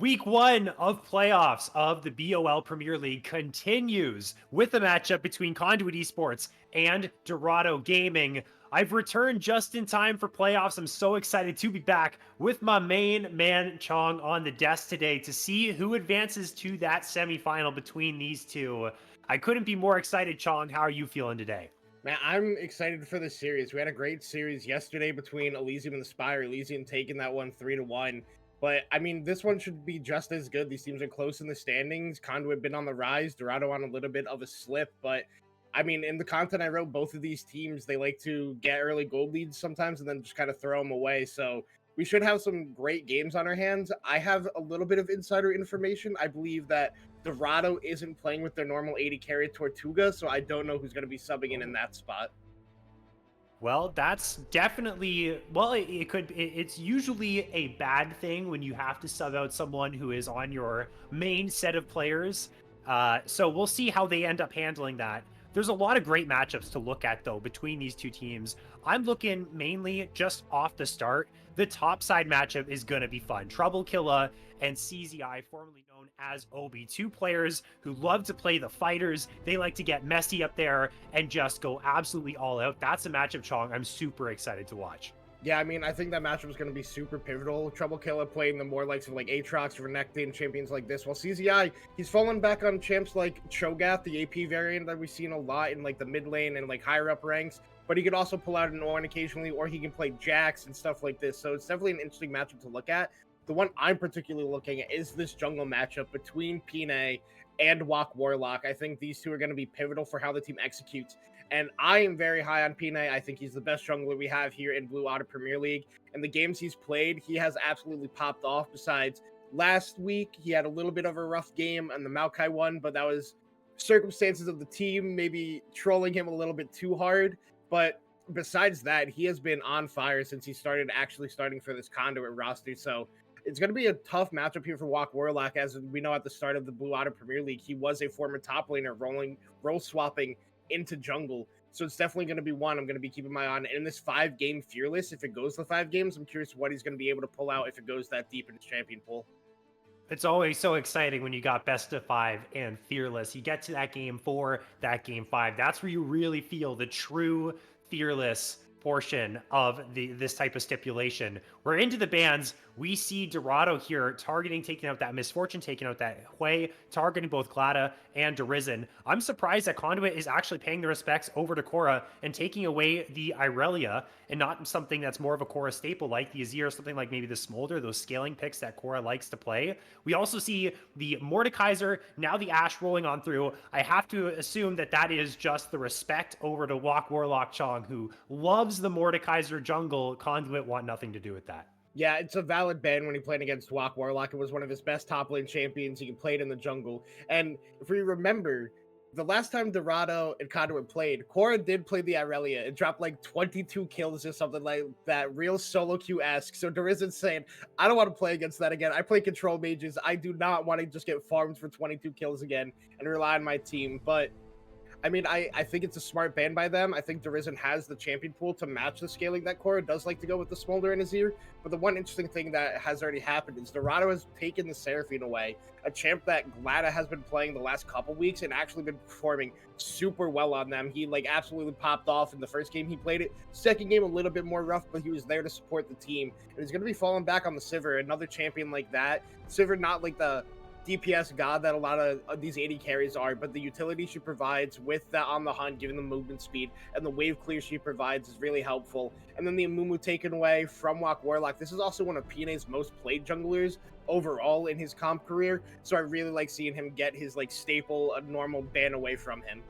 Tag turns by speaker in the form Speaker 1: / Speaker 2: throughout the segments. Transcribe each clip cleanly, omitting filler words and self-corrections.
Speaker 1: Week one of playoffs of the BOL Premier League continues with the matchup between Conduit Esports and Dorado Gaming. I've returned just in time for playoffs. I'm so excited to be back with my main man Chong on the desk today to see who advances to that semifinal between these two. I couldn't be more excited, Chong. How are you feeling today?
Speaker 2: Man, I'm excited for this series. We had a great series yesterday between Elysium and the Spire. Elysium taking that one 3-1. But I mean, this one should be just as good. These teams are close in the standings. Conduit been on the rise, Dorado on a little bit of a slip. But I mean, in the content I wrote, both of these teams, they like to get early goal leads sometimes and then just kind of throw them away. So we should have some great games on our hands. I have a little bit of insider information. I believe that Dorado isn't playing with their normal 80 carry Tortuga, so I don't know who's going to be subbing in that spot.
Speaker 1: Well, that's definitely, well, it could, it's usually a bad thing when you have to sub out someone who is on your main set of players. So we'll see how they end up handling that. There's a lot of great matchups to look at, though, between these two teams. I'm looking mainly just off the start. The top side matchup is going to be fun. Trouble Killa and CZI, formerly known as Obi, two players who love to play the fighters. They like to get messy up there and just go absolutely all out. That's a matchup, Chong, I'm super excited to watch.
Speaker 2: Yeah, I mean, I think that matchup is going to be super pivotal. Trouble Killer playing the more likes of like Aatrox, Renekton, champions like this. While CZI, he's fallen back on champs like Cho'Gath, the AP variant that we've seen a lot in like the mid lane and like higher up ranks. But he could also pull out an Ornn occasionally, or he can play Jax and stuff like this. So it's definitely an interesting matchup to look at. The one I'm particularly looking at is this jungle matchup between Pine and Wak Warlock. I think these two are going to be pivotal for how the team executes. And I am very high on Pine. I think he's the best jungler we have here in Blue Otter Premier League. And the games he's played, he has absolutely popped off. Besides, last week, he had a little bit of a rough game on the Maokai one, but that was circumstances of the team maybe trolling him a little bit too hard. But besides that, he has been on fire since he started actually starting for this Conduit roster. So it's going to be a tough matchup here for Wak Warlock. As we know, at the start of the Blue Otter Premier League, he was a former top laner, role swapping into jungle. So it's definitely going to be one I'm going to be keeping my eye on. And in this 5-game Fearless, if it goes to 5 games, I'm curious what he's going to be able to pull out if it goes that deep in his champion pool.
Speaker 1: It's always so exciting when you got best of 5 and Fearless. You get to that game 4, that game 5. That's where you really feel the true Fearless portion of this type of stipulation. We're into the bans. We see Dorado here targeting, taking out that Misfortune, taking out that Hui, targeting both Glada and Derizen. I'm surprised that Conduit is actually paying the respects over to Korra and taking away the Irelia and not something that's more of a Korra staple like the Azir or something like maybe the Smolder, those scaling picks that Korra likes to play. We also see the Mordekaiser, now the Ashe rolling on through. I have to assume that that is just the respect over to Wak Warlock Chong, who loves the Mordekaiser jungle. Conduit want nothing to do with that.
Speaker 2: Yeah, it's a valid ban when he played against Wak Warlock. It was one of his best top lane champions. He can play it in the jungle. And if we remember, the last time Dorado and Conduit played, Korra did play the Irelia and dropped like 22 kills or something like that. Real solo queue-esque. So Derizen's saying, I don't want to play against that again. I play control mages. I do not want to just get farmed for 22 kills again and rely on my team. But I mean, I think it's a smart ban by them. I think Derizen has the champion pool to match the scaling that Korra does like to go with the Smolder in his ear. But the one interesting thing that has already happened is Dorado has taken the Seraphine away, a champ that Glada has been playing the last couple weeks and actually been performing super well on them. He like absolutely popped off in the first game he played it. Second game a little bit more rough, but he was there to support the team. And he's going to be falling back on the Sivir, another champion like that. Sivir not like the DPS god that a lot of these 80 carries are, but the utility she provides with that on the hunt, giving the movement speed, and the wave clear she provides is really helpful. And then the Amumu taken away from Wak Warlock. This is also one of Pine's most played junglers overall in his comp career, so I really like seeing him get his like staple, normal ban away from him.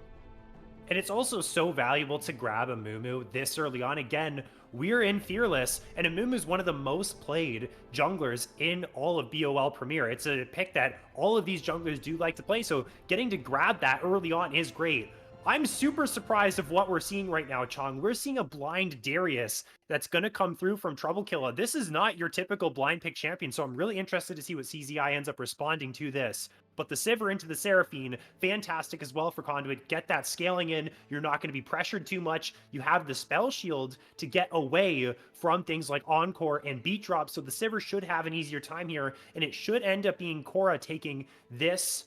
Speaker 1: And it's also so valuable to grab a Mumu this early on. Again, we're in Fearless, and Amumu is one of the most played junglers in all of BOL Premier. It's a pick that all of these junglers do like to play, so getting to grab that early on is great. I'm super surprised of what we're seeing right now, Chong. We're seeing a blind Darius that's going to come through from Trouble Killa. This is not your typical blind pick champion, so I'm really interested to see what CZI ends up responding to this. But the Sivir into the Seraphine, fantastic as well for Conduit. Get that scaling in. You're not going to be pressured too much. You have the spell shield to get away from things like Encore and Beat Drop. So the Sivir should have an easier time here. And it should end up being Korra taking this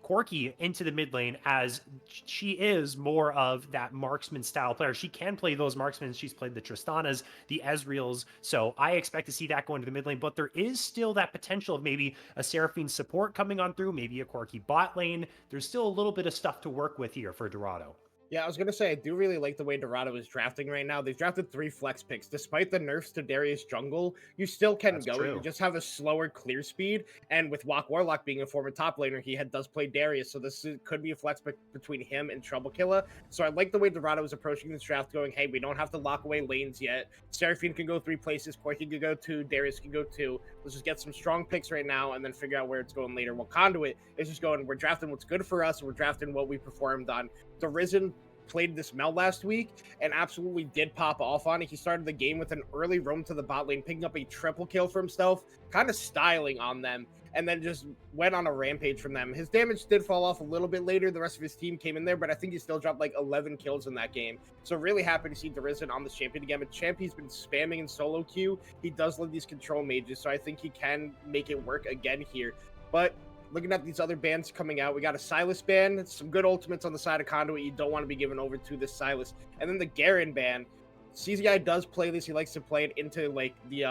Speaker 1: Corki into the mid lane, as she is more of that marksman style player. She can play those marksmen. She's played the Tristanas, the Ezreals. So I expect to see that go into the mid lane, but there is still that potential of maybe a Seraphine support coming on through, maybe a Corki bot lane. There's still a little bit of stuff to work with here for Dorado.
Speaker 2: Yeah, I was gonna say I do really like the way Dorado is drafting right now. They've drafted 3 flex picks. Despite the nerfs to Darius Jungle, you still can
Speaker 1: That's
Speaker 2: go it. You
Speaker 1: true.
Speaker 2: just have a slower clear speed. And with Wok Warlock being a former top laner, does play Darius, so could be a flex pick between him and Trouble Killer. So I like the way Dorado is approaching this draft, going, hey, we don't have to lock away lanes yet. Seraphine can go 3 places, Corki can go 2, Darius can go 2. Let's just get some strong picks right now and then figure out where it's going later. While Conduit is just going, we're drafting what's good for us, and we're drafting what we performed on. The Risen played this Mel last week and absolutely did pop off on it. He started the game with an early roam to the bot lane, picking up a triple kill for himself, kind of styling on them, and then just went on a rampage from them. His damage did fall off a little bit later. The rest of his team came in there, but I think he still dropped like 11 kills in that game. So really happy to see Darizen on this champion again. But champ he's been spamming in solo queue. He does love these control mages, so I think he can make it work again here. But looking at these other bans coming out, we got a Sylas ban, some good ultimates on the side of Conduit. You don't want to be given over to this Sylas. And then the Garen ban. CZI does play this. He likes to play it into like the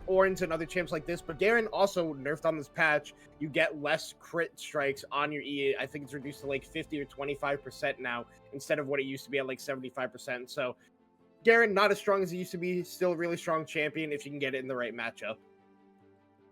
Speaker 2: Orange and other champs like this. But Garen also nerfed on this patch. You get less crit strikes on your E. I think it's reduced to like 50 or 25% now instead of what it used to be at like 75%. So Garen, not as strong as he used to be. Still a really strong champion if you can get it in the right matchup.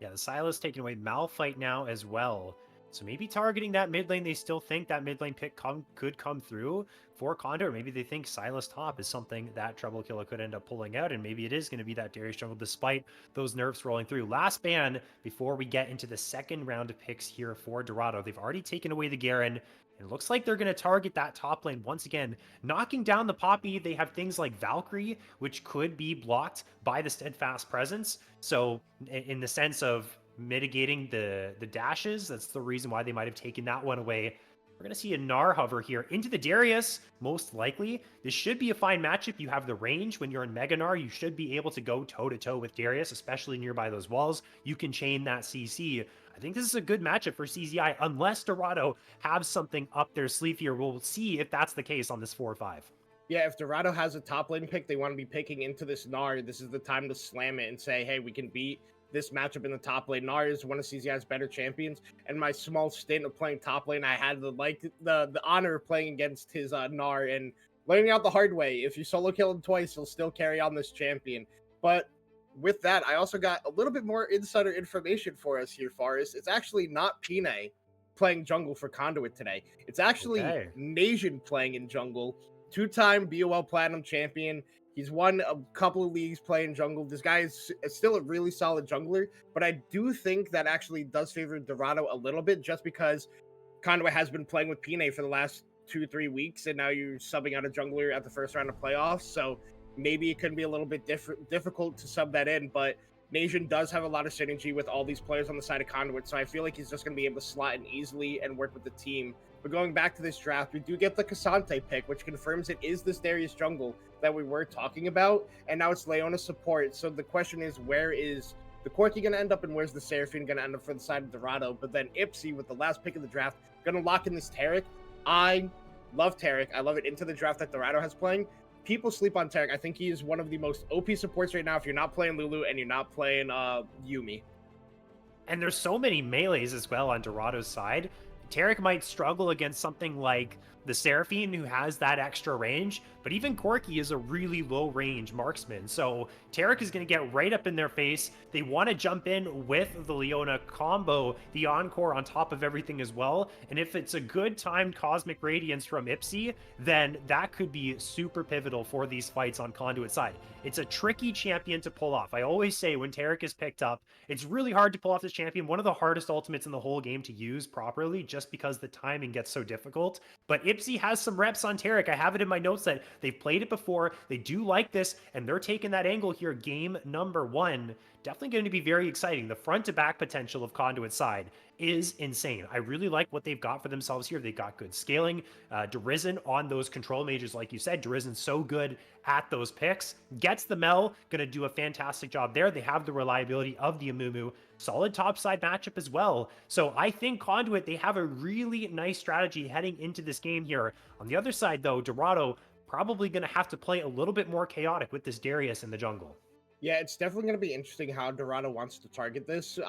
Speaker 1: Yeah, the Silas taking away Malphite now as well. So maybe targeting that mid lane, they still think that mid lane pick could come through for Condor. Maybe they think Silas top is something that Trouble Killer could end up pulling out, and maybe it is going to be that Darius Jungle despite those nerfs rolling through. Last ban before we get into the second round of picks here for Dorado. They've already taken away the Garen. It looks like they're going to target that top lane once again, knocking down the Poppy. They have things like Valkyrie, which could be blocked by the Steadfast Presence. So in the sense of mitigating the dashes, that's the reason why they might have taken that one away. We're going to see a Gnar hover here into the Darius, most likely. This should be a fine matchup. You have the range. When you're in Mega Gnar, you should be able to go toe-to-toe with Darius, especially nearby those walls. You can chain that CC. I think this is a good matchup for CZI, unless Dorado have something up their sleeve here. We'll see if that's the case on this 4-5.
Speaker 2: Yeah, if Dorado has a top lane pick, they want to be picking into this Gnar. This is the time to slam it and say, hey, we can beat this matchup in the top lane. Gnar is one of CZI's better champions. And my small stint of playing top lane, I had the honor of playing against his Gnar and learning out the hard way. If you solo kill him twice, he'll still carry on this champion. But with that, I also got a little bit more insider information for us here, Forrest. It's actually not Pine playing jungle for Conduit today. It's actually
Speaker 1: Okay.
Speaker 2: Nasian playing in jungle. 2-time BOL Platinum champion. He's won a couple of leagues playing jungle. This guy is still a really solid jungler, but I do think that actually does favor Dorado a little bit just because Conduit has been playing with Pine for the last 2-3 weeks, and now you're subbing out a jungler at the first round of playoffs. So maybe it could be a little bit difficult to sub that in, but Nasian does have a lot of synergy with all these players on the side of Conduit, so I feel like he's just going to be able to slot in easily and work with the team. But going back to this draft, we do get the Cassante pick, which confirms it is this Darius jungle that we were talking about, and now it's Leona support. So the question is, where is the Corki going to end up, and where's the Seraphine going to end up for the side of Dorado? But then Ipsy, with the last pick of the draft, going to lock in this Taric. I love Taric. I love it into the draft that Dorado has playing. People sleep on Taric. I think he is one of the most OP supports right now if you're not playing Lulu and you're not playing Yumi.
Speaker 1: And there's so many melees as well on Dorado's side. Taric might struggle against something like the Seraphine, who has that extra range, but even Corki is a really low range marksman. So Taric is going to get right up in their face. They want to jump in with the Leona combo, the Encore on top of everything as well. And if it's a good timed Cosmic Radiance from Ipsy, then that could be super pivotal for these fights on Conduit side. It's a tricky champion to pull off. I always say when Taric is picked up, it's really hard to pull off this champion. One of the hardest ultimates in the whole game to use properly, just because the timing gets so difficult. But Ipsy has some reps on Taric. I have it in my notes that they've played it before. They do like this, and they're taking that angle here. Game number 1. definitely going to be very exciting. The front to back potential of Conduit's side is insane. I really like what they've got for themselves here. They've got good scaling. Derizen on those control mages, like you said, Derizen's so good at those picks. Gets the Mel, going to do a fantastic job there. They have the reliability of the Amumu. Solid topside matchup as well. So I think Conduit, they have a really nice strategy heading into this game here. On the other side, though, Dorado probably going to have to play a little bit more chaotic with this Darius in the jungle.
Speaker 2: Yeah, it's definitely going to be interesting how Dorado wants to target this.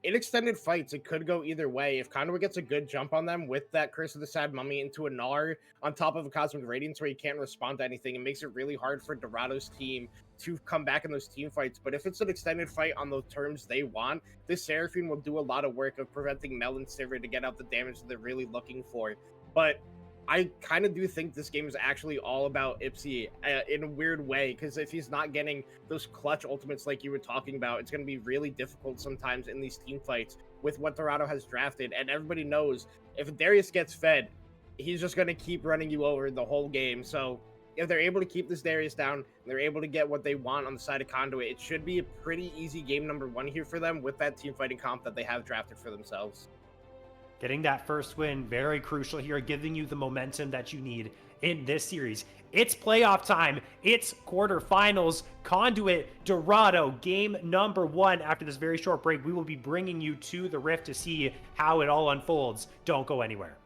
Speaker 2: In extended fights, it could go either way. If Conduit gets a good jump on them with that Curse of the Sad Mummy into a Gnar on top of a Cosmic Radiance where he can't respond to anything, it makes it really hard for Dorado's team to come back in those team fights. But if it's an extended fight on the terms they want, this Seraphine will do a lot of work of preventing Mel and Sivir to get out the damage that they're really looking for. But I kind of do think this game is actually all about Ipsy in a weird way, because if he's not getting those clutch ultimates like you were talking about, it's going to be really difficult sometimes in these team fights with what Dorado has drafted. And everybody knows if Darius gets fed, he's just going to keep running you over the whole game. So if they're able to keep this Darius down, and they're able to get what they want on the side of Conduit, it should be a pretty easy game number one here for them with that team fighting comp that they have drafted for themselves.
Speaker 1: Getting that first win, very crucial here, giving you the momentum that you need in this series. It's playoff time. It's quarterfinals. Conduit, Dorado, game number one. After this very short break, we will be bringing you to the Rift to see how it all unfolds. Don't go anywhere.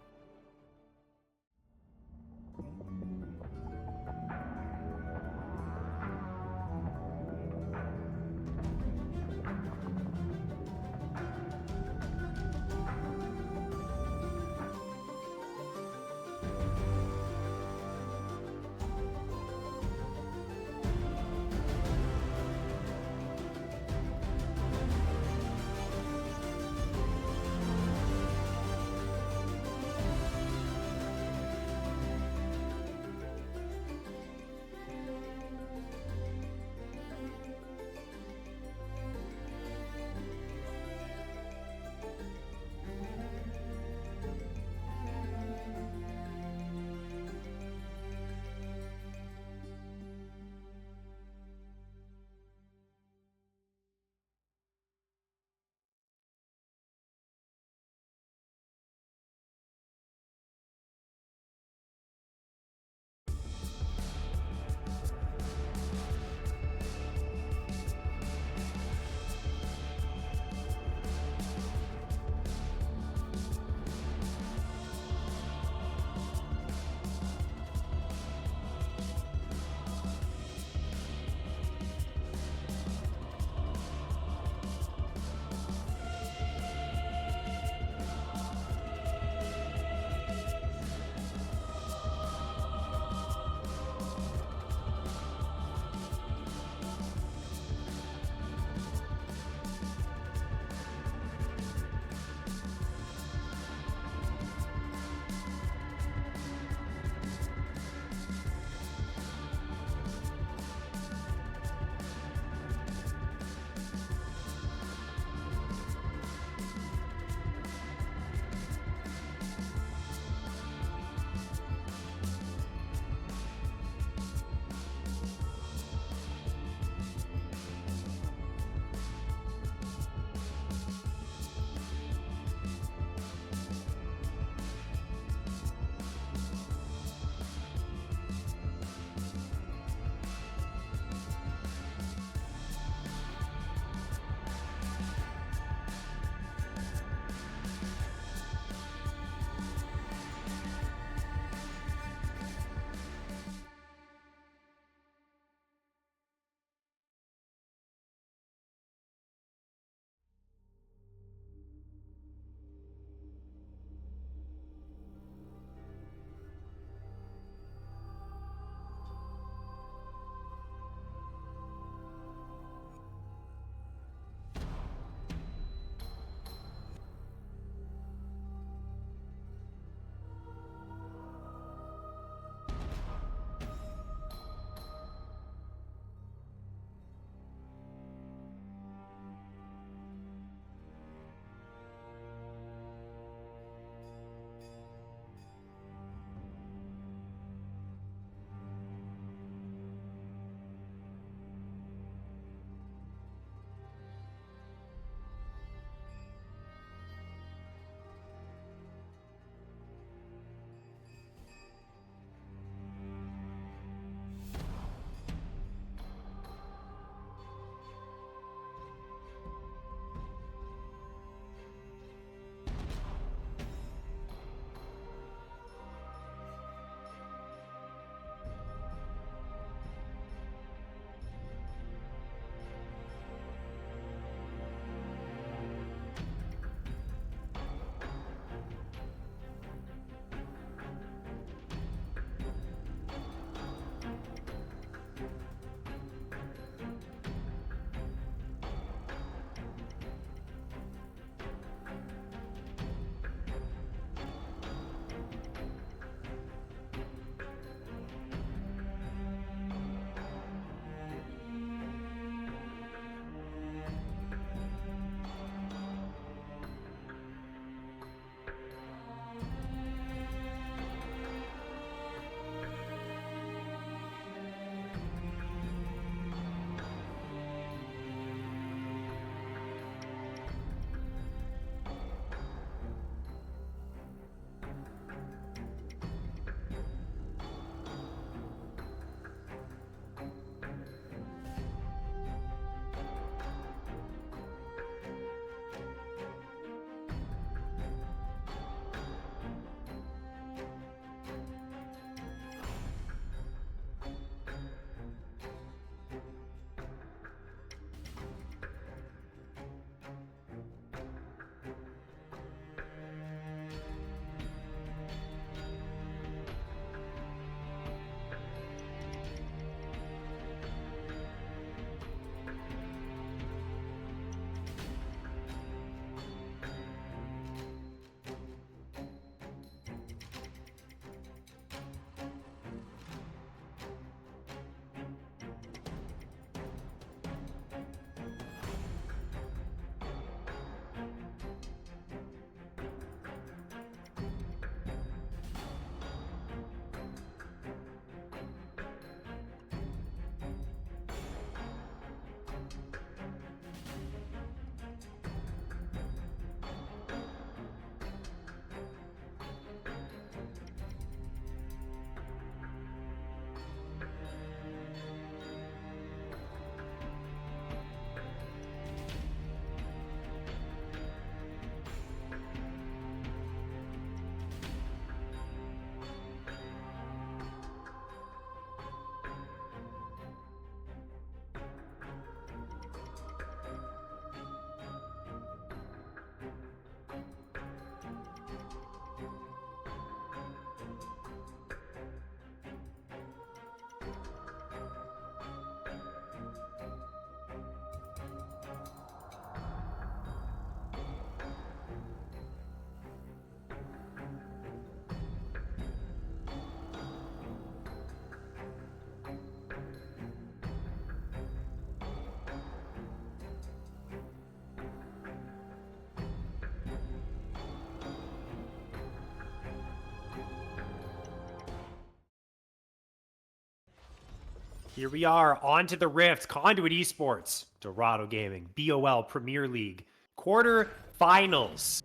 Speaker 1: Here we are, on to the Rift, Conduit Esports, Dorado Gaming, BOL Premier League, quarterfinals.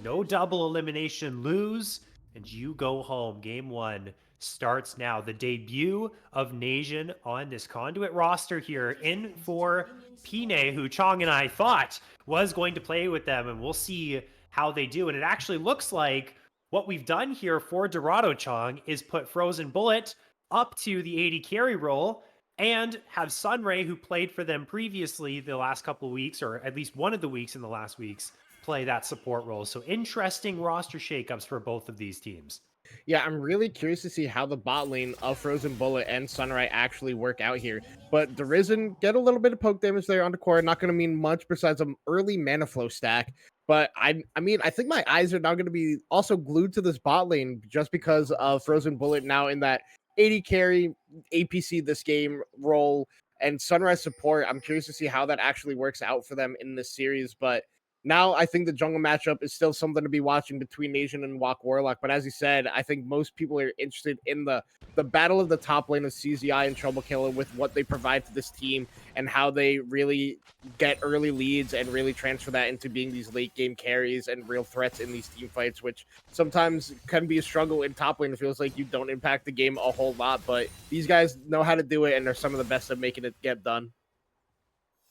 Speaker 1: No double elimination lose, and you go home. Game 1 starts now. The debut of Nation on this Conduit roster here, in for Pine, who Chong and I thought was going to play with them, and we'll see how they do. And it actually looks like what we've done here for Dorado, Chong, is put Frozen Bullet up to the 80 carry role and have Sunray, who played for them previously the last couple of weeks, or at least one of the weeks in the last weeks, play that support role. So interesting roster shakeups for both of these teams.
Speaker 2: Yeah, I'm really curious to see how the bot lane of Frozen Bullet and Sunray actually work out here. But the Risen get a little bit of poke damage there on the core. Not going to mean much besides an early mana flow stack. But I think my eyes are now going to be also glued to this bot lane just because of Frozen Bullet now in that 80 carry APC this game role and Sunrise support. I'm curious to see how that actually works out for them in this series. But now I think the jungle matchup is still something to be watching between Nation and Walk Warlock. But as you said, I think most people are interested in the battle of the top lane of CZI and Trouble Killer with what they provide to this team and how they really get early leads and really transfer that into being these late game carries and real threats in these team fights, which sometimes can be a struggle in top lane. It feels like you don't impact the game a whole lot, but these guys know how to do it and they're some of the best at making it get done.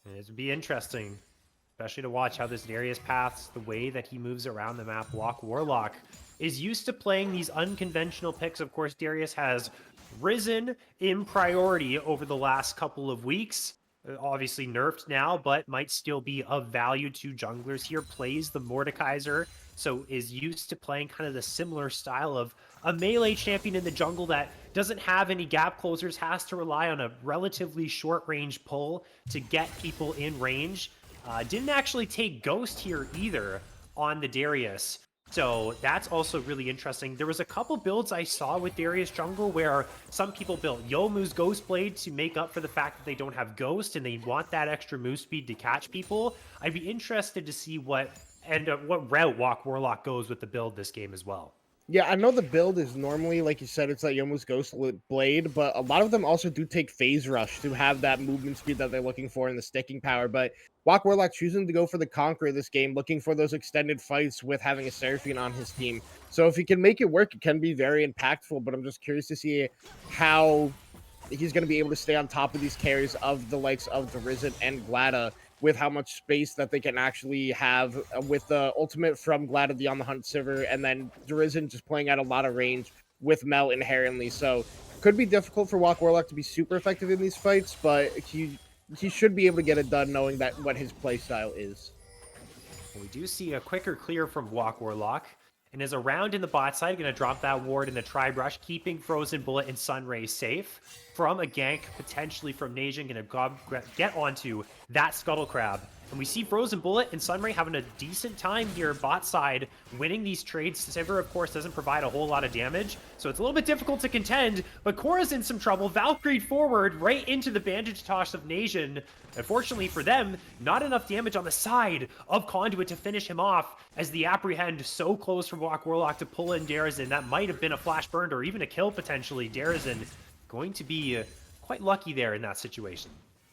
Speaker 1: It would be interesting, especially to watch how this Darius paths, the way that he moves around the map. Walk Warlock is used to playing these unconventional picks. Of course, Darius has risen in priority over the last couple of weeks. Obviously nerfed now, but might still be of value to junglers here. Plays the Mordekaiser, so is used to playing kind of the similar style of a melee champion in the jungle that doesn't have any gap closers, has to rely on a relatively short range pull to get people in range. Didn't actually take Ghost here either on the Darius. So that's also really interesting. There was a couple builds I saw with Darius Jungle where some people built Yomu's Ghost Blade to make up for the fact that they don't have Ghost and they want that extra move speed to catch people. I'd be interested to see what route Walk Warlock goes with the build this game as well.
Speaker 2: Yeah, I know the build is normally, like you said, it's like Yomu's Ghost Blade, but a lot of them also do take Phase Rush to have that movement speed that they're looking for and the sticking power. But Walk Warlock choosing to go for the Conqueror this game, looking for those extended fights with having a Seraphine on his team. So if he can make it work, it can be very impactful, but I'm just curious to see how he's going to be able to stay on top of these carries of the likes of the Risen and Glada with how much space that they can actually have with the ultimate from Glada the On the Hunt Sivir, and then Risen just playing at a lot of range with Mel inherently. So could be difficult for Walk Warlock to be super effective in these fights, but he should be able to get it done knowing that what his play style is.
Speaker 1: We do see a quicker clear from Walk Warlock. And is around in the bot side, going to drop that ward in the Tri-Brush, keeping Frozen Bullet and Sunray safe from a gank, potentially from Nation. Going to get onto that Scuttle Crab. And we see Frozen Bullet and Sunray having a decent time here bot side, winning these trades. Sivir, of course, doesn't provide a whole lot of damage, so it's a little bit difficult to contend, but Korra's in some trouble. Valkyrie forward, right into the bandage toss of Nation. Unfortunately for them, not enough damage on the side of Conduit to finish him off, as the Apprehend so close from Walk Warlock to pull in Darazin. That might have been a flash burned or even a kill potentially. Darazin going to be quite lucky there in that situation.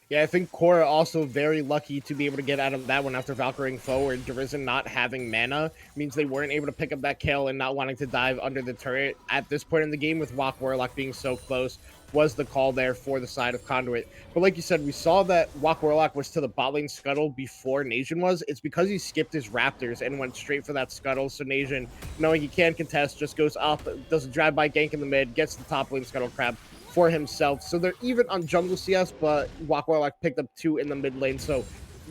Speaker 2: Yeah, I think Korra also very lucky to be able to get out of that one after Valkyrieing forward. Derizen not having mana means they weren't able to pick up that kill, and not wanting to dive under the turret at this point in the game with Walk Warlock being so close was the call there for the side of Conduit. But like you said, we saw that Walk Warlock was to the bot lane scuttle before Nation was. It's because he skipped his Raptors and went straight for that scuttle. So Nation, knowing he can contest, just goes up, does a drive-by gank in the mid, gets the top lane scuttle crab for himself. So they're even on jungle CS, but Walk Warlock picked up 2 in the mid lane. So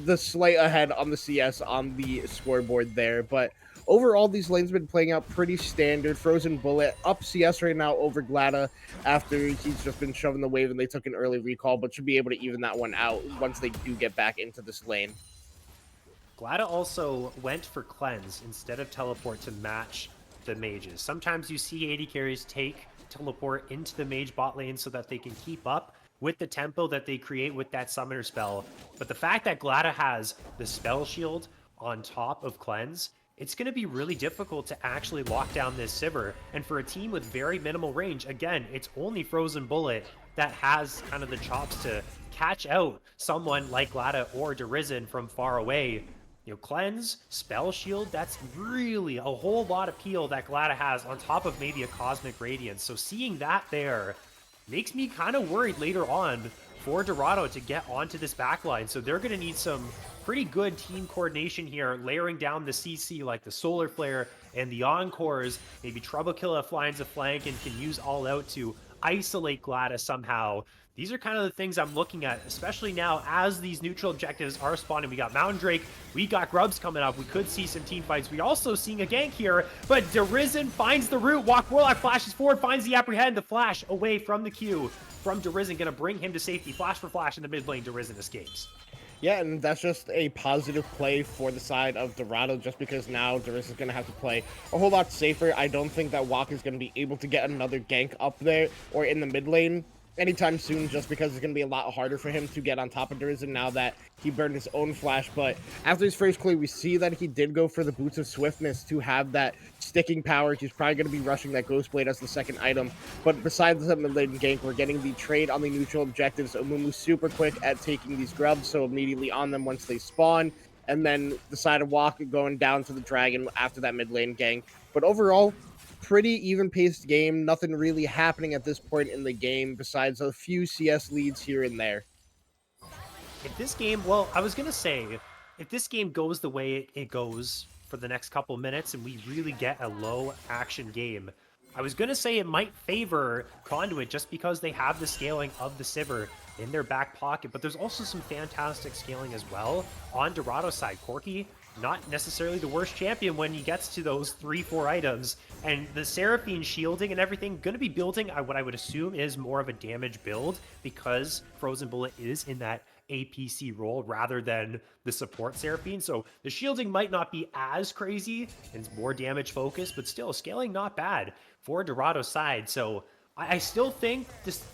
Speaker 2: the slight ahead on the CS on the scoreboard there. But overall, these lanes have been playing out pretty standard. Frozen Bullet up CS right now over Glada after he's just been shoving the wave and they took an early recall, but should be able to even that one out once they do get back into this lane.
Speaker 1: Glada also went for Cleanse instead of Teleport to match the mages. Sometimes you see AD carries take Teleport into the mage bot lane so that they can keep up with the tempo that they create with that summoner spell. But the fact that Glada has the spell shield on top of Cleanse it's going to be really difficult to actually lock down this Sivir. And for a team with very minimal range, again, it's only Frozen Bullet that has kind of the chops to catch out someone like Glada or Derizen from far away. You know, Cleanse, Spell Shield, that's really a whole lot of peel that Glada has on top of maybe a Cosmic Radiance. So seeing that there makes me kind of worried later on for Dorado to get onto this backline. So they're going to need some pretty good team coordination here, layering down the CC like the Solar Flare and the Encores. Maybe Trouble Killer finds a flank and can use All Out to isolate Gladys somehow. These are kind of the things I'm looking at, especially now as these neutral objectives are spawning. We got Mountain Drake, we got Grubs coming up. We could see some team fights. We also seeing a gank here, but Derizen finds the root. Walk Warlock flashes forward, finds the Apprehend. The flash away from the Q from Derizen, gonna bring him to safety. Flash for flash in the mid lane. Derizen escapes.
Speaker 2: Yeah, and that's just a positive play for the side of Dorado, just because now Darius is going to have to play a whole lot safer. I don't think that Wok is going to be able to get another gank up there or in the mid lane anytime soon, just because it's going to be a lot harder for him to get on top of Derizen now that he burned his own flash. But after his first clear, we see that he did go for the Boots of Swiftness to have that sticking power. He's probably going to be rushing that Ghost Blade as the second item. But besides the mid-lane gank, we're getting the trade on the neutral objectives. Amumu super quick at taking these grubs, so immediately on them once they spawn. And then the side of Walk going down to the Dragon after that mid-lane gank. But overall, pretty even-paced game. Nothing really happening at this point in the game besides a few CS leads here and there.
Speaker 1: If this game, well, I was going to say, if this game goes the way it goes for the next couple minutes and we really get a low action game, I was going to say it might favor Conduit just because they have the scaling of the Sivir in their back pocket, but there's also some fantastic scaling as well on Dorado's side. Corki, not necessarily the worst champion when he gets to those 3-4 items, and the Seraphine shielding and everything going to be building what I would assume is more of a damage build because Frozen Bullet is in that APC role rather than the support Seraphine. So the shielding might not be as crazy and it's more damage focused, but still scaling not bad for Dorado's side. So I still think,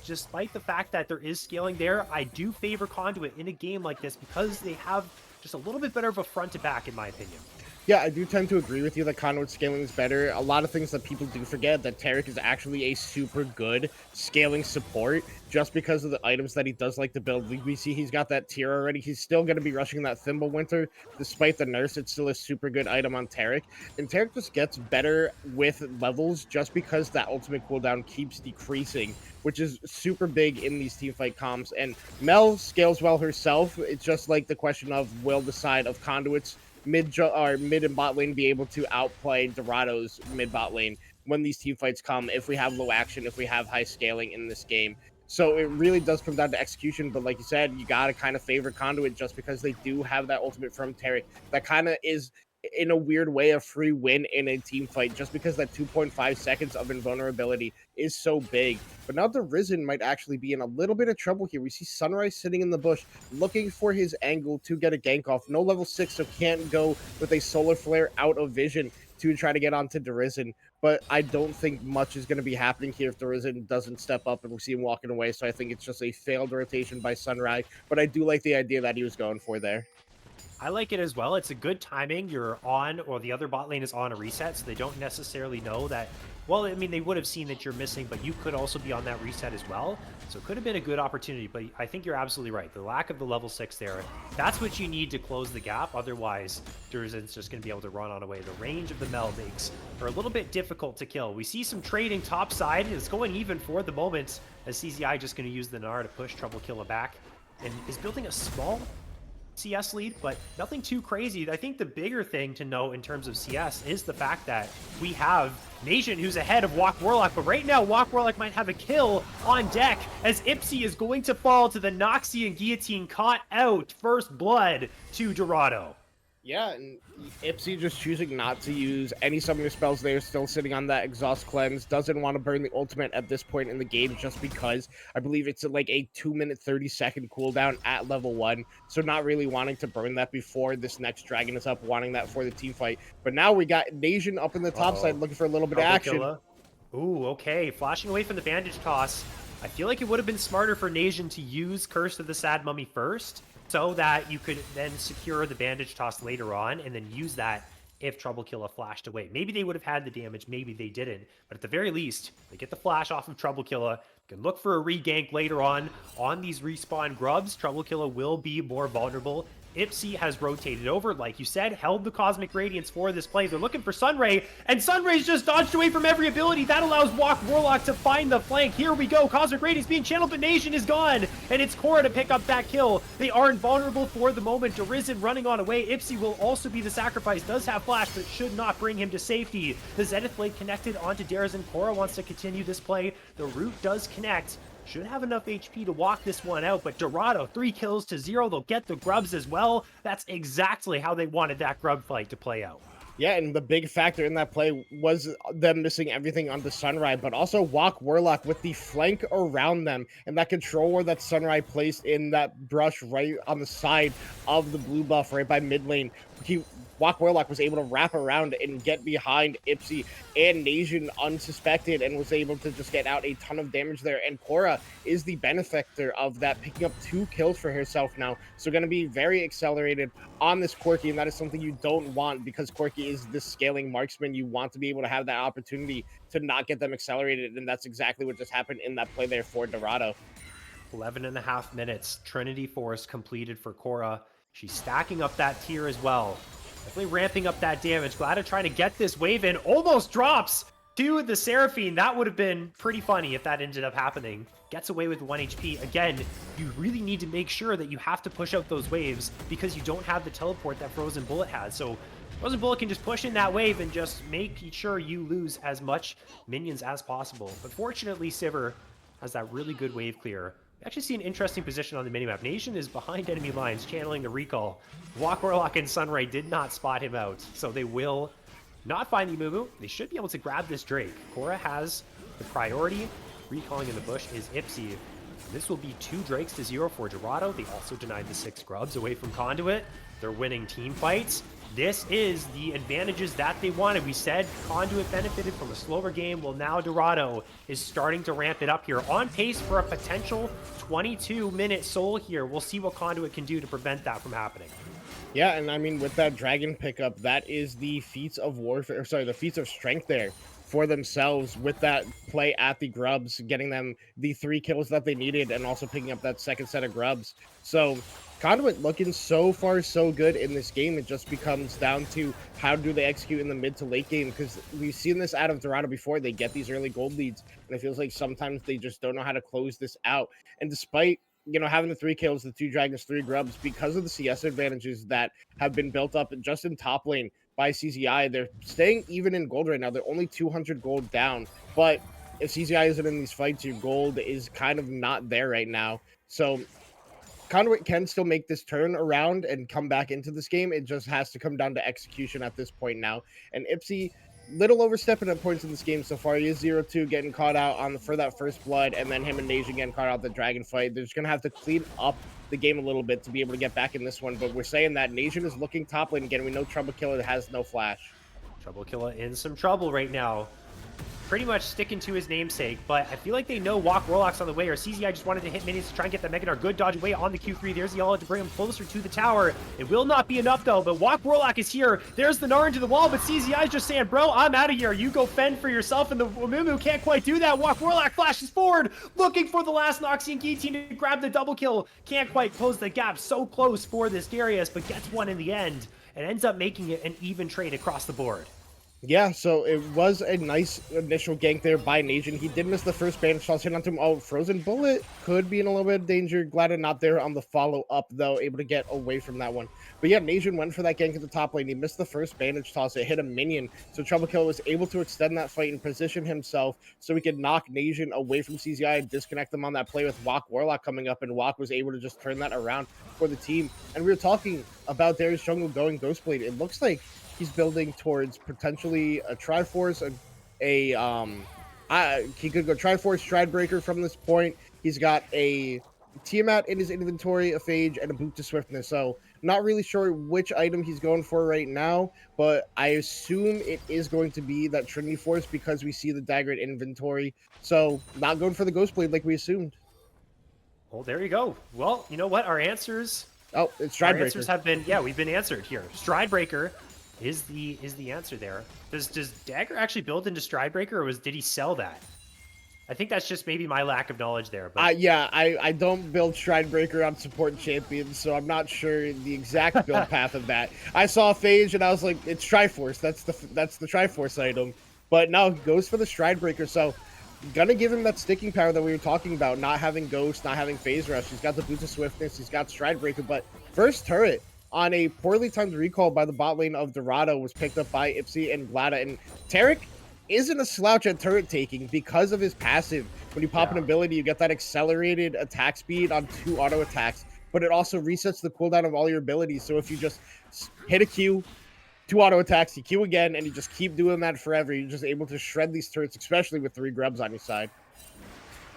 Speaker 1: despite the fact that there is scaling there, I do favor Conduit in a game like this because they have just a little bit better of a front to back, in my opinion.
Speaker 2: Yeah, I do tend to agree with you that Conduit scaling is better. A lot of things that people do forget, that Taric is actually a super good scaling support just because of the items that he does like to build. We see he's got that tier already. He's still going to be rushing that Thimble Winter. Despite the nerfs, it's still a super good item on Taric. And Taric just gets better with levels just because that ultimate cooldown keeps decreasing, which is super big in these teamfight comps. And Mel scales well herself. It's just like the question of will the side of Conduit's mid and bot lane be able to outplay Dorado's mid bot lane when these team fights come, if we have low action, if we have high scaling in this game. So it really does come down to execution, but like you said, you gotta kind of favor Conduit just because they do have that ultimate from Taric that kind of is in a weird way a free win in a team fight, just because that 2.5 seconds of invulnerability is so big. But now the Risen might actually be in a little bit of trouble here. We see Sunrise sitting in the bush looking for his angle to get a gank off. No level 6, so can't go with a Solar Flare out of vision to try to get onto Derizen. But I don't think much is going to be happening here if Derizen doesn't step up and we see him walking away. So I think it's just a failed rotation by Sunrise. But I do like the idea that he was going for there.
Speaker 1: I like it as well. It's a good timing. You're on, or the other bot lane is on a reset, so they don't necessarily know that. Well, I mean, they would have seen that you're missing, but you could also be on that reset as well. So it could have been a good opportunity, but I think you're absolutely right. The lack of the level 6 there, that's what you need to close the gap. Otherwise, Derizen's just going to be able to run on away. The range of the Mel makes her a little bit difficult to kill. We see some trading top side. It's going even for the moment, as CZI just going to use the Gnar to push Trouble Killer back and is building a small CS lead, but nothing too crazy. I think the bigger thing to know in terms of CS is the fact that we have Nation who's ahead of Walk Warlock, but right now Walk Warlock might have a kill on deck as Ipsy is going to fall to the Noxian Guillotine, caught out. First blood to Dorado.
Speaker 2: Yeah, and Ipsy just choosing not to use any summoner spells there, still sitting on that Exhaust Cleanse, doesn't want to burn the ultimate at this point in the game just because I believe it's like a 2-minute 30-second cooldown at level 1, so not really wanting to burn that before this next dragon is up, wanting that for the team fight. But now we got Nation up in the top side looking for a little bit of action.
Speaker 1: Ooh, okay, flashing away from the bandage toss. I feel like it would have been smarter for Nation to use Curse of the Sad Mummy first, so that you could then secure the bandage toss later on and then use that if Trouble Killer flashed away. Maybe they would have had the damage, maybe they didn't. But at the very least, they get the flash off of Trouble Killer. Can look for a regank later on these respawn grubs. Trouble Killer will be more vulnerable. Ipsy has rotated over, like you said, held the Cosmic Radiance for this play. They're looking for Sunray, and Sunray's just dodged away from every ability. That allows Walk Warlock to find the flank. Here we go. Cosmic Radiance being channeled, but Nation is gone, and it's Cora to pick up that kill. They are invulnerable for the moment. Derizen running on away. Ipsy will also be the sacrifice. Does have flash, but should not bring him to safety. The Zenith Blade connected onto Derizen. Cora wants to continue this play. The root does connect. Should have enough HP to walk this one out, but Dorado, 3 kills to 0. They'll get the grubs as well. That's exactly how they wanted that grub fight to play out.
Speaker 2: Yeah, and the big factor in that play was them missing everything on the Sunrise, but also Walk Warlock with the flank around them and that control ward that Sunrise placed in that brush right on the side of the blue buff right by mid lane. Walk Warlock was able to wrap around and get behind Ipsy and Nation unsuspected and was able to just get out a ton of damage there. And Cora is the benefactor of that, picking up 2 kills for herself now. So going to be very accelerated on this Corki, and that is something you don't want because Corki is this scaling marksman. You want to be able to have that opportunity to not get them accelerated, and that's exactly what just happened in that play there for Dorado.
Speaker 1: 11.5 minutes. Trinity Force completed for Cora. She's stacking up that tier as well. Definitely ramping up that damage. Glad trying to get this wave in. Almost drops to the Seraphine. That would have been pretty funny if that ended up happening. Gets away with 1 HP. Again, you really need to make sure that you have to push out those waves because you don't have the teleport that Frozen Bullet has. So Frozen Bullet can just push in that wave and just make sure you lose as much minions as possible. But fortunately, Sivir has that really good wave clear. We actually see an interesting position on the minimap. Nation is behind enemy lines, channeling the recall. Walk Warlock and Sunray did not spot him out, so they will not find the Mumu. They should be able to grab this Drake. Cora has the priority. Recalling in the bush is Ipsy. This will be 2 Drakes to 0 for Dorado. They also denied the 6 grubs away from Conduit. They're winning team fights. This is the advantages that they wanted. We said Conduit benefited from a slower game. Well, now Dorado is starting to ramp it up here. On pace for a potential 22-minute soul here. We'll see what Conduit can do to prevent that from happening.
Speaker 2: Yeah, and I mean, with that dragon pickup, that is the feats of warfare, sorry, the feats of strength there for themselves with that play at the grubs, getting them the 3 kills that they needed and also picking up that second set of grubs. So Conduit looking so far so good in this game. It just becomes down to how do they execute in the mid to late game, because we've seen this out of Dorado before. They get these early gold leads, and it feels like sometimes they just don't know how to close this out. And despite having the 3 kills, the 2 dragons, 3 grubs, because of the CS advantages that have been built up just in top lane by CZI, they're staying even in gold right now. They're only 200 gold down, but if CZI isn't in these fights, your gold is kind of not there right now. So Conduit can still make this turn around and come back into this game. It just has to come down to execution at this point now. And Ipsy, little overstepping at points in this game so far. He is 0-2, getting caught out for that first blood, and then him and Nation getting caught out the dragon fight. They're just going to have to clean up the game a little bit to be able to get back in this one. But we're saying that Nation is looking top lane again. We know Trouble Killer has no flash.
Speaker 1: Trouble Killer in some trouble right now. Pretty much sticking to his namesake, but I feel like they know Walk Warlock's on the way, or CZI just wanted to hit minions to try and get that Meganar. Good dodge away on the Q3. There's the ult to bring him closer to the tower. It will not be enough, though, but Walk Warlock is here. There's the Gnar into the wall, but CZI is just saying, bro, I'm out of here. You go fend for yourself, and the Mumu can't quite do that. Walk Warlock flashes forward, looking for the last Noxian guillotine to grab the double kill. Can't quite close the gap. So close for this Darius, but gets one in the end, and ends up making it an even trade across the board.
Speaker 2: Yeah, so it was a nice initial gank there by Nation. He did miss the first bandage toss hit onto him. Oh, Frozen Bullet could be in a little bit of danger. Glad it not there on the follow-up, though, able to get away from that one. But yeah, Nation went for that gank at the top lane. He missed the first bandage toss. It hit a minion, so Trouble Killer was able to extend that fight and position himself so he could knock Nation away from CZI and disconnect them on that play with Walk Warlock coming up, and Walk was able to just turn that around for the team. And we were talking about Darius Jungle going Ghostblade. It looks like he's building towards potentially a Triforce, he could go Triforce, Stridebreaker from this point. He's got a Tiamat in his inventory, a Phage, and a Boot to Swiftness. So not really sure which item he's going for right now, but I assume it is going to be that Trinity Force because we see the dagger in inventory. So not going for the Ghostblade like we assumed.
Speaker 1: Well, there you go. Well, you know what? Our answers...
Speaker 2: Oh, it's Stridebreaker.
Speaker 1: Our answers have been... Yeah, we've been answered here. Stridebreaker is the answer there. Does Dagger actually build into Stridebreaker, or did he sell that? I think that's just maybe my lack of knowledge there. But
Speaker 2: yeah, I don't build Stridebreaker on support champions, so I'm not sure the exact build path of that. I saw Phage and I was like, it's Triforce. That's the Triforce item. But now he goes for the Stridebreaker, so gonna give him that sticking power that we were talking about, not having Ghost, not having Phase Rush. He's got the Boots of Swiftness, he's got Stridebreaker, but first turret on a poorly timed recall by the bot lane of Dorado was picked up by Ipsy and Glada, and Tarek isn't a slouch at turret taking because of his passive. When you pop an ability, you get that accelerated attack speed on 2 auto attacks, but it also resets the cooldown of all your abilities. So if you just hit a Q, 2 auto attacks, you Q again, and you just keep doing that forever, you're just able to shred these turrets, especially with 3 grubs on your side.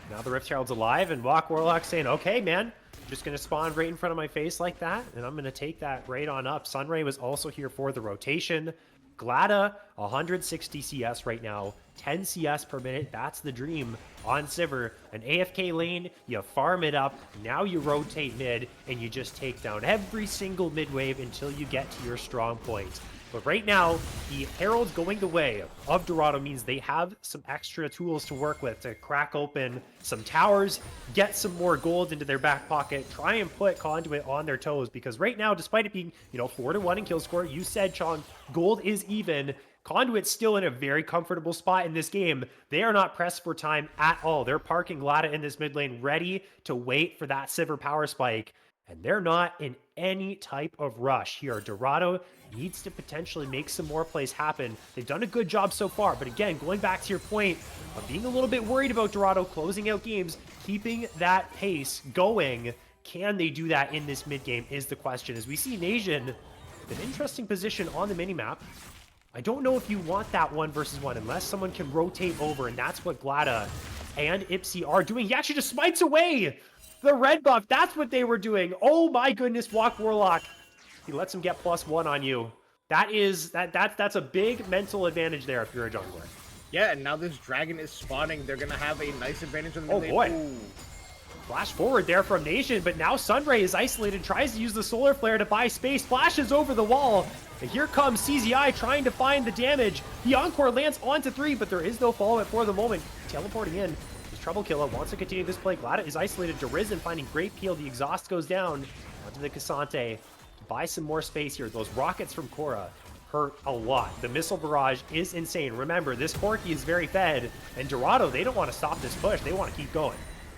Speaker 1: Now the Rift Herald's alive, and Walk Warlock saying, okay, man, I'm just going to spawn right in front of my face like that, and I'm going to take that right on up. Sunray was also here for the rotation. Glada, 160 CS right now, 10 CS per minute. That's the dream on Sivir. An AFK lane, you farm it up, now you rotate mid, and you just take down every single mid wave until you get to your strong point. But right now, the Herald going the way of Dorado means they have some extra tools to work with to crack open some towers, get some more gold into their back pocket, try and put Conduit on their toes, because right now, despite it being, 4-1 in kill score, you said, Chong, gold is even. Conduit's still in a very comfortable spot in this game. They are not pressed for time at all. They're parking Glada in this mid lane, ready to wait for that Sivir power spike. And they're not in any type of rush here. Dorado needs to potentially make some more plays happen. They've done a good job so far, but again, going back to your point of being a little bit worried about Dorado closing out games, keeping that pace going, can they do that in this mid game is the question. As we see Nation, an interesting position on the minimap. I don't know if you want that 1v1 unless someone can rotate over, and that's what Glada and Ipsy are doing. He actually just smites away the red buff. That's what they were doing. Oh my goodness, Walk Warlock. He lets him get +1 on you. That's a big mental advantage there if you're a jungler.
Speaker 2: Yeah, and now this dragon is spawning. They're gonna have a nice advantage on the mid
Speaker 1: boy.
Speaker 2: Ooh.
Speaker 1: Flash forward there from Nation, but now Sunray is isolated, tries to use the Solar Flare to buy space, flashes over the wall, and here comes CZI trying to find the damage. The Encore lands onto 3, but there is no follow-up for the moment. Teleporting in, his Trouble Killer wants to continue this play. Glada is isolated, Risen finding great peel, the exhaust goes down onto the Cassante to buy some more space here. Those rockets from Korra hurt a lot. The missile barrage is insane. Remember, this Corki is very fed, and Dorado, they don't want to stop this push, they want to keep going.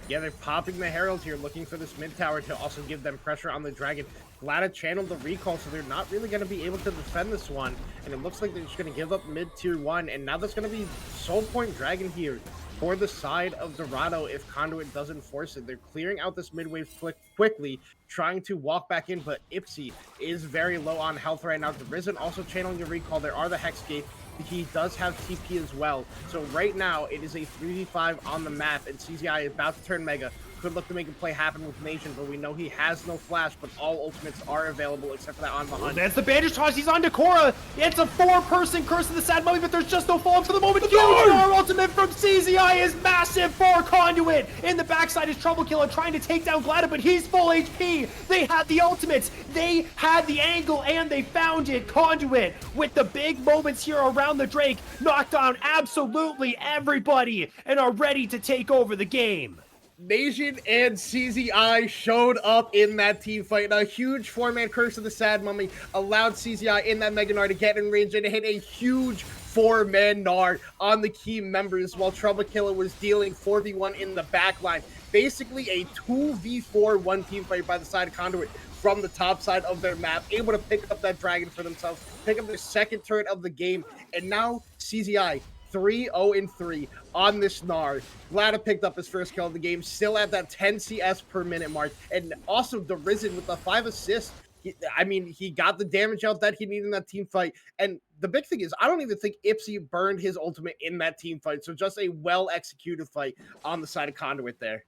Speaker 2: Yeah, they're popping the Herald here, looking for this mid tower to also give them pressure on the Dragon. Glada channeled the recall, so they're not really going to be able to defend this one. And it looks like they're just going to give up mid tier 1. And now there's going to be Soul Point Dragon here for the side of Dorado if Conduit doesn't force it. They're clearing out this mid wave quickly, trying to walk back in, but Ipsy is very low on health right now. The Risen also channeling the recall. There are the Hex Gate. He does have TP as well. So right now, it is a 3v5 on the map, and CZI is about to turn Mega. Could look to make a play happen with Nation, but we know he has no flash, but all ultimates are available except for that on behind.
Speaker 1: That's the bandage toss. He's on Korra. It's a 4-person curse of the Sad Mummy, but there's just no follow-up for the moment. Huge ultimate from CZI is massive for Conduit. In the backside is Trouble Killer trying to take down Glada, but he's full HP. They had the ultimates. They had the angle, and they found it. Conduit with the big moments here around the Drake. Knocked down absolutely everybody and are ready to take over the game.
Speaker 2: Nation and CZI showed up in that team fight. A huge 4-man curse of the Sad Mummy allowed CZI in that Mega Gnar to get in range and hit a huge 4-man Gnar on the key members while Trouble Killer was dealing 4v1 in the backline. Basically a 2v4 one team fight by the side of Conduit from the top side of their map, able to pick up that dragon for themselves, pick up their second turret of the game, and now CZI 3-0-3 on this Gnar. Glada picked up his first kill of the game, still at that 10 CS per minute mark, and also the Risen with the 5 assists. He got the damage out that he needed in that team fight, and the big thing is, I don't even think Ipsy burned his ultimate in that team fight, so just a well-executed fight on the side of Conduit there.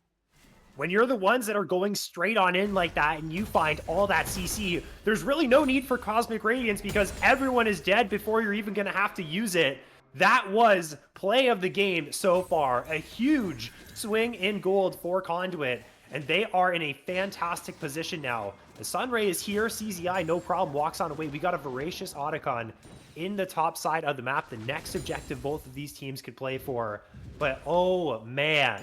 Speaker 1: When you're the ones that are going straight on in like that and you find all that CC, there's really no need for Cosmic Radiance because everyone is dead before you're even going to have to use it. That was play of the game so far. A huge swing in gold for Conduit. and they are in a fantastic position now. The Sunray is here, CZI, no problem, walks on away. We got a Voracious Otacon in the top side of the map, the next objective both of these teams could play for. But oh man,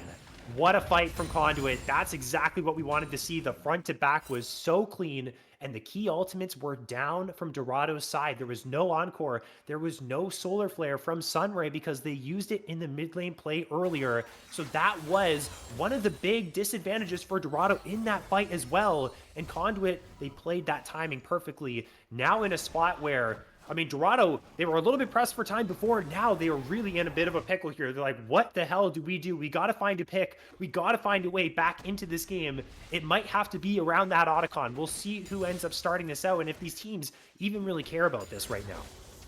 Speaker 1: what a fight from Conduit. That's exactly what we wanted to see. The front to back was so clean, and the key ultimates were down from Dorado's side. There was no Encore. There was no Solar Flare from Sunray because they used it in the mid lane play earlier. So that was one of the big disadvantages for Dorado in that fight as well. And Conduit, they played that timing perfectly. Now in a spot where, I mean, Dorado, they were a little bit pressed for time before. Now they are really in a bit of a pickle here. They're like, what the hell do? We got to find a pick. We got to find a way back into this game. It might have to be around that Otacon. We'll see who ends up starting this out and if these teams even really care about this right now.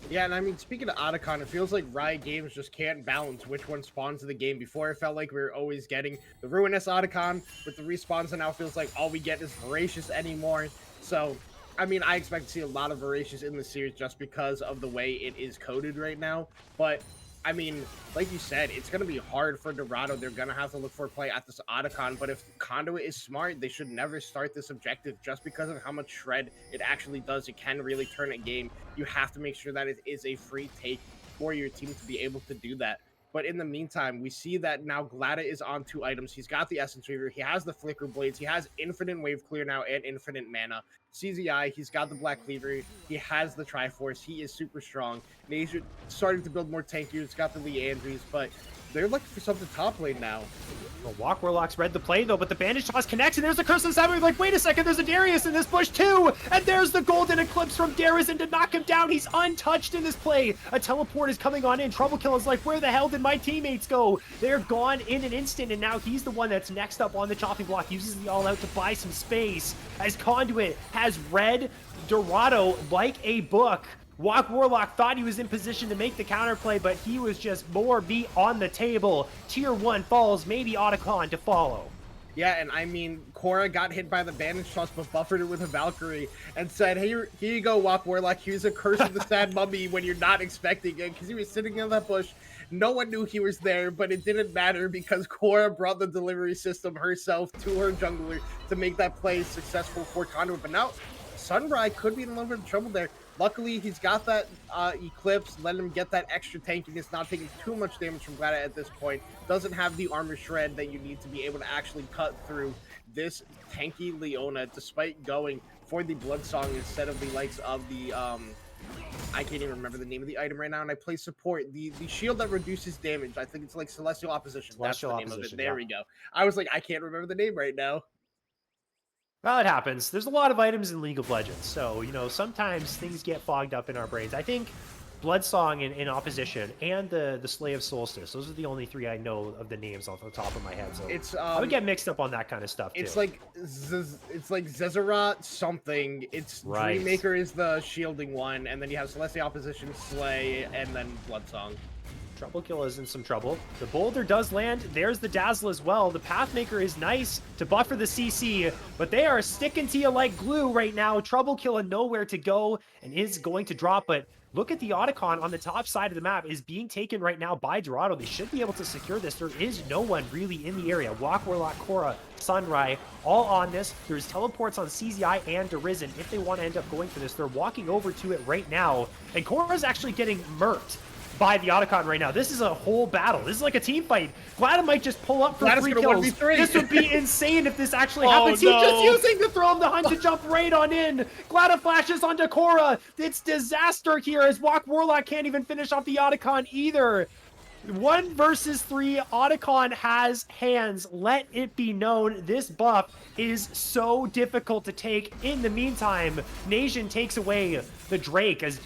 Speaker 2: Yeah, and I mean, speaking of Otacon, it feels like Riot Games just can't balance which one spawns in the game. Before, it felt like we were always getting the Ruinous Otacon with the respawns, and now it feels like all we get is Voracious anymore. So, I mean, I expect to see a lot of Voracious in the series just because of the way it is coded right now. But, I mean, like you said, it's going to be hard for Dorado. They're going to have to look for a play at this Otacon. But if Conduit is smart, they should never start this objective just because of how much shred it actually does. It can really turn a game. You have to make sure that it is a free take for your team to be able to do that. But in the meantime, we see that now Glada is on 2 items. He's got the Essence Reaver. He has the Flicker Blades. He has infinite Wave Clear now and infinite mana. CZI, he's got the Black Cleaver. He has the Triforce. He is super strong. Nation starting to build more tankiers. It's got the Leandries, but they're looking for something top lane now.
Speaker 1: Well, Walk Warlock's read the play, though, but the Bandage Toss connects, and there's the Curse of Samurai. Like, wait a second, there's a Darius in this bush, too! And there's the Golden Eclipse from Darius, and to knock him down, he's untouched in this play. A teleport is coming on in. Trouble Kill is like, where the hell did my teammates go? They're gone in an instant, and now he's the one that's next up on the chopping block. Uses the All-Out to buy some space, as Conduit has read Dorado like a book. Walk Warlock thought he was in position to make the counterplay, but he was just more meat on the table. Tier 1 falls, maybe Otacon to follow.
Speaker 2: Yeah, and I mean, Korra got hit by the Bandage Toss, but buffered it with a Valkyrie and said, hey, here you go, Walk Warlock. Here's a Curse of the Sad Mummy when you're not expecting it, because he was sitting in that bush. No one knew he was there, but it didn't matter because Korra brought the delivery system herself to her jungler to make that play successful for Conduit. But now, Sunrise could be in a little bit of trouble there. Luckily, he's got that Eclipse, let him get that extra tankiness, not taking too much damage from Glada at this point. Doesn't have the armor shred that you need to be able to actually cut through this tanky Leona, despite going for the Blood Song instead of the likes of the, I can't even remember the name of the item right now, and I play support. The shield that reduces damage, I think it's like Celestial Opposition.
Speaker 1: Celestial
Speaker 2: That's the name of it.
Speaker 1: Opposition,
Speaker 2: There
Speaker 1: yeah.
Speaker 2: we go. I was like, I can't remember the name right now.
Speaker 1: Well, it happens. There's a lot of items in League of Legends, so, you know, sometimes things get fogged up in our brains. I think Bloodsong in Opposition and the Slay of Solstice, those are the only 3 I know of the names off the top of my head, so
Speaker 2: It's
Speaker 1: I would get mixed up on that kind of stuff, too.
Speaker 2: It's like Zezarat something. It's
Speaker 1: Right.
Speaker 2: Dreammaker is the shielding one, and then you have Celestial Opposition, Slay, and then Bloodsong.
Speaker 1: Trouble Kill is in some trouble. The Boulder does land. There's the Dazzle as well. The Pathmaker is nice to buffer the CC, but they are sticking to you like glue right now. Trouble Kill and nowhere to go and is going to drop, but look at the Otacon on the top side of the map is being taken right now by Dorado. They should be able to secure this. There is no one really in the area. Walk Warlock, Korra, Sunrai, all on this. There's teleports on CZI and Arisen. If they want to end up going for this, they're walking over to it right now, and Korra's actually getting murked by the Otacon right now. This is a whole battle. This is like a team fight. Glada might just pull up for
Speaker 2: Glada's
Speaker 1: 3
Speaker 2: gonna
Speaker 1: kills.
Speaker 2: 1v3.
Speaker 1: This would be insane if this actually
Speaker 2: Oh,
Speaker 1: happens.
Speaker 2: no.
Speaker 1: He's just using the throw of the hunt to jump right on in. Glada flashes onto Korra. It's disaster here as Walk Warlock can't even finish off the Otacon either. 1 versus 3, Otacon has hands. Let it be known, this buff is so difficult to take. In the meantime, Nation takes away the Drake as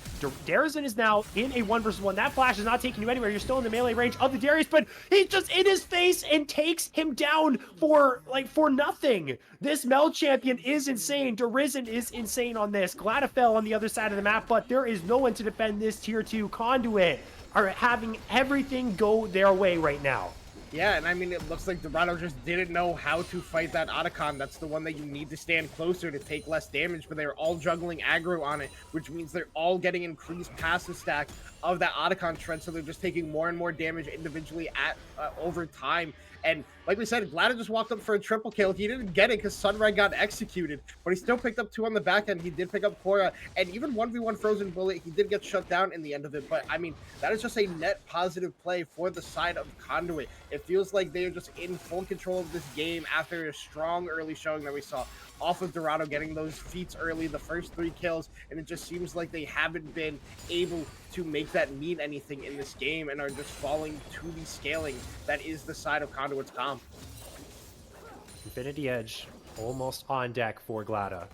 Speaker 1: Darizon is now in a 1 versus 1. That flash is not taking you anywhere. You're still in the melee range of the Darius, but he's just in his face and takes him down for nothing. This Mel champion is insane. Darizon is insane on this. Glada fell on the other side of the map, but there is no one to defend this tier 2. Conduit are having everything go their way right now.
Speaker 2: Yeah, and I mean, it looks like Dorado just didn't know how to fight that Otacon. That's the one that you need to stand closer to take less damage, but they're all juggling aggro on it, which means they're all getting increased passive stack of that Otacon trend, so they're just taking more and more damage individually at over time. And like we said, Glada just walked up for a triple kill. He didn't get it because Sunray got executed, but he still picked up 2 on the back end. He did pick up Cora, and even 1v1 Frozen Bullet, he did get shut down in the end of it. But I mean, that is just a net positive play for the side of Conduit. It feels like they are just in full control of this game after a strong early showing that we saw off of Dorado getting those feats early, the first 3 kills, and it just seems like they haven't been able to make that mean anything in this game and are just falling to the scaling that is the side of Conduit's comp.
Speaker 1: Infinity Edge almost on deck for Glada.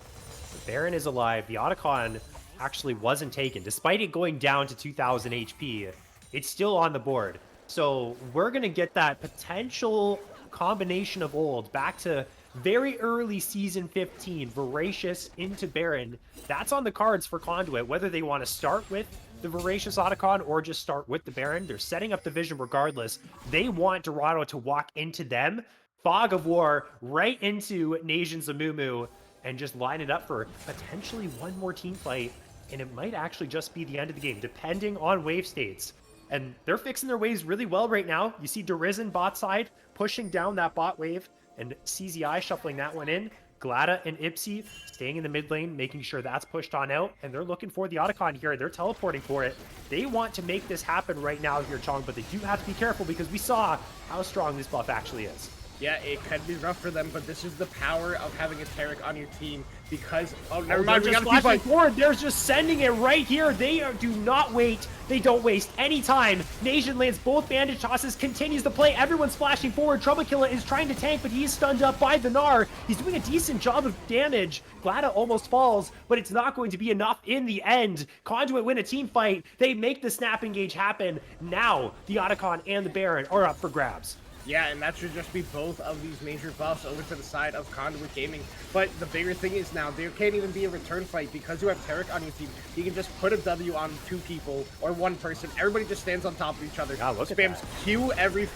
Speaker 1: The Baron is alive. The Otacon actually wasn't taken. Despite it going down to 2000 HP, it's still on the board. So we're going to get that potential combination of old back to very early season 15, Voracious into Baron. That's on the cards for Conduit, whether they want to start with the Voracious Otacon or just start with the Baron. They're setting up the vision regardless. They want Dorado to walk into them, Fog of War right into Nation Zamumu, and just line it up for potentially one more team fight. And it might actually just be the end of the game, depending on wave states. And they're fixing their waves really well right now. You see Derizen bot side pushing down that bot wave, and CZI shuffling that one in. Glada and Ipsy staying in the mid lane, making sure that's pushed on out, and they're looking for the Otacon here. They're teleporting for it. They want to make this happen right now here, Chong, but they do have to be careful because we saw how strong this buff actually is.
Speaker 2: Yeah, it could be rough for them, but this is the power of having a Taric on your team because... Oh, never mind, we got a fight
Speaker 1: forward. They're just sending it right here. They do not wait. They don't waste any time. Nation lands both bandage tosses, continues to play. Everyone's flashing forward. Trouble Killer is trying to tank, but he's stunned up by the Gnar. He's doing a decent job of damage. Glada almost falls, but it's not going to be enough in the end. Conduit win a team fight. They make the snap engage happen. Now, the Otacon and the Baron are up for grabs.
Speaker 2: Yeah, and that should just be both of these major buffs over to the side of Conduit Gaming. But the bigger thing is now, there can't even be a return fight because you have Taric on your team. You can just put a W on 2 people or 1 person. Everybody just stands on top of each other.
Speaker 1: Yeah,
Speaker 2: spams Q every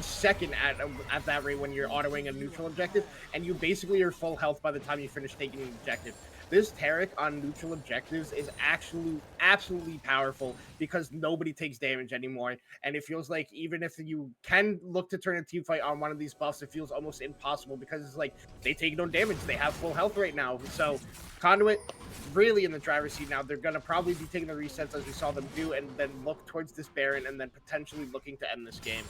Speaker 2: second at that rate when you're autoing a neutral objective, and you basically are full health by the time you finish taking the objective. This Taric on neutral objectives is actually absolutely powerful because nobody takes damage anymore. And it feels like even if you can look to turn a team fight on one of these buffs, it feels almost impossible because it's like they take no damage. They have full health right now. So Conduit really in the driver's seat now. They're going to probably be taking the resets as we saw them do and then look towards this Baron and then potentially looking to end this game.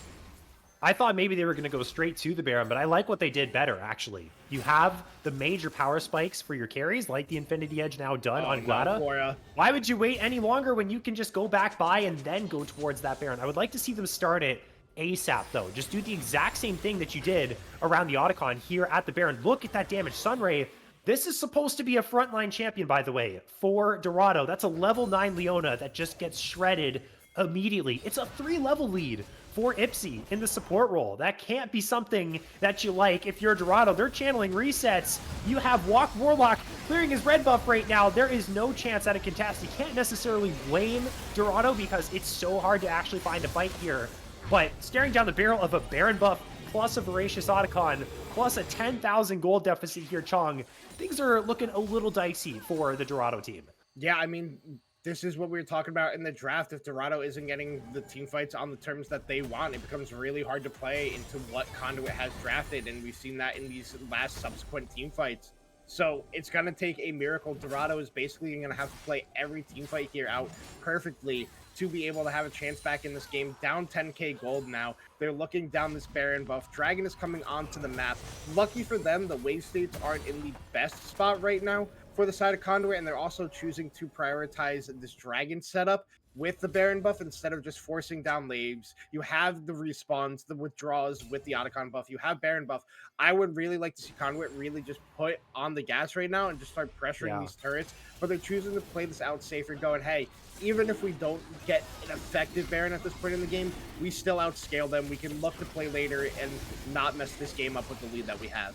Speaker 1: I thought maybe they were going to go straight to the Baron, but I like what they did better, actually. You have the major power spikes for your carries, like the Infinity Edge now done on Glada. Why would you wait any longer when you can just go back by and then go towards that Baron? I would like to see them start it ASAP, though. Just do the exact same thing that you did around the Otacon here at the Baron. Look at that damage. Sunray, this is supposed to be a frontline champion, by the way, for Dorado. That's a level 9 Leona that just gets shredded immediately. It's a 3-level lead for Ipsy in the support role. That can't be something that you like if you're Dorado. They're channeling resets. You have Walk Warlock clearing his red buff right now. There is no chance at a contest. You can't necessarily blame Dorado because it's so hard to actually find a fight here. But staring down the barrel of a Baron buff plus a Voracious Otacon plus a 10,000 gold deficit here, Chong, things are looking a little dicey for the Dorado team.
Speaker 2: Yeah, I mean, this is what we were talking about in the draft. If Dorado isn't getting the team fights on the terms that they want, it becomes really hard to play into what Conduit has drafted, and we've seen that in these last subsequent team fights. So it's going to take a miracle. Dorado is basically going to have to play every team fight here out perfectly to be able to have a chance back in this game. Down 10k gold now. They're looking down this Baron buff. Dragon is coming onto the map. Lucky for them, the wave states aren't in the best spot right now for the side of Conduit, and they're also choosing to prioritize this Dragon setup with the Baron buff instead of just forcing down waves. You have the respawns, the withdrawals with the Otacon buff. You have Baron buff. I would really like to see Conduit really just put on the gas right now and just start pressuring these turrets, but they're choosing to play this out safer, going, hey, even if we don't get an effective Baron at this point in the game, we still outscale them. We can look to play later and not mess this game up with the lead that we have.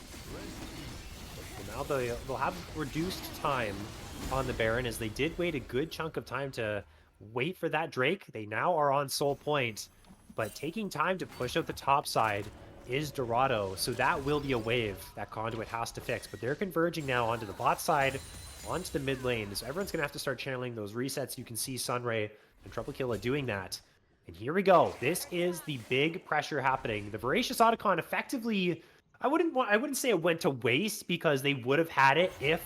Speaker 1: Now they'll have reduced time on the Baron as they did wait a good chunk of time to wait for that Drake. They now are on Soul Point, but taking time to push out the top side is Dorado, so that will be a wave that Conduit has to fix. But they're converging now onto the bot side, onto the mid lane, so everyone's going to have to start channeling those resets. You can see Sunray and Trouble Killer doing that. And here we go. This is the big pressure happening. The Voracious Otacon effectively, I wouldn't say it went to waste, because they would have had it if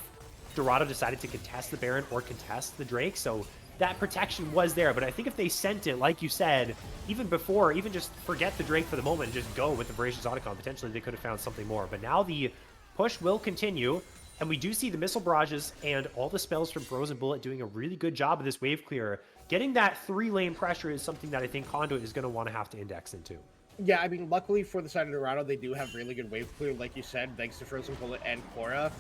Speaker 1: Dorado decided to contest the Baron or contest the Drake. So that protection was there. But I think if they sent it, like you said, even before, even just forget the Drake for the moment and just go with the Voracious Otacon, potentially they could have found something more. But now the push will continue. And we do see the missile barrages and all the spells from Frozen Bullet doing a really good job of this wave clear. Getting that 3-lane pressure is something that I think Conduit is going to want to have to index into.
Speaker 2: Yeah, I mean, luckily for the side of Dorado, they do have really good wave clear, like you said, thanks to Frozen Bullet and Korra.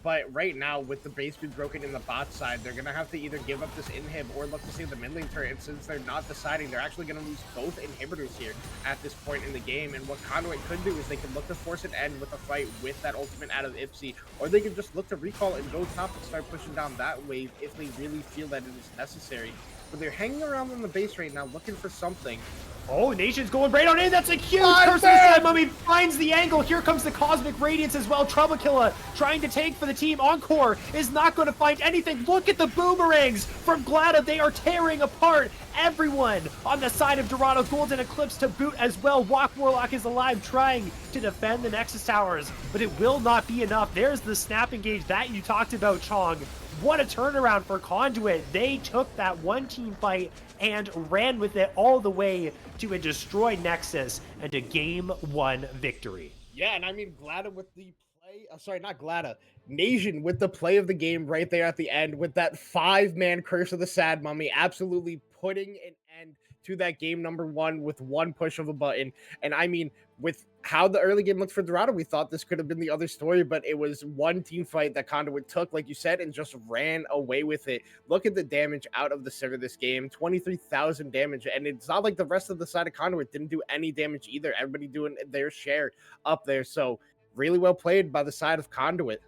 Speaker 2: But right now, with the base being broken in the bot side, they're going to have to either give up this inhib or look to save the mid lane turret. And since they're not deciding, they're actually going to lose both inhibitors here at this point in the game. And what Conduit could do is they could look to force an end with a fight with that ultimate out of Ipsy, or they could just look to recall and go top and start pushing down that wave if they really feel that it is necessary. But they're hanging around on the base right now looking for something.
Speaker 1: Oh, Nation's going right on in. That's a huge curse of the Sand Mummy. Finds the angle. Here comes the Cosmic Radiance as well. Troublekilla trying to take for the team. Encore is not going to find anything. Look at the boomerangs from Glada. They are tearing apart everyone on the side of Dorado. Golden Eclipse to boot as well. Walk Warlock is alive, trying to defend the Nexus Towers, but it will not be enough. There's the snap engage that you talked about, Chong. What a turnaround for Conduit. They took that one team fight and ran with it all the way to a destroyed Nexus and a game 1 victory.
Speaker 2: Yeah, and I mean, Glada with the play, sorry, not Glada, Nation with the play of the game right there at the end with that 5-man curse of the Sad Mummy, absolutely putting an end to that game number 1 with one push of a button. And I mean, with how the early game looked for Dorado, we thought this could have been the other story, but it was one team fight that Conduit took, like you said, and just ran away with it. Look at the damage out of the center of this game, 23,000 damage, and it's not like the rest of the side of Conduit didn't do any damage either. Everybody doing their share up there, so really well played by the side of Conduit.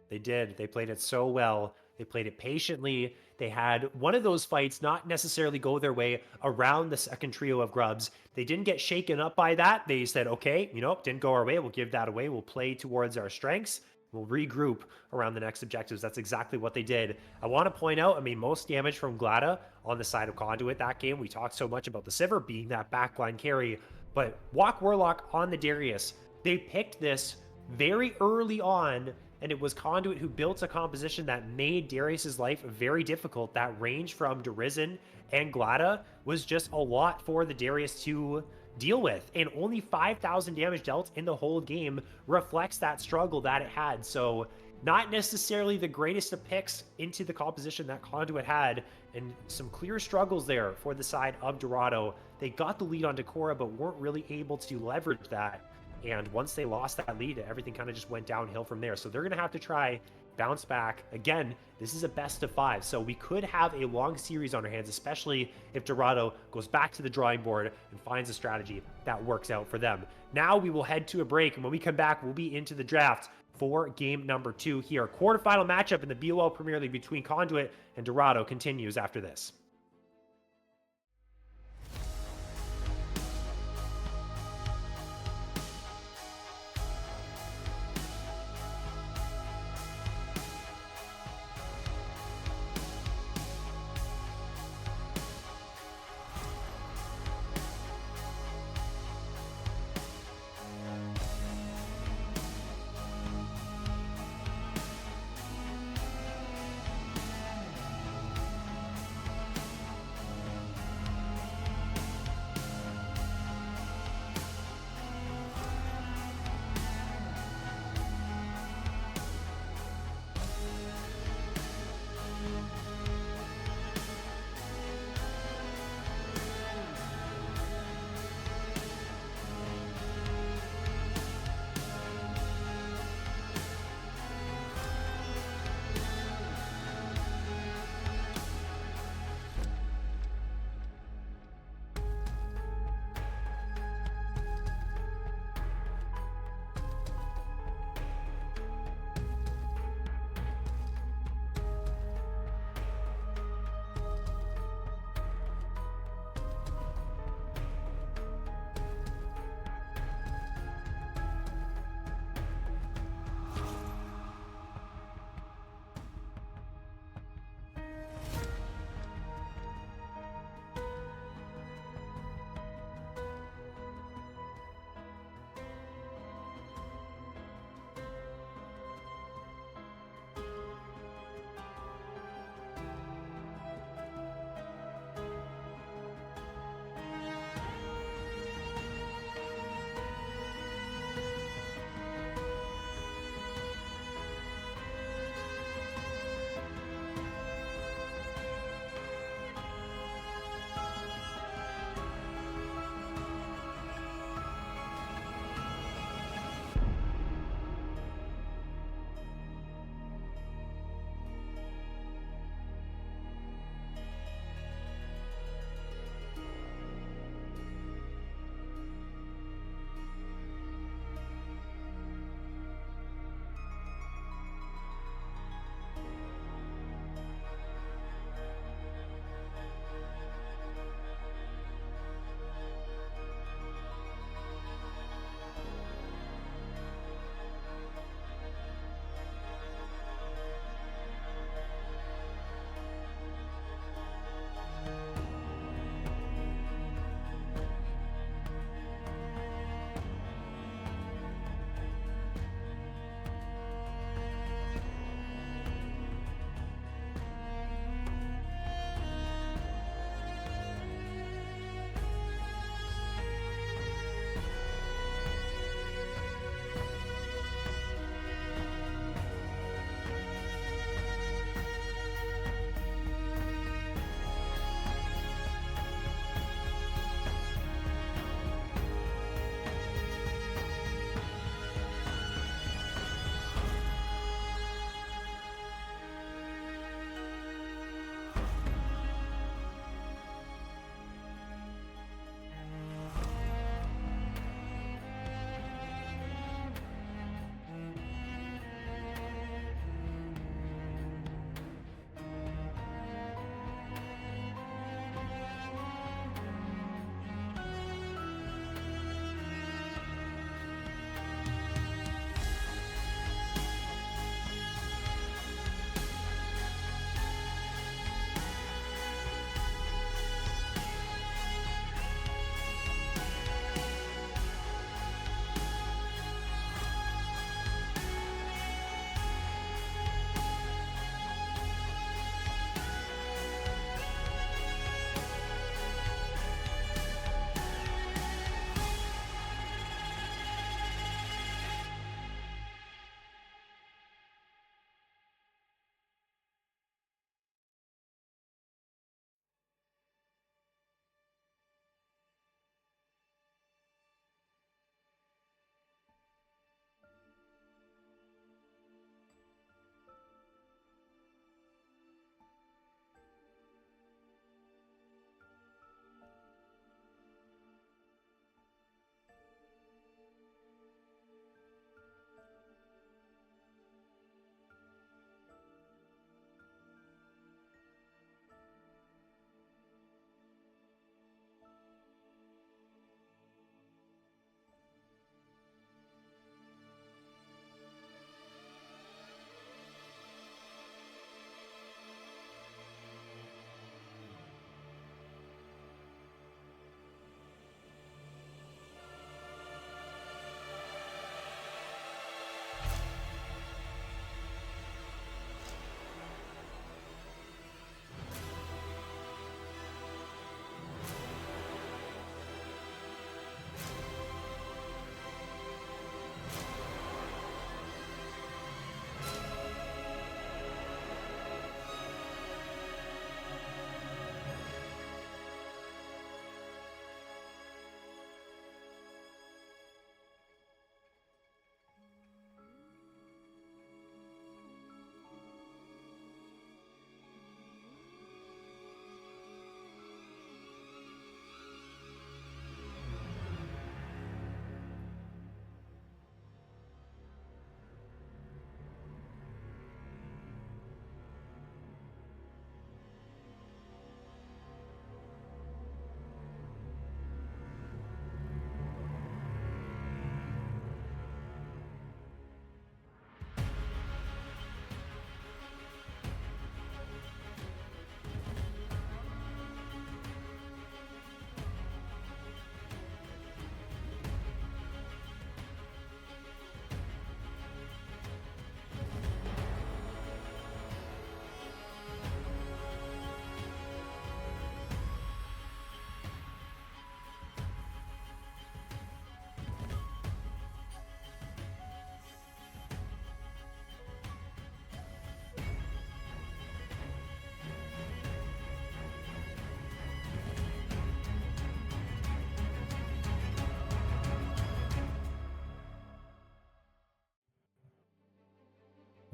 Speaker 1: They did. They played it so well. They played it patiently. They had one of those fights not necessarily go their way around the second trio of grubs. They didn't get shaken up by that. They said, okay, didn't go our way. We'll give that away. We'll play towards our strengths. We'll regroup around the next objectives. That's exactly what they did. I want to point out, most damage from Glada on the side of Conduit that game. We talked so much about the Sivir being that backline carry, but Walk Warlock on the Darius. They picked this very early on, and it was Conduit who built a composition that made Darius's life very difficult. That range from Derizen and Glada was just a lot for the Darius to deal with, and only 5,000 damage dealt in the whole game reflects that struggle that it had. So not necessarily the greatest of picks into the composition that Conduit had, and some clear struggles there for the side of Dorado. They got the lead on Korra, but weren't really able to leverage that. And once they lost that lead, everything kind of just went downhill from there. So they're going to have to try bounce back. Again, this is a best of 5, so we could have a long series on our hands, especially if Dorado goes back to the drawing board and finds a strategy that works out for them. Now we will head to a break, and when we come back, we'll be into the draft for game number 2 here. Quarterfinal matchup in the BOL Premier League between Conduit and Dorado continues after this.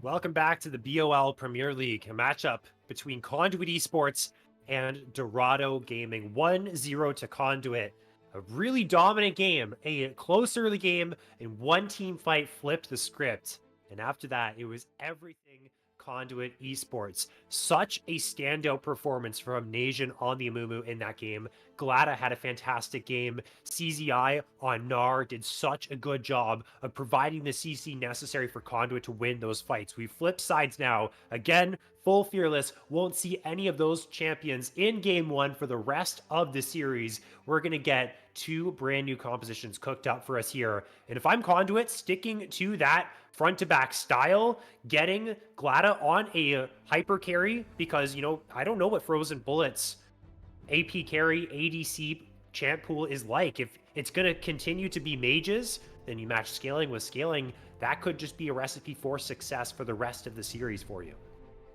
Speaker 1: Welcome back to the BOL Premier League, a matchup between Conduit Esports and Dorado Gaming. 1-0 to Conduit. A really dominant game, a close early game, and one team fight flipped the script. And after that, it was everything Conduit Esports. Such a standout performance from Nation on the Amumu in that game. Glada had a fantastic game. CZI on Nar did such a good job of providing the CC necessary for Conduit to win those fights. We flip sides now. Again, full Fearless won't see any of those champions in game one for the rest of the series. We're going to get two brand new compositions cooked up for us here. And if I'm Conduit, sticking to that front to back style, getting Glada on a hyper carry, because, I don't know what Frozen Bullets AP carry ADC champ pool is like. If it's going to continue to be mages, then you match scaling with scaling. That could just be a recipe for success for the rest of the series for you.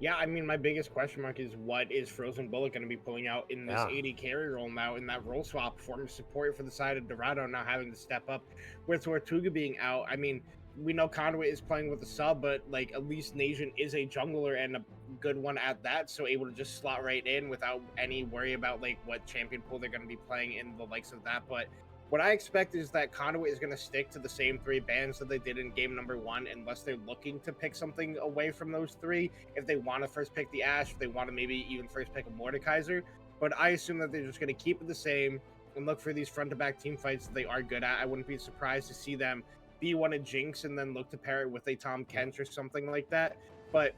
Speaker 2: Yeah, I mean, my biggest question mark is what is Frozen Bullet going to be pulling out in this
Speaker 1: Yeah.
Speaker 2: 80 carry role now in that role swap form of support for the side of Dorado now having to step up with Tortuga being out. I mean, we know Conduit is playing with a sub, but like at least Nation is a jungler and a good one at that, so able to just slot right in without any worry about like what champion pool they're going to be playing in the likes of that. But what I expect is that Conduit is going to stick to the same three bans that they did in game number one, unless they're looking to pick something away from those three. If they want to first pick the Ashe, if they want to maybe even first pick a Mordekaiser. But I assume that they're just going to keep it the same and look for these front to back team fights that they are good at. I wouldn't be surprised to see them be one of Jinx and then look to pair it with a Tom Kent or something like that. But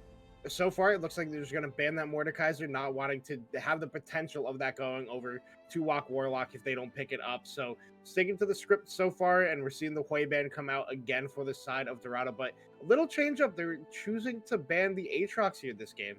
Speaker 2: so far, it looks like they're just going to ban that Mordekaiser, not wanting to have the potential of that going over to Walk Warlock if they don't pick it up. So sticking to the script so far, and we're seeing the Hui ban come out again for the side of Dorado. But a little change up, they're choosing to ban the Aatrox here this game.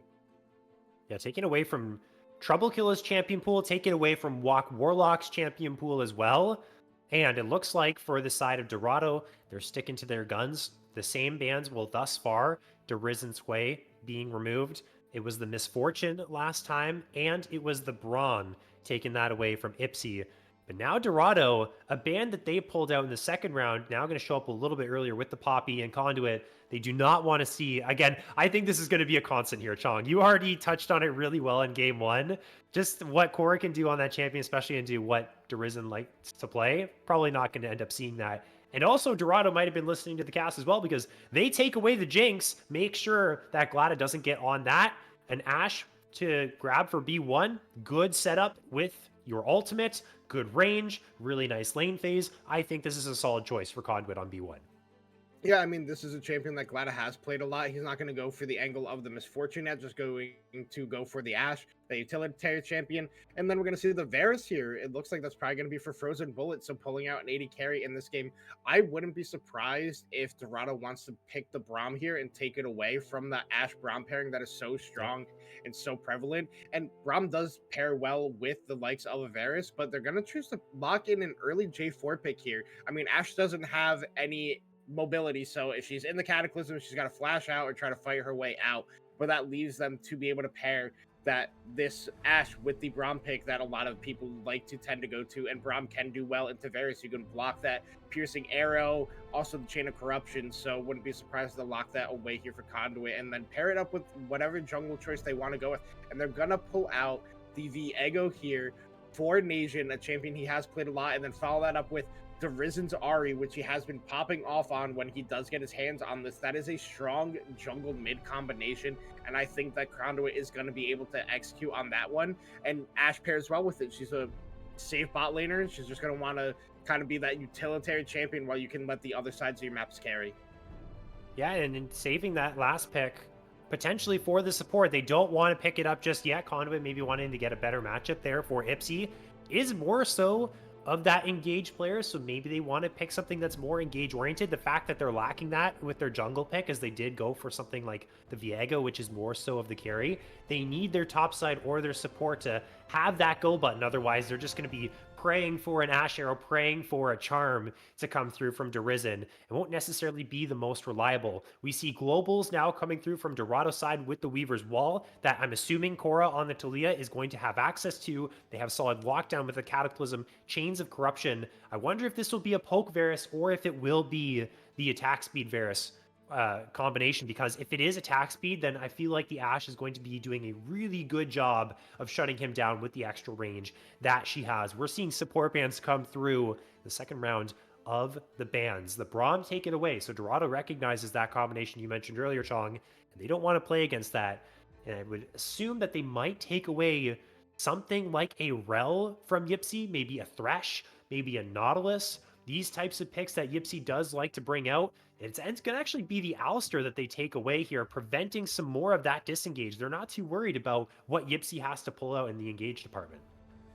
Speaker 1: Yeah, taking away from Trouble Killer's champion pool, taking away from Walk Warlock's champion pool as well. And it looks like for the side of Dorado, they're sticking to their guns. The same bans will thus far, Derisen's Way being removed. It was the Misfortune last time, and it was the Brawn taking that away from Ipsy. But now Dorado, a band that they pulled out in the second round, now going to show up a little bit earlier with the Poppy and Conduit. They do not want to see, again, I think this is going to be a constant here, Chong. You already touched on it really well in game one. Just what Cora can do on that champion, especially into what Derisen likes to play, probably not going to end up seeing that. And also, Dorado might have been listening to the cast as well, because they take away the Jinx, make sure that Glada doesn't get on that. An Ashe to grab for B1, good setup with your ultimate, good range, really nice lane phase. I think this is a solid choice for Conduit on B1.
Speaker 2: Yeah, I mean, this is a champion that Glada has played a lot. He's not going to go for the angle of the Misfortune yet, just going to go for the Ashe, the utilitarian champion. And then we're going to see the Varus here. It looks like that's probably going to be for Frozen Bullet, so pulling out an 80 carry in this game. I wouldn't be surprised if Dorado wants to pick the Braum here and take it away from the Ashe Braum pairing that is so strong and so prevalent. And Braum does pair well with the likes of a Varus, but they're going to choose to lock in an early J4 pick here. I mean, Ashe doesn't have any mobility, so if she's in the Cataclysm, she's got to flash out or try to fight her way out, but that leaves them to be able to pair this Ashe with the Braum pick that a lot of people like to tend to go to, and Braum can do well into Varus. You can block that piercing arrow, also the Chain of Corruption, so wouldn't be surprised to lock that away here for Conduit, and then pair it up with whatever jungle choice they want to go with, and they're gonna pull out the Viego here for Nation, a champion he has played a lot, and then follow that up with Derisen's Ari, which he has been popping off on when he does get his hands on this. That is a strong jungle mid combination, and I think that Conduit is going to be able to execute on that one. And Ashe pairs well with it. She's a safe bot laner. She's just going to want to kind of be that utilitarian champion while you can let the other sides of your maps carry.
Speaker 1: Yeah, and in saving that last pick, potentially for the support, they don't want to pick it up just yet. Conduit maybe wanting to get a better matchup there for Ipsy is more so of that engaged player, so maybe they want to pick something that's more engage oriented. The fact that they're lacking that with their jungle pick, as they did go for something like the Viego, which is more so of the carry, they need their top side or their support to have that go button. Otherwise, they're just going to be praying for an Ashe Arrow, praying for a charm to come through from Derisen. It won't necessarily be the most reliable. We see globals now coming through from Dorado side with the Weaver's Wall that I'm assuming Cora on the Talia is going to have access to. They have solid lockdown with the Cataclysm, Chains of Corruption. I wonder if this will be a poke Varus or if it will be the attack speed Varus. combination, because if it is attack speed, then I feel like the Ashe is going to be doing a really good job of shutting him down with the extra range that she has. We're seeing support bans come through the second round of the bans. The Braum take it away. So Dorado recognizes that combination you mentioned earlier, Chong, and they don't want to play against that. And I would assume that they might take away something like a Rel from Yipsy, maybe a Thresh, maybe a Nautilus. These types of picks that Yipsy does like to bring out. It's going to actually be the Alistair that they take away here, preventing some more of that disengage. They're not too worried about what Yipsy has to pull out in the engage department.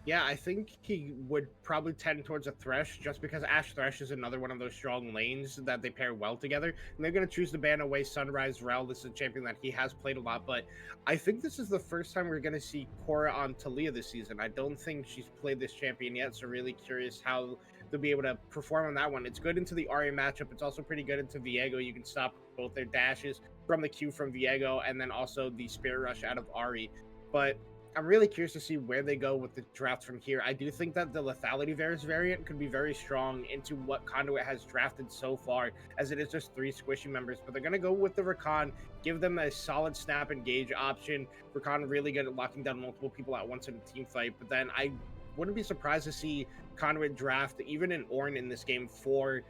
Speaker 2: Yeah, I think he would probably tend towards a Thresh just because Ashe Thresh is another one of those strong lanes that they pair well together. And they're going to choose to ban away Sunrise Rel. This is a champion that he has played a lot, but I think this is the first time we're going to see Cora on Talia this season. I don't think she's played this champion yet, so really curious how they'll be able to perform on that one. It's good into the Arya matchup. It's also pretty good into Viego. You can stop both their dashes from the Q from Viego and then also the Spirit Rush out of Ari. But I'm really curious to see where they go with the draft from here. I do think that the Lethality Varus variant could be very strong into what Conduit has drafted so far, as it is just 3 squishy members. But they're going to go with the Rakan, give them a solid snap engage option. Rakan really good at locking down multiple people at once in a team fight. But then I wouldn't be surprised to see Conduit draft even an Ornn in this game for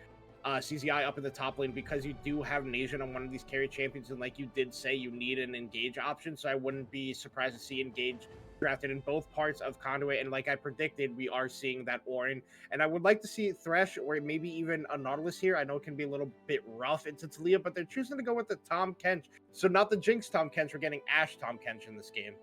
Speaker 2: CZI up in the top lane, because you do have Nation on one of these carry champions, and like you did say, you need an engage option, so I wouldn't be surprised to see engage drafted in both parts of Conduit, and like I predicted, we are seeing that Ornn, and I would like to see Thresh or maybe even a Nautilus here. I know it can be a little bit rough into Talia, but they're choosing to go with the Tahm Kench, so not the Jinx Tahm Kench, we're getting Ashe Tahm Kench in this game.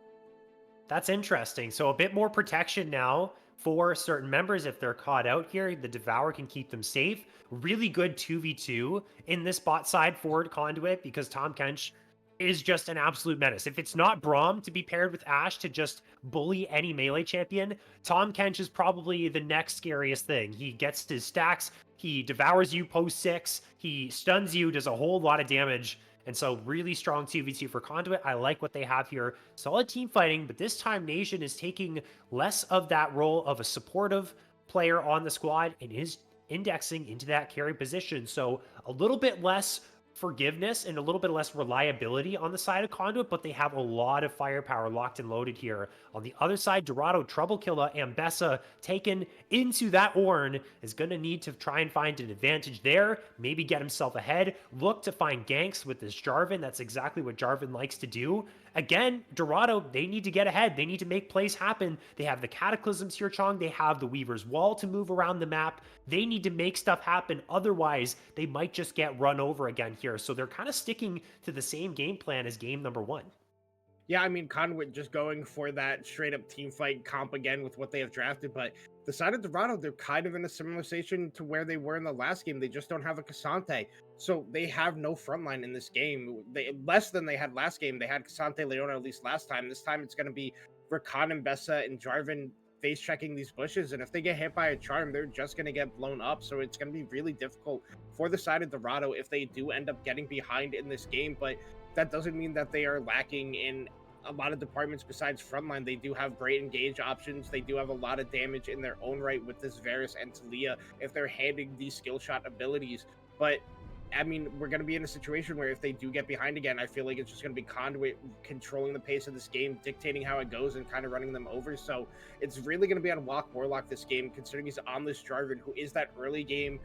Speaker 1: That's interesting. So a bit more protection now for certain members if they're caught out here. The Devour can keep them safe. Really good 2v2 in this bot side for Conduit, because Tahm Kench is just an absolute menace. If it's not Braum to be paired with Ashe to just bully any melee champion, Tahm Kench is probably the next scariest thing. He gets his stacks, he devours you post 6, he stuns you, does a whole lot of damage. And so really strong 2v2 for Conduit. I like what they have here. Solid team fighting, but this time Nation is taking less of that role of a supportive player on the squad and is indexing into that carry position. So a little bit less forgiveness and a little bit less reliability on the side of Conduit, but they have a lot of firepower locked and loaded here. On the other side, Dorado, Trouble Killer, Ambessa taken into that Ornn is going to need to try and find an advantage there, maybe get himself ahead, look to find ganks with this Jarvan. That's exactly what Jarvan likes to do. Again, Dorado, they need to get ahead. They need to make plays happen. They have the Cataclysms here, Chong. They have the Weaver's Wall to move around the map. They need to make stuff happen. Otherwise, they might just get run over again here. So they're kind of sticking to the same game plan as game number 1.
Speaker 2: Yeah, I mean, Conduit just going for that straight up team fight comp again with what they have drafted, but the side of Dorado, they're kind of in a similar situation to where they were in the last game. They just don't have a Cassante. So they have no frontline in this game. They less than they had last game. They had Cassante Leona at least last time. This time it's going to be Rakan and Bessa and Jarvan face checking these bushes. And if they get hit by a charm, they're just going to get blown up. So it's going to be really difficult for the side of Dorado if they do end up getting behind in this game. But that doesn't mean that they are lacking in a lot of departments besides frontline. They do have great engage options. They do have a lot of damage in their own right with this Varus and Talia if they're handing these skill shot abilities. But I mean, we're going to be in a situation where if they do get behind again, I feel like it's just going to be Conduit controlling the pace of this game, dictating how it goes and kind of running them over. So it's really going to be on Walk Warlock this game, considering he's on this Jarvan, who is that early game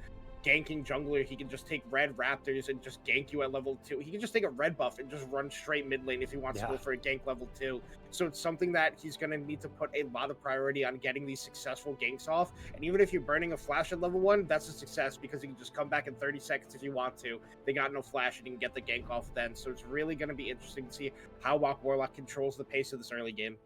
Speaker 2: ganking jungler. He can just take red raptors and just gank you at level 2. He can just take a red buff and just run straight mid lane if he wants to go for a gank level 2. So it's something that he's going to need to put a lot of priority on getting these successful ganks off. And even if you're burning a flash at level 1, that's a success because you can just come back in 30 seconds if you want to. They got no flash and you can get the gank off then. So it's really going to be interesting to see how Walk Warlock controls the pace of this early game.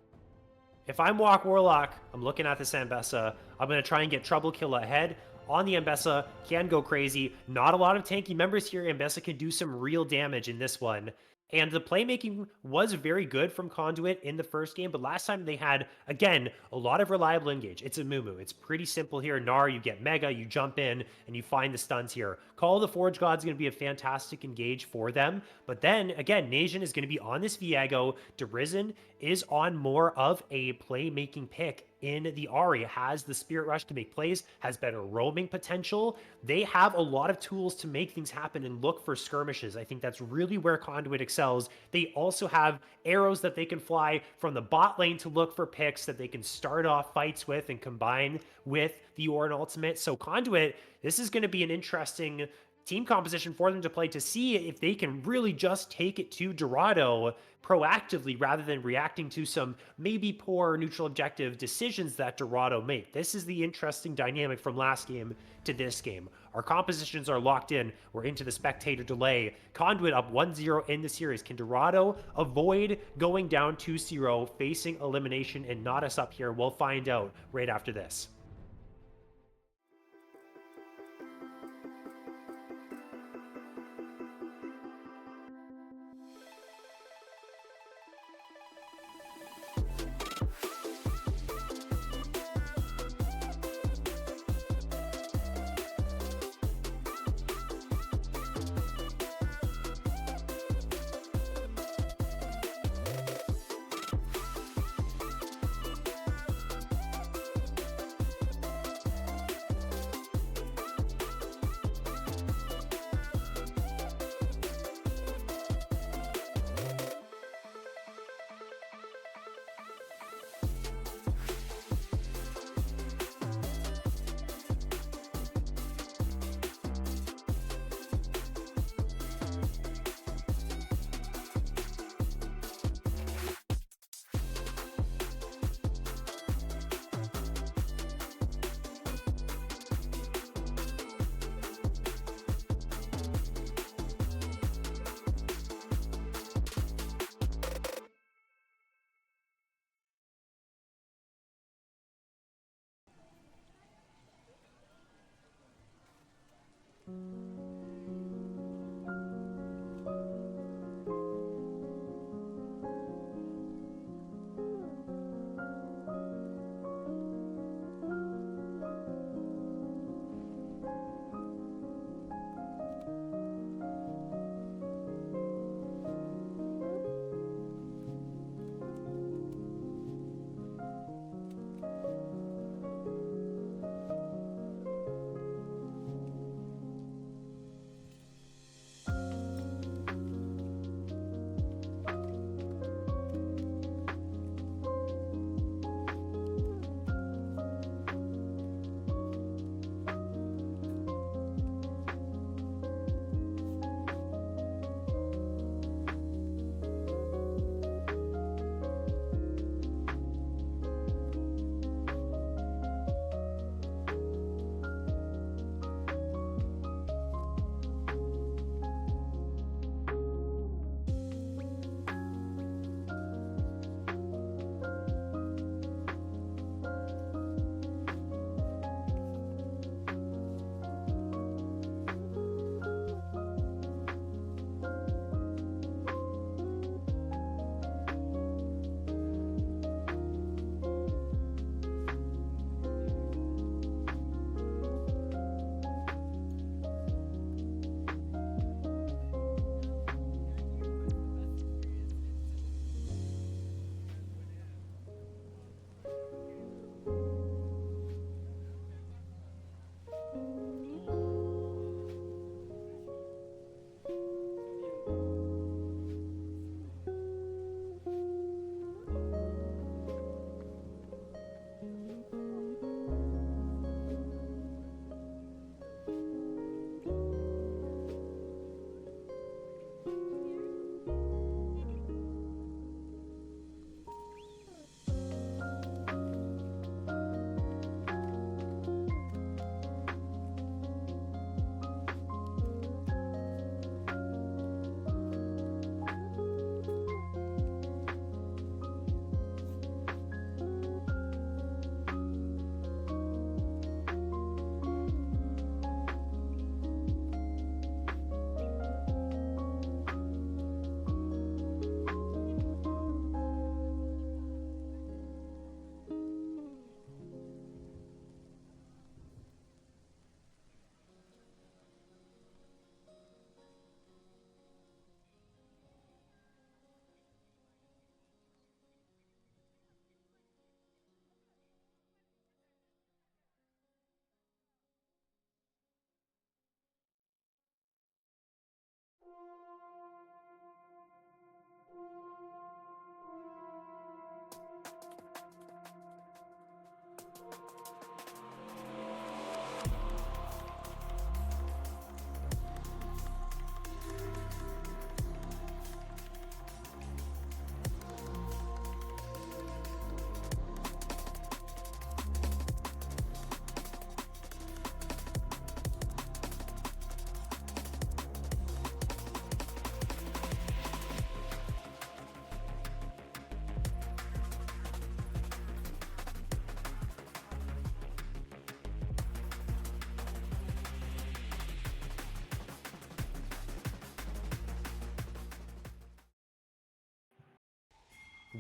Speaker 1: If I'm Walk Warlock, I'm looking at this Ambessa. I'm going to try and get Trouble Kill ahead on the Ambessa, can go crazy. Not a lot of tanky members here. Ambessa can do some real damage in this one. And the playmaking was very good from Conduit in the first game, but last time they had, again, a lot of reliable engage. It's a Mumu. It's pretty simple here. Gnar, you get Mega, you jump in, and you find the stuns here. Call of the Forge God's going to be a fantastic engage for them. But then, again, Nasian is going to be on this Viego. Derizen is on more of a playmaking pick in the Ahri, has the Spirit Rush to make plays, has better roaming potential. They have a lot of tools to make things happen and look for skirmishes. I think that's really where Conduit excels. They also have arrows that they can fly from the bot lane to look for picks that they can start off fights with and combine with the Ornn ultimate. So Conduit, this is going to be an interesting team composition for them to play to see if they can really just take it to Dorado proactively rather than reacting to some maybe poor neutral objective decisions that Dorado make. This is the interesting dynamic from last game to this game. Our compositions are locked in. We're into the spectator delay. Conduit up 1-0 in the series. Can Dorado avoid going down 2-0, facing elimination and knot us up here? We'll find out right after this.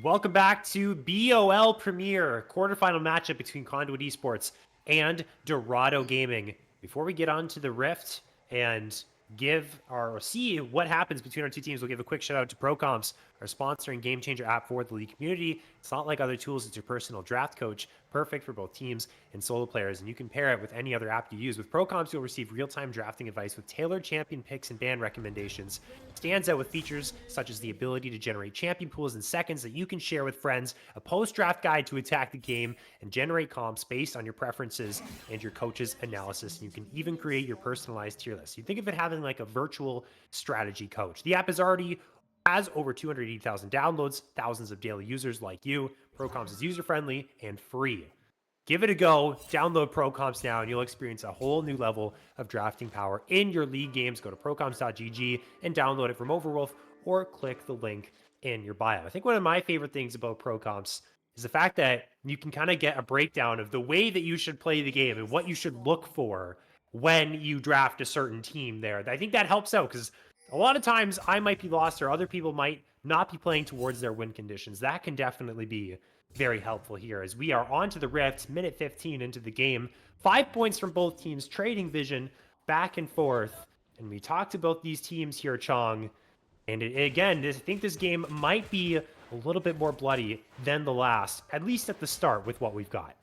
Speaker 1: Welcome back to BOL Premier, quarterfinal matchup between Conduit Esports and Dorado Gaming. Before we get on to the Rift and give or see what happens between our two teams, we'll give a quick shout out to ProComps, our sponsor and game changer app for the league community. It's not like other tools, it's your personal draft coach, perfect for both teams and solo players, and you can pair it with any other app you use. With ProComps, you'll receive real-time drafting advice with tailored champion picks and ban recommendations. It stands out with features such as the ability to generate champion pools in seconds that you can share with friends, a post-draft guide to attack the game, and generate comps based on your preferences and your coach's analysis. And you can even create your personalized tier list. You think of it having like a virtual strategy coach. The app is already has over 280,000 downloads, thousands of daily users like you. ProComps is user-friendly and free. Give it a go. Download ProComps now, and you'll experience a whole new level of drafting power in your league games. Go to procomps.gg and download it from Overwolf, or click the link in your bio. I think one of my favorite things about ProComps is the fact that you can kind of get a breakdown of the way that you should play the game and what you should look for when you draft a certain team there. I think that helps out because a lot of times I might be lost or other people might not be playing towards their win conditions. That can definitely be very helpful here as we are on to the Rift, minute 15 into the game. 5 points from both teams, trading vision back and forth. And we talked about these teams here, Chong. And again, I think this game might be a little bit more bloody than the last, at least at the start with what we've got.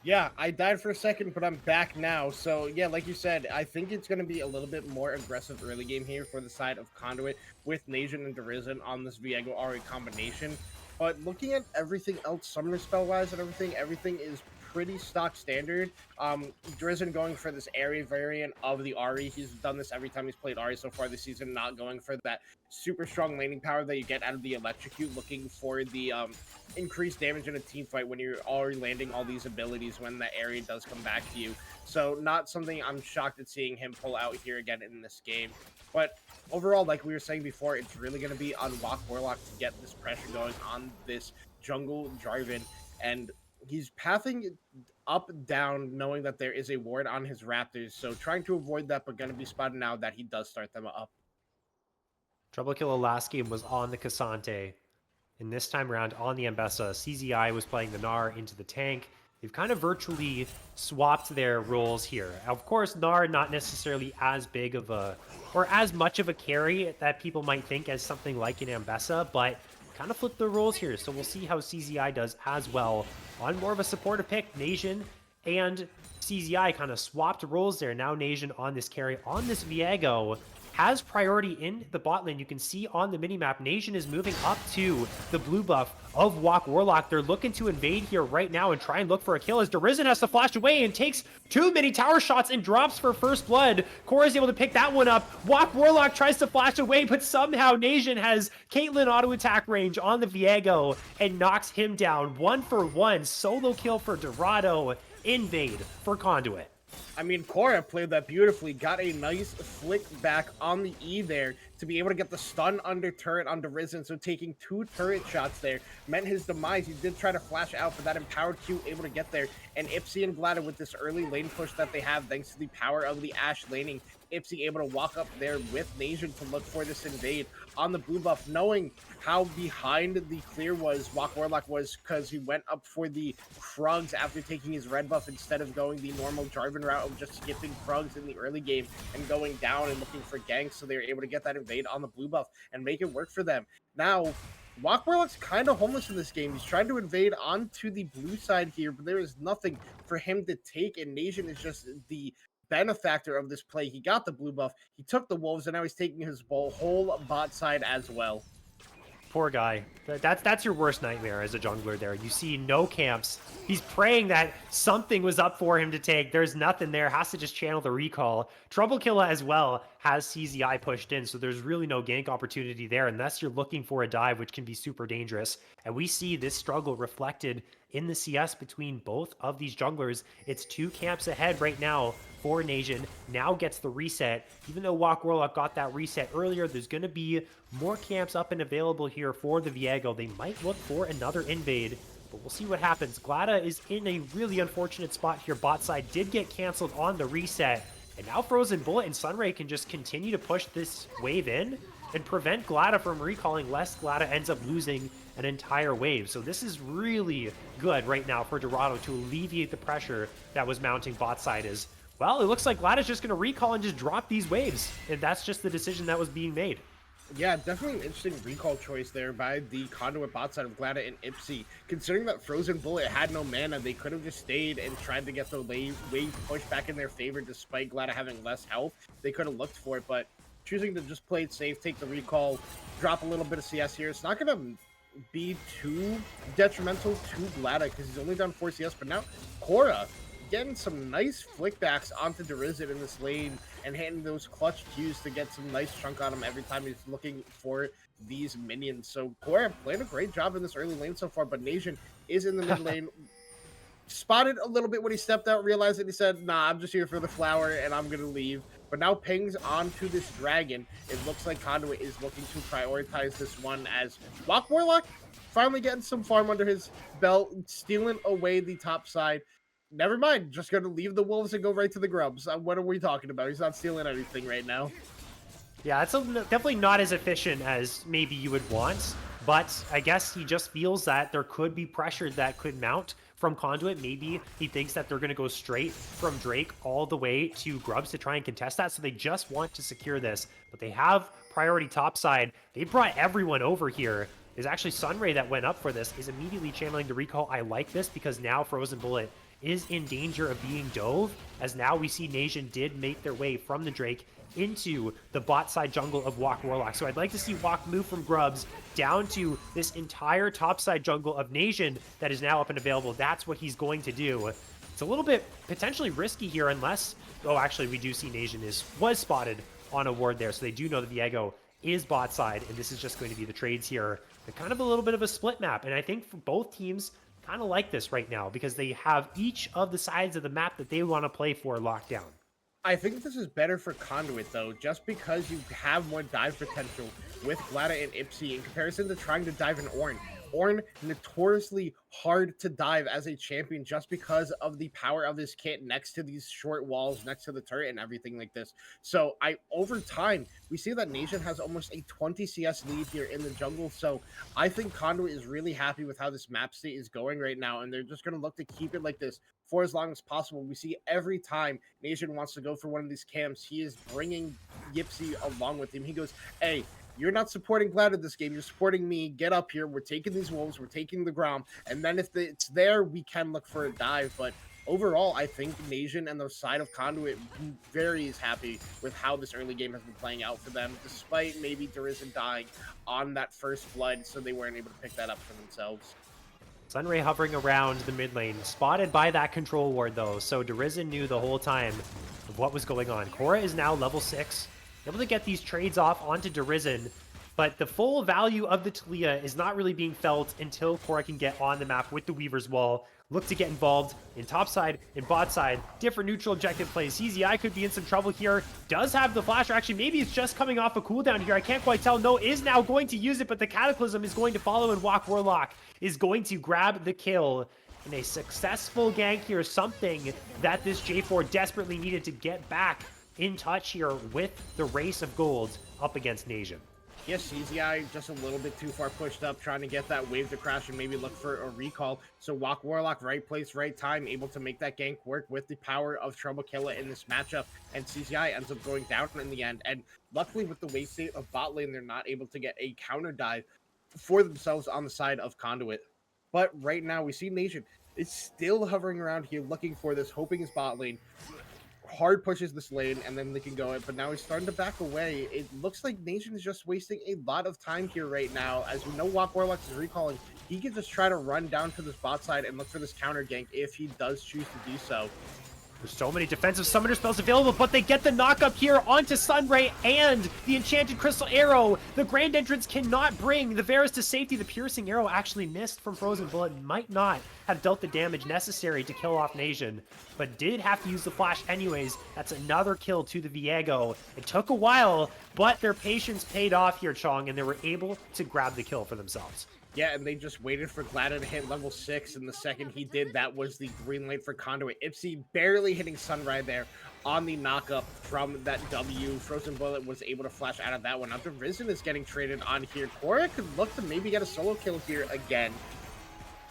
Speaker 2: Yeah, I died for a second, but I'm back now. So yeah, like you said, I think it's going to be a little bit more aggressive early game here for the side of Conduit with Nation and Derizen on this Viego Ari combination. But looking at everything else, summoner spell wise and everything is pretty stock standard. Derizen going for this Ari variant of the Ari. He's done this every time he's played Ari so far this season, not going for that super strong laning power that you get out of the Electrocute, looking for the increased damage in a team fight when you're already landing all these abilities when the area does come back to you. So not something I'm shocked at seeing him pull out here again in this game. But overall, like we were saying before, it's really going to be on Wok Warlock to get this pressure going on this jungle Jarvan. And he's pathing up, down, knowing that there is a ward on his Raptors. So trying to avoid that, but going to be spotted now that he does start them up.
Speaker 1: Trouble Killer last game was on the Cassante. And this time around on the Ambessa, CZI was playing the Gnar into the tank. They've kind of virtually swapped their roles here. Of course, Gnar not necessarily as big of a, or as much of a carry that people might think as something like an Ambessa, but kind of flipped the roles here. So we'll see how CZI does as well on more of a supportive pick. Nation and CZI kind of swapped roles there. Now Nation on this carry, on this Viego, has priority in the bot lane. You can see on the minimap, Nation is moving up to the blue buff of Wok Warlock. They're looking to invade here right now and try and look for a kill as Derizen has to flash away and takes too many tower shots and drops for first blood. Core is able to pick that one up. Wok Warlock tries to flash away, but somehow Nation has Caitlyn auto attack range on the Viego and knocks him down. 1-for-1 solo kill for Dorado. Invade for Conduit.
Speaker 2: I mean, Cora played that beautifully, got a nice flick back on the E there to be able to get the stun under turret on Derizen, so taking 2 turret shots there meant his demise. He did try to flash out, but that empowered Q able to get there, and Ipsy and Glada with this early lane push that they have thanks to the power of the Ashe laning, Ipsy able to walk up there with Nation to look for this invade on the blue buff, knowing how behind the clear Wok Warlock was because he went up for the Krugs after taking his red buff instead of going the normal Jarvan route of just skipping Krugs in the early game and going down and looking for ganks, so they were able to get that invade on the blue buff and make it work for them. Now, Wok Warlock's kind of homeless in this game. He's trying to invade onto the blue side here, but there is nothing for him to take, and Nation is just the benefactor of this play. He got the blue buff, he took the wolves, and now he's taking his whole bot side as well.
Speaker 1: Poor guy. That's your worst nightmare as a jungler there. You see no camps. He's praying that something was up for him to take. There's nothing there. Has to just channel the recall. Trouble Killer as well has CZI pushed in, so there's really no gank opportunity there unless you're looking for a dive, which can be super dangerous. And we see this struggle reflected in the CS between both of these junglers. It's 2 camps ahead right now for Nation. Now gets the reset. Even though Wok Warlock got that reset earlier, there's going to be more camps up and available here for the Viego. They might look for another invade, but we'll see what happens. Glada is in a really unfortunate spot here. Bot side did get canceled on the reset, and now Frozen Bullet and Sunray can just continue to push this wave in. and prevent Glada from recalling, lest Glada ends up losing an entire wave. So this is really good right now for Dorado to alleviate the pressure that was mounting bot side. Is, well, it looks like Glada's just going to recall and just drop these waves, and that's just the decision that was being made.
Speaker 2: Yeah, definitely an interesting recall choice there by the Conduit bot side of Glada and Ipsy. Considering that Frozen Bullet had no mana, they could have just stayed and tried to get the wave pushed back in their favor despite Glada having less health. They could have looked for it, but choosing to just play it safe, take the recall, drop a little bit of CS here, it's not going to be too detrimental to Glada because he's only done 4 CS, but now Cora getting some nice flickbacks onto Dorado in this lane and hitting those clutch Qs to get some nice chunk on him every time he's looking for these minions. So Cora playing a great job in this early lane so far, but Nation is in the mid lane. Spotted a little bit when he stepped out, realized that he said, nah, I'm just here for the flower and I'm going to leave. But now pings onto this dragon. It looks like Conduit is looking to prioritize this one as Walk Warlock finally getting some farm under his belt, stealing away the top side. Never mind, just going to leave the wolves and go right to the grubs. What are we talking about? He's not stealing anything right now.
Speaker 1: Yeah, it's definitely not as efficient as maybe you would want, but I guess he just feels that there could be pressure that could mount from Conduit. Maybe he thinks that they're going to go straight from Drake all the way to Grubs to try and contest that, so they just want to secure this, but they have priority topside. They brought everyone over here. There's actually Sunray that went up for this, is immediately channeling the recall. I like this because now Frozen Bullet is in danger of being dove, as now we see Nation did make their way from the Drake into the bot side jungle of Walk Warlock. So I'd like to see Walk move from Grubs down to this entire top side jungle of Nation that is now up and available. That's what he's going to do. It's a little bit potentially risky here unless, oh, actually we do see Nation was spotted on a ward there. So they do know that Viego is bot side, and this is just going to be the trades here. They're kind of a little bit of a split map, and I think for both teams kind of like this right now because they have each of the sides of the map that they want to play for locked down.
Speaker 2: I think this is better for Conduit, though, just because you have more dive potential with Glada and Ipsy in comparison to trying to dive in Ornn. Ornn, notoriously hard to dive as a champion just because of the power of his kit next to these short walls, next to the turret and everything like this. So over time, we see that Nation has almost a 20 CS lead here in the jungle. So I think Conduit is really happy with how this map state is going right now, and they're just going to look to keep it like this for as long as possible. We see every time Nation wants to go for one of these camps, he is bringing Yipsy along with him. He goes, hey, you're not supporting Glad in this game. You're supporting me. Get up here. We're taking these wolves. We're taking the ground. And then if it's there, we can look for a dive. But overall, I think Nation and the side of Conduit very is happy with how this early game has been playing out for them, despite maybe Dorado dying on that first flood, so they weren't able to pick that up for themselves.
Speaker 1: Sunray hovering around the mid lane, spotted by that control ward though, so Dorado knew the whole time of what was going on. Cora is now level 6, able to get these trades off onto Dorado, but the full value of the Talia is not really being felt until Cora can get on the map with the Weaver's Wall, look to get involved in top side, in bot side, different neutral objective plays. CZI could be in some trouble here, does have the flash, or actually maybe it's just coming off a cooldown here, I can't quite tell. No, is now going to use it, but the Cataclysm is going to follow, and Walk Warlock is going to grab the kill in a successful gank here, something that this J4 desperately needed to get back in touch here with the race of gold up against Nation.
Speaker 2: Yes, CZI just a little bit too far pushed up, trying to get that wave to crash and maybe look for a recall. So Walk Warlock, right place, right time, able to make that gank work with the power of Trouble Killer in this matchup. And CZI ends up going down in the end. And luckily with the wave state of bot lane, they're not able to get a counter dive for themselves on the side of Conduit. But right now we see Nation is still hovering around here looking for this, hoping his bot lane hard pushes this lane and then they can go it, but now he's starting to back away. It looks like Nation is just wasting a lot of time here right now. As we know, Walk Warlock is recalling. He can just try to run down to this bot side and look for this counter gank if he does choose to do so.
Speaker 1: There's so many defensive summoner spells available, but they get the knock-up here onto Sunray and the Enchanted Crystal Arrow. The Grand Entrance cannot bring the Varus to safety. The Piercing Arrow actually missed from Frozen Bullet, might not have dealt the damage necessary to kill off Nation, but did have to use the flash anyways. That's another kill to the Viego. It took a while, but their patience paid off here, Chong, and they were able to grab the kill for themselves.
Speaker 2: Yeah, and they just waited for Glada to hit level 6, and the second he did, that was the green light for Conduit. Ipsy barely hitting Sunrise there on the knockup from that W. Frozen Bullet was able to flash out of that one. Now Risen is getting traded on here. Cora could look to maybe get a solo kill here again.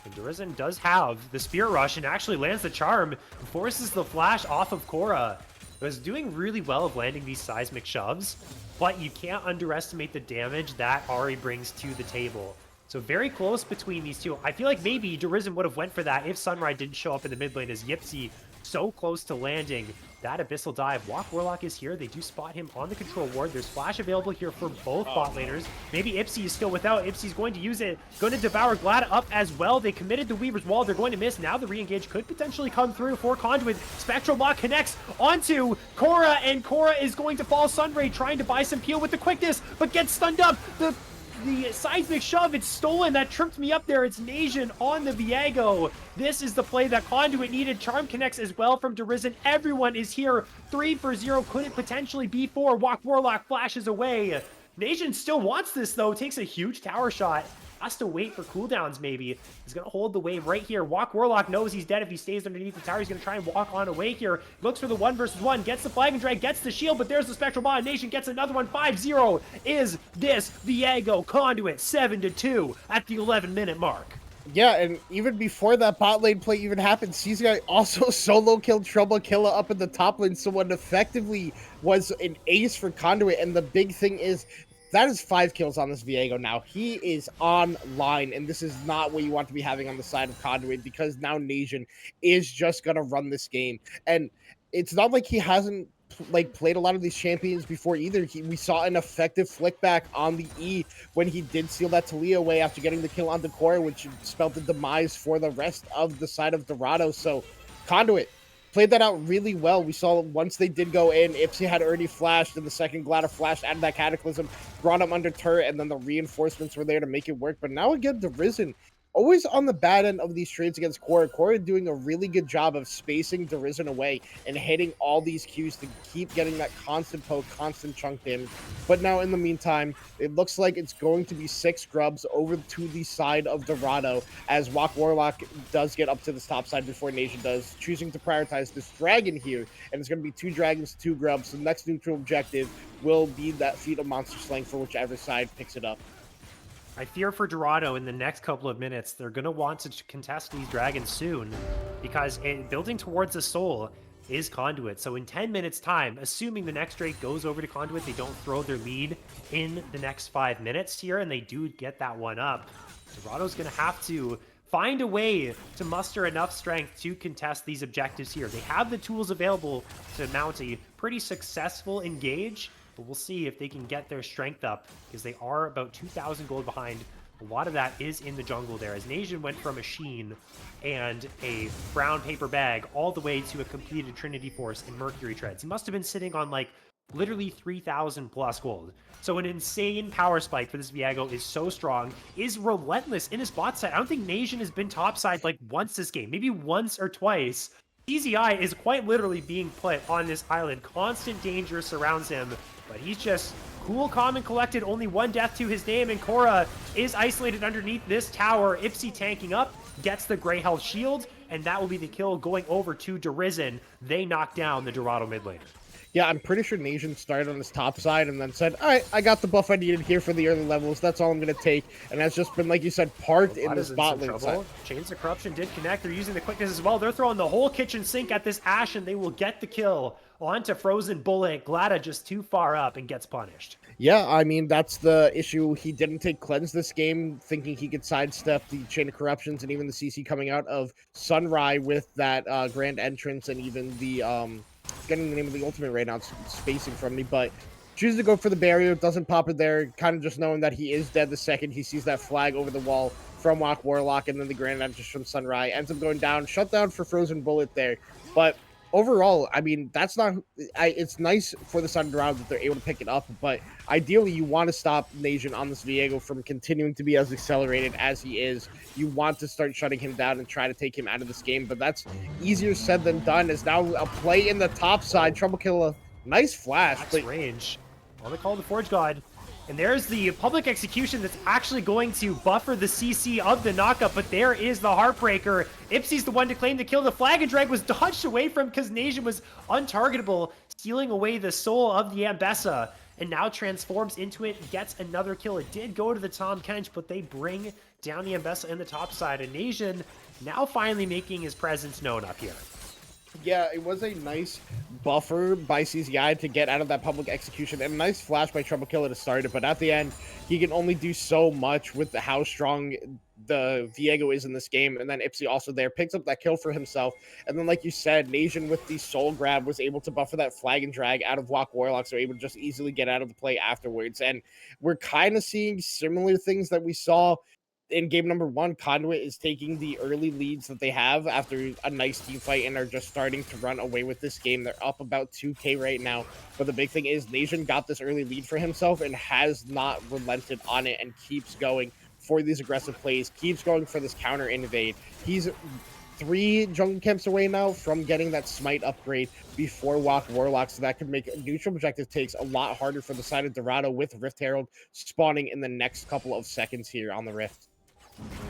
Speaker 1: And Dorado does have the Spirit Rush and actually lands the Charm, forces the flash off of Cora. It was doing really well of landing these seismic shoves, but you can't underestimate the damage that Ahri brings to the table. So very close between these two. I feel like maybe Dorado would have went for that if Sunrise didn't show up in the mid lane, as Yipsy so close to landing that Abyssal Dive. Walk Warlock is here. They do spot him on the control ward. There's flash available here for both bot laners. Maybe Ipsy is still without. Ipsy's going to use it. Going to devour Glad up as well. They committed the Weaver's Wall. They're going to miss. Now the re-engage could potentially come through for Conduit. Spectral Block connects onto Cora, and Cora is going to fall. Sunray trying to buy some peel with the quickness, but gets stunned up. The seismic shove, it's stolen. That tripped me up there. It's Nation on the Viego. This is the play that Conduit needed. Charm connects as well from Dorado. Everyone is here. 3 for 0. Could it potentially be 4? Walk Warlock flashes away. Nation still wants this, though. Takes a huge tower shot. Has to wait for cooldowns, maybe. He's going to hold the wave right here. Walk Warlock knows he's dead if he stays underneath the tower. He's going to try and walk on away here. Looks for the 1 versus 1. Gets the flag and drag. Gets the shield, but there's the Spectral Bond. Nation gets another one. 5-0 is this Viego. Conduit 7-2 at the 11-minute mark.
Speaker 2: Yeah, and even before that bot lane play even happened, CZI also solo killed Trouble Killer up in the top lane. So what effectively was an ace for Conduit. And the big thing is, that is 5 kills on this Viego now. He is online, and this is not what you want to be having on the side of Conduit, because now Nation is just going to run this game. And it's not like he hasn't played a lot of these champions before either. We saw an effective flick back on the E when he did seal that Talia away after getting the kill on the core, which spelled the demise for the rest of the side of Dorado. So Conduit played that out really well. We saw once they did go in, Ipsy had already flashed, and the second Gladder flashed out of that Cataclysm, brought him under turret, and then the reinforcements were there to make it work. But now again, the Risen, always on the bad end of these trades against Cora. Cora doing a really good job of spacing the Risen away and hitting all these Qs to keep getting that constant poke, constant chunk damage. But now in the meantime, it looks like it's going to be 6 grubs over to the side of Dorado, as Walk Warlock does get up to the top side before Nation does, choosing to prioritize this dragon here. And it's going to be 2 dragons, 2 grubs. So the next neutral objective will be that feat of monster slaying for whichever side picks it up.
Speaker 1: I fear for Dorado in the next couple of minutes, they're going to want to contest these dragons soon, because building towards the soul is Conduit. So in 10 minutes time, assuming the next Drake goes over to Conduit, they don't throw their lead in the next 5 minutes here, and they do get that one up, Dorado's going to have to find a way to muster enough strength to contest these objectives here. They have the tools available to mount a pretty successful engage, but we'll see if they can get their strength up, because they are about 2,000 gold behind. A lot of that is in the jungle there, as Nation went from a Sheen and a brown paper bag all the way to a completed Trinity Force and Mercury Treads. He must have been sitting on like literally 3,000 plus gold. So an insane power spike for this Viego is so strong, is relentless in his bot side. I don't think Nation has been topside like once this game, maybe once or twice. CZI is quite literally being put on this island. Constant danger surrounds him, but he's just cool, calm, and collected. Only 1 death to his name, and Cora is isolated underneath this tower. Ipsy tanking up, gets the Grey Health Shield, and that will be the kill going over to Dorado. They knock down the Dorado mid lane.
Speaker 2: Yeah, I'm pretty sure Nation started on his top side and then said, all right, I got the buff I needed here for the early levels. That's all I'm going to take. And that's just been, like you said, parked in this bot lane side.
Speaker 1: Chains of Corruption did connect. They're using the quickness as well. They're throwing the whole kitchen sink at this Ashe, and they will get the kill onto Frozen Bullet. Glada just too far up and gets punished.
Speaker 2: Yeah, I mean, that's the issue. He didn't take Cleanse this game, thinking he could sidestep the Chain of Corruptions and even the CC coming out of Sunrise with that grand entrance, and even the getting the name of the ultimate right now, it's spacing from me, but chooses to go for the barrier, doesn't pop it there, kind of just knowing that he is dead the second he sees that flag over the wall from Walk Warlock, and then the grand entrance from Sunrise ends up going down. Shut down for Frozen Bullet there, but overall, I mean, that's not... it's nice for the side of Dorado that they're able to pick it up, but ideally, you want to stop Nation on this Viego from continuing to be as accelerated as he is. You want to start shutting him down and try to take him out of this game, but that's easier said than done, as now a play in the top side. Trouble Killer, nice flash.
Speaker 1: Max range. Well, they call the Forge God. And there's the public execution that's actually going to buffer the CC of the knockup, but there is the Heartbreaker. Ipsy's the one to claim the kill. The Flag and Drag was dodged away from because Nation was untargetable, stealing away the soul of the Ambessa, and now transforms into it, gets another kill. It did go to the Tom Kench, but they bring down the Ambessa in the top side, and Nation now finally making his presence known up here.
Speaker 2: Yeah, it was a nice buffer by CZI to get out of that public execution, and a nice flash by Trouble Killer to start it, but at the end, he can only do so much with how strong the Viego is in this game, and then Ipsy also there picks up that kill for himself, and then like you said, Nation with the soul grab was able to buffer that flag and drag out of Walk Warlock, so able to just easily get out of the play afterwards, and we're kind of seeing similar things that we saw in game number 1. Conduit is taking the early leads that they have after a nice team fight and are just starting to run away with this game. They're up about 2K right now. But the big thing is Nation got this early lead for himself and has not relented on it and keeps going for these aggressive plays, keeps going for this counter invade. He's 3 jungle camps away now from getting that smite upgrade before Walk Warlock, so that could make neutral objective takes a lot harder for the side of Dorado with Rift Herald spawning in the next couple of seconds here on the Rift.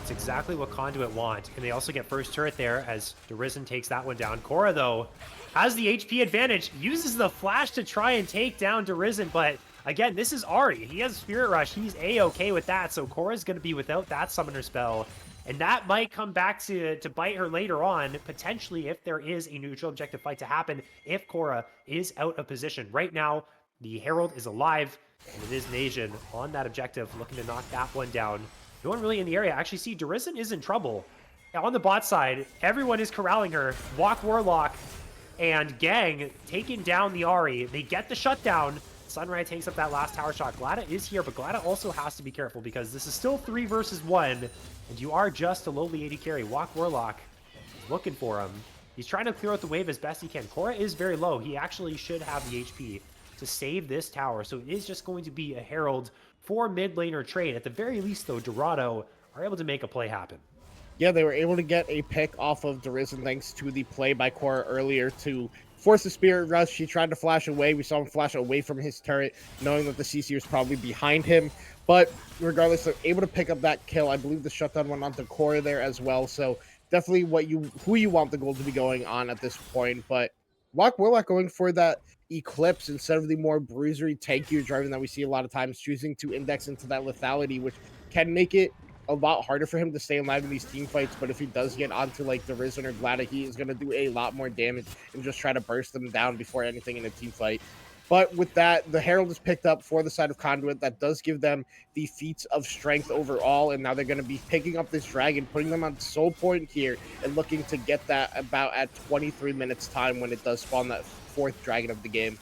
Speaker 1: It's exactly what Conduit want, and they also get first turret there as Dorison takes that one down. Cora, though, has the HP advantage, uses the flash to try and take down Dorison, but again, this is Ahri. He has Spirit Rush. He's A-okay with that, so Cora's going to be without that summoner spell, and that might come back to bite her later on, potentially if there is a neutral objective fight to happen, if Cora is out of position. Right now, the Herald is alive, and it is Nation on that objective, looking to knock that one down. No one really in the area. Actually, see, Dorison is in trouble. On the bot side, everyone is corralling her. Walk Warlock and Gang taking down the Ahri. They get the shutdown. Sunrise takes up that last tower shot. Glada is here, but Glada also has to be careful because this is still 3 versus 1, and you are just a lowly AD carry. Walk Warlock is looking for him. He's trying to clear out the wave as best he can. Cora is very low. He actually should have the HP to save this tower, so it is just going to be a Herald for mid laner trade. At the very least, though, Dorado are able to make a play happen.
Speaker 2: Yeah, they were able to get a pick off of Dorison thanks to the play by Cora earlier to force the Spirit Rush. She tried to flash away. We saw him flash away from his turret, knowing that the CC was probably behind him. But regardless, they're able to pick up that kill. I believe the shutdown went onto Cora there as well. So definitely who you want the gold to be going on at this point. But Walk Warlock going for that Eclipse instead of the more bruisery tankier driving that we see a lot of times, choosing to index into that lethality, which can make it a lot harder for him to stay alive in these team fights. But if he does get onto like the Risen or Glada, he is going to do a lot more damage and just try to burst them down before anything in a team fight. But with that, the Herald is picked up for the side of Conduit. That does give them the feats of strength overall, and now they're going to be picking up this dragon, putting them on soul point here, and looking to get that about at 23 minutes time when it does spawn that 4th dragon of the game.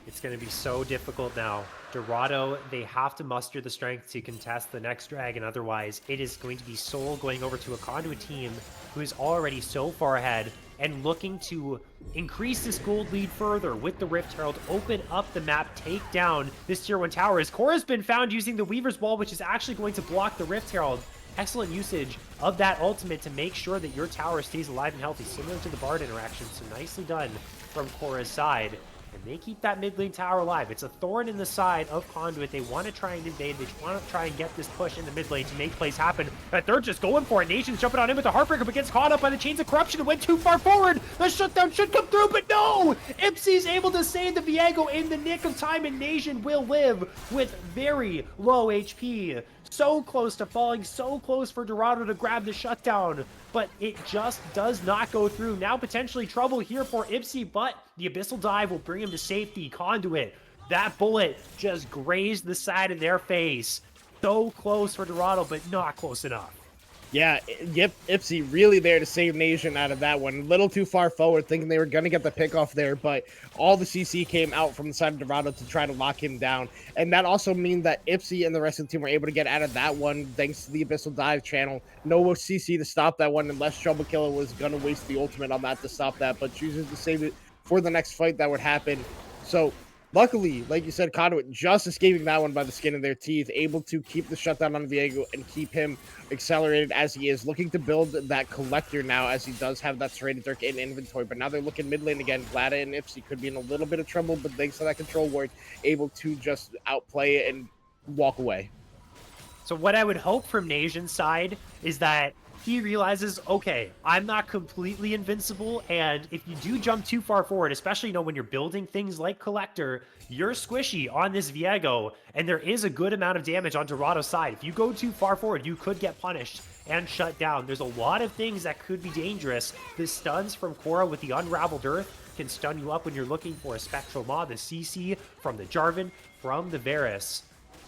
Speaker 1: It's going to be so difficult now. Dorado, they have to muster the strength to contest the next dragon. Otherwise, it is going to be Soul going over to a Conduit team who is already so far ahead and looking to increase this gold lead further with the Rift Herald, open up the map, take down this tier 1 tower. As Cora's been found using the Weaver's Wall, which is actually going to block the Rift Herald. Excellent usage of that ultimate to make sure that your tower stays alive and healthy, similar to the Bard interaction. So nicely done from Cora's side. And they keep that mid lane tower alive. It's a thorn in the side of Conduit. They want to try and invade. They want to try and get this push in the mid lane to make plays happen. But they're just going for it. Nation's jumping on him with the Heartbreaker, but gets caught up by the Chains of Corruption and went too far forward. The shutdown should come through, but no! Ipsy's able to save the Viego in the nick of time, and Nation will live with very low HP. So close to falling, so close for Dorado to grab the shutdown, but it just does not go through. Now potentially trouble here for Ipsy, but the Abyssal Dive will bring him to safety. Conduit, that bullet just grazed the side of their face. So close for Dorado, but not close enough.
Speaker 2: Yeah, yep, Ipsy really there to save Nation out of that one. A little too far forward, thinking they were going to get the pick off there, but all the CC came out from the side of Dorado to try to lock him down. And that also means that Ipsy and the rest of the team were able to get out of that one thanks to the Abyssal Dive channel. No CC to stop that one, unless Trouble Killer was going to waste the ultimate on that to stop that, but chooses to save it for the next fight that would happen. So Luckily, like you said, Conduit just escaping that one by the skin of their teeth, able to keep the shutdown on Viego and keep him accelerated as he is, looking to build that collector now as he does have that serrated Dirk in inventory. But now they're looking mid lane again. Glada and Ipsy could be in a little bit of trouble, but thanks to that control ward, able to just outplay it and walk away.
Speaker 1: So what I would hope from Nasian's side is that he realizes, okay, I'm not completely invincible, and if you do jump too far forward, especially, when you're building things like Collector, you're squishy on this Viego, and there is a good amount of damage on Dorado's side. If you go too far forward, you could get punished and shut down. There's a lot of things that could be dangerous. The stuns from Korra with the Unraveled Earth can stun you up when you're looking for a Spectral Maw, the CC from the Jarvan, from the Varus.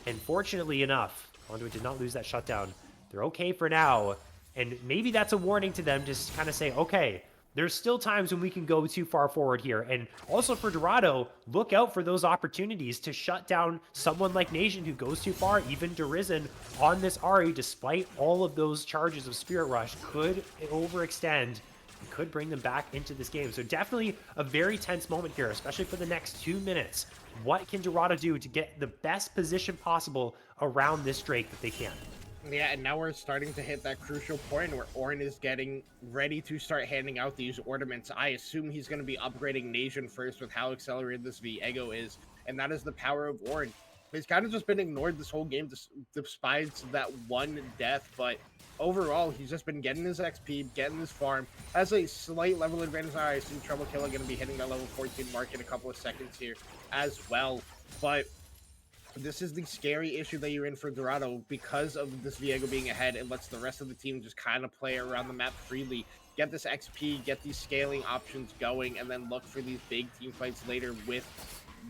Speaker 1: And fortunately enough, Conduit did not lose that shutdown. They're okay for now. And maybe that's a warning to them to kind of say, okay, there's still times when we can go too far forward here. And also for Dorado, look out for those opportunities to shut down someone like Nation who goes too far. Even Derizen on this Ahri, despite all of those charges of Spirit Rush, could overextend. Could bring them back into this game. So definitely a very tense moment here, especially for the next 2 minutes. What can Dorado do to get the best position possible around this Drake that they can?
Speaker 2: Yeah, and now we're starting to hit that crucial point where Orin is getting ready to start handing out these ornaments. I assume he's going to be upgrading Nation first with how accelerated this Viego is, and that is the power of Orin. He's kind of just been ignored this whole game despite that one death, but overall, he's just been getting his XP, getting his farm, has a slight level advantage. I assume Trouble Killer going to be hitting that level 14 mark in a couple of seconds here as well, but this is the scary issue that you're in for Dorado because of this Viego being ahead. It lets the rest of the team just kind of play around the map freely, get this XP, get these scaling options going, and then look for these big team fights later with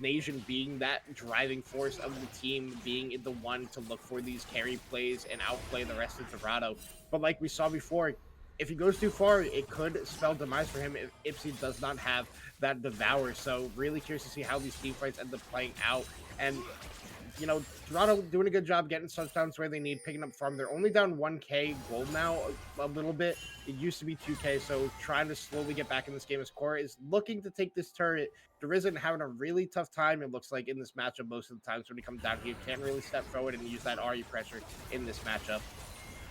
Speaker 2: Nation being that driving force of the team, being the one to look for these carry plays and outplay the rest of Dorado. But like we saw before, if he goes too far, it could spell demise for him if Ipsy does not have that Devour. So really curious to see how these team fights end up playing out. And Dorado doing a good job getting touchdowns where they need, picking up farm. They're only down 1k gold now, a little bit. It used to be 2k, so trying to slowly get back in this game as Korra is looking to take this turret. Derizen having a really tough time, it looks like, in this matchup most of the times when he comes down here. Can't really step forward and use that RE pressure in this matchup.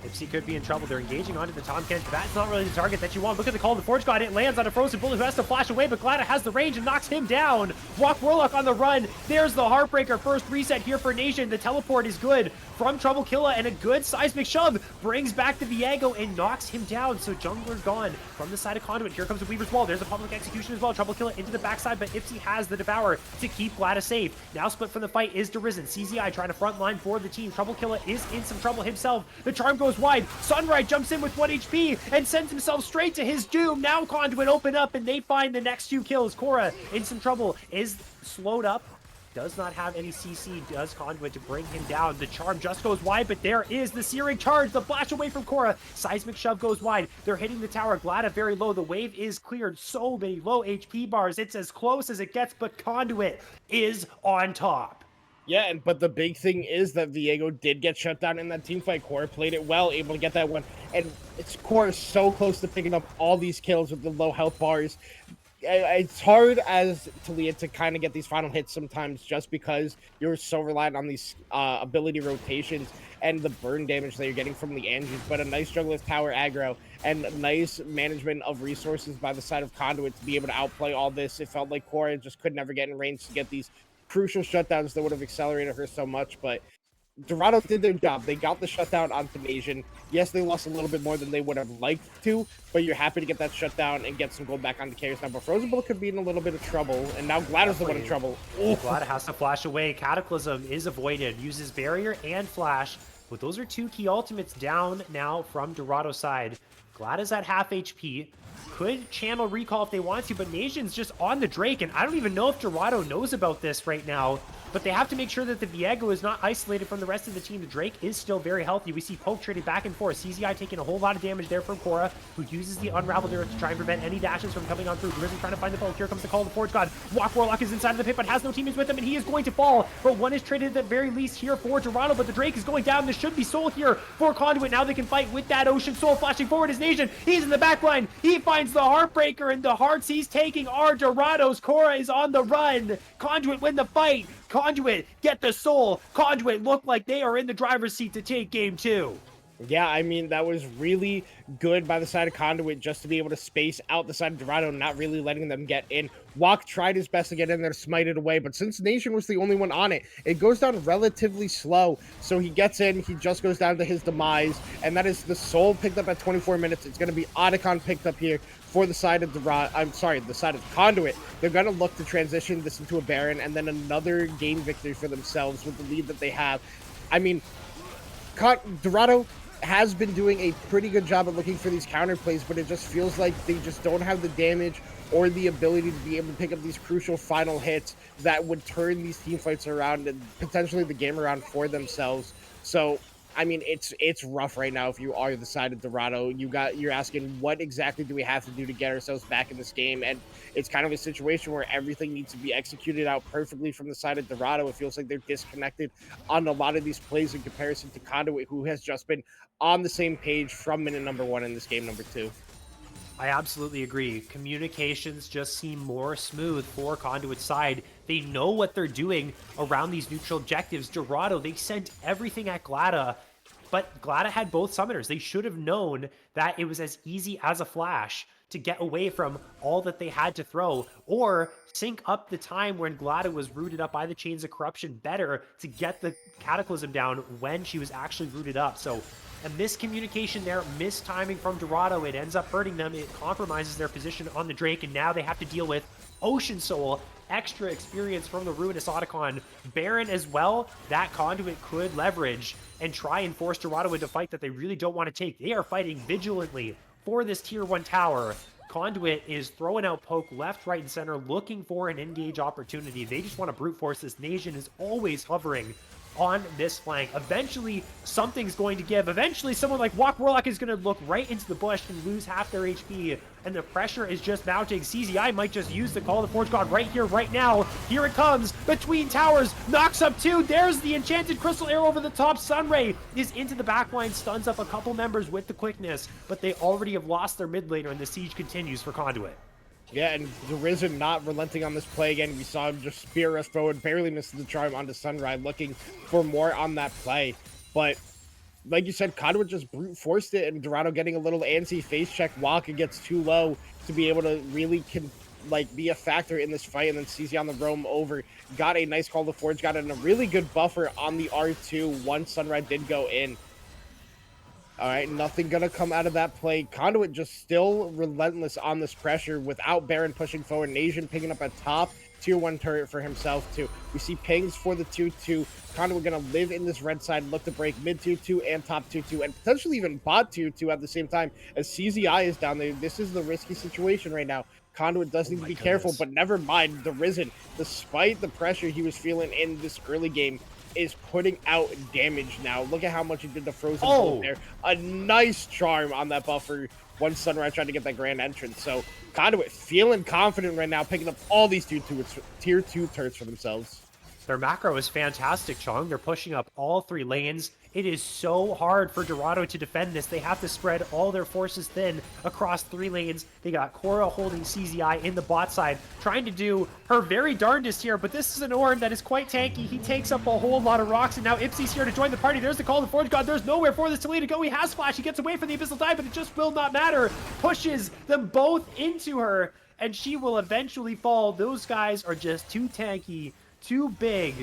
Speaker 1: Ipsy could be in trouble. They're engaging onto the Tomcat. That's not really the target that you want. Look at the call of the Forge God. It lands on a Frozen Bullet who has to flash away, but Glada has the range and knocks him down. Walk Warlock on the run. There's the Heartbreaker. First reset here for Nation. The teleport is good from Trouble Killa, and a good seismic shove brings back the Viego and knocks him down. So jungler gone from the side of Conduit. Here comes the Weaver's Wall. There's a public execution as well. Trouble Killa into the backside, but Ipsy has the Devour to keep Glada safe. Now split from the fight is Derizen. CZI trying to front line for the team. Trouble Killa is in some trouble himself. The charm goes wide. Sunrise jumps in with 1 HP and sends himself straight to his doom. Now Conduit open up and they find the next 2 kills. Korra in some trouble, is slowed up. Does not have any CC, does Conduit to bring him down. The charm just goes wide, but there is the searing charge, the flash away from Korra. Seismic shove goes wide. They're hitting the tower. Glada very low. The wave is cleared. So many low HP bars. It's as close as it gets, but Conduit is on top.
Speaker 2: Yeah, but the big thing is that Viego did get shut down in that team fight. Korra played it well, able to get that one. And Korra is so close to picking up all these kills with the low health bars. It's hard as Talia to kind of get these final hits sometimes just because you're so reliant on these ability rotations and the burn damage that you're getting from the Anges. But a nice jungler's tower aggro and a nice management of resources by the side of Conduit to be able to outplay all this. It felt like Korra just could never get in range to get these crucial shutdowns that would have accelerated her so much, but Dorado did their job. They got the shutdown on Nation. Yes, they lost a little bit more than they would have liked to, but you're happy to get that shutdown and get some gold back on the carries now. But Frozen Bullet could be in a little bit of trouble, and now Glada's the one in trouble.
Speaker 1: Glada has to flash away. Cataclysm is avoided. Uses Barrier and Flash, but those are 2 key ultimates down now from Dorado's side. Glada's at half HP. Could channel recall if they want to, but Nation's just on the Drake, and I don't even know if Dorado knows about this right now. but they have to make sure that the Viego is not isolated from the rest of the team. The Drake is still very healthy. We see Poke trading back and forth. CZI taking a whole lot of damage there from Korra, who uses the Unravel to try and prevent any dashes from coming on through. Risen trying to find the Poke. Here comes the Call of the Forge God. Walk Warlock is inside of the pit, but has no teammates with him, and he is going to fall. But one is traded at the very least here for Dorado, but the Drake is going down. This should be Soul here for Conduit. Now they can fight with that Ocean Soul. Flashing forward is Nation. He's in the back line. He finds the Heartbreaker, and the hearts he's taking are Dorado's. Korra is on the run. Conduit win the fight. Conduit get the Soul. Conduit look like they are in the driver's seat to take game 2.
Speaker 2: Yeah, I mean, that was really good by the side of Conduit just to be able to space out the side of Dorado, not really letting them get in. Wok tried his best to get in there, smite it away, but since Nation was the only one on it, it goes down relatively slow. So he gets in, he just goes down to his demise, and that is the Soul picked up at 24 minutes. It's going to be Otacon picked up here for the side of Dorado. I'm sorry, the side of Conduit. They're going to look to transition this into a Baron, and then another game victory for themselves with the lead that they have. I mean, Dorado has been doing a pretty good job at looking for these counter plays, but it just feels like they just don't have the damage or the ability to be able to pick up these crucial final hits that would turn these team fights around and potentially the game around for themselves. So, I mean, it's rough right now if you are the side of Dorado. You're asking, what exactly do we have to do to get ourselves back in this game? And it's kind of a situation where everything needs to be executed out perfectly from the side of Dorado. It feels like they're disconnected on a lot of these plays in comparison to Conduit, who has just been on the same page from minute number 1 in this game number 2.
Speaker 1: I absolutely agree. Communications just seem more smooth for Conduit's side. They know what they're doing around these neutral objectives. Dorado, they sent everything at Glada, but Glada had both summoners. They should have known that it was as easy as a flash to get away from all that they had to throw, or sync up the time when Glada was rooted up by the Chains of Corruption better to get the Cataclysm down when she was actually rooted up. So a miscommunication there, mistiming from Dorado, it ends up hurting them. It compromises their position on the Drake, and now they have to deal with Ocean Soul, extra experience from the Ruinous Otacon. Baron as well, that Conduit could leverage and try and force Dorado into a fight that they really don't want to take. They are fighting vigilantly for this tier 1 tower. Conduit is throwing out Poke left, right, and center, looking for an engage opportunity. They just want to brute force this. Nation is always hovering on this flank. Eventually, something's going to give. Eventually, someone like Walk Warlock is going to look right into the bush and lose half their HP, and the pressure is just mounting. CZI might just use the Call of the Forge God right here, right now. Here it comes, between towers, knocks up 2. There's the Enchanted Crystal Arrow over the top. Sunray is into the backline, stuns up a couple members with the quickness, but they already have lost their mid laner, and the siege continues for Conduit.
Speaker 2: Yeah, and the Risen not relenting on this play again. We saw him just spear rush forward, barely missed the charm onto Sunrise, looking for more on that play. But like you said, Conduit just brute forced it, and Dorado getting a little antsy face check. Walker gets too low to be able to really be a factor in this fight, and then CZ on the roam over. Got a nice Call to Forge, got in a really good buffer on the R2 once Sunrise did go in. All right, nothing going to come out of that play. Conduit just still relentless on this pressure without Baron pushing forward. Nation picking up a top tier 1 turret for himself, too. We see pings for the 2-2. Conduit going to live in this red side, look to break mid 2-2 and top 2-2, and potentially even bot 2-2 at the same time as CZI is down there. This is the risky situation right now. Conduit does need to be careful, but never mind. The Risen, despite the pressure he was feeling in this early game, is putting out damage now. Look at how much he did the Frozen Bolt there. A nice charm on that buffer once Sunrise tried to get that grand entrance. So Conduit feeling confident right now, picking up all these tier 2 turrets for themselves.
Speaker 1: Their macro is fantastic, Chong. They're pushing up all 3 lanes. It is so hard for Dorado to defend this. They have to spread all their forces thin across 3 lanes. They got Korra holding CZI in the bot side, trying to do her very darndest here, but this is an Ornn that is quite tanky. He takes up a whole lot of rocks, and now Ipsy's here to join the party. There's the Call of the Forge God. There's nowhere for this Taliyah to go. He has Flash. He gets away from the Abyssal Dive, but it just will not matter. Pushes them both into her, and she will eventually fall. Those guys are just too tanky, too big,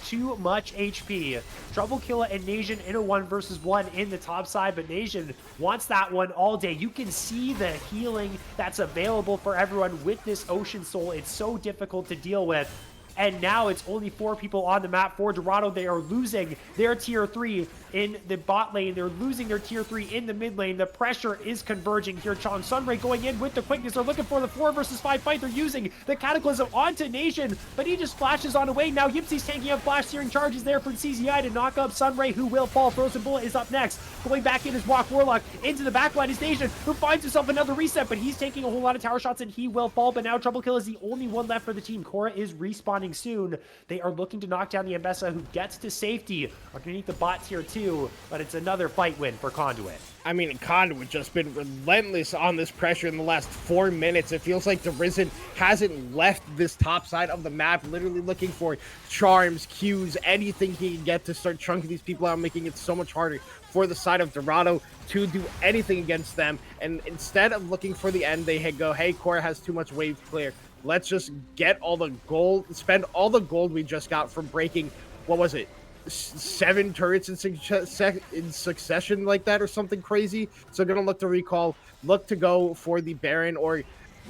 Speaker 1: too much HP. Trouble Killa and Nation in a 1 versus 1 in the top side, but Nation wants that one all day. You can see the healing that's available for everyone with this Ocean Soul. It's so difficult to deal with. and now it's only 4 people on the map for Dorado. They are losing their tier 3 in the bot lane. They're losing their tier 3 in the mid lane. The pressure is converging here. Chong Sunray going in with the quickness. They're looking for the 4 versus 5 fight. They're using the Cataclysm onto Nation, but he just flashes on away. Now Yipsy's tanking up flash searing charges there for CZI to knock up Sunray, who will fall. Frozen Bullet is up next. Going back in is Walk Warlock. Into the backline is Nation, who finds himself another reset, but he's taking a whole lot of tower shots and he will fall. But now Trouble Kill is the only one left for the team. Korra is respawning soon. They are looking to knock down the Ambessa, who gets to safety underneath the bot tier 2, but it's another fight win for Conduit.
Speaker 2: I mean, Conduit just been relentless on this pressure in the last 4 minutes. It feels like the Risen hasn't left this top side of the map, literally looking for charms, Qs, anything he can get to start chunking these people out, making it so much harder for the side of Dorado to do anything against them. And instead of looking for the end, they go, hey, Korra has too much wave clear. Let's just get all the gold, spend all the gold we just got from breaking, what was it? 7 turrets in succession like that or something crazy. So gonna look to recall, look to go for the Baron, or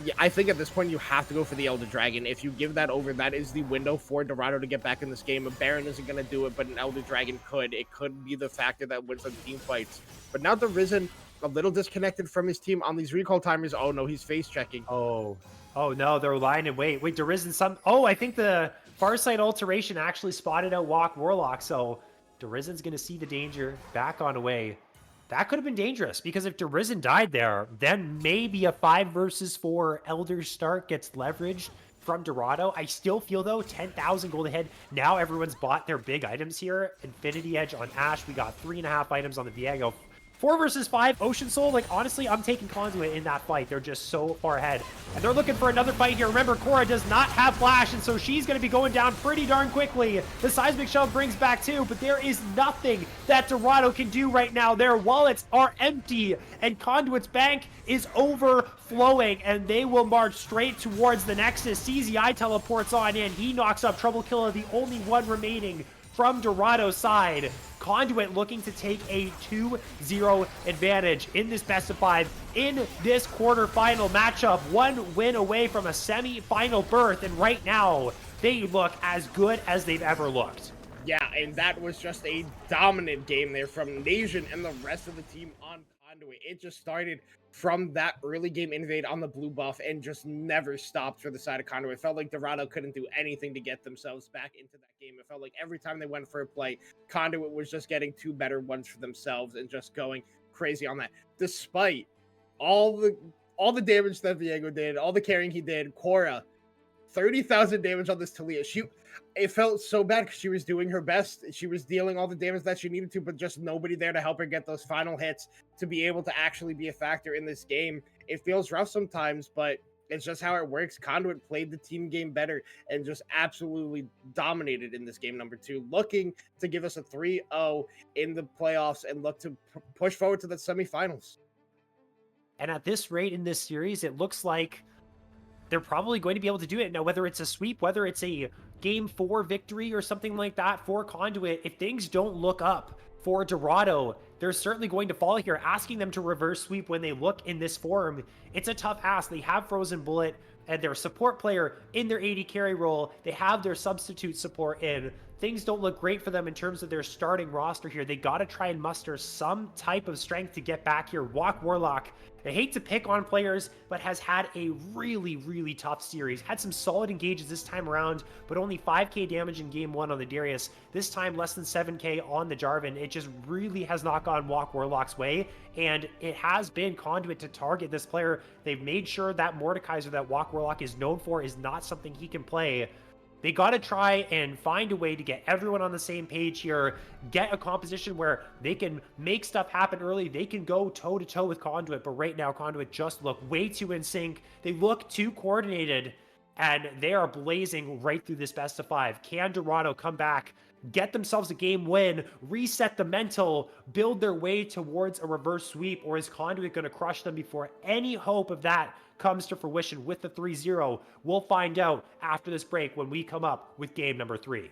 Speaker 2: yeah, I think at this point you have to go for the Elder Dragon. If you give that over, that is the window for Dorado to get back in this game. A Baron isn't gonna do it, but an Elder Dragon could. It could be the factor that wins on team fights. But now the Risen a little disconnected from his team on these recall timers. Oh no, he's face checking.
Speaker 1: Oh no, they're lying in wait. Wait, DeRizen some. Oh, I think the Farsight Alteration actually spotted out Walk Warlock, so DeRizen's gonna see the danger, back on away. That could have been dangerous, because if DeRizen died there, then maybe a 5 versus 4 Elder start gets leveraged from Dorado. I still feel, though, 10,000 gold ahead. Now everyone's bought their big items here. Infinity Edge on Ashe. We got 3.5 items on the Viego. 4 versus 5, Ocean Soul, like, honestly, I'm taking Conduit in that fight. They're just so far ahead. And they're looking for another fight here. Remember, Korra does not have Flash, and so she's going to be going down pretty darn quickly. The Seismic Shell brings back 2, but there is nothing that Dorado can do right now. Their wallets are empty, and Conduit's bank is overflowing, and they will march straight towards the Nexus. CZI teleports on in. He knocks up Trouble Killer, the only one remaining from Dorado's side. Conduit looking to take a 2-0 advantage in this best of 5 in this quarterfinal matchup. 1 win away from a semi-final berth, and right now they look as good as they've ever looked.
Speaker 2: Yeah, and that was just a dominant game there from Nation and the rest of the team on Conduit. It just started from that early game invade on the blue buff and just never stopped for the side of Conduit. It felt like Dorado couldn't do anything to get themselves back into that game. It felt like every time they went for a play, Conduit was just getting 2 better ones for themselves and just going crazy on that. Despite all the damage that Viego did, all the carrying he did, Korra, 30,000 damage on this Talia. It felt so bad because she was doing her best. She was dealing all the damage that she needed to, but just nobody there to help her get those final hits to be able to actually be a factor in this game. It feels rough sometimes, but it's just how it works. Conduit played the team game better and just absolutely dominated in this game number 2, looking to give us a 3-0 in the playoffs and look to push forward to the semifinals.
Speaker 1: And at this rate in this series, it looks like they're probably going to be able to do it. Now, whether it's a sweep, whether it's a game 4 victory or something like that for Conduit, if things don't look up for Dorado, they're certainly going to fall here. Asking them to reverse sweep when they look in this form, it's a tough ask. They have Frozen Bullet and their support player in their AD carry role. They have their substitute support in. Things don't look great for them in terms of their starting roster here. They got to try and muster some type of strength to get back here. Walk Warlock, I hate to pick on players, but has had a really, really tough series. Had some solid engages this time around, but only 5k damage in game 1 on the Darius. This time, less than 7k on the Jarvan. It just really has not gone Walk Warlock's way, and it has been Conduit to target this player. They've made sure that Mordekaiser that Walk Warlock is known for is not something he can play. They got to try and find a way to get everyone on the same page here, get a composition where they can make stuff happen early. They can go toe-to-toe with Conduit, but right now Conduit just look way too in sync. They look too coordinated, and they are blazing right through this best of 5. Can Dorado come back, get themselves a game win, reset the mental, build their way towards a reverse sweep, or is Conduit going to crush them before any hope of that comes to fruition with the 3-0? We'll find out after this break when we come up with game number 3.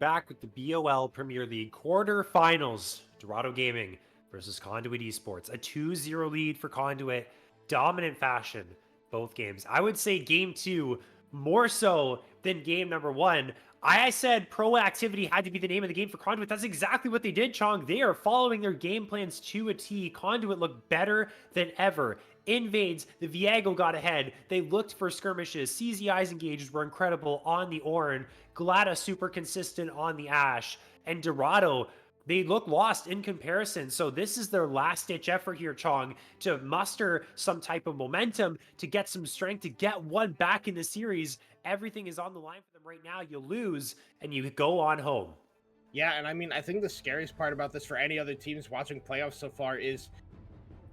Speaker 1: back with the BOL Premier League quarterfinals. Dorado Gaming versus Conduit Esports. A 2-0 lead for Conduit. Dominant fashion, both games. I would say game two more so than game number one. I said proactivity had to be the name of the game for Conduit. That's exactly what they did, Chong. They are following their game plans to a T. Conduit looked better than ever. Invades, the Viego got ahead. They looked for skirmishes. CZI's engages were incredible on the Ornn. Glada super consistent on the Ash. And Dorado, they look lost in comparison. So this is their last ditch effort here, Chong, to muster some type of momentum, to get some strength, to get one back in the series. Everything is on the line for them right now. You lose and you go on home.
Speaker 2: Yeah, and I mean, I think the scariest part about this for any other teams watching playoffs so far is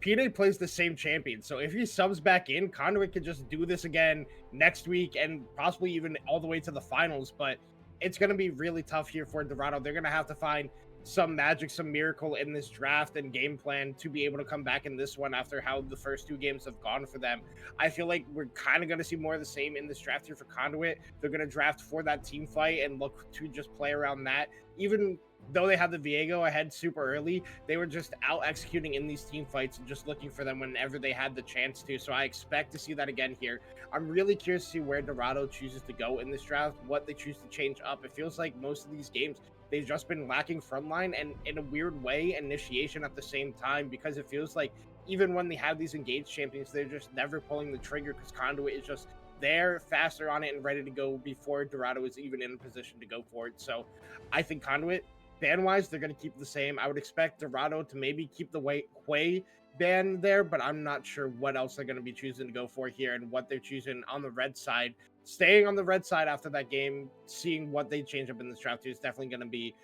Speaker 2: PNA plays the same champion. So if he subs back in, Conduit could just do this again next week and possibly even all the way to the finals. But it's going to be really tough here for Dorado. They're going to have to find some magic, some miracle in this draft and game plan to be able to come back in this one after how the first two games have gone for them. I feel like we're kind of going to see more of the same in this draft here for Conduit. They're going to draft for that team fight and look to just play around that. Even though they had the Viego ahead super early, they were just out executing in these team fights and just looking for them whenever they had the chance to. So I expect to see that again here. I'm really curious to see where Dorado chooses to go in this draft, what they choose to change up. It feels like most of these games, they've just been lacking frontline and in a weird way, initiation at the same time, because it feels like even when they have these engaged champions, they're just never pulling the trigger because Conduit is just there, faster on it, and ready to go before Dorado is even in a position to go for it. So I think Conduit, ban-wise, they're going to keep the same. I would expect Dorado to maybe keep the Hwei ban there, but I'm not sure what else they're going to be choosing to go for here and what they're choosing on the red side. Staying on the red side after that game, seeing what they change up in this draft is definitely going to be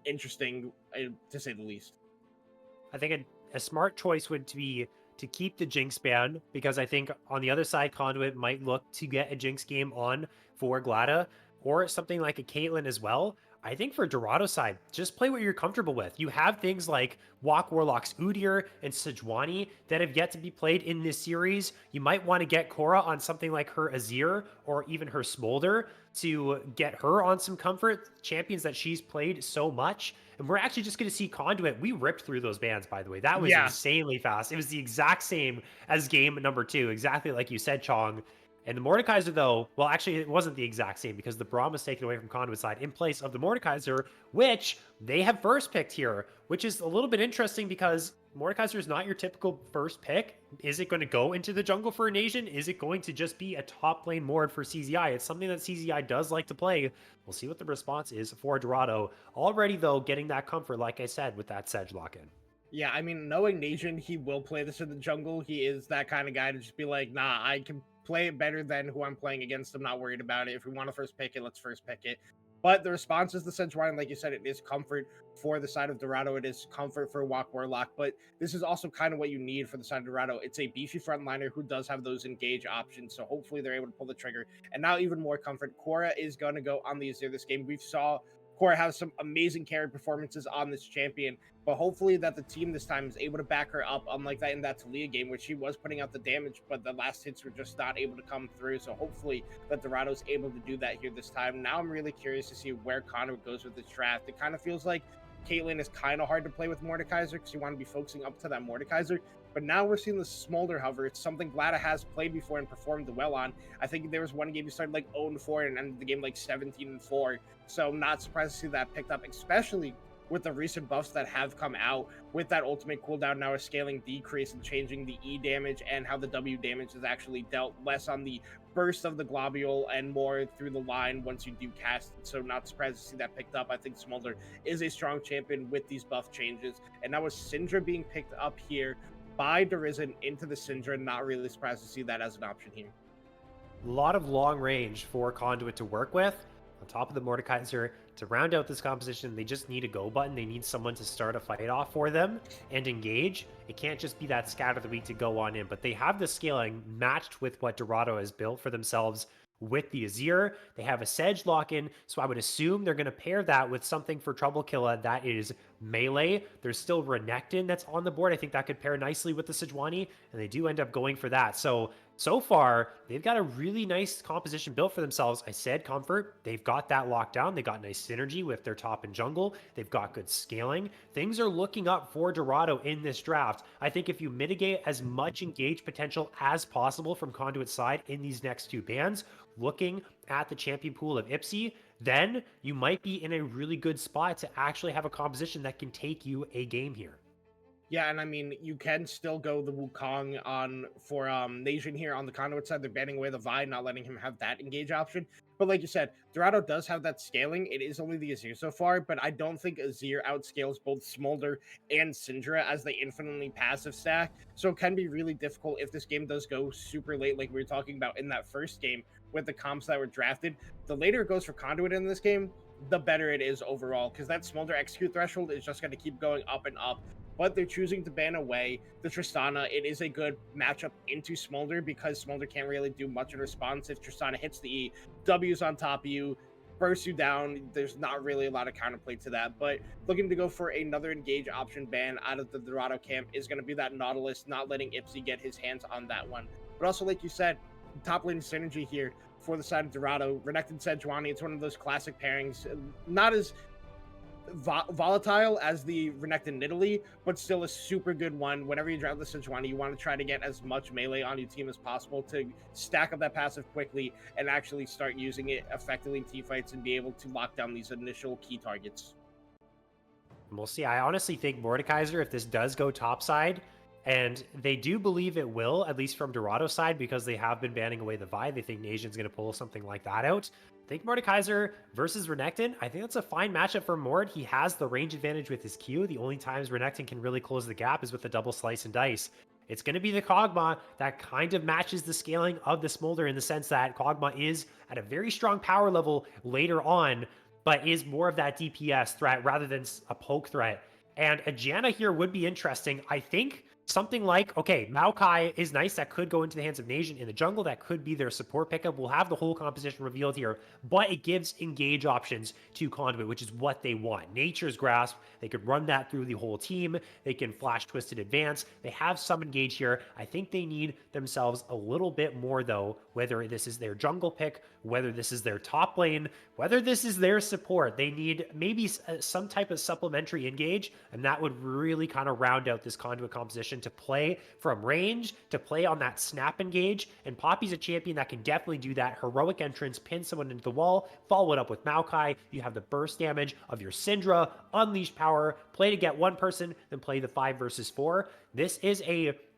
Speaker 2: interesting, to say the least.
Speaker 1: I think a smart choice would be to keep the Jinx ban, because I think on the other side, Conduit might look to get a Jinx game on for Glada, or something like a Caitlyn as well. I think for Dorado side, just play what you're comfortable with. You have things like Walk Warlock's Udyr and Sejuani that have yet to be played in this series. You might want to get Korra on something like her Azir or even her Smolder to get her on some comfort, champions that she's played so much. And we're actually just going to see Conduit. We ripped through those bans, by the way. That was insanely fast. It was the exact same as game number two, exactly like you said, Chong. And the Mordekaiser, though, well, actually, it wasn't the exact same because the Braum was taken away from Conduit side in place of the Mordekaiser, which they have first picked here, which is a little bit interesting because Mordekaiser is not your typical first pick. Is it going to go into the jungle for a nation? Is it going to just be a top lane Mord for CZI? It's something that CZI does like to play. We'll see what the response is for Dorado. Already, though, getting that comfort, like I said, with that Sedge lock-in.
Speaker 2: Yeah, I mean, knowing Nation, he will play this in the jungle. He is that kind of guy to just be like, nah, I can play it better than who I'm playing against. I'm not worried about it. If we want to first pick it, let's first pick it. But the response is the Sejuani, like you said, it is comfort for the side of Dorado. It is comfort for Walk Warlock. But this is also kind of what you need for the side of Dorado. It's a beefy frontliner who does have those engage options. So hopefully they're able to pull the trigger. And now even more comfort. Korra is going to go on the Azir this game. We saw Korra have some amazing carry performances on this champion, but hopefully that the team this time is able to back her up, unlike that in that Talia game, where she was putting out the damage, but the last hits were just not able to come through. So hopefully that Dorado's able to do that here this time. Now I'm really curious to see where Conduit goes with this draft. It kind of feels like Caitlyn is kind of hard to play with Mordekaiser because you want to be focusing up to that Mordekaiser. But now we're seeing the Smolder hover. It's something Glada has played before and performed well on. I think there was one game you started like 0-4 and ended the game like 17-4. So I'm not surprised to see that picked up, especially with the recent buffs that have come out with that ultimate cooldown now a scaling decrease and changing the E damage and how the W damage is actually dealt less on the burst of the globule and more through the line once you do cast it. So not surprised to see that picked up. I think Smolder is a strong champion with these buff changes. And now with Syndra being picked up here by Derizen into the Syndra, not really surprised to see that as an option here.
Speaker 1: A lot of long range for Conduit to work with. On top of the Mordekaiser, to round out this composition, they just need a go button. They need someone to start a fight off for them and engage. It can't just be that scatter the weak to go on in, but they have the scaling matched with what Dorado has built for themselves with the Azir. They have a Sedge lock-in, so I would assume they're going to pair that with something for Trouble Killa that is melee. There's still Renekton that's on the board. I think that could pair nicely with the Sejuani, and they do end up going for that. So So far, they've got a really nice composition built for themselves. I said comfort. They've got that locked down. They got nice synergy with their top and jungle. They've got good scaling. Things are looking up for Dorado in this draft. I think if you mitigate as much engaged potential as possible from Conduit's side in these next two bans, looking at the champion pool of Ipsy, then you might be in a really good spot to actually have a composition that can take you a game here.
Speaker 2: Yeah, and I mean, you can still go the Wukong on for Nation here on the Conduit side. They're banning away the Vi, not letting him have that engage option. But like you said, Dorado does have that scaling. It is only the Azir so far, but I don't think Azir outscales both Smolder and Syndra as they infinitely passive stack. So it can be really difficult if this game does go super late, like we were talking about in that first game with the comps that were drafted. The later it goes for Conduit in this game, the better it is overall, because that Smolder execute threshold is just going to keep going up and up, but they're choosing to ban away the Tristana. It is a good matchup into Smolder because Smolder can't really do much in response. If Tristana hits the E, W's on top of you, bursts you down, there's not really a lot of counterplay to that. But looking to go for another engage option ban out of the Dorado camp is going to be that Nautilus, not letting Ipsy get his hands on that one. But also, like you said, top lane synergy here for the side of Dorado. Renekton Sejuani, it's one of those classic pairings, not as volatile as the Renekton Nidalee, but still a super good one. Whenever you draft the Sejuani, you want to try to get as much melee on your team as possible to stack up that passive quickly and actually start using it effectively in team fights and be able to lock down these initial key targets.
Speaker 1: We'll see. I honestly think Mordekaiser, if this does go topside, and they do believe it will, at least from Dorado's side, because they have been banning away the Vi. They think Nation's going to pull something like that out. I think Mordekaiser versus Renekton, I think that's a fine matchup for Mord. He has the range advantage with his Q. The only times Renekton can really close the gap is with the double slice and dice. It's going to be the Kog'Maw that kind of matches the scaling of the Smolder in the sense that Kog'Maw is at a very strong power level later on, but is more of that DPS threat rather than a poke threat. And a Janna here would be interesting. I think something like, okay, Maokai is nice. That could go into the hands of Nation in the jungle. That could be their support pickup. We'll have the whole composition revealed here, but it gives engage options to Conduit, which is what they want. Nature's Grasp, they could run that through the whole team. They can flash Twisted Advance. They have some engage here. I think they need themselves a little bit more, though, whether this is their jungle pick, whether this is their top lane, whether this is their support. They need maybe some type of supplementary engage, and that would really kind of round out this Conduit composition to play from range, to play on that snap engage. And Poppy's a champion that can definitely do that. Heroic entrance, pin someone into the wall, follow it up with Maokai. You have the burst damage of your Syndra, unleash power, play to get one person, then play the 5 versus 4. This is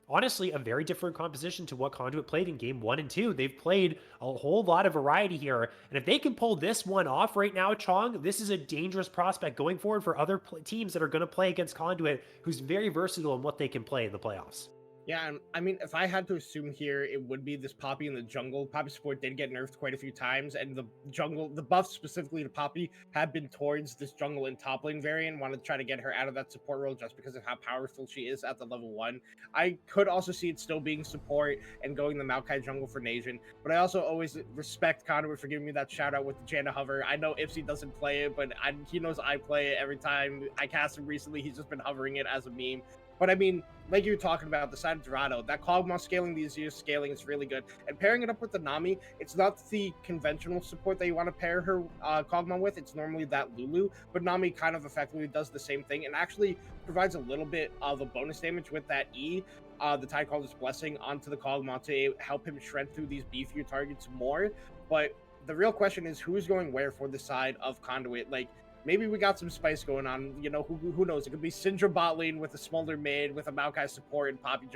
Speaker 1: honestly a very different composition to what Conduit played in game 1 and 2. They've played a whole lot of variety here, and if they can pull this one off right now, Chong, this is a dangerous prospect going forward for other teams that are going to play against Conduit, who's very versatile in what they can play in the playoffs.
Speaker 2: Yeah, I mean, if I had to assume here, it would be this Poppy in the jungle. Poppy support did get nerfed quite a few times, and the buffs specifically to Poppy have been towards this jungle and top lane variant. Wanted to try to get her out of that support role just because of how powerful she is at the level 1. I could also see it still being support and going the Maokai jungle for Nation, but I also always respect Conduit for giving me that shout out with the Janna hover. I know Ipsy doesn't play it, but he knows I play it every time. I cast him recently. He's just been hovering it as a meme. But I mean, like you were talking about, the side of Dorado, that Kog'Maw scaling, the Azir scaling is really good. And pairing it up with the Nami, it's not the conventional support that you want to pair her Kog'Maw with. It's normally that Lulu, but Nami kind of effectively does the same thing and actually provides a little bit of a bonus damage with that E, the Tidecaller's Blessing, onto the Kog'Maw to help him shred through these beefier targets more. But the real question is who's going where for the side of Conduit? Like, maybe we got some spice going on. You know, who knows? It could be Syndra bot lane with a Smolder mid, with a Maokai support and Poppy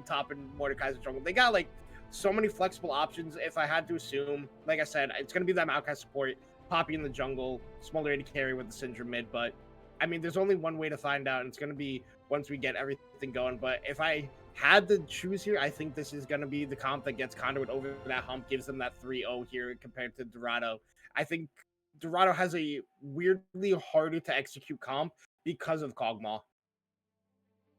Speaker 2: top and Mordekaiser jungle. They got like so many flexible options. If I had to assume, like I said, it's gonna be that Maokai support, Poppy in the jungle, Smolder AD carry with the Syndra mid. But I mean, there's only one way to find out, and it's gonna be once we get everything going. But if I had to choose here, I think this is gonna be the comp that gets Conduit over that hump, gives them that 3-0 here compared to Dorado. I think Dorado has a weirdly harder to execute comp because of Kog'Maw.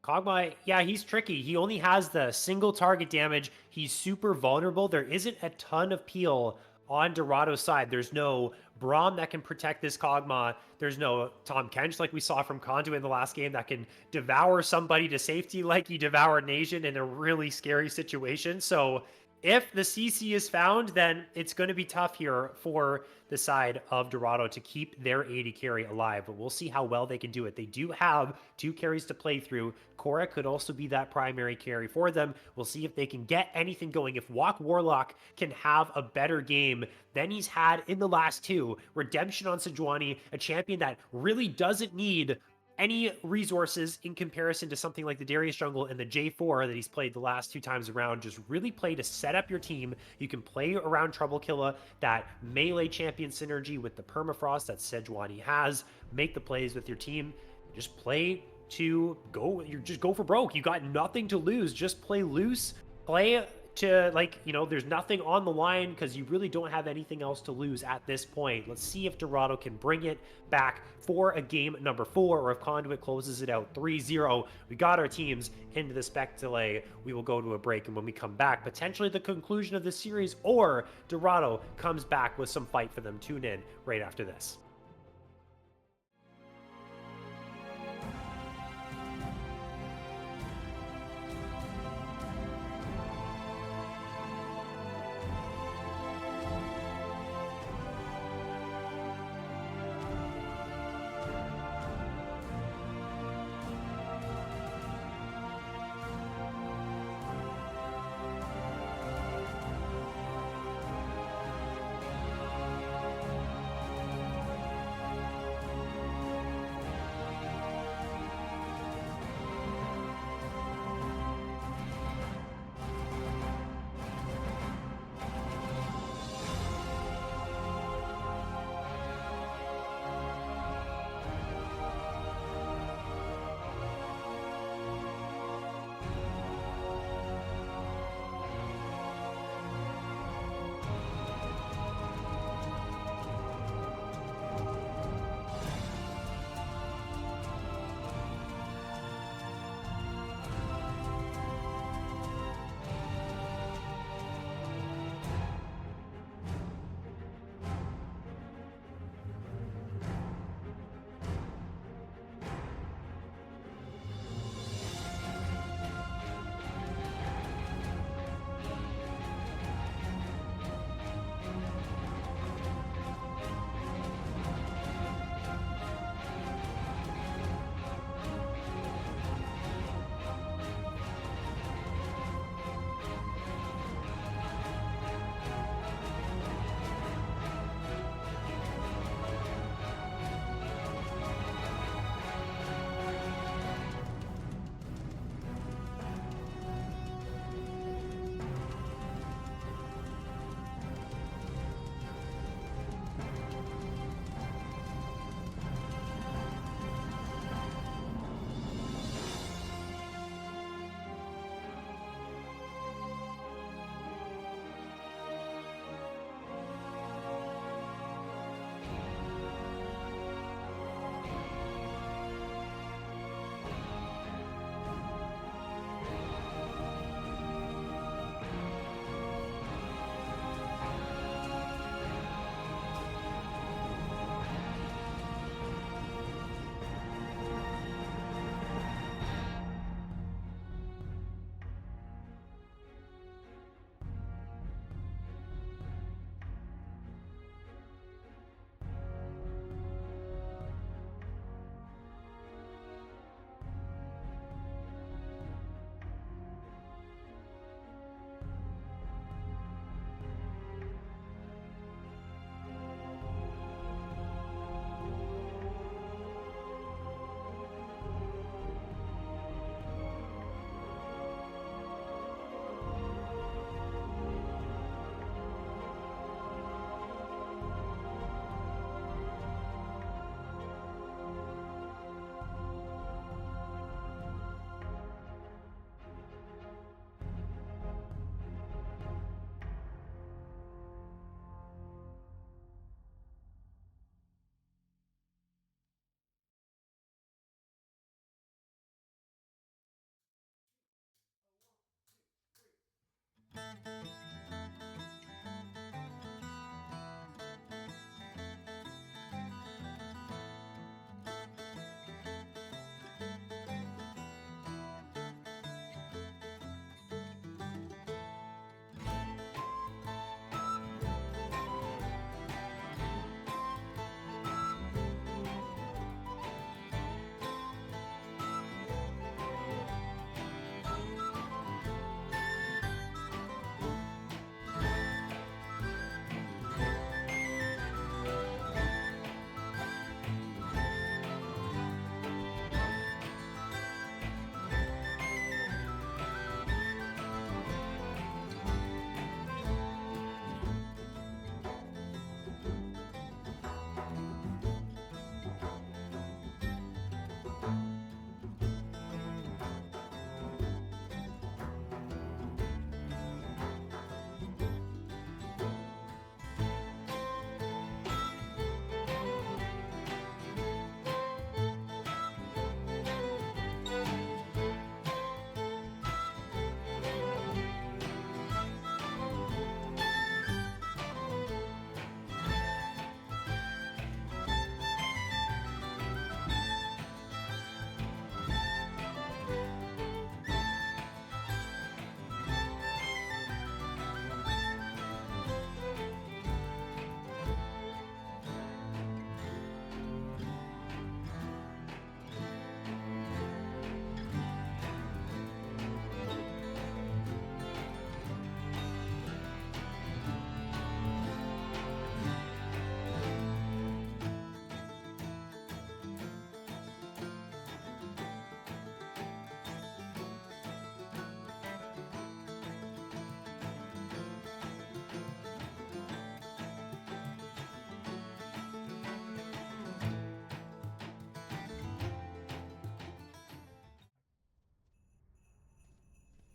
Speaker 1: Kog'Maw, yeah, he's tricky. He only has the single target damage. He's super vulnerable. There isn't a ton of peel on Dorado's side. There's no Braum that can protect this Kog'Maw. There's no Tom Kench like we saw from Conduit in the last game that can devour somebody to safety like he devoured Nation in a really scary situation. So if the CC is found, then it's going to be tough here for the side of Dorado to keep their AD carry alive, but we'll see how well they can do it. They do have 2 carries to play through. Korra could also be that primary carry for them. We'll see if they can get anything going. If Walk Warlock can have a better game than he's had in the last 2, Redemption on Sejuani, a champion that really doesn't need any resources in comparison to something like the Darius jungle and the J4 that he's played the last 2 times around. Just really play to set up your team. You can play around Trouble Killa, that melee champion synergy with the permafrost that Sejuani has. Make the plays with your team. Just play to go. You just go for broke. You got nothing to lose. Just play loose. Play to, like, you know, there's nothing on the line because you really don't have anything else to lose at this point. Let's see if Dorado can bring it back for a game number 4, or if Conduit closes it out 3-0. We got our teams into the spec delay. We will go to a break, and when we come back, potentially the conclusion of this series, or Dorado comes back with some fight for them. Tune in right after this.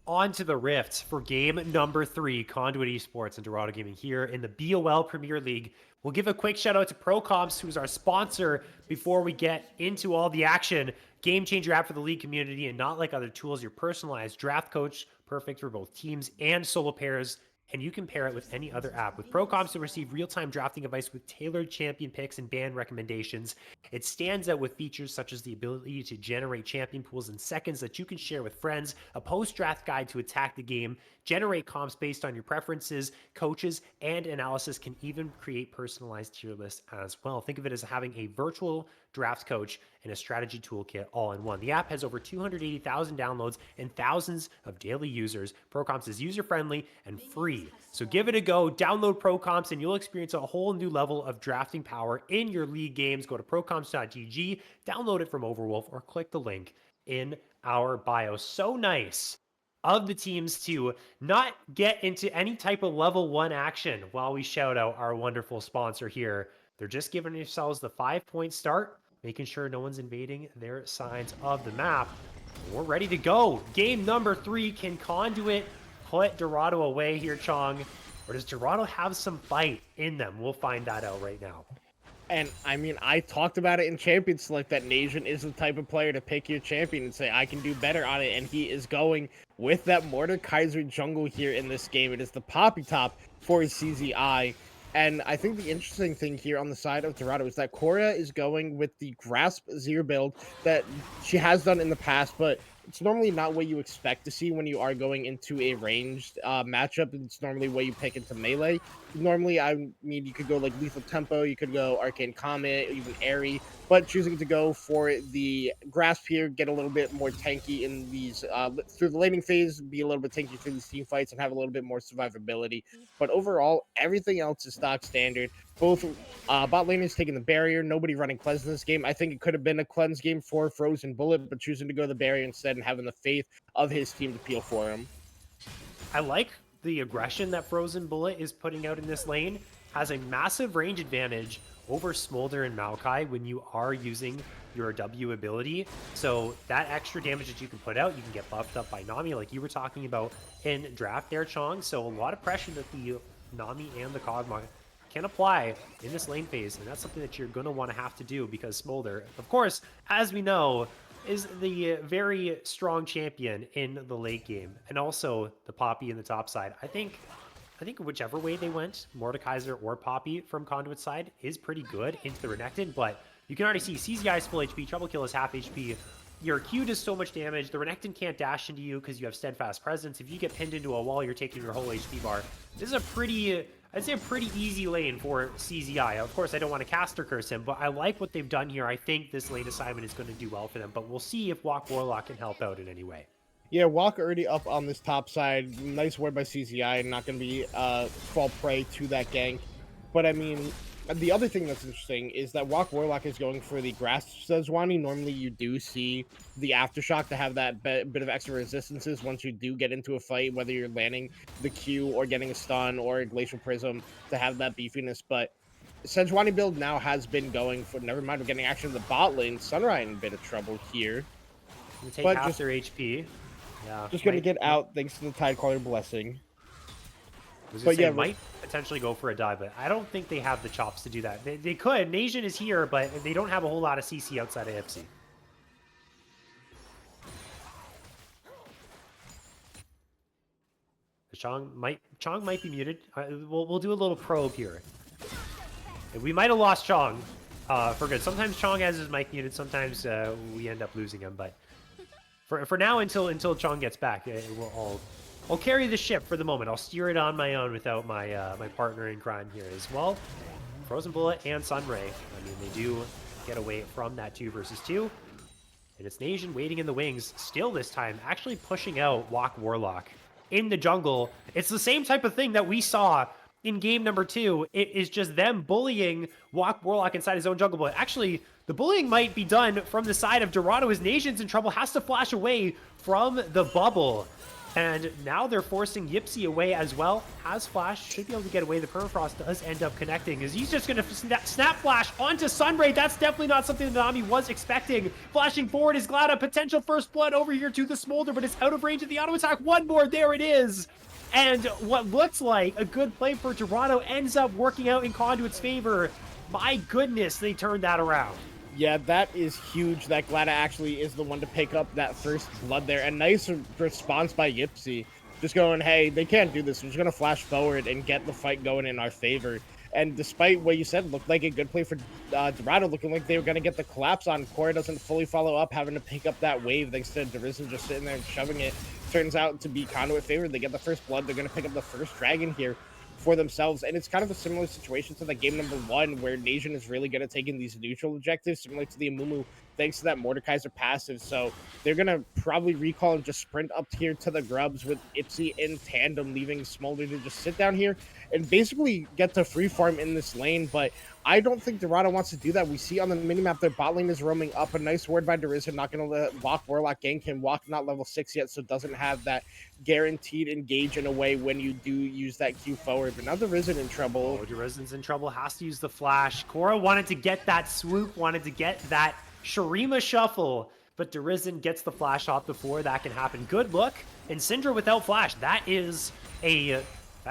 Speaker 1: On to the Rifts for game number 3, Conduit Esports and Dorado Gaming here in the BOL Premier League. We'll give a quick shout out to ProComps, who's our sponsor, before we get into all the action. Game changer app for the league community, and not like other tools, your personalized draft coach, perfect for both teams and solo pairs. And you can pair it with any other app. With ProComps, you'll receive real-time drafting advice with tailored champion picks and ban recommendations. It stands out with features such as the ability to generate champion pools in seconds that you can share with friends, a post-draft guide to attack the game, generate comps based on your preferences, coaches, and analysis, can even create personalized tier lists as well. Think of it as having a virtual draft coach and a strategy toolkit all in one. The app has over 280,000 downloads and thousands of daily users. ProComps is user-friendly and free. So give it a go. Download ProComps and you'll experience a whole new level of drafting power in your league games. Go to procomps.gg, download it from Overwolf, or click the link in our bio. So nice of the teams to not get into any type of level 1 action while we shout out our wonderful sponsor here. They're just giving themselves the 5-point start, making sure no one's invading their sides of the map. We're ready to go. Game number 3. Can Conduit put Dorado away here, Chong? Or does Dorado have some bite in them? We'll find that out right now.
Speaker 2: And I mean, I talked about it in Champion Select that Nation is the type of player to pick your champion and say, I can do better on it. And he is going with that Mordekaiser jungle here in this game. It is the Poppy Top for CZI. And I think the interesting thing here on the side of Dorado is that Cora is going with the Grasp Zero build that she has done in the past, but it's normally not what you expect to see when you are going into a ranged matchup. It's normally what you pick into melee. Normally, I mean, you could go like Lethal Tempo, you could go Arcane Comet, even Airy, but choosing to go for the Grasp here, get a little bit more tanky in these, through the laning phase, be a little bit tanky through these team fights, and have a little bit more survivability. But overall, everything else is stock standard. Both bot laners taking the barrier, nobody running cleanse in this game. I think it could have been a cleanse game for Frozen Bullet, but choosing to go the barrier instead and having the faith of his team to peel for him.
Speaker 1: I like the aggression that Frozen Bullet is putting out in this lane. Has a massive range advantage over Smolder and Maokai when you are using your W ability. So that extra damage that you can put out, you can get buffed up by Nami like you were talking about in draft there, Chong. So a lot of pressure that the Nami and the Kog'Maw can apply in this lane phase, and that's something that you're going to want to have to do because Smolder, of course, as we know, is the very strong champion in the late game, and also the Poppy in the top side. I think whichever way they went, Mordekaiser or Poppy from Conduit's side, is pretty good into the Renekton, but you can already see CZI is full HP, Trouble Kill is half HP. Your Q does so much damage. The Renekton can't dash into you because you have Steadfast Presence. If you get pinned into a wall, you're taking your whole HP bar. This is a pretty, I'd say a pretty easy lane for CZI. Of course, I don't want to caster curse him, but I like what they've done here. I think this lane assignment is going to do well for them, but we'll see if Walk Warlock can help out in any way.
Speaker 2: Yeah, Walk already up on this top side. Nice word by CZI. Not going to be fall prey to that gank. But I mean, the other thing that's interesting is that Walk Warlock is going for the Grasp Sejuani. Normally, you do see the Aftershock to have that bit of extra resistances once you do get into a fight, whether you're landing the Q or getting a stun or a Glacial Prism to have that beefiness. But Sejuani build now has been going for, never mind, we're getting action in the bot lane. Sunrise in a bit of trouble here.
Speaker 1: Take half their HP.
Speaker 2: Yeah, just going to get out thanks to the Tidecaller Blessing.
Speaker 1: But yeah, might potentially go for a dive, but I don't think they have the chops to do that. They could. Nation is here, but they don't have a whole lot of CC outside of IPSI. Chong might be muted. We'll do a little probe here. We might have lost Chong for good. Sometimes Chong has his mic muted. Sometimes we end up losing him. But for now, until Chong gets back, I'll carry the ship for the moment. I'll steer it on my own without my my partner in crime here as well. Frozen Bullet and Sunray. I mean, they do get away from that 2 versus 2. And it's Nation waiting in the wings. Still this time, actually pushing out Walk Warlock in the jungle. It's the same type of thing that we saw in game number 2. It is just them bullying Walk Warlock inside his own jungle. But actually, the bullying might be done from the side of Dorado as Nation's in trouble. Has to flash away from the bubble. And now they're forcing Yipsy away as well. Has flash, should be able to get away. The permafrost does end up connecting as he's just going to snap flash onto Sunray. That's definitely not something that Nami was expecting. Flashing forward is Glada. Potential first blood over here to the Smolder, but it's out of range of the auto attack. One more, there it is. And what looks like a good play for Dorado ends up working out in Conduit's favor. My goodness, they turned that around.
Speaker 2: Yeah, that is huge that Glada actually is the one to pick up that first blood there. And nice response by Yipsy. Just going, hey, they can't do this. We're just going to flash forward and get the fight going in our favor. And despite what you said, looked like a good play for Dorado, looking like they were going to get the collapse on. Cora doesn't fully follow up, having to pick up that wave thanks to Derizen just sitting there and shoving it. Turns out to be Conduit favored. They get the first blood. They're going to pick up the first dragon here for themselves. And it's kind of a similar situation to the game number 1, where Nation is really good at taking these neutral objectives, similar to the Amumu, thanks to that Mordekaiser passive. So they're going to probably recall and just sprint up here to the Grubs with Ipsy in tandem, leaving Smolder to just sit down here and basically get to free farm in this lane. But I don't think Dorado wants to do that. We see on the minimap their bot lane is roaming up. A nice word by Derizen, not going to let Walk Warlock gank him. Walk not level 6 yet, so doesn't have that guaranteed engage in a way when you do use that Q forward. But now Derizen in trouble.
Speaker 1: Oh, Derizen's in trouble, has to use the flash. Cora wanted to get that swoop, wanted to get that Shurima shuffle, but Derizen gets the flash off before that can happen. Good look, and Syndra without flash, that is a...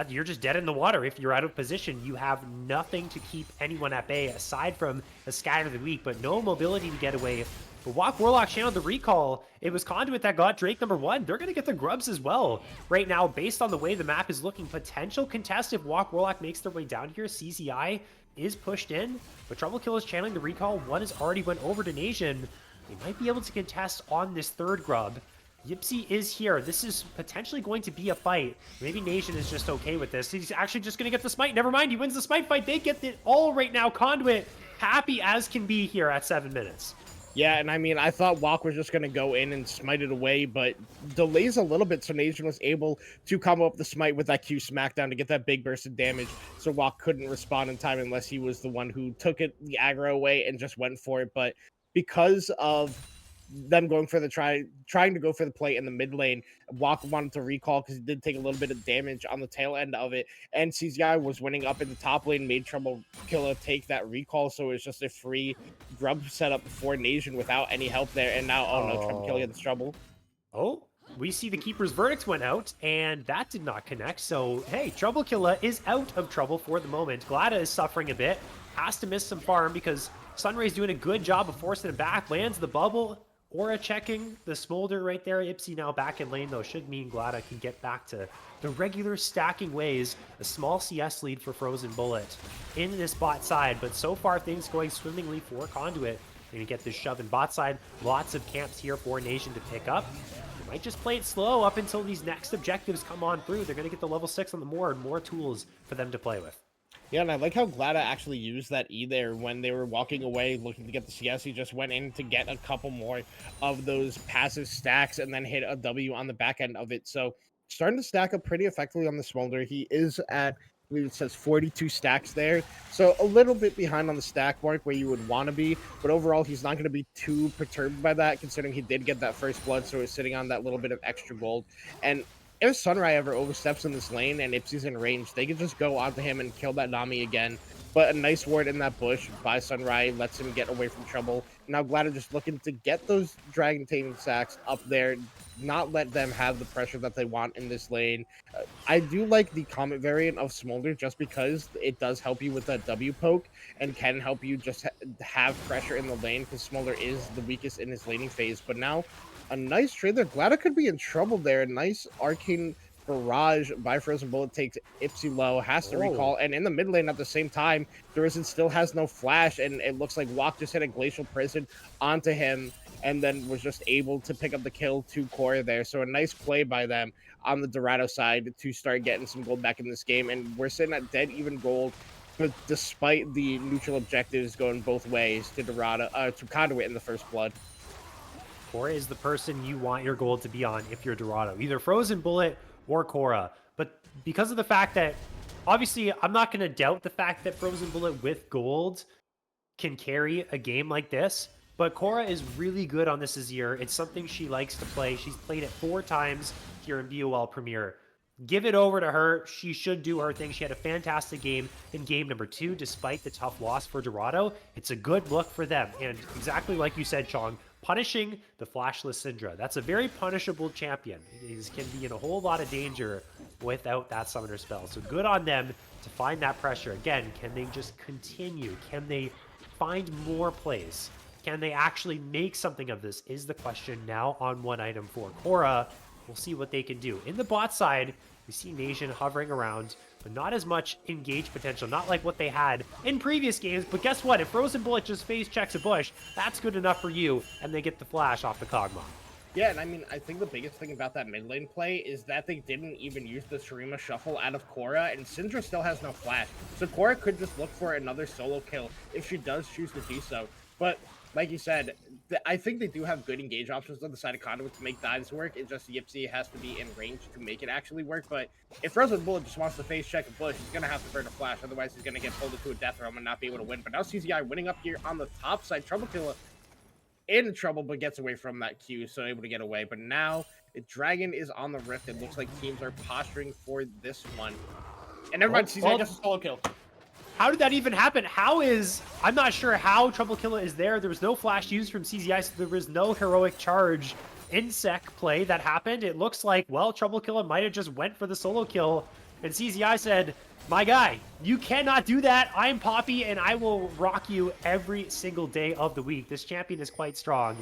Speaker 1: you're just dead in the water. If you're out of position, you have nothing to keep anyone at bay aside from a Scatter the Weak, but no mobility to get away. But Walk Warlock channeled the recall. It was Conduit that got Drake number 1. They're going to get the Grubs as well. Right now, based on the way the map is looking, potential contest if Walk Warlock makes their way down here. CZI is pushed in, but Trouble Kill is channeling the recall. One has already went over to Nation. They might be able to contest on this third Grub. Yipsy is here. This is potentially going to be a fight. Maybe Nation is just okay with this. He's actually just going to get the smite. Never mind, he wins the smite fight. They get it all right now. Conduit happy as can be here at 7 minutes.
Speaker 2: Yeah, and I mean, I thought Walk was just going to go in and smite it away, but delays a little bit, so Nation was able to combo up the smite with that Q smackdown to get that big burst of damage, so Walk couldn't respond in time unless he was the one who took the aggro away and just went for it. But because of them going for the trying to go for the play in the mid lane, Walk wanted to recall because he did take a little bit of damage on the tail end of it, and CZI was winning up in the top lane, made Trouble Killer take that recall, so it was just a free Grub setup for Nation without any help there. And now, oh no, Trouble Killer gets trouble.
Speaker 1: Oh, we see the Keeper's Verdict went out, and that did not connect. So, hey, Trouble Killer is out of trouble for the moment. Glada is suffering a bit, has to miss some farm because Sunray's doing a good job of forcing him back, lands the bubble. Aura checking the Smolder right there. Ipsy now back in lane, though. Should mean Glada can get back to the regular stacking ways. A small CS lead for Frozen Bullet in this bot side, but so far things going swimmingly for Conduit. They're going to get this shove in bot side. Lots of camps here for Nation to pick up. They might just play it slow up until these next objectives come on through. They're going to get the level 6 on the more and more tools for them to play with.
Speaker 2: Yeah, and I like how Glada actually used that E there when they were walking away looking to get the CS. He just went in to get a couple more of those passive stacks and then hit a W on the back end of it. So starting to stack up pretty effectively on the Smolder. He is at, I believe it says 42 stacks there. So a little bit behind on the stack mark where you would want to be. But overall, he's not going to be too perturbed by that, considering he did get that first blood. So he's sitting on that little bit of extra gold. And if Sunray ever oversteps in this lane and Ipsy's in range, they can just go onto him and kill that Nami again. But a nice ward in that bush by Sunray lets him get away from trouble. Now Glada just looking to get those Dragon Taming sacks up there, not let them have the pressure that they want in this lane. I do like the Comet variant of Smolder just because it does help you with that W poke and can help you just have pressure in the lane because Smolder is the weakest in his laning phase. But now a nice trade there. Glada could be in trouble there. Nice arcane barrage by Frozen Bullet takes Ipsy low, has to recall, and in the mid lane at the same time, Derizen still has no flash, and it looks like Walk just hit a Glacial Prison onto him, and then was just able to pick up the kill to Core there. So a nice play by them on the Dorado side to start getting some gold back in this game, and we're sitting at dead even gold. But despite the neutral objectives going both ways to Dorado, to Conduit in the first blood.
Speaker 1: Cora is the person you want your gold to be on if you're Dorado, either Frozen Bullet or Cora. But because of the fact that, obviously, I'm not going to doubt the fact that Frozen Bullet with gold can carry a game like this, but Cora is really good on this Azir. It's something she likes to play. She's played it 4 times here in BOL Premier. Give it over to her. She should do her thing. She had a fantastic game in game number 2, despite the tough loss for Dorado. It's a good look for them. And exactly like you said, Chong, punishing the Flashless Syndra. That's a very punishable champion. It can be in a whole lot of danger without that summoner spell. So good on them to find that pressure. Again, can they just continue? Can they find more plays? Can they actually make something of this is the question now on one item for Cora. We'll see what they can do. In the bot side, we see Nation hovering around, but not as much engage potential, not like what they had in previous games. But guess what? If Frozen Bullet just phase checks a bush, that's good enough for you, and they get the flash off the Kog'Maw.
Speaker 2: Yeah, and I mean, I think the biggest thing about that mid lane play is that they didn't even use the Shurima shuffle out of Cora, and Syndra still has no flash. So Cora could just look for another solo kill if she does choose to do so. But like you said, I think they do have good engage options on the side of Conduit to make dives work. It's just Yipsy has to be in range to make it actually work. But if Frozen Bullet just wants to face check a bush, he's going to have to burn a flash. Otherwise, he's going to get pulled into a death realm and not be able to win. But now CZI winning up here on the top side. Trouble Killer in trouble, but gets away from that Q, so able to get away. But now, Dragon is on the Rift. It looks like teams are posturing for this one. And never mind, CZI gets a solo kill.
Speaker 1: How did that even happen? I'm not sure how Trouble Killer is there. There was no flash used from CZI, so there was no heroic charge in sec play that happened. It looks like, well, Trouble Killer might have just went for the solo kill, and CZI said, my guy, you cannot do that. I'm Poppy, and I will rock you every single day of the week. This champion is quite strong,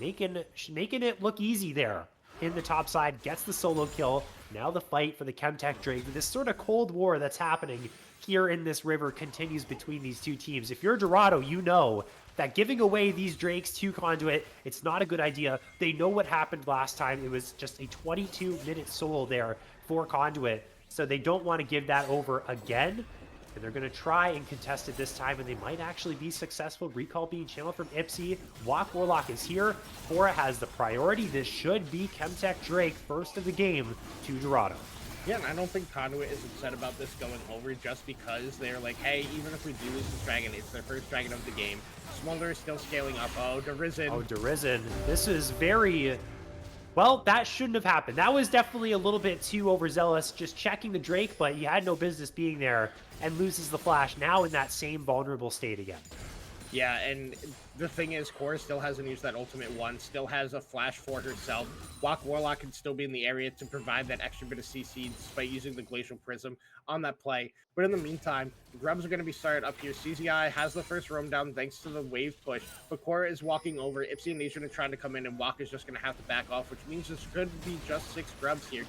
Speaker 1: making it look easy there in the top side. Gets the solo kill. Now the fight for the Chemtech Drake. This sort of Cold War that's happening here in this river continues between these two teams. If you're Dorado, you know that giving away these Drakes to Conduit, it's not a good idea. They know what happened last time. It was just a 22-minute solo there for Conduit, so they don't want to give that over again. And they're going to try and contest it this time, and they might actually be successful. Recall being channeled from Ipsy. Walk Warlock is here. Cora has the priority. This should be Chemtech Drake, first of the game to Dorado.
Speaker 2: Yeah, and I don't think Conduit is upset about this going over just because they're like, hey, even if we do lose this dragon, it's their first dragon of the game. Smolder is still scaling up. Oh, Derisen.
Speaker 1: Oh, Derisen. This is very... Well, that shouldn't have happened. That was definitely a little bit too overzealous, just checking the Drake, but he had no business being there and loses the flash, now in that same vulnerable state again.
Speaker 2: Yeah, and the thing is, Cora still hasn't used that ultimate one, still has a flash for herself. Walk Warlock can still be in the area to provide that extra bit of CC despite using the Glacial Prism on that play. But in the meantime, Grubs are going to be started up here. CZI has the first roam down thanks to the wave push, but Cora is walking over. Ipsy and Nation are trying to come in, and Walk is just going to have to back off, which means this could be just 6 Grubs here.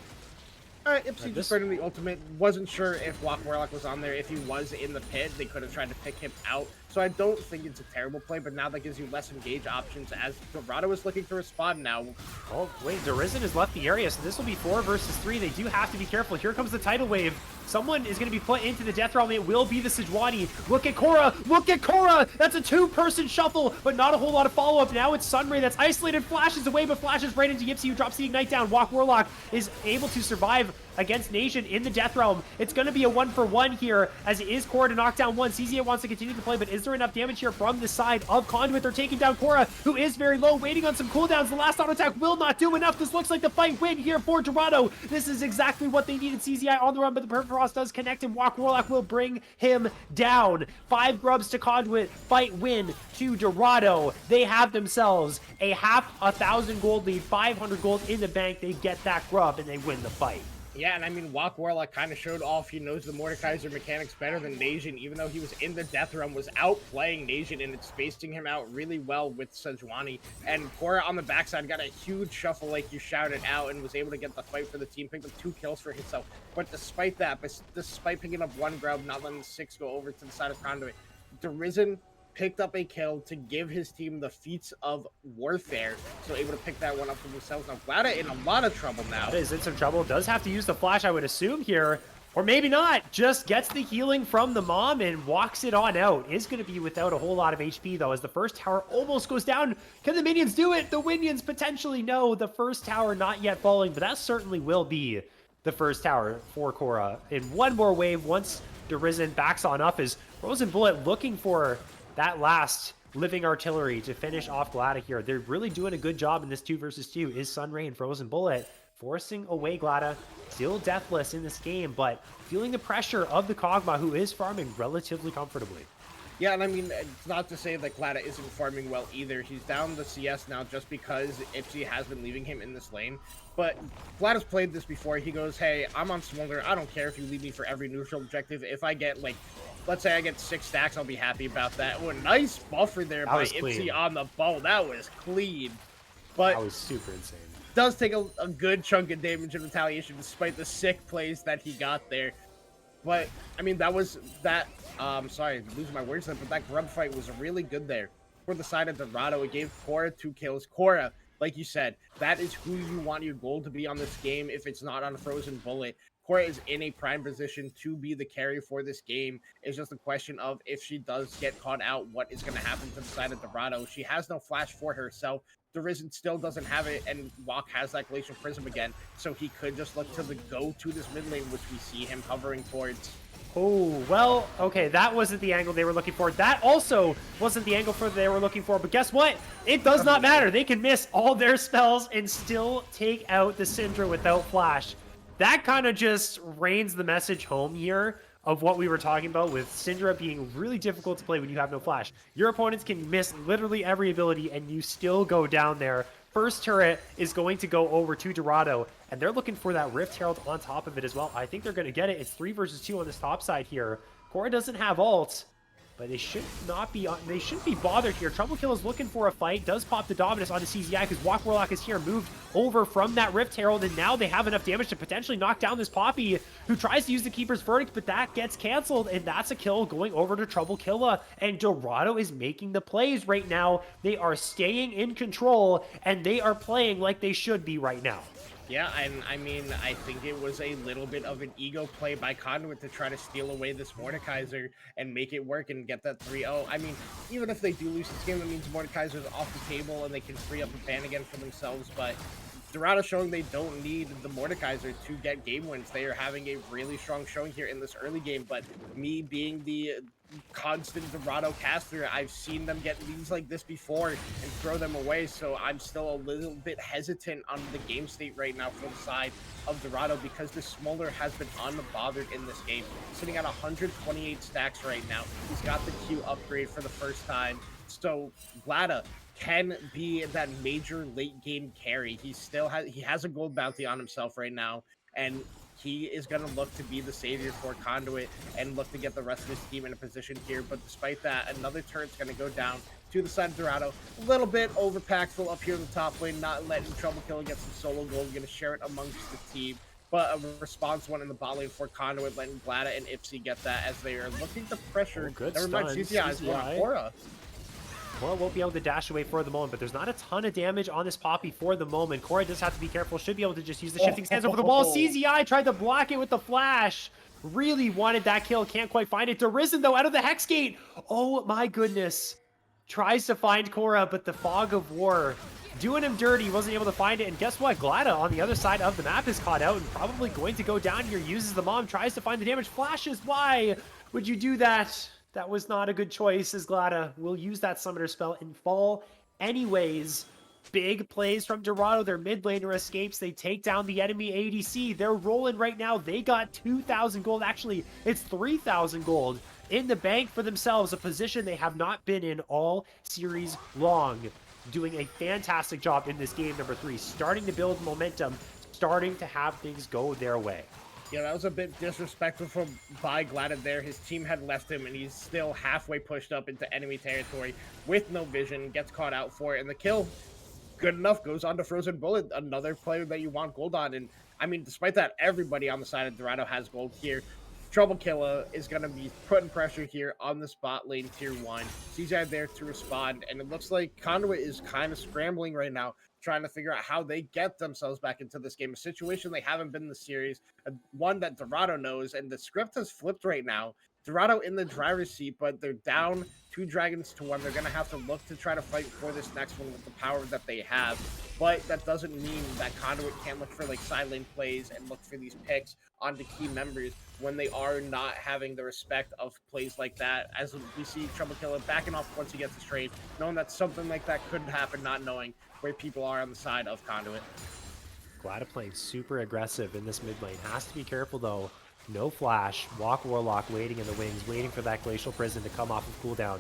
Speaker 2: Ipsy just burning the ultimate. Wasn't sure if Walk Warlock was on there. If he was in the pit, they could have tried to pick him out. So I don't think it's a terrible play, but now that gives you less engage options as Dorado is looking for a spawn now.
Speaker 1: Oh, wait, Derisen has left the area, so this will be 4 versus 3. They do have to be careful. Here comes the tidal wave. Someone is going to be put into the death realm. It will be the Sejuani. Look at Cora. Look at Cora. That's a 2-person shuffle, but not a whole lot of follow-up. Now it's Sunray that's isolated, flashes away, but flashes right into Yipsy, who drops the Ignite down. Walk Warlock is able to survive against Nation in the death realm. It's going to be a 1-for-1 here, as it is Cora to knock down one. CZA wants to continue to play, but is there enough damage here from the side of Conduit? They're taking down Cora, who is very low, waiting on some cooldowns. The last auto attack will not do enough. This looks like the fight win here for Dorado. This is exactly what they needed. CZI on the run, but the Permafrost does connect, and Walk Warlock will bring him down. 5 grubs to Conduit, fight win to Dorado. They have themselves a half 1,000 gold lead, 500 gold in the bank. They get that grub, and they win the fight.
Speaker 2: Yeah, and I mean, Walk Warlock kind of showed off. He knows the Mordekaiser mechanics better than Nation, even though he was in the Death Realm, was outplaying Nation, and it's spacing him out really well with Sejuani. And Cora on the backside got a huge shuffle like you shouted out and was able to get the fight for the team, picked up 2 kills for himself. But despite that, despite picking up 1 grub, not letting the 6 go over to the side of Conduit, Derisen picked up a kill to give his team the feats of warfare, so able to pick that one up for themselves. Now, Vlada in a lot of trouble now.
Speaker 1: Vlada is in some trouble. Does have to use the flash, I would assume, here. Or maybe not. Just gets the healing from the mom and walks it on out. Is going to be without a whole lot of HP, though, as the first tower almost goes down. Can the minions do it? The minions potentially no. The first tower not yet falling, but that certainly will be the first tower for Cora. In one more wave, once Derisen backs on up, is Frozen Bullet looking for that last living artillery to finish off Glada here. They're really doing a good job in this 2 versus 2. Is Sunray and Frozen Bullet forcing away Glada. Still deathless in this game, but feeling the pressure of the Kog'Maw, who is farming relatively comfortably.
Speaker 2: Yeah, and I mean, it's not to say that Glada isn't farming well either. He's down the CS now just because Ipsy has been leaving him in this lane. But Glada's played this before. He goes, hey, I'm on Smolder. I don't care if you leave me for every neutral objective. If I get, like, let's say I get 6 stacks, I'll be happy about that. Oh, a nice buffer there by Ipsy on the ball. That was clean. But
Speaker 1: that was super insane.
Speaker 2: Does take a good chunk of damage in retaliation despite the sick plays that he got there. But, I mean, that was that, sorry, losing my words there, but that grub fight was really good there. For the side of Dorado, it gave Cora 2 kills. Cora, like you said, that is who you want your goal to be on this game if it's not on a Frozen Bullet. Cora is in a prime position to be the carry for this game. It's just a question of if she does get caught out, what is going to happen to the side of Dorado. She has no flash for herself. The Risen still doesn't have it, and Wok has that Glacial Prism again, so he could just look to the go to this mid lane, which we see him hovering towards.
Speaker 1: Oh, well, okay, that wasn't the angle they were looking for. That also wasn't the angle they were looking for, but guess what? It does not matter. They can miss all their spells and still take out the Syndra without flash. That kind of just rains the message home here of what we were talking about with Syndra being really difficult to play when you have no flash. Your opponents can miss literally every ability and you still go down there. First turret is going to go over to Dorado, and they're looking for that Rift Herald on top of it as well. I think they're going to get it. It's 3 versus 2 on this top side here. Cora doesn't have ult, but they should not be. They shouldn't be bothered here. Trouble Kill is looking for a fight. Does pop the Dominus onto CZI because Walk Warlock is here, moved over from that Rift Herald, and now they have enough damage to potentially knock down this Poppy, who tries to use the Keeper's Verdict, but that gets canceled, and that's a kill going over to Trouble Killa. And Dorado is making the plays right now. They are staying in control, and they are playing like they should be right now.
Speaker 2: Yeah, and I mean, I think it was a little bit of an ego play by Conduit to try to steal away this Mordekaiser and make it work and get that 3-0. I mean, even if they do lose this game, that means Mordekaiser's off the table and they can free up a ban again for themselves, but Dorado showing they don't need the Mordekaiser to get game wins. They are having a really strong showing here in this early game, but me being the constant Dorado caster, I've seen them get leads like this before and throw them away, so I'm still a little bit hesitant on the game state right now for the side of Dorado because this Smolder has been unbothered in this game, sitting at 128 stacks right now. He's got the Q upgrade for the first time, so Glada can be that major late game carry. He has a gold bounty on himself right now, and he is going to look to be the savior for Conduit and look to get the rest of his team in a position here. But despite that, another turret's going to go down to the side of Dorado. A little bit overpackful up here in the top lane, not letting Trouble Killer get some solo gold. Going to share it amongst the team. But a response one in the bot lane for Conduit, letting Glada and Ipsy get that as they are looking to pressure.
Speaker 1: Never mind,
Speaker 2: CCI is going on Cora.
Speaker 1: Cora won't be able to dash away for the moment, but there's not a ton of damage on this Poppy for the moment. Cora does have to be careful. Should be able to just use the shifting sands over the wall. CZI tried to block it with the flash. Really wanted that kill. Can't quite find it. Arisen, though, out of the Hex Gate. Oh, my goodness. Tries to find Cora, but the Fog of War doing him dirty. Wasn't able to find it. And guess what? Glada on the other side of the map is caught out and probably going to go down here. Uses the Mom. Tries to find the damage. Flashes. Why would you do that? That was not a good choice, as Glada will use that Summoner spell and fall anyways. Big plays from Dorado. Their mid laner escapes. They take down the enemy ADC. They're rolling right now. They got 2,000 gold. Actually, it's 3,000 gold in the bank for themselves, a position they have not been in all series long. Doing a fantastic job in this game number 3. Starting to build momentum. Starting to have things go their way.
Speaker 2: Yeah, that was a bit disrespectful by Glada there. His team had left him, and he's still halfway pushed up into enemy territory with no vision, gets caught out for it, and the kill, good enough, goes on to Frozen Bullet, another player that you want gold on. And, I mean, despite that, everybody on the side of Dorado has gold here. Trouble Killer is going to be putting pressure here on the spot lane tier 1. CJ there to respond, and it looks like Conduit is kind of scrambling right now, trying to figure out how they get themselves back into this game. A situation they haven't been in the series, one that Dorado knows, and the script has flipped right now. Dorado in the driver's seat, but they're down 2 dragons to 1. They're going to have to look to try to fight for this next one with the power that they have. But that doesn't mean that Conduit can't look for like side lane plays and look for these picks onto key members when they are not having the respect of plays like that. As we see Trouble Killer backing off once he gets the trade, knowing that something like that could happen, not knowing where people are on the side of Conduit.
Speaker 1: Glada playing super aggressive in this mid lane. Has to be careful though. No flash. Walk Warlock waiting in the wings, waiting for that Glacial Prison to come off of cooldown.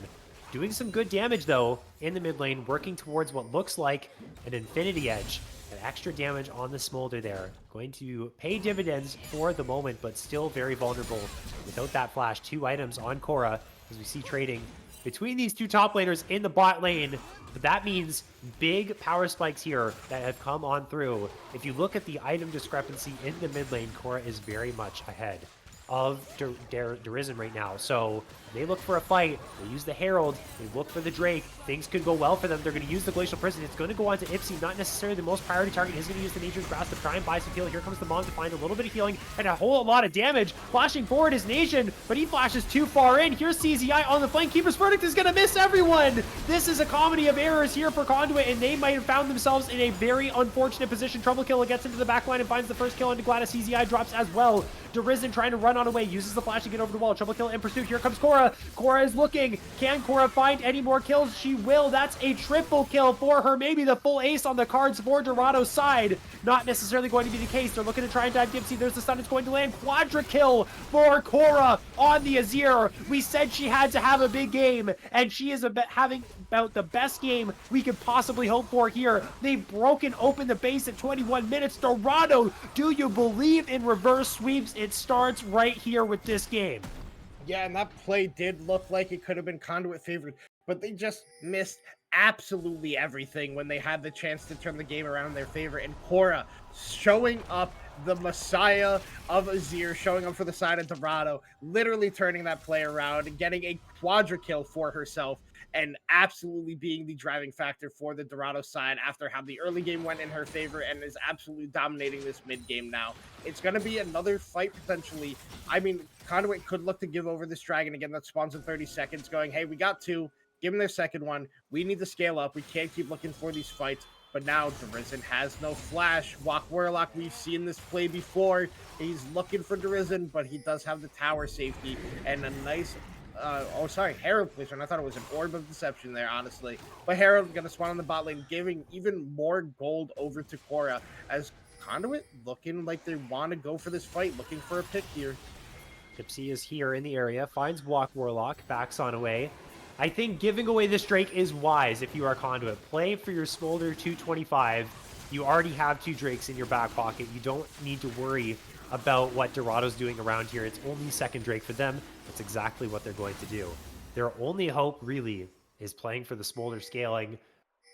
Speaker 1: Doing some good damage though in the mid lane, working towards what looks like an Infinity Edge. An extra damage on the Smolder there. Going to pay dividends for the moment, but still very vulnerable without that flash. 2 items on Korra as we see trading between these 2 top laners in the bot lane. But that means big power spikes here that have come on through. If you look at the item discrepancy in the mid lane, Korra is very much ahead of Derizen right now. So they look for a fight. They use the Herald. They look for the Drake. Things could go well for them. They're going to use the Glacial Prison. It's going to go on to Ipsy. Not necessarily the most priority target. He's going to use the Nature's Grasp to try and buy some heal. Here comes the Mom to find a little bit of healing and a whole lot of damage. Flashing forward is Nation, but he flashes too far in. Here's CZI on the flank. Keeper's Verdict is going to miss everyone. This is a comedy of errors here for Conduit, and they might have found themselves in a very unfortunate position. Trouble Killer gets into the backline and finds the first kill into Gladys. CZI drops as well. Derizen trying to run on away, uses the flash to get over the wall. Trouble Kill in pursuit. Here comes Korra. Korra is looking. Can Korra find any more kills? She will. That's a triple kill for her. Maybe the full ace on the cards for Dorado's side. Not necessarily going to be the case. They're looking to try and dive Dipsy. There's the stun. It's going to land. Quadra kill for Korra on the Azir. We said she had to have a big game, and she is having about the best game we could possibly hope for here. They've broken open the base at 21 minutes. Dorado, do you believe in reverse sweeps? It starts right here with this game.
Speaker 2: Yeah, and that play did look like it could have been Conduit favored, but they just missed absolutely everything when they had the chance to turn the game around in their favor. And Korra showing up, the messiah of Azir, showing up for the side of Dorado, literally turning that play around and getting a quadra kill for herself, and absolutely being the driving factor for the Dorado side after how the early game went in her favor, and is absolutely dominating this mid game now. It's going to be another fight potentially. I mean, Conduit could look to give over this dragon again that spawns in 30 seconds, going, hey, we got 2. Give them their second one. We need to scale up. We can't keep looking for these fights. But now Derizen has no flash. Walk Warlock, we've seen this play before. He's looking for Derizen, but he does have the tower safety and a nice Herald placement. I thought it was an Orb of Deception there, honestly. But Herald going to spawn on the bot lane, giving even more gold over to Korra, as Conduit looking like they want to go for this fight, looking for a pick here.
Speaker 1: Gypsy is here in the area, finds Walk Warlock, backs on away. I think giving away this Drake is wise if you are Conduit. Play for your Smolder 225. You already have 2 Drakes in your back pocket. You don't need to worry about what Dorado's doing around here. It's only second Drake for them. That's exactly what they're going to do. Their only hope, really, is playing for the Smolder scaling,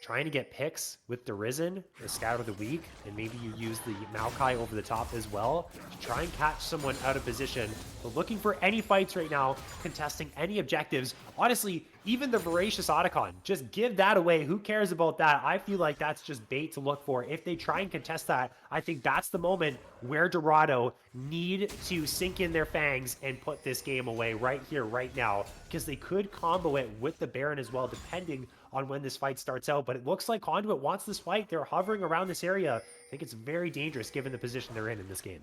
Speaker 1: trying to get picks with Derizen, the Scout of the Week, and maybe you use the Maokai over the top as well to try and catch someone out of position. But looking for any fights right now, contesting any objectives. Honestly, even the Voracious Otacon, just give that away. Who cares about that? I feel like that's just bait to look for. If they try and contest that, I think that's the moment where Dorado need to sink in their fangs and put this game away right here, right now, because they could combo it with the Baron as well, depending on when this fight starts out. But it looks like Conduit wants this fight. They're hovering around this area. I think it's very dangerous given the position they're in this game.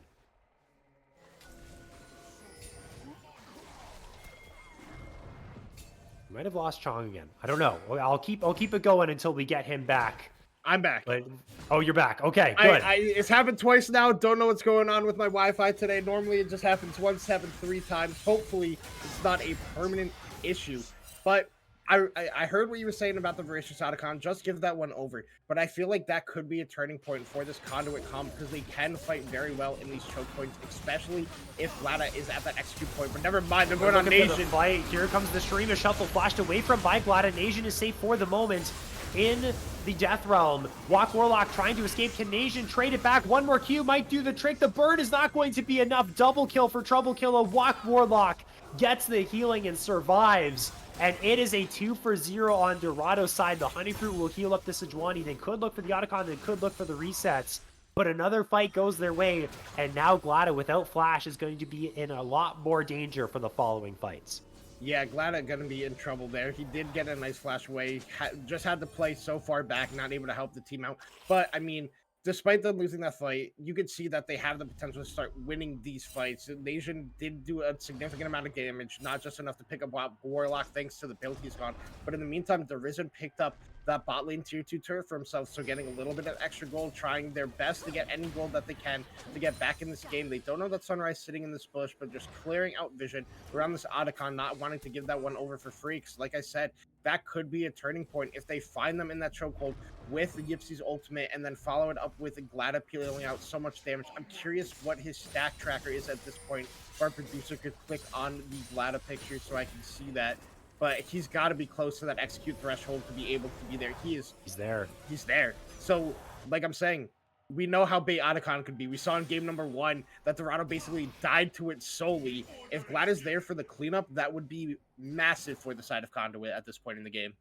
Speaker 1: We might have lost Chong again. I don't know. I'll keep it going until we get him back.
Speaker 2: I'm back.
Speaker 1: But, oh, you're back. Okay, good.
Speaker 2: It's happened twice now. Don't know what's going on with my Wi-Fi today. Normally it just happens once, happened 3 times. Hopefully it's not a permanent issue. But I heard what you were saying about the Voracious Otacon. Just give that one over. But I feel like that could be a turning point for this Conduit comp, because they can fight very well in these choke points, especially if Glada is at that execute point. But never mind, they're going on Nation.
Speaker 1: Fight. Here comes the stream of Shuffle, flashed away from by Glada. Nation is safe for the moment in the Death Realm. Walk Warlock trying to escape. Can Nation trade it back? One more Q might do the trick. The burn is not going to be enough. Double kill for Trouble Killer. Walk Warlock gets the healing and survives. And it is a 2-for-0 on Dorado's side. The Honey Fruit will heal up the Sejuani. They could look for the Otacon. They could look for the resets. But another fight goes their way. And now Glada, without Flash, is going to be in a lot more danger for the following fights.
Speaker 2: Yeah, Glada going to be in trouble there. He did get a nice flash away. Just had to play so far back, not able to help the team out. But, I mean, despite them losing that fight, you could see that they have the potential to start winning these fights. Nation did do a significant amount of damage, not just enough to pick up Warlock thanks to the build he's gone. But in the meantime, Derizen picked up that bot lane tier 2 turret for himself, so getting a little bit of extra gold, trying their best to get any gold that they can to get back in this game. They don't know that Sunrise sitting in this bush, but just clearing out vision around this Otacon, not wanting to give that one over for free, because like I said, that could be a turning point if they find them in that chokehold with Yipsy's ultimate and then follow it up with Glada peeling out so much damage. I'm curious what his stack tracker is at this point. If our producer could click on the Glada picture so I can see that. But he's got to be close to that execute threshold to be able to be there. He's
Speaker 1: there.
Speaker 2: He's there. So, like I'm saying, we know how bait Otacon could be. We saw in game number 1 that Dorado basically died to it solely. If Glad is there for the cleanup, that would be massive for the side of Conduit at this point in the game.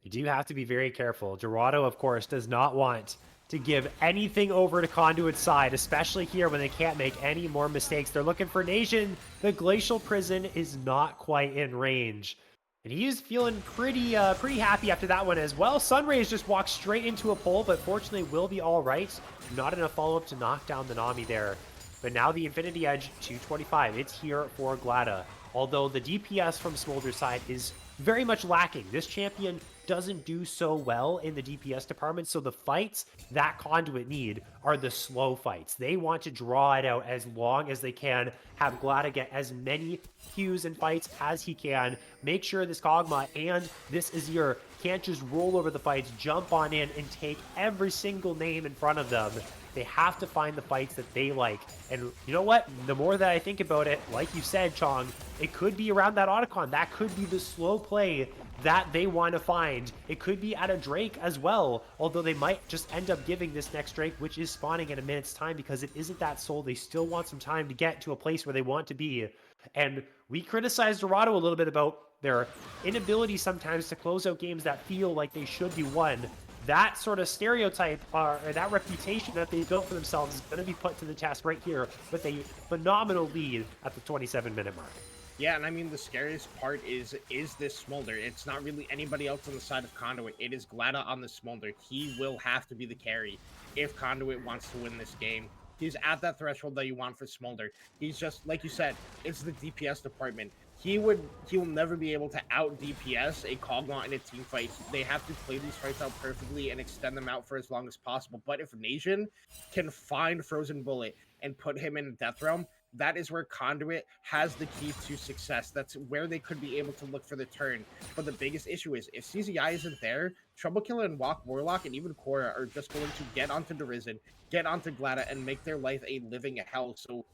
Speaker 1: You do have to be very careful. Dorado, of course, does not want to give anything over to Conduit's side, especially here when they can't make any more mistakes. They're looking for Nation. The Glacial Prison is not quite in range. And he's feeling pretty happy after that one as well. Sunrays just walked straight into a pole, but fortunately will be all right. Not enough follow-up to knock down the Nami there. But now the Infinity Edge, 225. It's here for Glada. Although the DPS from Smolder's side is very much lacking. This champion doesn't do so well in the DPS department, so the fights that Conduit need are the slow fights. They want to draw it out as long as they can, have Glada get as many Qs and fights as he can, make sure this Kog'Maw and this Azir can't just roll over the fights, jump on in, and take every single name in front of them. They have to find the fights that they like. And you know what? The more that I think about it, like you said, Chong, it could be around that Otacon. That could be the slow play that they want to find. It could be at a Drake as well, although they might just end up giving this next Drake, which is spawning in a minute's time because it isn't that soul. They still want some time to get to a place where they want to be. And we criticized Dorado a little bit about their inability sometimes to close out games that feel like they should be won. That sort of stereotype or that reputation that they built for themselves is going to be put to the test right here with a phenomenal lead at the 27-minute mark.
Speaker 2: Yeah, and I mean, the scariest part is this Smolder. It's not really anybody else on the side of Conduit. It is Glada on the Smolder. He will have to be the carry if Conduit wants to win this game. He's at that threshold that you want for Smolder. He's just, like you said, it's the DPS department. He will never be able to out DPS a Kog'Maw in a team fight. They have to play these fights out perfectly and extend them out for as long as possible. But if Nation can find Frozen Bullet and put him in Death Realm, that is where Conduit has the key to success. That's where they could be able to look for the turn. But the biggest issue is if CZI isn't there, Trouble Killer and Walk Warlock and even Korra are just going to get onto Derision, get onto Glada, and make their life a living hell. So,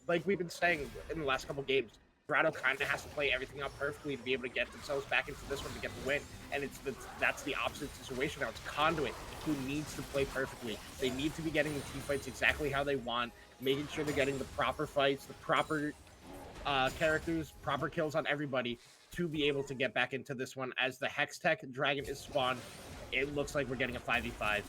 Speaker 2: like we've been saying in the last couple games, Dorado kind of has to play everything out perfectly to be able to get themselves back into this one to get the win. And that's the opposite situation now. It's Conduit who needs to play perfectly. They need to be getting the team fights exactly how they want, making sure they're getting the proper fights, the proper characters, proper kills on everybody to be able to get back into this one. As the Hextech Dragon is spawned, it looks like we're getting a 5v5.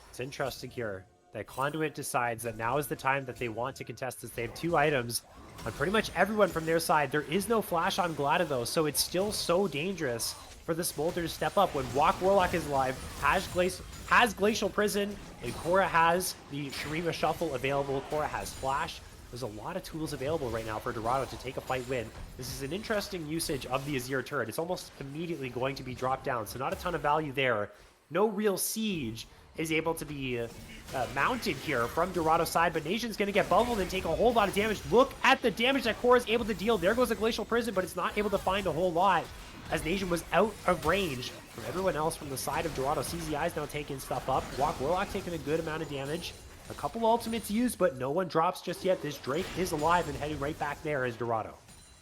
Speaker 1: It's interesting here that Conduit decides that now is the time that they want to contest this. They have 2 items on pretty much everyone from their side. There is no flash on Glada though, so it's still so dangerous for the Smolder to step up when Walk Warlock is live, has Glacial Prison, and Korra has the Shurima Shuffle available. Korra has Flash. There's a lot of tools available right now for Dorado to take a fight win. This is an interesting usage of the Azir turret. It's almost immediately going to be dropped down, so not a ton of value there. No real siege is able to be mounted here from Dorado's side, but Nation's going to get bubbled and take a whole lot of damage. Look at the damage that Korra is able to deal. There goes a Glacial Prison, but it's not able to find a whole lot as Nation was out of range from everyone else from the side of Dorado. CZI is now taking stuff up. Walk Warlock taking a good amount of damage. A couple ultimates used, but no one drops just yet. This Drake is alive and heading right back there as Dorado.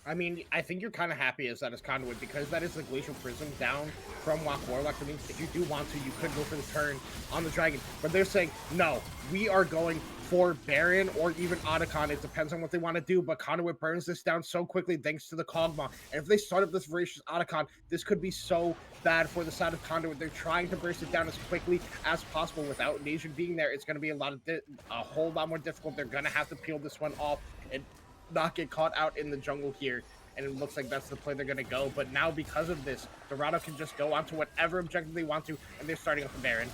Speaker 2: I mean, I think you're kind of happy as that is Conduit because that is the Glacial Prism down from Walk Warlock. That means if you do want to, you could go for the turn on the Dragon. But they're saying, no, we are going for Baron or even Otacon. It depends on what they want to do, but Conduit burns this down so quickly thanks to the Kog'Maw. And if they start up this voracious Otacon, this could be so bad for the side of Conduit. They're trying to burst it down as quickly as possible. Without Nation being there, it's going to be a whole lot more difficult. They're going to have to peel this one off and not get caught out in the jungle here, and it looks like that's the play they're going to go. But now because of this, Dorado can just go on to whatever objective they want to, and they're starting off the Baron.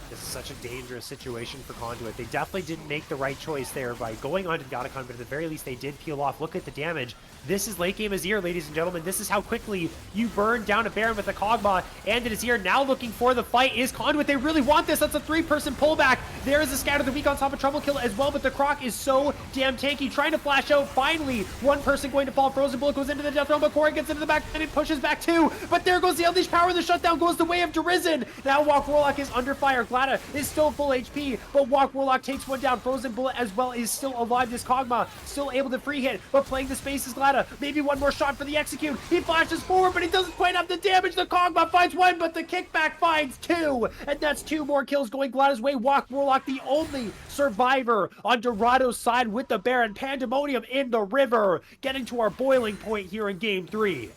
Speaker 1: This is such a dangerous situation for Conduit. They definitely didn't make the right choice there by going on to Godicon, but at the very least they did peel off. Look at the damage. This is late game Azir, ladies and gentlemen. This is how quickly you burn down a Baron with a Kog'Maw and an Azir. Now looking for the fight is Conduit. They really want this. That's a 3-person pullback. There is a Scatter the Weak on top of Trouble Kill as well, but the Croc is so damn tanky. Trying to flash out. Finally, one person going to fall. Frozen Bullet goes into the Death Realm, but Corey gets into the back and it pushes back too. But there goes the Unleashed Power. The shutdown goes the way of Derizen. Now Walk Warlock is under fire. Glada is still full HP, but Walk Warlock takes one down. Frozen Bullet as well is still alive. This Kog'Maw still able to free hit, but playing the space is Glada. Maybe one more shot for the execute. He flashes forward, but he doesn't quite have the damage. The Kog'Maw finds one, but the kickback finds two, and that's two more kills going Glada's way. Walk Warlock, the only survivor on Dorado's side with the Baron. Pandemonium in the river, getting to our boiling point here in game 3.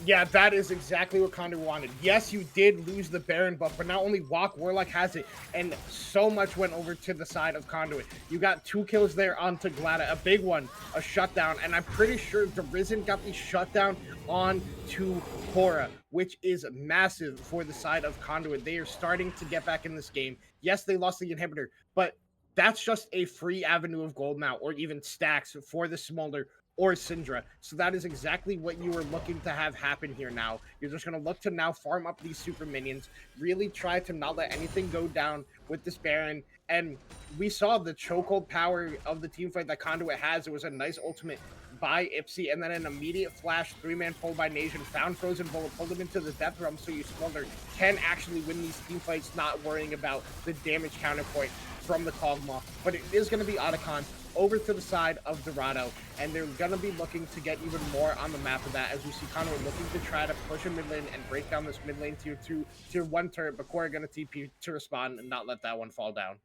Speaker 2: Yeah, that is exactly what Conduit wanted. Yes, you did lose the Baron buff, but not only Walk Warlock has it, and so much went over to the side of Conduit. You got 2 kills there onto Glada, a big one, a shutdown, and I'm pretty sure Derizen got the shutdown onto Korra, which is massive for the side of Conduit. They are starting to get back in this game. Yes, they lost the inhibitor, but that's just a free avenue of gold now, or even stacks for the Smolder or Syndra. So that is exactly what you were looking to have happen here now. You're just going to look to now farm up these super minions, really try to not let anything go down with this Baron. And we saw the chokehold power of the team fight that Conduit has. It was a nice ultimate by Ipsy, and then an immediate flash 3-man pull by Nation, found Frozen Bullet, pulled him into the Death Realm, so you Smolder can actually win these team fights, not worrying about the damage counterpoint from the Kog'Maw. But it is going to be Otacon over to the side of Dorado, and they're going to be looking to get even more on the map of that, as we see Conduit looking to try to push a mid lane and break down this mid lane tier 2, tier 1 turret, but Corey going to TP to respond and not let that one fall down.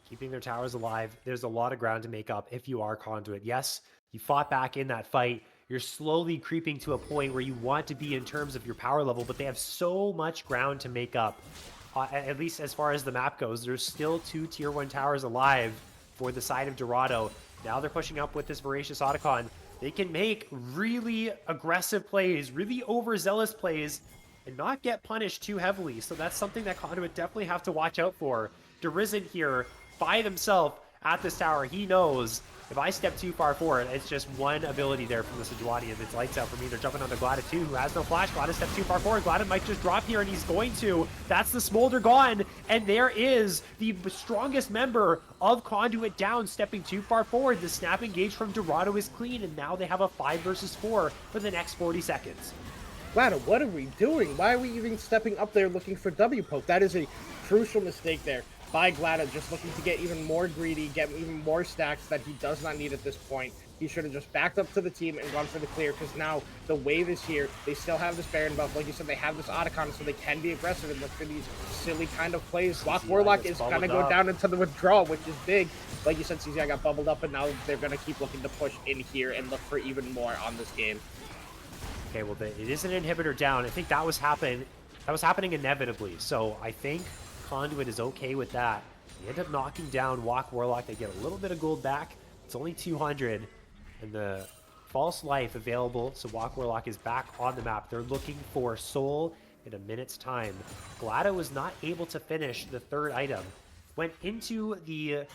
Speaker 1: Keeping their towers alive. There's a lot of ground to make up if you are Conduit. Yes, you fought back in that fight. You're slowly creeping to a point where you want to be in terms of your power level, but they have so much ground to make up. At least as far as the map goes, there's still 2 tier 1 towers alive for the side of Dorado. Now they're pushing up with this Voracious Otacon. They can make really aggressive plays, really overzealous plays, and not get punished too heavily. So that's something that Conduit definitely have to watch out for. Derizen here by himself at this tower. He knows if I step too far forward, it's just one ability there from the Sejuani, and it's lights out for me. They're jumping on the Glada too, who has no flash. Glada steps too far forward. Glada might just drop here, and he's going to. That's the Smolder gone, and there is the strongest member of Conduit down, stepping too far forward. The snap engage from Dorado is clean, and now they have a 5 versus 4 for the next 40 seconds.
Speaker 2: Glada, what are we doing? Why are we even stepping up there looking for W poke? That is a crucial mistake there by Glada, just looking to get even more greedy, get even more stacks that he does not need at this point. He should have just backed up to the team and gone for the clear, because now the wave is here. They still have this Baron buff. Like you said, they have this Otacon, so they can be aggressive and look for these silly kind of plays. Walk Warlock is going to go down into the withdrawal, which is big. Like you said, CZI got bubbled up, and now they're going to keep looking to push in here and look for even more on this game.
Speaker 1: Okay, well, it is an inhibitor down. I think that was happening inevitably. So I think Conduit is okay with that. They end up knocking down Walk Warlock. They get a little bit of gold back. It's only 200. And the false life available, so Walk Warlock is back on the map. They're looking for Soul in a minute's time. Glada was not able to finish the 3rd item. Went into the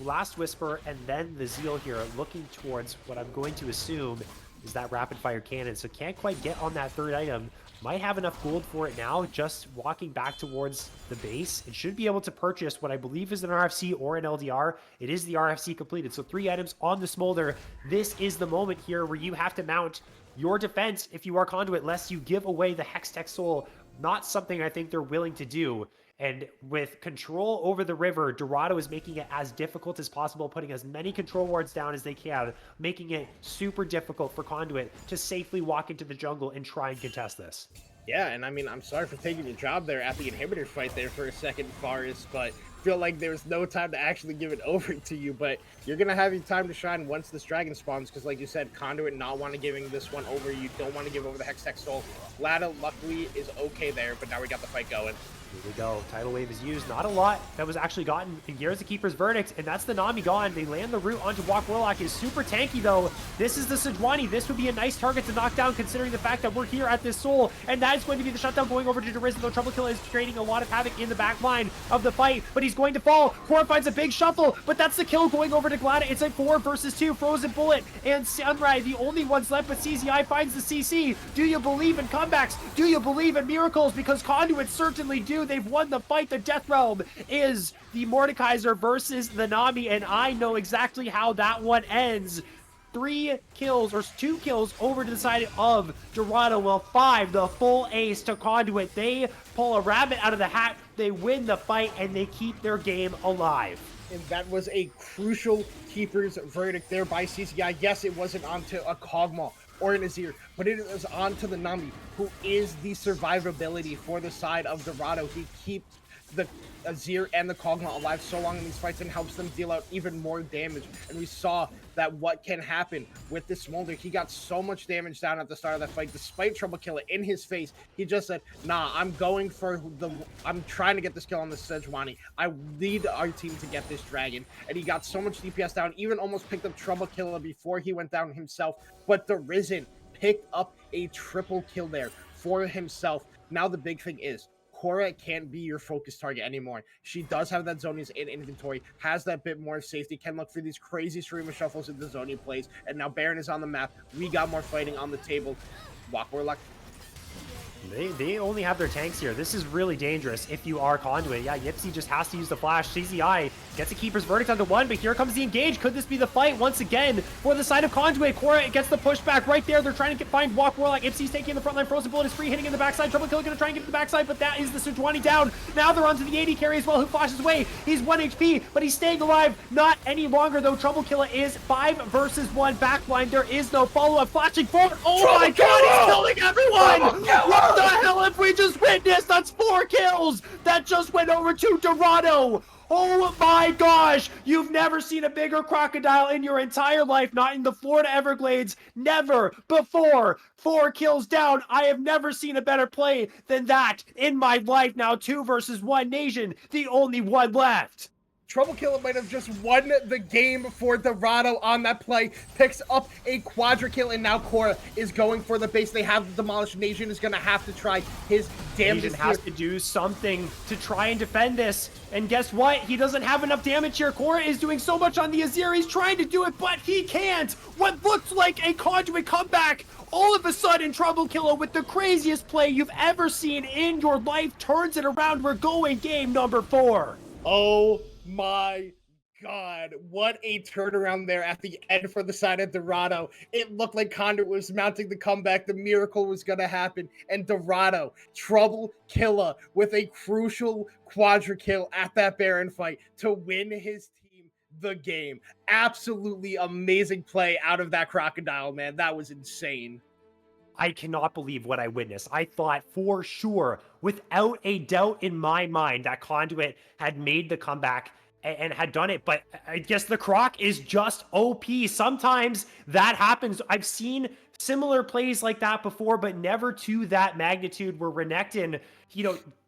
Speaker 1: Last Whisper and then the Zeal here, looking towards what I'm going to assume is that rapid fire cannon. So can't quite get on that 3rd item. Might have enough gold for it now, just walking back towards the base. It should be able to purchase what I believe is an RFC or an LDR. It is the RFC completed. So 3 items on the Smolder. This is the moment here where you have to mount your defense if you are Conduit, lest you give away the Hextech Soul. Not something I think they're willing to do. And with control over the river, Dorado is making it as difficult as possible, putting as many control wards down as they can, making it super difficult for Conduit to safely walk into the jungle and try and contest this.
Speaker 2: Yeah, and I mean, I'm sorry for taking your job there at the inhibitor fight there for a second, Forrest, but feel like there was no time to actually give it over to you. But you're going to have your time to shine once this dragon spawns, because like you said, Conduit not want to giving this one over. You don't want to give over the Hextech Soul. Glada, luckily, is okay there, but now we got the fight going.
Speaker 1: Here we go. Tidal Wave is used. Not a lot that was actually gotten. And here's the Keeper's Verdict, and that's the Nami gone. They land the root onto Walk Warlock. Is super tanky, though. This is the Sejuani. This would be a nice target to knock down, considering the fact that we're here at this Soul. And that is going to be the shutdown going over to Deriz, though Trouble Killer is creating a lot of havoc in the back line of the fight. But he's going to fall. Korra finds a big shuffle, but that's the kill going over to Glada. It's a 4 versus 2. Frozen Bullet and Sunrai, the only ones left, but CZI finds the CC. Do you believe in comebacks? Do you believe in miracles? Because Conduit certainly do. They've won the fight. The Death Realm is the Mordekaiser versus the Nami, and I know exactly how that one ends. 3 kills, or 2 kills over to the side of Dorado, well 5, the full ace to Conduit. They pull a rabbit out of the hat, they win the fight, and they keep their game alive.
Speaker 2: And that was a crucial Keeper's Verdict there by CCI. Yes, it wasn't onto a Kog'Maw or an Azir, but it was onto the Nami, who is the survivability for the side of Dorado. He keeps the Azir and the Kog'Maw alive so long in these fights and helps them deal out even more damage. And we saw that what can happen with this Smolder. He got so much damage down at the start of that fight, despite Trouble Killer in his face. He just said, nah, I'm trying to get this kill on the Sejuani. I need our team to get this dragon. And he got so much DPS down, even almost picked up Trouble Killer before he went down himself. But the Risen picked up a triple kill there for himself. Now the big thing is, Korra can't be your focus target anymore. She does have that Zonia's in inventory, has that bit more safety, can look for these crazy stream of shuffles that the Zonia plays, and now Baron is on the map. We got more fighting on the table. Walk Warlock.
Speaker 1: They only have their tanks here. This is really dangerous if you are Conduit. Yeah, Yipsy just has to use the flash. CZI gets a Keeper's Verdict onto 1, but here comes the engage. Could this be the fight once again for the side of Conduit? Korra gets the pushback right there. They're trying to find Walk Warlock. Yipsy's taking the front line. Frozen Bullet is free, hitting in the backside. Trouble Killer gonna try and get to the backside, but that is the Sejuani down. Now they're onto the AD carry as well, who flashes away. He's 1 HP, but he's staying alive. Not any longer, though. Trouble Killer is 5 versus 1 backline. There is no follow-up. Flashing forward. Oh my god, he's killing everyone! What the hell have we just witnessed? That's 4 kills that just went over to Dorado. Oh my gosh, you've never seen a bigger crocodile in your entire life, not in the Florida Everglades, never before. 4 kills down. I have never seen a better play than that in my life. Now 2 versus 1 nation, the only one left.
Speaker 2: Trouble Killer might have just won the game for Dorado on that play. Picks up a quadra kill, and now Korra is going for the base. They have the demolished. Nation is going to have to try his damage.
Speaker 1: Nation has to do something to try and defend this. And guess what? He doesn't have enough damage here. Korra is doing so much on the Azir. He's trying to do it, but he can't. What looked like a Conduit comeback, all of a sudden, Trouble Killer with the craziest play you've ever seen in your life turns it around. We're going game number 4.
Speaker 2: Oh my god, what a turnaround there at the end for the side of Dorado. It looked like Conduit was mounting the comeback. The miracle was going to happen. And Dorado, Trouble Killer with a crucial quadra kill at that Baron fight to win his team the game. Absolutely amazing play out of that crocodile, man. That was insane.
Speaker 1: I cannot believe what I witnessed. I thought for sure, without a doubt in my mind, that Conduit had made the comeback and had done it. But I guess the Croc is just OP. Sometimes that happens. I've seen similar plays like that before, but never to that magnitude where Renekton,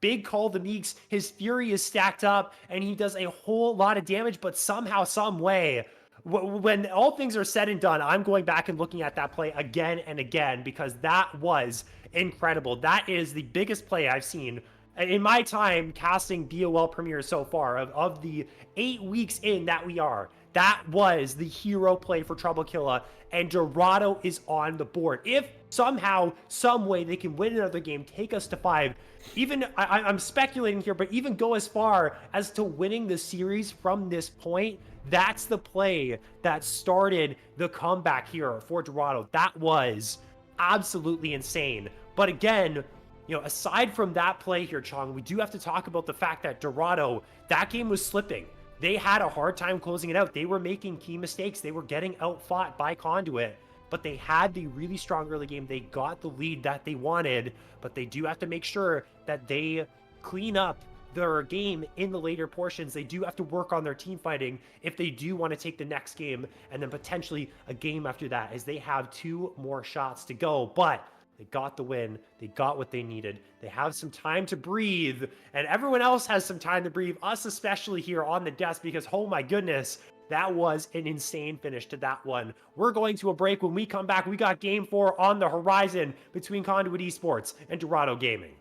Speaker 1: big call the Meeks, his Fury is stacked up and he does a whole lot of damage, but somehow, some way, when all things are said and done, I'm going back and looking at that play again and again because that was incredible. That is the biggest play I've seen in my time casting BOL premieres so far. Of the 8 weeks in that we are, that was the hero play for Trouble Killer, and Dorado is on the board. If somehow, some way they can win another game, take us to 5, even, I'm speculating here, but even go as far as to winning the series from this point, that's the play that started the comeback here for Dorado. That was absolutely insane. But again, aside from that play here, Chong, we do have to talk about the fact that Dorado, that game was slipping. They had a hard time closing it out. They were making key mistakes. They were getting outfought by Conduit, but they had the really strong early game. They got the lead that they wanted, but they do have to make sure that they clean up their game in the later portions. They do have to work on their team fighting if they do want to take the next game and then potentially a game after that, as they have 2 more shots to go. But They got the win. They got what they needed. They have some time to breathe, and everyone else has some time to breathe, us especially here on the desk, because oh my goodness, that was an insane finish to that one. We're going to a break. When we come back, we got game 4 on the horizon between Conduit Esports and Dorado Gaming.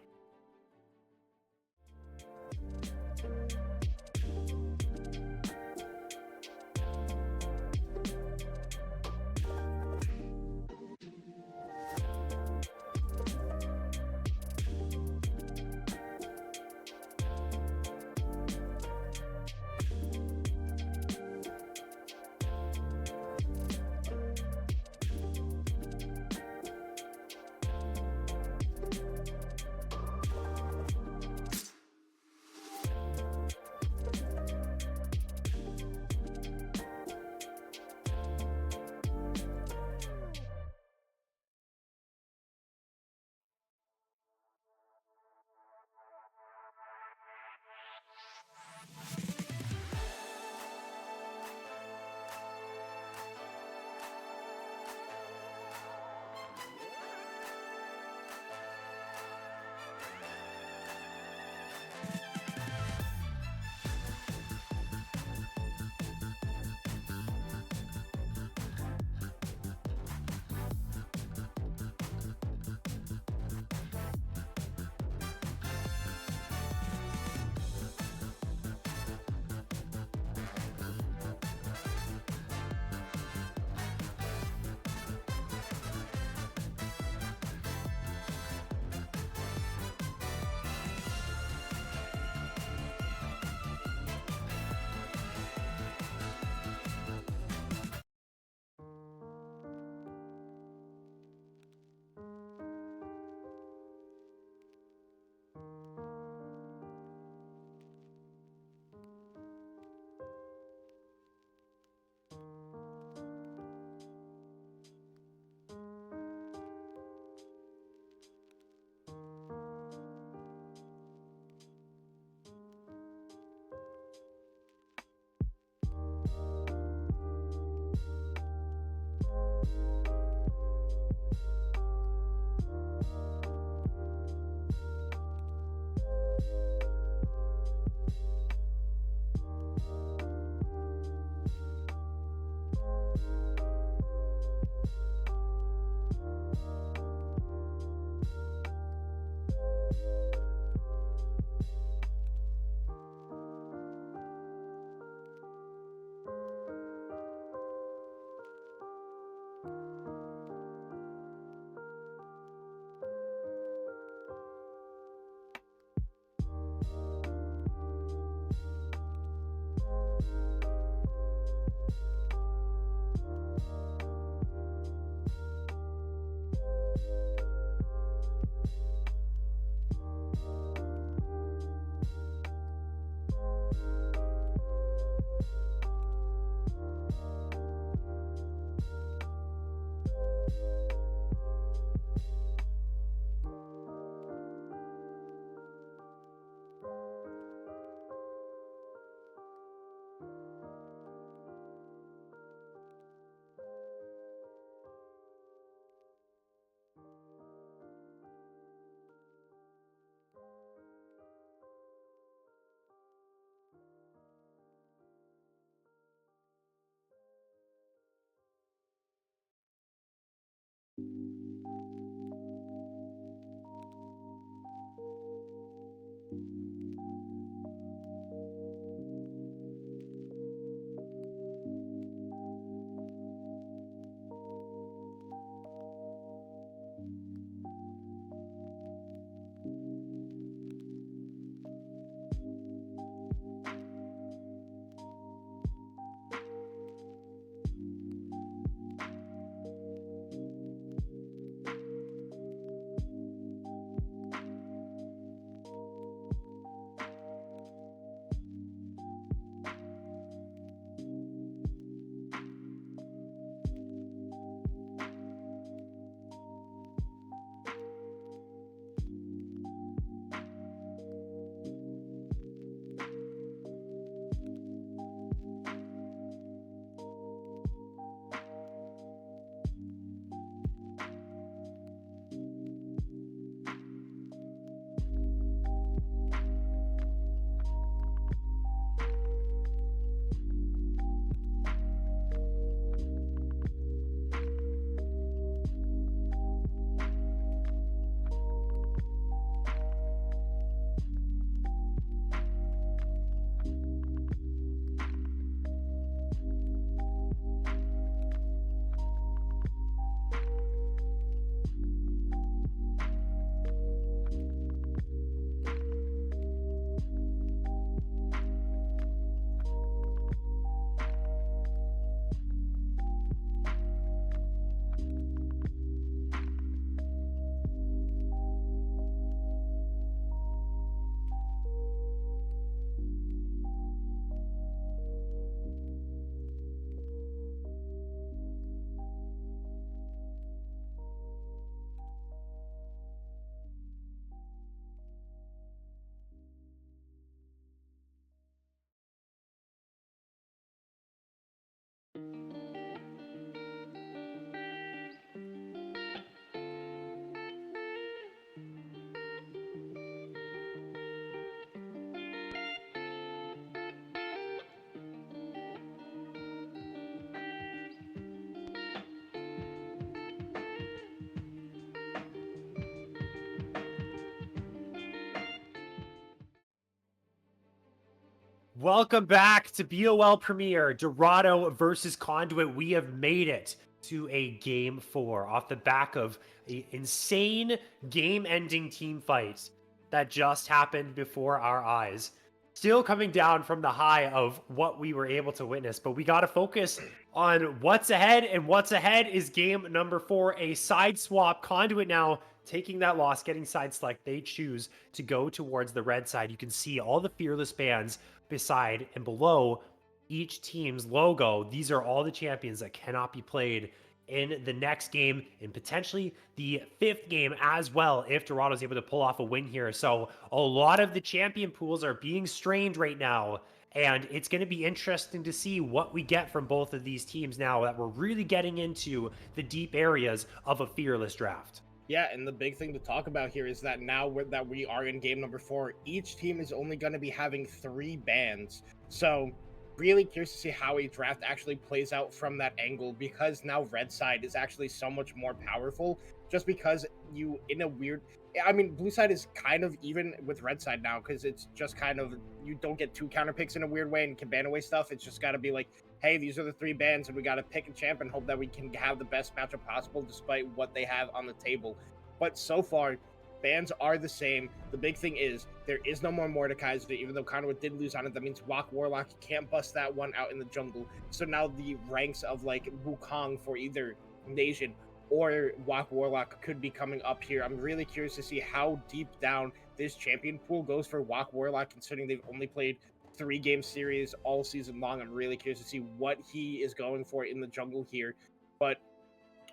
Speaker 1: Welcome back to BOL Premier Dorado versus Conduit. We have made it to a game 4 off the back of an insane game-ending team fight that just happened before our eyes. Still coming down from the high of what we were able to witness, but we got to focus on what's ahead, and what's ahead is game number 4, a side swap. Conduit now taking that loss, getting side select. They choose to go towards the red side. You can see all the Fearless bands beside and below each team's logo. These are all the champions that cannot be played in the next game, and potentially the 5th game as well if Dorado is able to pull off a win here. So a lot of the champion pools are being strained right now, and it's going to be interesting to see what we get from both of these teams now that we're really getting into the deep areas of a Fearless draft.
Speaker 2: Yeah, and the big thing to talk about here is that now that we are in game number 4, each team is only going to be having 3 bans. So, really curious to see how a draft actually plays out from that angle, because now red side is actually so much more powerful, just because you, in a weird, I mean, blue side is kind of even with red side now, because it's just kind of, you don't get 2 counter picks in a weird way and can ban away stuff. It's just got to be like, hey, these are the 3 bands, and we got to pick a champ and hope that we can have the best matchup possible despite what they have on the table. But so far, bans are the same. The big thing is there is no more Mordekaiser, even though Conduit did lose on it. That means Wok Warlock can't bust that one out in the jungle. So now the ranks of like Wukong for either Nation or Wok Warlock could be coming up here. I'm really curious to see how deep down this champion pool goes for Wok Warlock, considering they've only played 3-game series all season long. I'm really curious to see what he is going for in the jungle here. But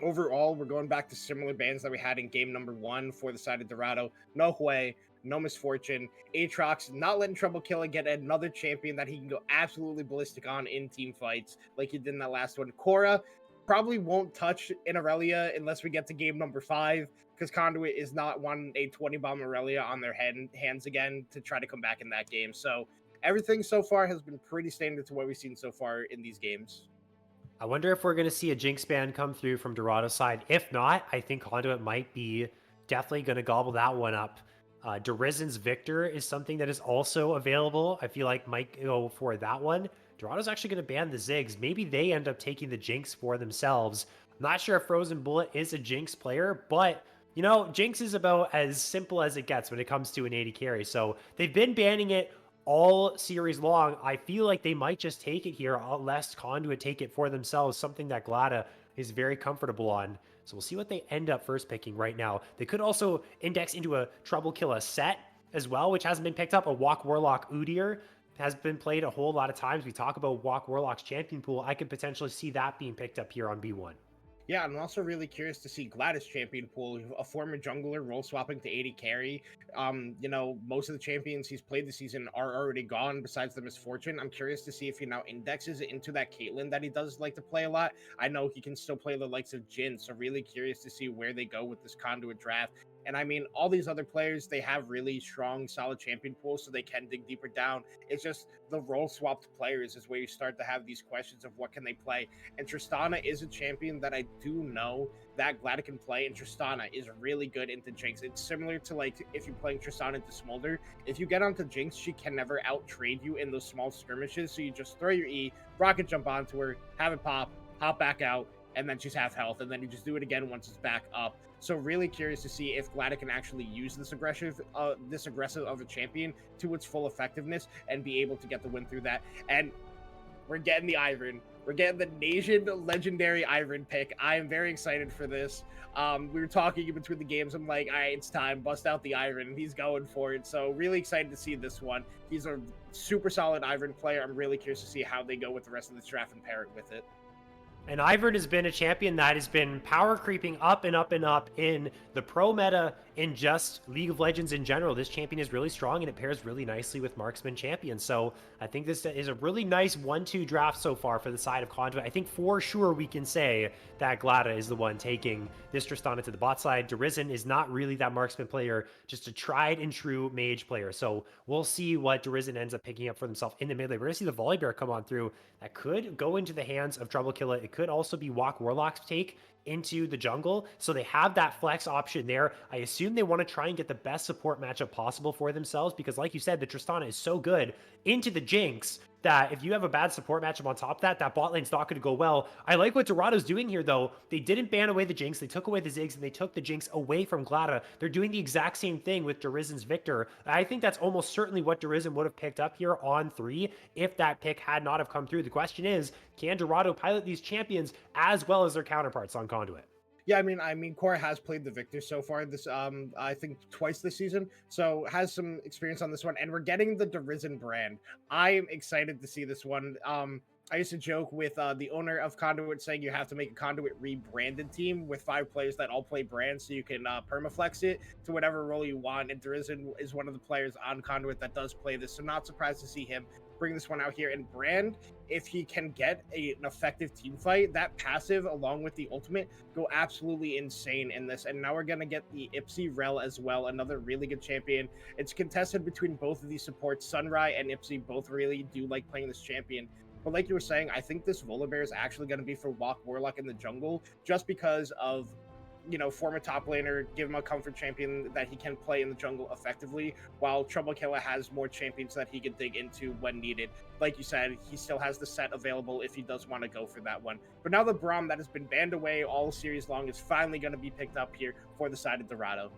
Speaker 2: overall, we're going back to similar bands that we had in game number 1 for the side of Dorado. No Hue, no Misfortune. Aatrox not letting Trouble Killer get another champion that he can go absolutely ballistic on in team fights like he did in that last one. Korra probably won't touch in Aurelia unless we get to game number 5, because Conduit is not wanting a 20-bomb Aurelia on their hands again to try to come back in that game. So everything so far has been pretty standard to what we've seen so far in these games.
Speaker 1: I wonder if we're going to see a Jinx ban come through from Dorado's side. If not, I think Conduit might be definitely going to gobble that one up. Derizen's Victor is something that is also available. I feel like might go for that one. Dorado's actually going to ban the Ziggs. Maybe they end up taking the Jinx for themselves. I'm not sure if Frozen Bullet is a Jinx player, but you know, Jinx is about as simple as it gets when it comes to an 80 carry. So they've been banning it all series long. I feel like they might just take it here, lest Conduit take it for themselves, something that Glada is very comfortable on. So we'll see what they end up first picking right now. They could also index into a Trouble Killer set as well, which hasn't been picked up. A Wok Warlock Udyr has been played a whole lot of times. We talk about Wok Warlock's champion pool. I could potentially see that being picked up here on B1.
Speaker 2: Yeah, I'm also really curious to see Gladys champion pool, a former jungler role swapping to 80 carry. Most of the champions he's played this season are already gone besides the Misfortune. I'm curious to see if he now indexes into that Caitlyn that he does like to play a lot. I know he can still play the likes of Jin, so really curious to see where they go with this Conduit draft. And I mean, all these other players, they have really strong, solid champion pools, so they can dig deeper down. It's just the role swapped players is where you start to have these questions of what can they play. And Tristana is a champion that I do know that Glad can play, and Tristana is really good into Jinx. It's similar to like if you're playing Tristana into Smolder. If you get onto Jinx, she can never out trade you in those small skirmishes. So you just throw your E, rocket jump onto her, have it pop, hop back out, and then she's half health, and then you just do it again once it's back up. So really curious to see if Glad can actually use this aggressive of a champion to its full effectiveness and be able to get the win through that. And we're getting the Ivern. We're getting the Nation legendary Ivern pick. I am very excited for this. We were talking in between the games. I'm like, all right, it's time. Bust out the Ivern, and he's going for it. So really excited to see this one. He's a super solid Ivern player. I'm really curious to see how they go with the rest of the draft and pair it with it.
Speaker 1: And Ivern has been a champion that has been power creeping up and up and up in the pro meta in just League of Legends in general. This champion is really strong, and it pairs really nicely with Marksman champions. So I think this is a really nice 1-2 draft so far for the side of Conduit. I think for sure we can say that Glada is the one taking this Tristana to the bot side. Derizen is not really that Marksman player, just a tried and true mage player. So we'll see what Derizen ends up picking up for themselves in the mid lane. We're going to see the Volibear come on through. That could go into the hands of Trouble Killer. It could also be Walk Warlock's take into the jungle. So they have that flex option there. I assume they want to try and get the best support matchup possible for themselves because, like you said, the Tristana is so good into the Jinx that if you have a bad support matchup on top of that, that bot lane's not going to go well. I like what Dorado's doing here, though. They didn't ban away the Jinx. They took away the Ziggs, and they took the Jinx away from Glada. They're doing the exact same thing with Derizen's Victor. I think that's almost certainly what Derizen would have picked up here on 3 if that pick had not have come through. The question is, can Dorado pilot these champions as well as their counterparts on Conduit?
Speaker 2: Yeah, I mean, Cora has played the Victor so far this, I think twice this season, so has some experience on this one, and we're getting the Derizen brand. I am excited to see this one. I used to joke with the owner of Conduit saying you have to make a Conduit rebranded team with 5 players that all play brands so you can permaflex it to whatever role you want. And Derizen is one of the players on Conduit that does play this, so not surprised to see him bring this one out here. And Brand, if he can get an effective team fight, that passive along with the ultimate go absolutely insane in this. And now we're going to get the Ipsy Rel as well, another really good champion. It's contested between both of these supports. Sunrai and Ipsy both really do like playing this champion. But like you were saying, I think this Volibear is actually going to be for Walk Warlock in the jungle just because of, former top laner, give him a comfort champion that he can play in the jungle effectively, while Trouble Killer has more champions that he can dig into when needed. Like you said, he still has the set available if he does want to go for that one. But now the Braum that has been banned away all series long is finally going to be picked up here for the side of Dorado.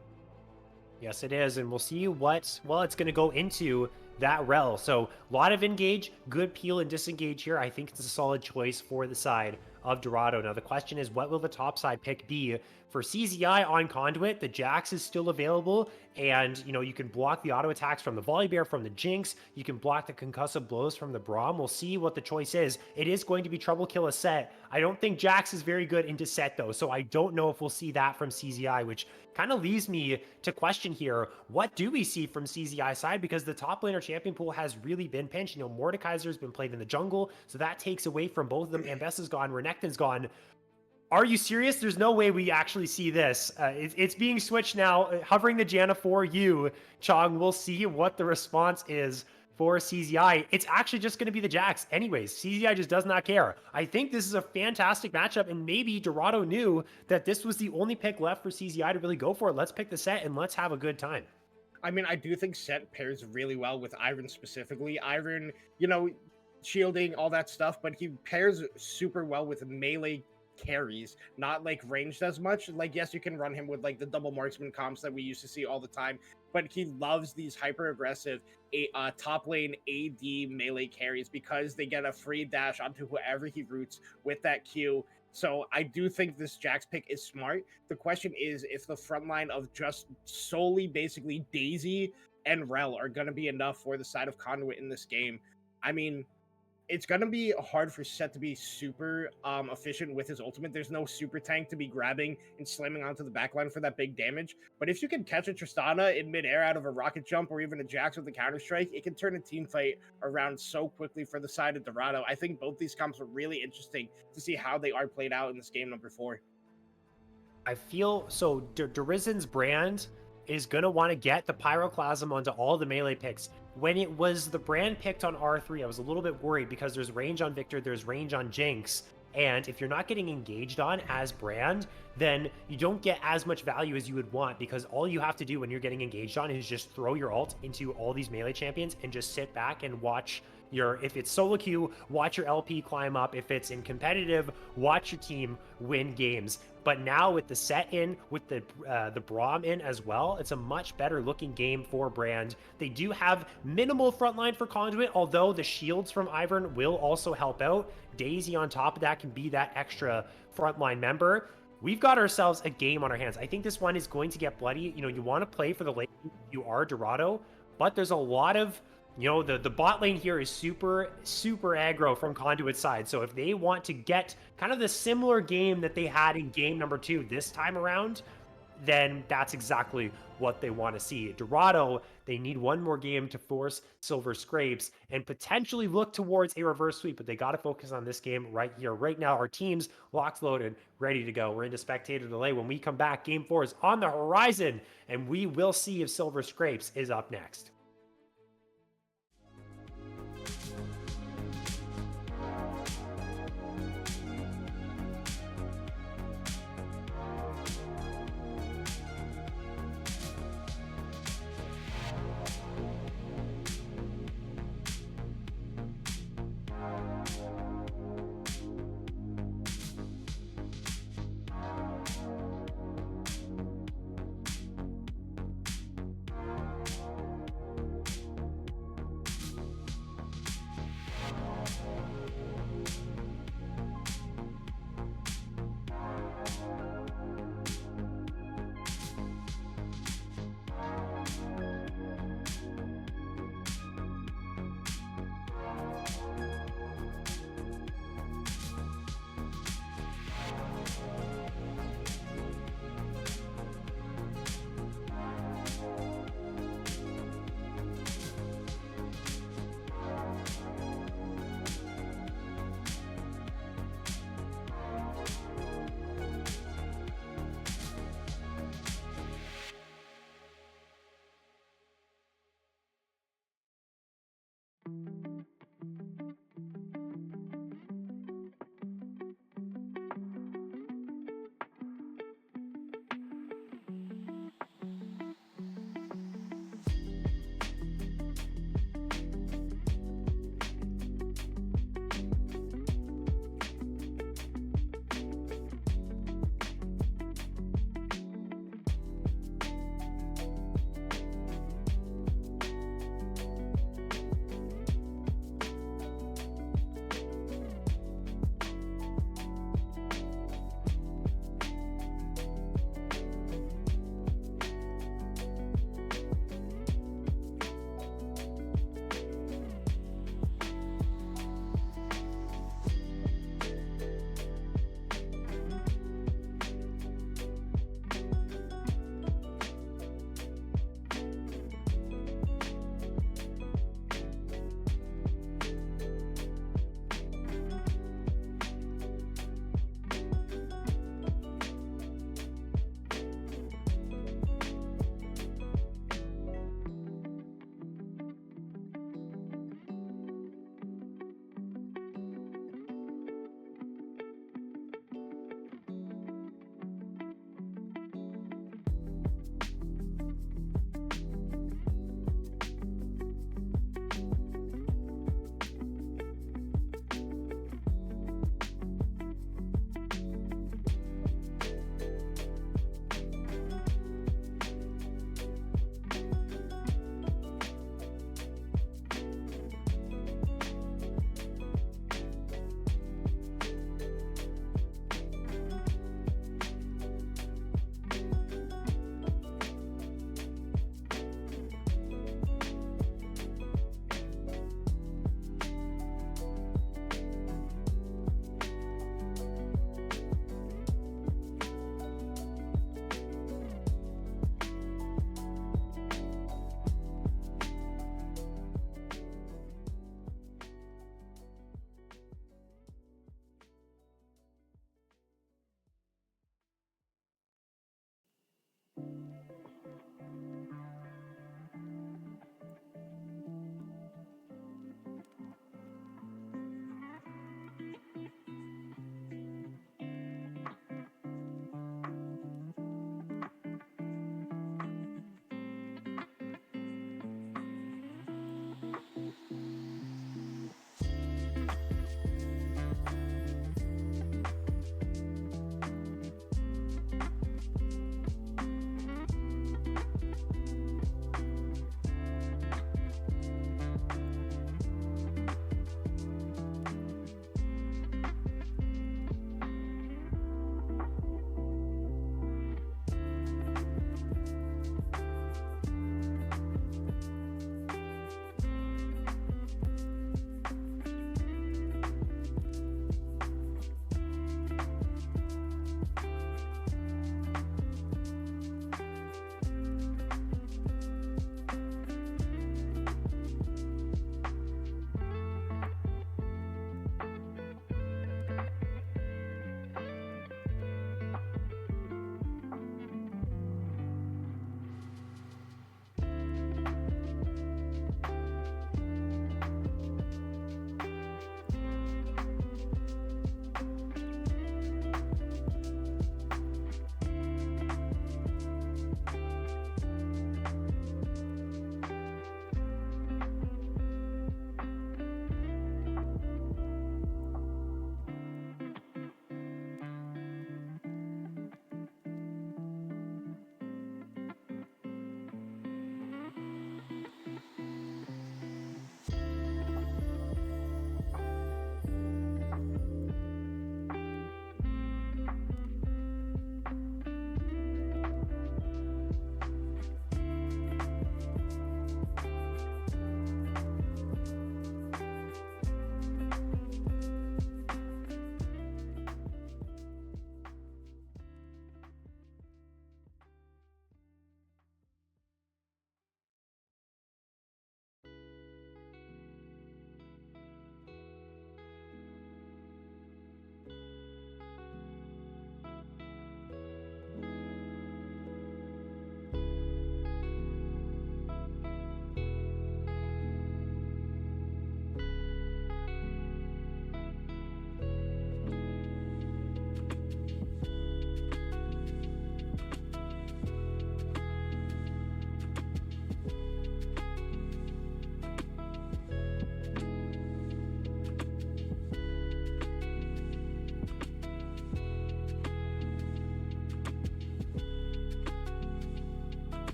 Speaker 1: Yes, it is. And we'll see what, well, it's going to go into that rel. So a lot of engage, good peel and disengage here. I think it's a solid choice for the side of Dorado. Now, the question is, what will the top side pick be? For CZI on Conduit, the Jax is still available, and you can block the auto attacks from the Volibear, from the Jinx. You can block the concussive blows from the Braum. We'll see what the choice is. It is going to be Trouble Kill a set. I don't think Jax is very good into set, though, so I don't know if we'll see that from CZI, which kind of leaves me to question here, what do we see from CZI side? Because the top laner champion pool has really been pinched. Mordekaiser's been played in the jungle, so that takes away from both of them. Ambessa's gone, Renekton's gone. Are you serious? There's no way we actually see this. It's being switched now. Hovering the Janna for you, Chong. We'll see what the response is for CZI. It's actually just going to be the Jax. Anyways, CZI just does not care. I think this is a fantastic matchup, and maybe Dorado knew that this was the only pick left for CZI to really go for it. Let's pick the set and let's have a good time.
Speaker 2: I mean, I do think set pairs really well with Iron specifically. Iron, shielding, all that stuff, but he pairs super well with melee carries, not like ranged as much. Like, yes, you can run him with like the double marksman comps that we used to see all the time, but he loves these hyper aggressive top lane AD melee carries because they get a free dash onto whoever he roots with that Q. So I do think this Jax pick is smart. The question is if the front line of just solely basically Daisy and Rel are going to be enough for the side of Conduit in this game. I mean, it's going to be hard for Set to be super efficient with his ultimate. There's no super tank to be grabbing and slamming onto the backline for that big damage. But if you can catch a Tristana in midair out of a rocket jump or even a Jax with a counter strike, it can turn a team fight around so quickly for the side of Dorado. I think both these comps are really interesting to see how they are played out in this game number 4.
Speaker 1: I feel so Derizen's brand is going to want to get the Pyroclasm onto all the melee picks. When it was the brand picked on R3, I was a little bit worried because there's range on Victor, there's range on Jinx, and if you're not getting engaged on as brand, then you don't get as much value as you would want because all you have to do when you're getting engaged on is just throw your ult into all these melee champions and just sit back and watch if it's solo queue, watch your LP climb up. If it's in competitive, watch your team win games. But now with the set in, with the Braum in as well, it's a much better looking game for Brand. They do have minimal frontline for Conduit, although the shields from Ivern will also help out. Daisy on top of that can be that extra frontline member. We've got ourselves a game on our hands. I think this one is going to get bloody. You want to play for the lane. You are Dorado, but there's a lot of the bot lane here is super aggro from Conduit side. So if they want to get kind of the similar game that they had in game number 2 this time around, then that's exactly what they want to see. Dorado, they need one more game to force Silver Scrapes and potentially look towards a reverse sweep, but they got to focus on this game right here. Right now, our team's locked, loaded, ready to go. We're into spectator delay. When we come back, game 4 is on the horizon, and we will see if Silver Scrapes is up next.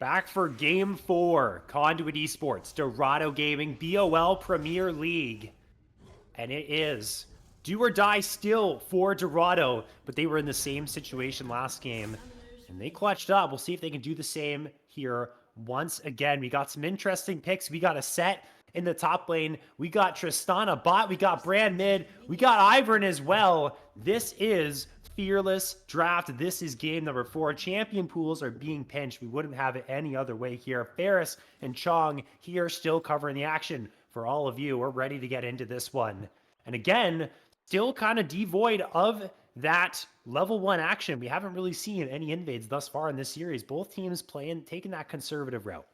Speaker 1: Back for Game 4, Conduit Esports, Dorado Gaming, BOL Premier League. And it is do or die still for Dorado, but they were in the same situation last game, and they clutched up. We'll see if they can do the same here once again. We got some interesting picks. We got a set in the top lane. We got Tristana bot. We got Brand mid. We got Ivern as well. This is Fearless Draft. This is game number 4. Champion pools are being pinched. We wouldn't have it any other way here. Ferris and Chong here still covering the action for all of you. We're ready to get into this one. And again, still kind of devoid of that level 1 action. We haven't really seen any invades thus far in this series. Both teams taking that conservative route.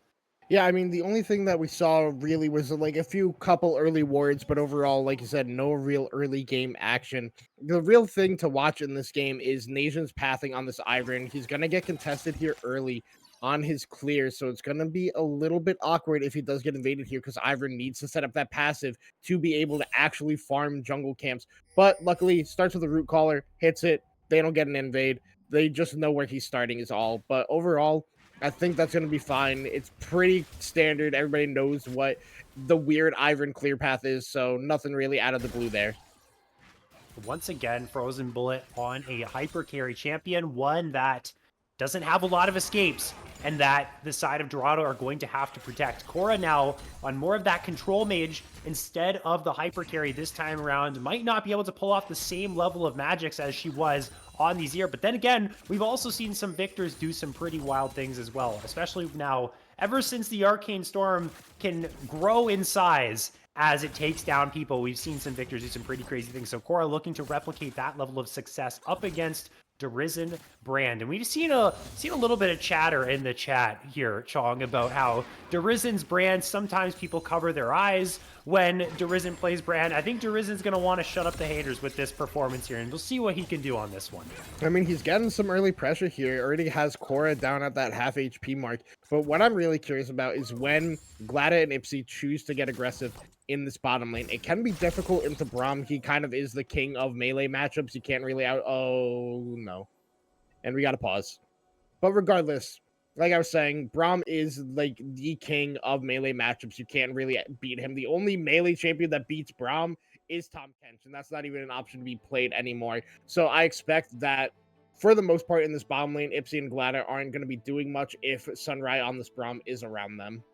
Speaker 2: Yeah, I mean, the only thing that we saw really was like a few couple early wards, but overall, like you said, no real early game action. The real thing to watch in this game is Nation's pathing on this Ivern. He's going to get contested here early on his clear, so it's going to be a little bit awkward if he does get invaded here because Ivern needs to set up that passive to be able to actually farm jungle camps. But luckily, starts with a root caller, hits it, they don't get an invade. They just know where he's starting is all. But overall, I think that's going to be fine. It's pretty standard. Everybody knows what the weird Ivern clear path is, so nothing really out of the blue there.
Speaker 1: Once again, Frozen Bullet on a hyper carry champion, one that doesn't have a lot of escapes, and that the side of Dorado are going to have to protect. Cora now on more of that control mage instead of the hyper carry this time around. Might not be able to pull off the same level of magics as she was on these years. But then again, we've also seen some Victors do some pretty wild things as well, especially now, ever since the Arcane Storm can grow in size as it takes down people. We've seen some Victors do some pretty crazy things. So Cora looking to replicate that level of success up against Derizen Brand. And we've seen a little bit of chatter in the chat here, Chong, about how Derizen's Brand, sometimes people cover their eyes when Derizen plays Brand. I think Derizen's going to want to shut up the haters with this performance here, and we'll see what he can do on this one.
Speaker 2: I mean, he's getting some early pressure here. Already has Cora down at that half HP mark. But what I'm really curious about is when Glada and Ipsy choose to get aggressive in this bottom lane. It can be difficult into Braum. He kind of is the king of melee matchups. You can't really Oh, no. And we got to pause. But regardless, like I was saying, Braum is like the king of melee matchups. You can't really beat him. The only melee champion that beats Braum is Tom Kench, and that's not even an option to be played anymore. So I expect that for the most part in this bottom lane, Ipsy and Glada aren't going to be doing much if Sunrai on this Braum is around them.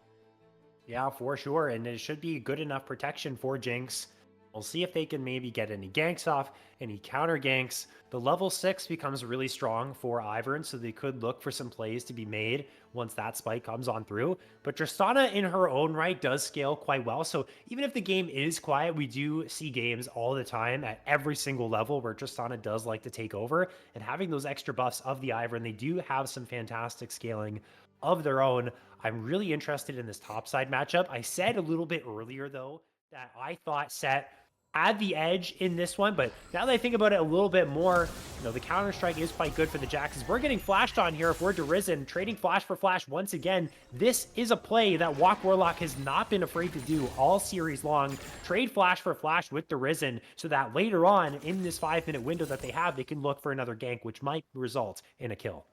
Speaker 1: Yeah, for sure. And it should be good enough protection for Jinx. We'll see if they can maybe get any ganks off, any counter ganks. The level 6 becomes really strong for Ivern, so they could look for some plays to be made once that spike comes on through. But Tristana in her own right does scale quite well. So even if the game is quiet, we do see games all the time at every single level where Tristana does like to take over. And having those extra buffs of the Ivern, they do have some fantastic scaling of their own. I'm really interested in this topside matchup. I said a little bit earlier, though, that I thought Set had the edge in this one, but now that I think about it a little bit more, the Counter-Strike is quite good for the Jaxes. We're getting flashed on here if we're Derizen, trading flash for flash once again. This is a play that Walk Warlock has not been afraid to do all series long. Trade flash for flash with Derizen so that later on in this 5-minute window that they have, they can look for another gank, which might result in a kill.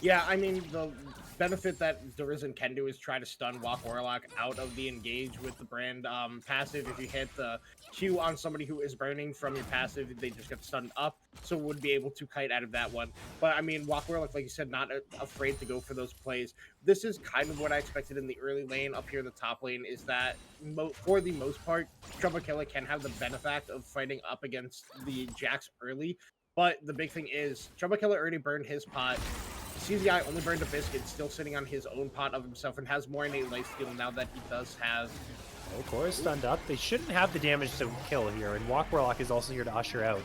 Speaker 2: Yeah, I mean, the benefit that Derizen can do is try to stun Walk Warlock out of the engage with the Brand passive. If you hit the Q on somebody who is burning from your passive, they just get stunned up, so would be able to kite out of that one. But, I mean, Walk Warlock, like you said, not afraid to go for those plays. This is kind of what I expected in the early lane. Up here in the top lane is that, for the most part, Trouble Killer can have the benefit of fighting up against the Jax early. But the big thing is, Trouble Killer already burned his pot. CZI only burned a biscuit, still sitting on his own pot of himself, and has more innate lifesteal now that he does have.
Speaker 1: Oh, Cora's stunned up. They shouldn't have the damage to kill here, and Walk Warlock is also here to usher out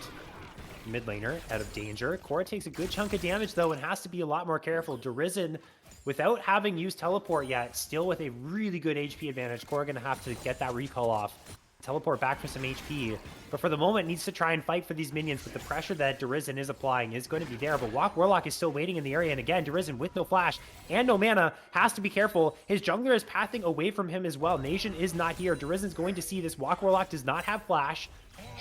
Speaker 1: mid laner out of danger. Cora takes a good chunk of damage, though, and has to be a lot more careful. Derizen, without having used teleport yet, still with a really good HP advantage. Cora going to have to get that recall off. Teleport back for some HP, but for the moment needs to try and fight for these minions. But the pressure that Derizen is applying is going to be there. But Walk Warlock is still waiting in the area, and again, Derizen with no flash and no mana has to be careful. His jungler is pathing away from him as well. Nation is not here. Derizen's going to see this. Walk Warlock does not have flash,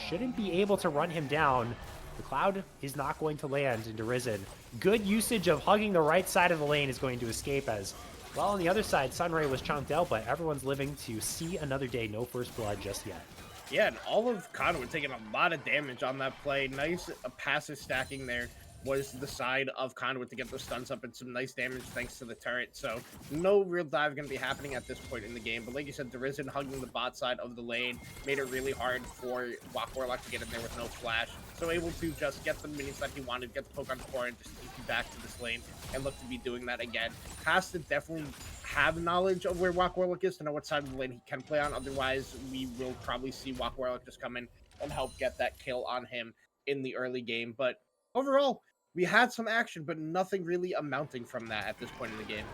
Speaker 1: shouldn't be able to run him down. The Cloud is not going to land in Derizen. Good usage of hugging the right side of the lane is going to escape as Well, on the other side, Sunray was chunked out, but everyone's living to see another day. No first blood just yet.
Speaker 2: Yeah, and all of Conduit taking a lot of damage on that play. Nice passive stacking there was the side of Conduit to get the stuns up and some nice damage thanks to the turret. So no real dive going to be happening at this point in the game. But like you said, Dorado hugging the bot side of the lane made it really hard for Warlock to get in there with no flash. So able to just get the minions that he wanted, get the poke on core, and just take back to this lane and look to be doing that again. Has to definitely have knowledge of where Warlock is to know what side of the lane he can play on. Otherwise, we will probably see Warlock just come in and help get that kill on him in the early game. But overall, we had some action, but nothing really amounting from that at this point in the game.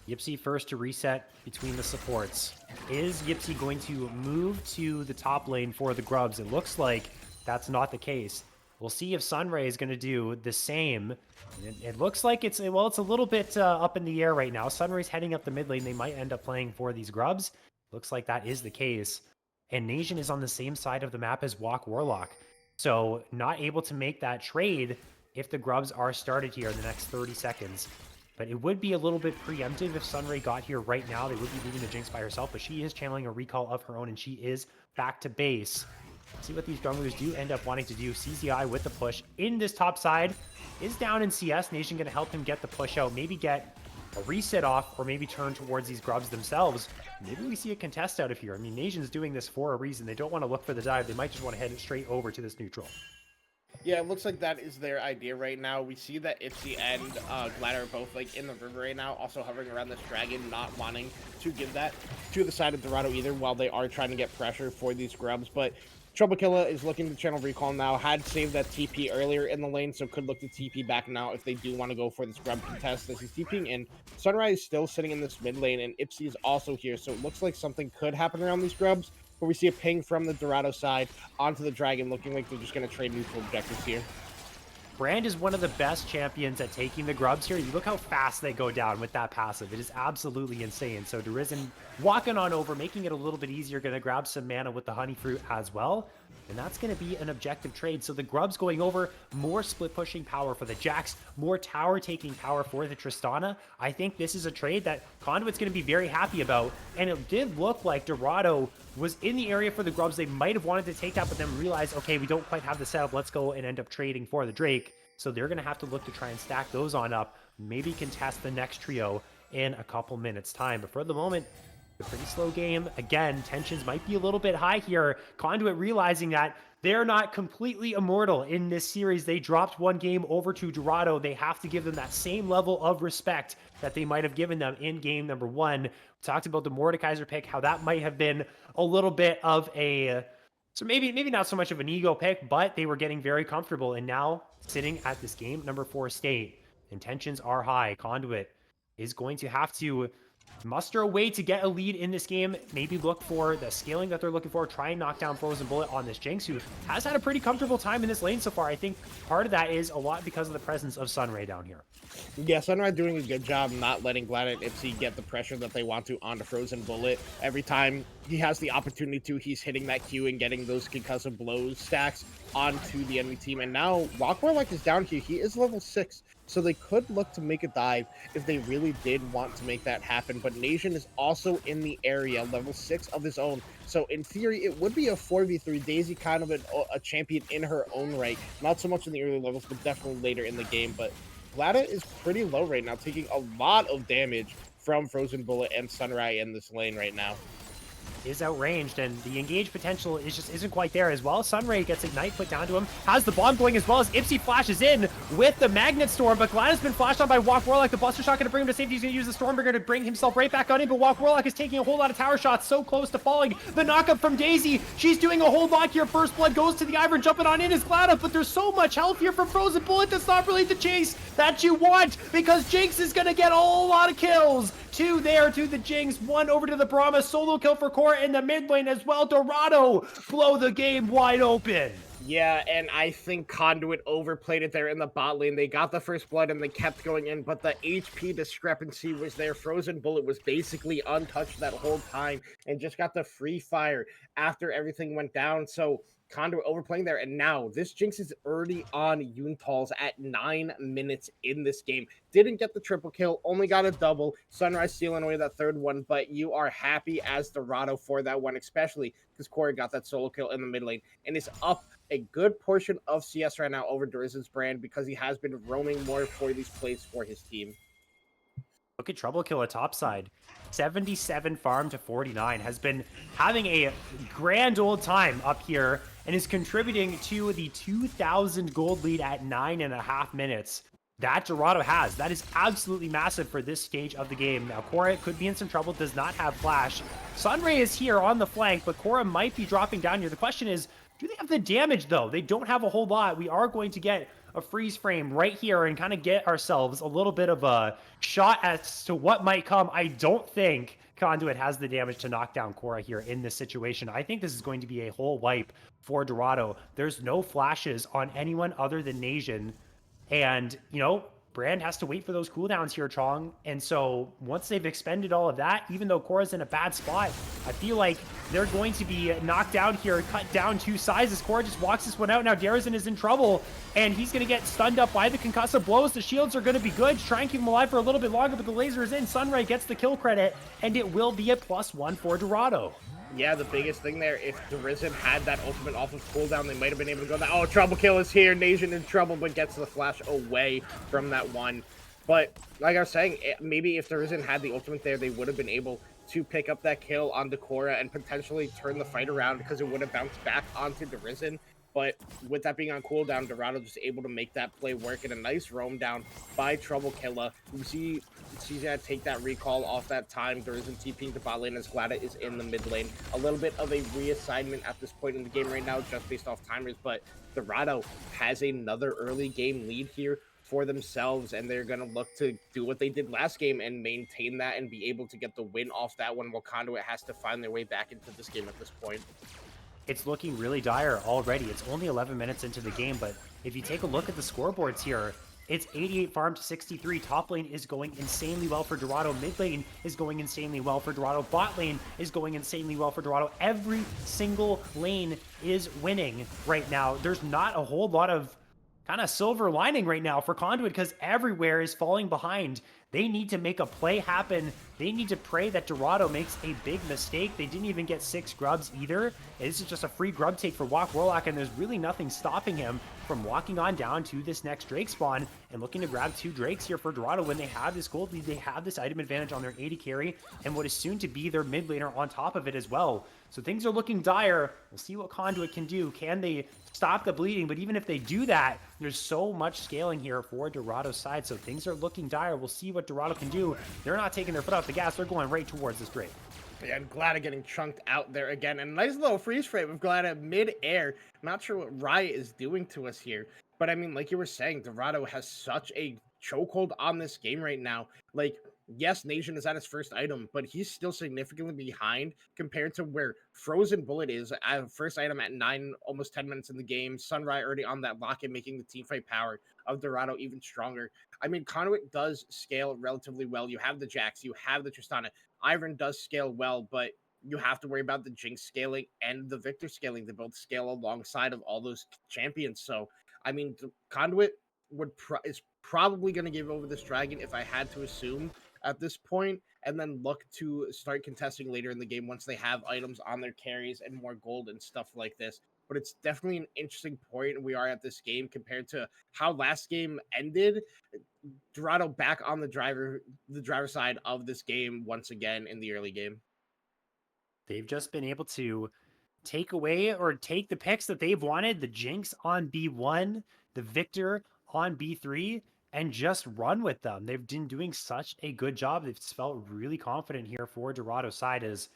Speaker 1: Yipsy first to reset between the supports. Is Yipsy going to move to the top lane for the grubs? It looks like that's not the case. We'll see if Sunray is going to do the same. It looks like it's a little bit up in the air right now. Sunray's heading up the mid lane. They might end up playing for these grubs. Looks like that is the case. And Nation is on the same side of the map as Warlock. So not able to make that trade if the grubs are started here in the next 30 seconds. But it would be a little bit preemptive if Sunray got here right now. They would be leaving the Jinx by herself, but she is channeling a recall of her own, and she is back to base. See what these junglers do end up wanting to do. CZI with the push in this top side is down in CS. Nation going to help him get the push out, maybe get a reset off, or maybe turn towards these grubs themselves. Maybe we see a contest out of here. I mean, Nation's doing this for a reason. They don't want to look for the dive. They might just want to head straight over to this neutral.
Speaker 2: Yeah, it looks like that is their idea right now. We see that Ipsy and Glider are both like in the river right now, also hovering around this dragon, not wanting to give that to the side of Dorado either, while they are trying to get pressure for these grubs. But Troublekiller is looking to channel recall now, had saved that TP earlier in the lane, so could look to TP back now if they do want to go for this grub contest as he's TPing in. Sunrise is still sitting in this mid lane, and Ipsy is also here, so it looks like something could happen around these grubs. But we see a ping from the Dorado side onto the Dragon, looking like they're just going to trade neutral objectives here.
Speaker 1: Brand is one of the best champions at taking the grubs here. You look how fast they go down with that passive. It is absolutely insane. So Derizen walking on over, making it a little bit easier, going to grab some mana with the honey fruit as well. And that's going to be an objective trade. So the grubs going over, more split pushing power for the Jax, more tower taking power for the Tristana. I think this is a trade that Conduit's going to be very happy about. And it did look like Dorado was in the area for the grubs. They might have wanted to take that, but then realized, okay, we don't quite have the setup. Let's go and end up trading for the Drake. So they're going to have to look to try and stack those on up, maybe contest the next trio in a couple minutes time. But for the moment, a pretty slow game. Again, tensions might be a little bit high here. Conduit realizing that they're not completely immortal in this series. They dropped one game over to Dorado. They have to give them that same level of respect that they might have given them in game number one. We talked about the Mordekaiser pick, how that might have been a little bit of a... So maybe not so much of an ego pick, but they were getting very comfortable. And now sitting at this game number 4 state, intentions are high. Conduit is going to have to muster a way to get a lead in this game. Maybe look for the scaling that they're looking for. Try and knock down Frozen Bullet on this Jinx, who has had a pretty comfortable time in this lane so far. I think part of that is a lot because of the presence of Sunray down here.
Speaker 2: Yeah, Sunray doing a good job not letting Glad and Ipsy get the pressure that they want to onto Frozen Bullet. Every time he has the opportunity to, he's hitting that Q and getting those concussive blows stacks onto the enemy team. And now Warlock is down here. He is level 6. So they could look to make a dive if they really did want to make that happen. But Nation is also in the area, level 6 of his own. So in theory, it would be a 4v3. Daisy kind of a champion in her own right. Not so much in the early levels, but definitely later in the game. But Glada is pretty low right now, taking a lot of damage from Frozen Bullet and Sunray in this lane right now.
Speaker 1: Is outranged, and the engage potential isn't quite there as well. Sunray gets Ignite put down to him, has the bomb going as well as Ipsy flashes in with the Magnet Storm, but Glad has been flashed on by Warlock. The Buster Shot going to bring him to safety. He's going to use the Stormbringer to bring himself right back on in, but Warlock is taking a whole lot of tower shots, so close to falling. The knockup from Daisy, she's doing a whole lot here. First blood goes to the Ivern, jumping on in is Glad, but there's so much health here from Frozen Bullet. That's not really the chase that you want, because Jinx is going to get a whole lot of kills. 2 there to the Jinx, 1 over to the Brahma, solo kill for Core in the mid lane as well. Dorado blow the game wide open.
Speaker 2: Yeah, and I think Conduit overplayed it there in the bot lane. They got the first blood and they kept going in, but the HP discrepancy was there. Frozen Bullet was basically untouched that whole time and just got the free fire after everything went down. So Conduit overplaying there, and now this Jinx is already on Yuntals at 9 minutes in this game. Didn't get the triple kill, only got a double. Sunrise stealing away that third one, but you are happy as Dorado for that one, especially because Corey got that solo kill in the mid lane and is up a good portion of CS right now over Drizzin's brand because he has been roaming more for these plays for his team.
Speaker 1: Look at Trouble Kill at topside. 77 farm to 49. Has been having a grand old time up here and is contributing to the 2,000 gold lead at 9.5 minutes. That Dorado has. That is absolutely massive for this stage of the game. Now, Korra could be in some trouble, does not have flash. Sunray is here on the flank, but Korra might be dropping down here. The question is, do they have the damage, though? They don't have a whole lot. We are going to get a freeze frame right here and kind of get ourselves a little bit of a shot as to what might come. I don't think Conduit has the damage to knock down Korra here in this situation. I think this is going to be a whole wipe for Dorado. There's no flashes on anyone other than Nasian. And, you know, Brand has to wait for those cooldowns here, Chong. And so once they've expended all of that, even though Korra's in a bad spot, I feel like they're going to be knocked down here, cut down two sizes. Korra just walks this one out. Now Darazin is in trouble, and he's going to get stunned up by the concussive blows. The shields are going to be good. Try and keep him alive for a little bit longer, but the laser is in. Sunray gets the kill credit, and it will be a +1 for Dorado.
Speaker 2: Yeah, the biggest thing there, if Drizin had that ultimate off of cooldown, they might have been able to go that. Oh, Trouble Kill is here. Nasian in trouble, but gets the flash away from that one. But like I was saying, maybe if Drizin had the ultimate there, they would have been able to pick up that kill on Korra and potentially turn the fight around because it would have bounced back onto Drizin. But with that being on cooldown, Dorado just able to make that play work and a nice roam down by Trouble Killer. You see, she's gonna take that recall off that time. There isn't TPing to bot lane as Glada is in the mid lane. A little bit of a reassignment at this point in the game right now, just based off timers, but Dorado has another early game lead here for themselves, and they're going to look to do what they did last game and maintain that and be able to get the win off that one, while Conduit has to find their way back into this game at this point.
Speaker 1: It's looking really dire already. It's only 11 minutes into the game, but if you take a look at the scoreboards here, it's 88 farm to 63. Top lane is going insanely well for Dorado. Mid lane is going insanely well for Dorado. Bot lane is going insanely well for Dorado. Every single lane is winning right now. There's not a whole lot of kind of silver lining right now for Conduit because everywhere is falling behind. They need to make a play happen. They need to pray that Dorado makes a big mistake. They didn't even get 6 grubs either. This is just a free grub take for Walk Warlock, and there's really nothing stopping him from walking on down to this next Drake spawn and looking to grab 2 Drakes here for Dorado when they have this gold lead. They have this item advantage on their AD carry and what is soon to be their mid laner on top of it as well. So things are looking dire. We'll see what Conduit can do. Can they stop the bleeding? But even if they do that, there's so much scaling here for Dorado's side. So things are looking dire. We'll see what Dorado can do. They're not taking their foot off the gas. They're going right towards this Drake.
Speaker 2: Yeah, and Glada getting chunked out there again. And a nice little freeze frame of Glada mid-air. Not sure what Riot is doing to us here. But I mean, like you were saying, Dorado has such a chokehold on this game right now. Like, yes, Nation is at his first item, but he's still significantly behind compared to where Frozen Bullet is at first item at 9, almost 10 minutes in the game. Sunrise already on that locket, making the teamfight power of Dorado even stronger. I mean, Conduit does scale relatively well. You have the Jax, you have the Tristana. Iron does scale well, but you have to worry about the Jinx scaling and the Victor scaling. They both scale alongside of all those champions. So, I mean, Conduit is probably going to give over this dragon if I had to assume at this point, and then look to start contesting later in the game once they have items on their carries and more gold and stuff like this. But it's definitely an interesting point we are at this game compared to how last game ended. Dorado back on the driver side of this game once again in the early game.
Speaker 1: They've just been able to take away or take the picks that they've wanted, the Jinx on B1, the Victor on B3, and just run with them. They've been doing such a good job. They've felt really confident here for Dorado's side as,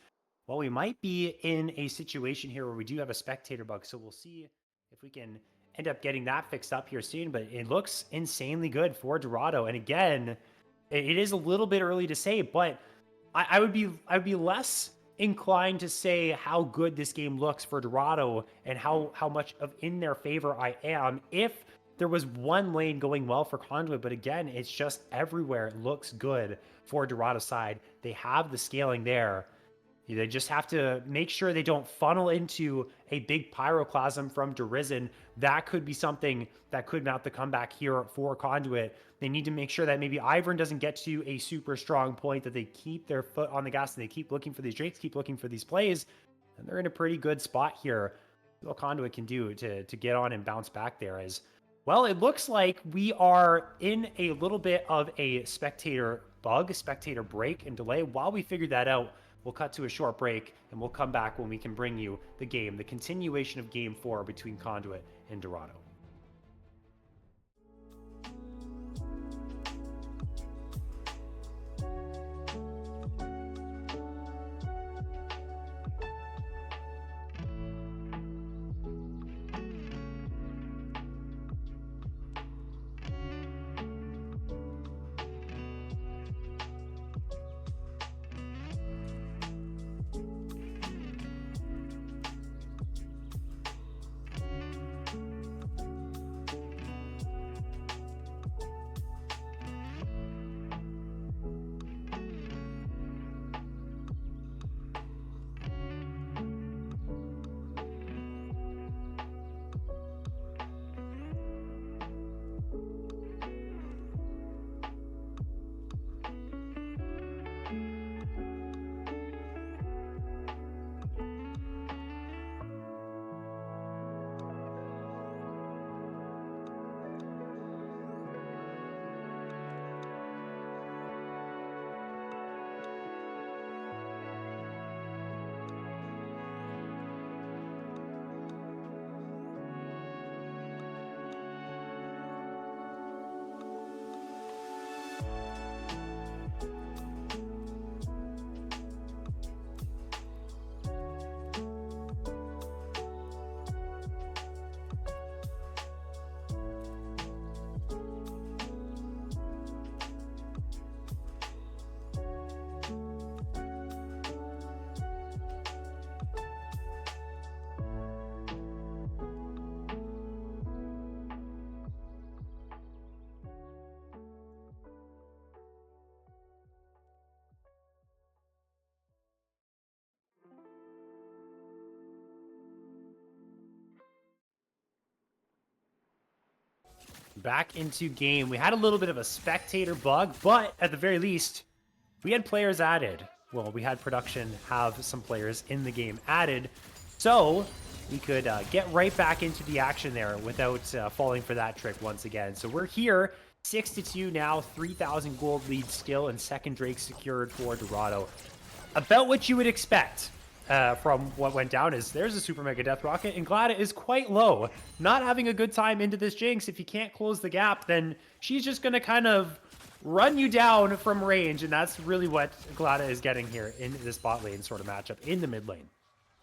Speaker 1: well, we might be in a situation here where we do have a spectator bug. So we'll see if we can end up getting that fixed up here soon. But it looks insanely good for Dorado. And again, it is a little bit early to say, but I would be less inclined to say how good this game looks for Dorado and how much of in their favor I am if there was one lane going well for Conduit. But again, it's just everywhere. It looks good for Dorado side. They have the scaling there. They just have to make sure they don't funnel into a big pyroclasm from Derizen. That could be something that could mount the comeback here for Conduit. They need to make sure that maybe Ivern doesn't get to a super strong point, that they keep their foot on the gas, and they keep looking for these drakes, keep looking for these plays, and they're in a pretty good spot here. What Conduit can do to get on and bounce back there is, well, it looks like we are in a little bit of a spectator bug, spectator break and delay. While we figure that out, we'll cut to a short break, and we'll come back when we can bring you the game, the continuation of Game 4 between Conduit and Dorado. Back into game. We had a little bit of a spectator bug, but at the very least, we had players added. Well, we had production have some players in the game added, so we could get right back into the action there without falling for that trick once again. So we're here, 6-2 now, 3,000 gold lead still, and second Drake secured for Dorado. About what you would expect from what went down is there's a Super Mega Death Rocket, and Glada is quite low. Not having a good time into this Jinx. If you can't close the gap, then she's just going to kind of run you down from range, and that's really what Glada is getting here in this bot lane sort of matchup in the mid lane.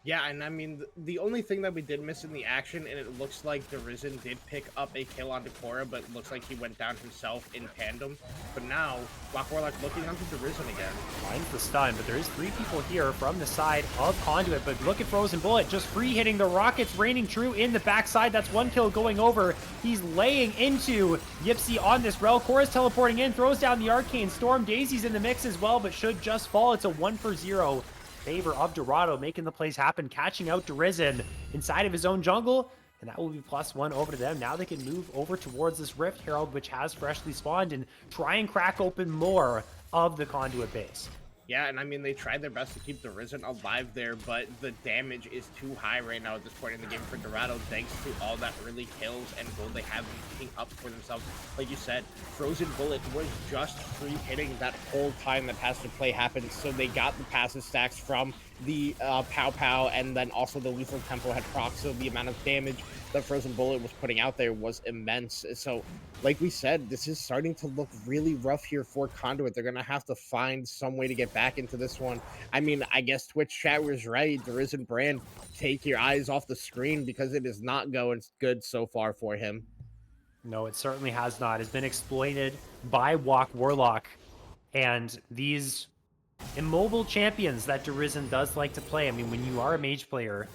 Speaker 2: Yeah, and I mean, the only thing that we did miss in the action, and it looks like Derizen did pick up a kill on Decora, but it looks like he went down himself in tandem. But now, Black Warlock looking onto Derizen again.
Speaker 1: Finds the stun, but there is 3 people here from the side of Conduit. But look at Frozen Bullet, just free hitting the rockets, raining true in the backside. That's 1 kill going over. He's laying into Yipsy on this Rel. Cora's teleporting in, throws down the Arcane Storm. Daisy's in the mix as well, but should just fall. It's a 1-for-0. Favor of Dorado, making the plays happen, catching out Derizen inside of his own jungle, and that will be +1 over to them. Now they can move over towards this Rift Herald, which has freshly spawned, and try and crack open more of the Conduit base.
Speaker 2: Yeah, and I mean, they tried their best to keep Derizen alive there, but the damage is too high right now at this point in the game for Dorado, thanks to all that early kills and gold they have picking up for themselves. Like you said, Frozen Bullet was just free hitting that whole time that passive play happened, so they got the passive stacks from the Pow Pow, and then also the Lethal Tempo had proc, so the amount of damage that Frozen Bullet was putting out there was immense. So, like we said, this is starting to look really rough here for Conduit. They're going to have to find some way to get back into this one. I mean, I guess Twitch chat was right. Derizen Brand, take your eyes off the screen because it is not going good so far for him.
Speaker 1: No, it certainly has not. It's been exploited by Walk Warlock, and these immobile champions that Derizen does like to play. I mean, when you are a mage player,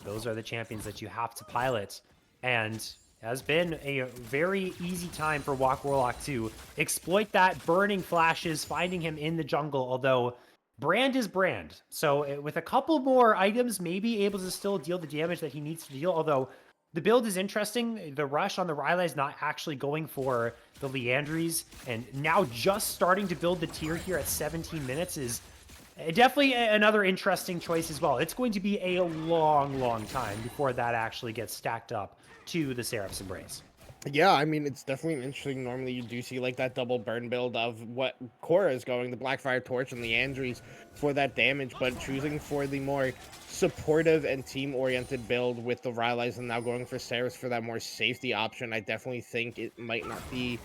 Speaker 1: those are the champions that you have to pilot. And has been a very easy time for Walk Warlock to exploit that, burning flashes, finding him in the jungle, although Brand is Brand. So with a couple more items, maybe able to still deal the damage that he needs to deal, although the build is interesting. The rush on the Rylai is not actually going for the Leandries, and now just starting to build the tier here at 17 minutes is definitely another interesting choice as well. It's going to be a long, long time before that actually gets stacked up to the Seraph's Embrace.
Speaker 2: Yeah, I mean, it's definitely interesting. Normally, you do see like that double burn build of what Korra is going, the Blackfire Torch and the Andries for that damage, but choosing for the more supportive and team-oriented build with the Rylais and now going for Seraphs for that more safety option, I definitely think it might not be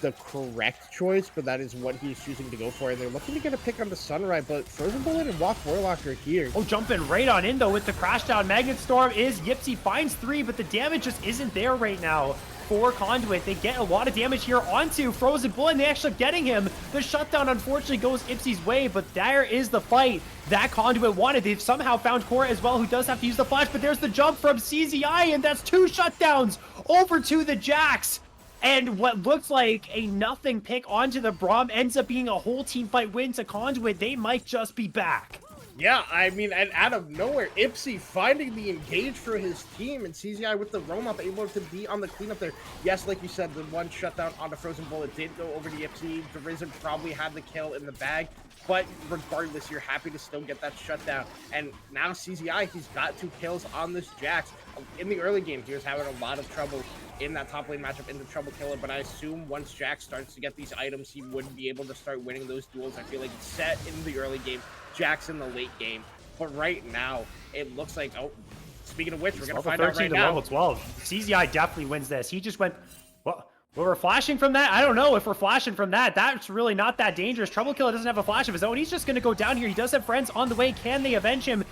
Speaker 2: the correct choice, but that is what he's choosing to go for. And they're looking to get a pick on the Sunrise, but Frozen Bullet and Walk Warlock are here.
Speaker 1: Oh, jumping right on in, though, with the Crashdown. Magnet Storm is Yipsy, finds 3, but the damage just isn't there right now for Conduit. They get a lot of damage here onto Frozen Bullet, and they actually end up getting him. The shutdown, unfortunately, goes Ipsy's way, but there is the fight that Conduit wanted. They've somehow found Korra as well, who does have to use the flash, but there's the jump from CZI, and that's 2 shutdowns over to the Jax. And what looks like a nothing pick onto the Braum ends up being a whole team fight win to Conduit. They might just be back.
Speaker 2: Yeah, I mean, and out of nowhere, Ipsy finding the engage for his team, and CZI with the roam up able to be on the cleanup there. Yes, like you said, the one shutdown on the Frozen Bullet did go over to Ipsy. The Risen probably had the kill in the bag, but regardless, you're happy to still get that shutdown. And now CZI, he's got 2 kills on this Jax. In the early game, he was having a lot of trouble in that top lane matchup in the Trouble Killer, but I assume once Jax starts to get these items, he would be able to start winning those duels. I feel like it's set in the early game, Jax in the late game, but right now, it looks like, oh, speaking of which, we're going to find out right now.
Speaker 1: Level 12. CZI definitely wins this. He just went, well, we're flashing from that? I don't know if we're flashing from that. That's really not that dangerous. Trouble Killer doesn't have a flash of his own. He's just going to go down here. He does have friends on the way. Can they avenge him?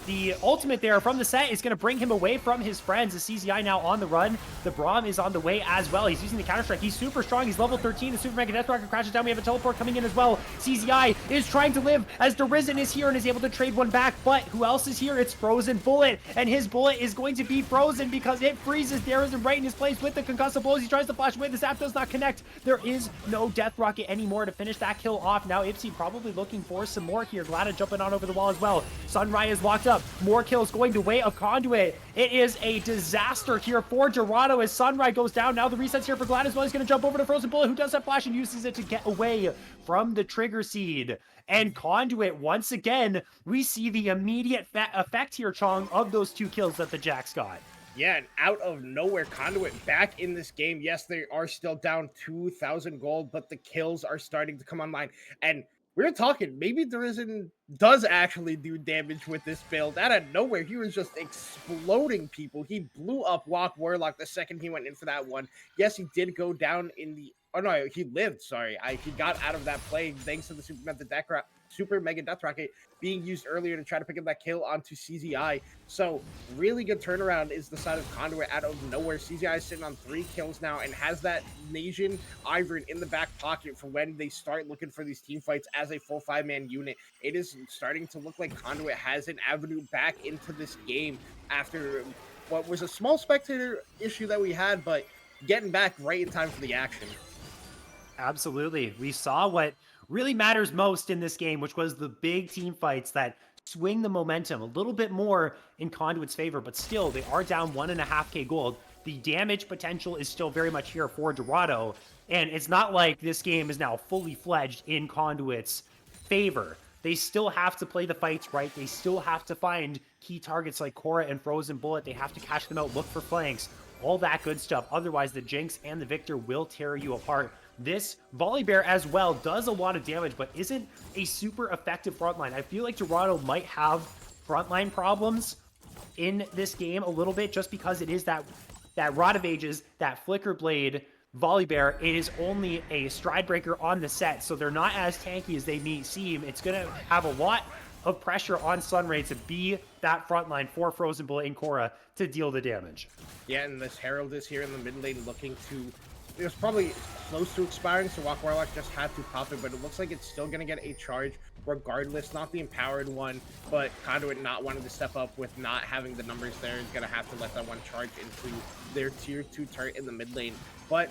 Speaker 1: The ultimate there from the set is going to bring him away from his friends. The CZI now on the run. The Braum is on the way as well. He's using the Counter-Strike. He's super strong. He's level 13. The Super Mega Death Rocket crashes down. We have a teleport coming in as well. CZI is trying to live as Derizen is here and is able to trade one back. But who else is here? It's Frozen Bullet. And his bullet is going to be frozen because it freezes Derizen right in his place with the concussive blows. He tries to flash away. The zap does not connect. There is no Death Rocket anymore to finish that kill off. Now Ipsy probably looking for some more here. Glada jumping on over the wall as well. Sunrise is locked up. More kills going the way of Conduit. It is a disaster here for Dorado as Sunrise goes down. Now the resets here for Glad as well. He's going to jump over to Frozen Bullet, who does have flash and uses it to get away from the trigger seed. And Conduit, once again, we see the immediate effect here, Chong, of those 2 kills that the Jax got.
Speaker 2: Yeah, and out of nowhere, Conduit back in this game. Yes, they are still down 2,000 gold, but the kills are starting to come online. And we're talking, maybe Derizen does actually do damage with this build. Out of nowhere, he was just exploding people. He blew up Walk Warlock the second he went in for that one. Yes, he did go down in the... Oh, no, he lived, sorry. He got out of that play thanks to the Super Mega Death Rocket being used earlier to try to pick up that kill onto CZI. So, really good turnaround is the side of Conduit out of nowhere. CZI is sitting on 3 kills now and has that Nasian Ivern in the back pocket for when they start looking for these team fights as a full 5-man unit. It is starting to look like Conduit has an avenue back into this game after what was a small spectator issue that we had, but getting back right in time for the action.
Speaker 1: Absolutely. We saw what really matters most in this game, which was the big team fights that swing the momentum a little bit more in Conduit's favor, but still, they are down 1.5k gold. The damage potential is still very much here for Dorado, and it's not like this game is now fully fledged in Conduit's favor. They still have to play the fights right. They still have to find key targets like Korra and Frozen Bullet. They have to catch them out, look for flanks, all that good stuff. Otherwise, the Jinx and the Victor will tear you apart. This Volibear as well does a lot of damage, but isn't a super effective frontline. I feel like Dorado might have frontline problems in this game a little bit just because it is that Rod of Ages, that Flicker Blade Volibear. It is only a stride breaker on the set, so they're not as tanky as they may seem. It's going to have a lot of pressure on Sunray to be that front line for Frozen Bullet and Korra to deal the damage.
Speaker 2: Yeah, and this Herald is here in the mid lane looking to it was probably close to expiring, so Walk Warlock just had to pop it, but it looks like it's still going to get a charge regardless. Not the empowered one, but Conduit not wanting to step up with not having the numbers there is going to have to let that one charge into their tier 2 turret in the mid lane. But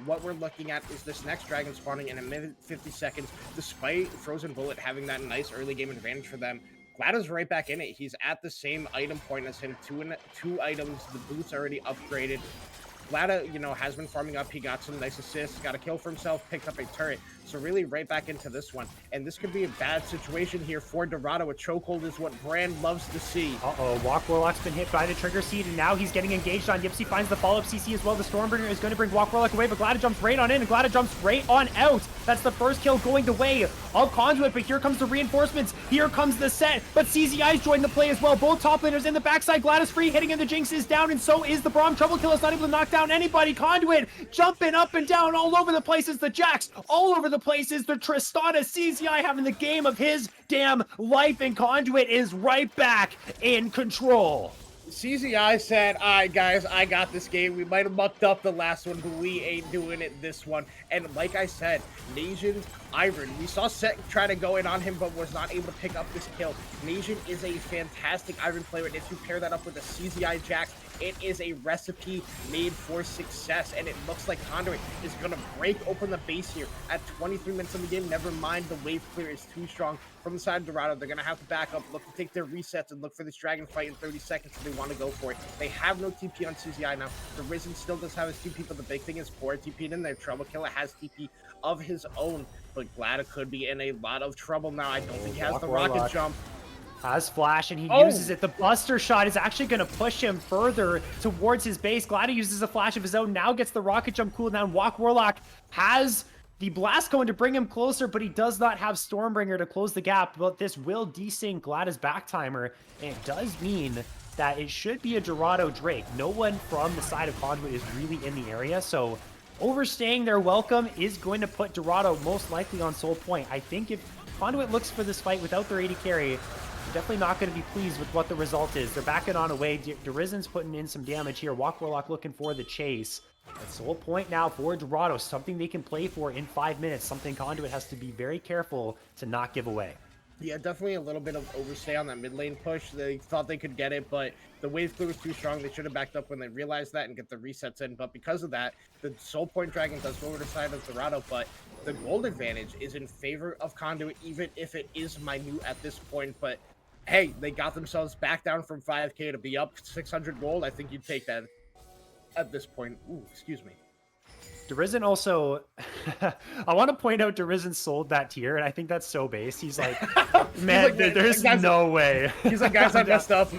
Speaker 2: what we're looking at is this next dragon spawning in a minute 50 seconds, despite Frozen Bullet having that nice early game advantage for them. GLaDOS's right back in it. He's at the same item point as him. Two items. The boots already upgraded. GLaDOS, has been farming up. He got some nice assists, got a kill for himself, picked up a turret. So really right back into this one. And this could be a bad situation here for Dorado. A chokehold is what Brand loves to see.
Speaker 1: Uh-oh, Walk Warlock's been hit by the trigger seed, and now he's getting engaged on. Yipsy finds the follow-up CC as well. The Stormbringer is going to bring Walk Warlock away, but GLaDOS jumps right on in, and GLaDOS jumps right on out. That's the first kill going the way of Conduit, but here comes the reinforcements. Here comes the set, but CZI's joined the play as well. Both top laners in the backside. GLaDOS free, hitting in the Jinx is down, and so is the Braum. Trouble Kill is not able to knock down anybody. Conduit jumping up and down all over the places. The Jax all over the places. The Tristana. CZI having the game of his damn life, and Conduit is right back in control.
Speaker 2: CZI said, all right, guys, I got this game. We might have mucked up the last one, but we ain't doing it this one. And like I said, Nasian's Iron. We saw Set try to go in on him, but was not able to pick up this kill. Nasian is a fantastic Iron player, and if you pair that up with a CZI Jax, it is a recipe made for success, and it looks like Conduit is going to break open the base here at 23 minutes in the game. Never mind, the wave clear is too strong from the side of Dorado. They're going to have to back up, look to take their resets, and look for this dragon fight in 30 seconds if they want to go for it. They have no TP on CZI now. The Risen still does have his TP, but the big thing is Core TP'd in there. Trouble Killer has TP of his own, but GLaDOS could be in a lot of trouble now. I don't think he has the rocket jump.
Speaker 1: Has flash, and he uses it. The Buster Shot is actually going to push him further towards his base. GLaDOS uses a flash of his own, now gets the rocket jump cooldown. Walk Warlock has the blast going to bring him closer, but he does not have Stormbringer to close the gap. But this will desync GLaDOS back timer, and it does mean that it should be a Dorado Drake. No one from the side of Conduit is really in the area, so overstaying their welcome is going to put Dorado most likely on Soul Point. I think if Conduit looks for this fight without their AD carry, definitely not going to be pleased with what the result is. They're backing on away. Derizen's putting in some damage here. Walk Warlock looking for the chase. At Soul Point now for Dorado, something they can play for in 5 minutes, something Conduit has to be very careful to not give away.
Speaker 2: Yeah, definitely a little bit of overstay on that mid lane push. They thought they could get it, but the wave clear was too strong. They should have backed up when they realized that and get the resets in. But because of that, the Soul Point Dragon does go over the side of Dorado, but the gold advantage is in favor of Conduit, even if it is minute at this point. But hey, they got themselves back down from 5K to be up 600 gold. I think you'd take that at this point. Ooh, excuse me.
Speaker 1: Derizen also, I want to point out Derizen sold that tier, and I think that's so base. He's like, man, there's no way.
Speaker 2: He's like, guys, I messed up.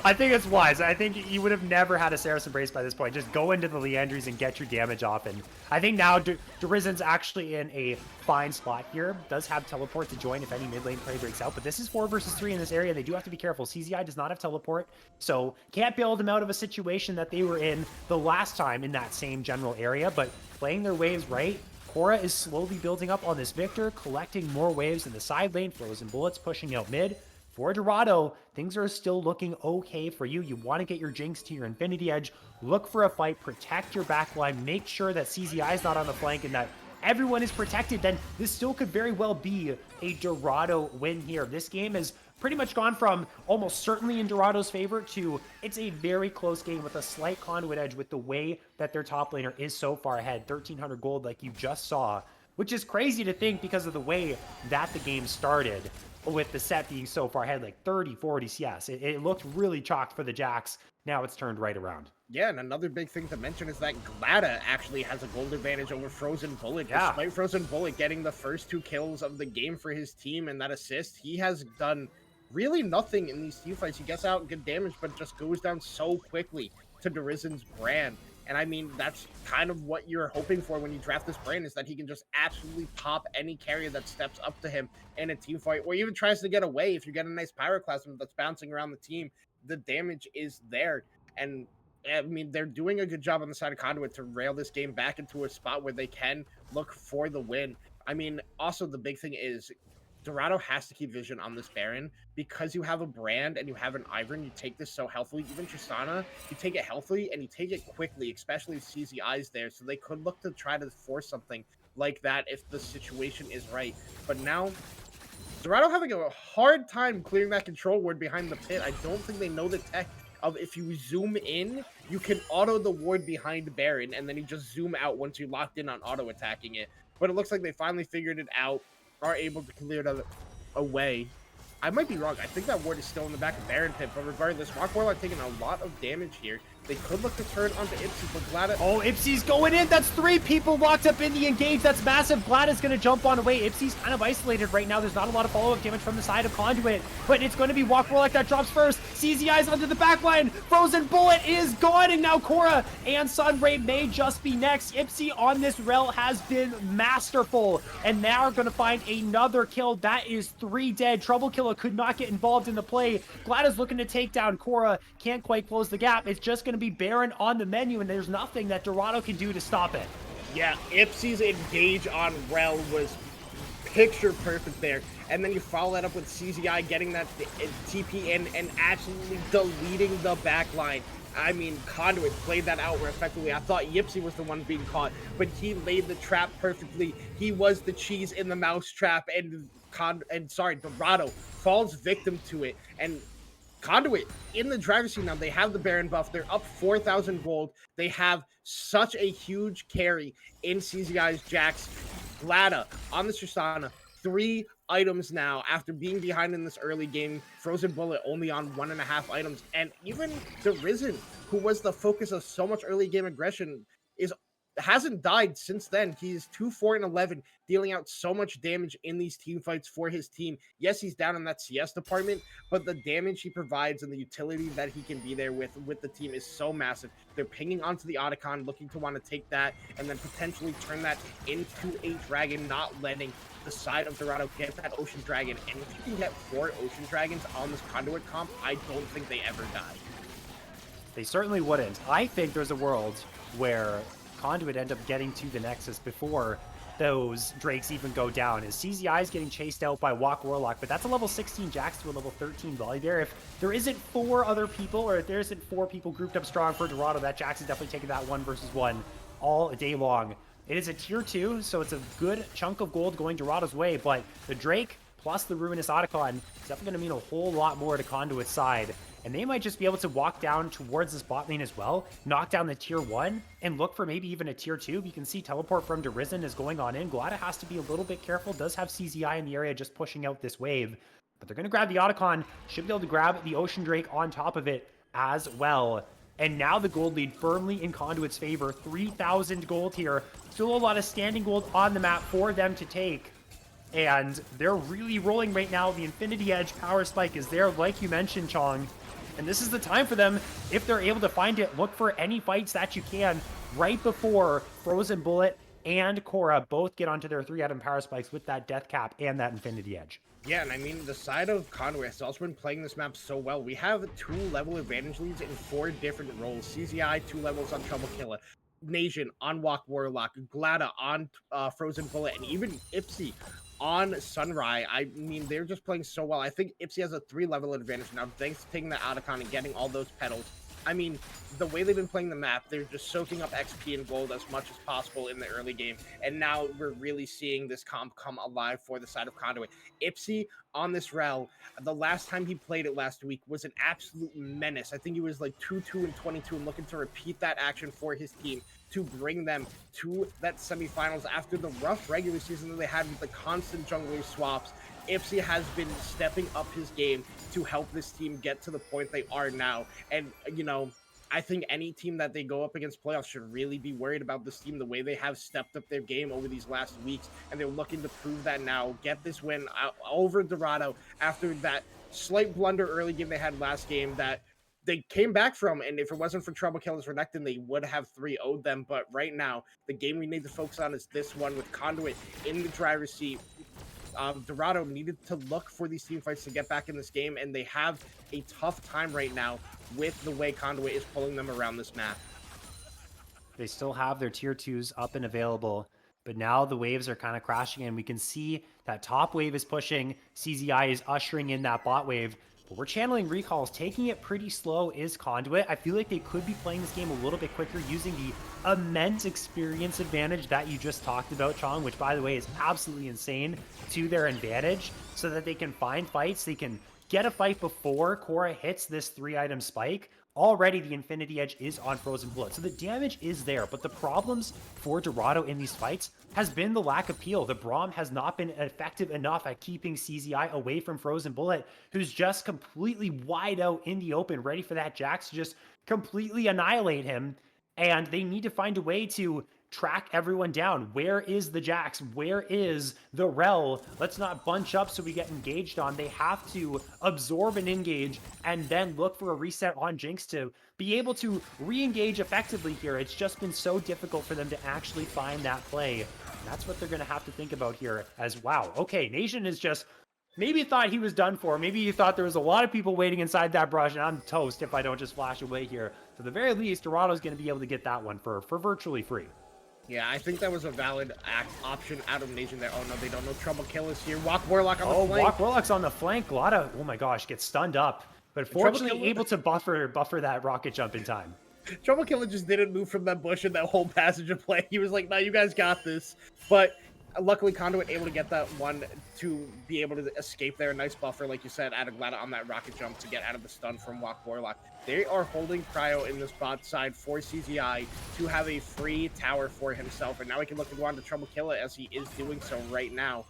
Speaker 1: I think it's wise. I think you would have never had a Saracen Brace by this point. Just go into the Leandries and get your damage off. And I think now Derizen's actually in a fine spot here. Does have teleport to join if any mid lane play breaks out. But this is 4 versus 3 in this area. They do have to be careful. CZI does not have teleport, so can't build them out of a situation that they were in the last time in that same general area. But playing their waves right, Cora is slowly building up on this Victor, collecting more waves in the side lane. Frozen Bullets pushing out mid. For Dorado, things are still looking okay for you. You want to get your Jinx to your Infinity Edge, look for a fight, protect your backline, make sure that CZI is not on the flank and that everyone is protected. Then this still could very well be a Dorado win here. This game has pretty much gone from almost certainly in Dorado's favor to it's a very close game with a slight Conduit edge with the way that their top laner is so far ahead. 1,300 gold like you just saw, which is crazy to think because of the way that the game started, with the set being so far ahead, like 30, 40 CS. It looked really chalked for the Jax. Now it's turned right around.
Speaker 2: Yeah, and another big thing to mention is that GLaDOS actually has a gold advantage over Frozen Bullet. Yeah. Despite Frozen Bullet getting the first 2 kills of the game for his team and that assist, he has done really nothing in these team fights. He gets out good damage, but just goes down so quickly to Derizen's Brand. And I mean, that's kind of what you're hoping for when you draft this Brand, is that he can just absolutely pop any carrier that steps up to him in a team fight, or even tries to get away. If you get a nice Pyroclasm that's bouncing around the team, the damage is there. And I mean, they're doing a good job on the side of Conduit to rail this game back into a spot where they can look for the win. I mean, also the big thing is Dorado has to keep vision on this Baron because you have a brand and you have an Ivern. You take this so healthily. Even Tristana, you take it healthily and you take it quickly, especially if CZI's there. So they could look to try to force something like that if the situation is right. But now Dorado having a hard time clearing that control ward behind the pit. I don't think they know the tech of if you zoom in, you can auto the ward behind Baron, and then you just zoom out once you're locked in on auto attacking it. But it looks like they finally figured it out, are able to clear it away. I might be wrong. I think that ward is still in the back of Baron pit, but regardless, Rock Warlock taking a lot of damage here. They could look to turn onto Ipsy, but Glad.
Speaker 1: Oh, Ipsy's going in. That's 3 people locked up in the engage. That's massive. Glad is going to jump on away. Ipsy's kind of isolated right now. There's not a lot of follow-up damage from the side of Conduit, but it's going to be Walk Warlock that drops first. CZI's onto the back line. Frozen Bullet is gone, and now Korra and Sunray may just be next. Ipsy on this rel has been masterful, and now are going to find another kill. That is 3 dead. Trouble Killer could not get involved in the play. Glad is looking to take down Korra. Can't quite close the gap. It's just going to be Baron on the menu, and there's nothing that Dorado can do to stop it.
Speaker 2: Yeah, Ipsy's engage on Rel was picture perfect there. And then you follow that up with CZI getting that TP in and absolutely deleting the back line. I mean, Conduit played that out where effectively I thought Yipsy was the one being caught, but he laid the trap perfectly. He was the cheese in the mouse trap, and Dorado falls victim to it. And Conduit in the driver's seat now. They have the Baron buff. They're up 4,000 gold. They have such a huge carry in CZI's Jax. Glada on the Tristana. 3 items now after being behind in this early game. Frozen Bullet only on 1.5 items. And even the Risen, who was the focus of so much early game aggression, hasn't died since then. He's 2-4-11, dealing out so much damage in these team fights for his team. Yes, he's down in that CS department, but the damage he provides and the utility that he can be there with the team is so massive. They're pinging onto the Otacon, looking to want to take that and then potentially turn that into a dragon, not letting the side of Dorado get that Ocean Dragon. And if you can get 4 Ocean Dragons on this Conduit comp, I don't think they ever die.
Speaker 1: They certainly wouldn't. I think there's a world where Conduit end up getting to the Nexus before those Drakes even go down. As CZI is getting chased out by Walk Warlock, but that's a level 16 Jax to a level 13 Volibear. If there isn't 4 other people, or if there isn't 4 people grouped up strong for Dorado, that Jax is definitely taking that 1 versus 1 all day long. It is a tier 2, so it's a good chunk of gold going Dorado's way, but the Drake plus the Ruinous Otacon is definitely going to mean a whole lot more to Conduit's side. And they might just be able to walk down towards this bot lane as well, knock down the tier 1, and look for maybe even a tier 2. You can see teleport from Derisen is going on in. Glada has to be a little bit careful, does have CZI in the area just pushing out this wave. But they're going to grab the Otacon, should be able to grab the Ocean Drake on top of it as well. And now the gold lead firmly in Conduit's favor. 3,000 gold here. Still a lot of standing gold on the map for them to take. And they're really rolling right now. The Infinity Edge power spike is there, like you mentioned, Chong. And this is the time for them, if they're able to find it, look for any fights that you can right before Frozen Bullet and Korra both get onto their 3-item power spikes with that Death Cap and that Infinity Edge.
Speaker 2: Yeah, and I mean, the side of Conduit has also been playing this map so well. We have 2 level advantage leads in 4 different roles. CZI, 2 levels on Trouble Killer. Nation on Walk Warlock. Glada on Frozen Bullet. And even Ipsy on Sunrai. I mean, they're just playing so well. I think Ipsy has a 3-level advantage now, thanks to taking the Otacon and getting all those petals. I mean, the way they've been playing the map, they're just soaking up XP and gold as much as possible in the early game. And now we're really seeing this comp come alive for the side of Conduit. Ipsy on this rel, the last time he played it last week was an absolute menace. I think he was like 2-2-22 and looking to repeat that action for his team to bring them to that semifinals after the rough regular season that they had with the constant jungler swaps. Ipsy has been stepping up his game to help this team get to the point they are now. And, you know, I think any team that they go up against playoffs should really be worried about this team, the way they have stepped up their game over these last weeks. And they're looking to prove that now, get this win over Dorado after that slight blunder early game they had last game that they came back from. And if it wasn't for Trouble Killers Renekton, they would have 3-0'd them. But right now, the game we need to focus on is this one with Conduit in the driver's seat. Dorado needed to look for these team fights to get back in this game, and they have a tough time right now with the way Conduit is pulling them around this map.
Speaker 1: They still have their tier 2s up and available. But now the waves are kind of crashing in. We can see that top wave is pushing. CZI is ushering in that bot wave. But we're channeling recalls. Taking it pretty slow is Conduit. I feel like they could be playing this game a little bit quicker using the immense experience advantage that you just talked about, Chong, which, by the way, is absolutely insane, to their advantage, so that they can find fights. They can get a fight before Cora hits this 3-item spike. Already the Infinity Edge is on Frozen Bullet, so the damage is there, but the problems for Dorado in these fights has been the lack of peel. The Braum has not been effective enough at keeping CZI away from Frozen Bullet, who's just completely wide out in the open, ready for that Jax to just completely annihilate him. And they need to find a way to track everyone down. Where is the Jax? Where is the Rel? Let's not bunch up so we get engaged on. They have to absorb and engage and then look for a reset on Jinx to be able to re-engage effectively here. It's just been so difficult for them to actually find that play. And that's what they're going to have to think about here as, wow, okay, Nation is just maybe thought he was done for. Maybe you thought there was a lot of people waiting inside that brush, and I'm toast if I don't just flash away here. So at the very least, Dorado's going to be able to get that one for virtually free.
Speaker 2: Yeah, I think that was a valid option out of Nation there. Oh no, they don't know Trouble Kill is here. Walk Warlock on the flank.
Speaker 1: Walk Warlock's on the flank. Lotta, oh my gosh, gets stunned up. But fortunately able to buffer that rocket jump in time.
Speaker 2: Trouble Killer just didn't move from that bush in that whole passage of play. He was like, no, you guys got this. But luckily, Conduit able to get that one to be able to escape there. Nice buffer, like you said, out of Glada on that rocket jump to get out of the stun from Walk Warlock. They are holding Cryo in this bot side for CZI to have a free tower for himself. And now he can look to go on to Trouble Killer as he is doing so right now.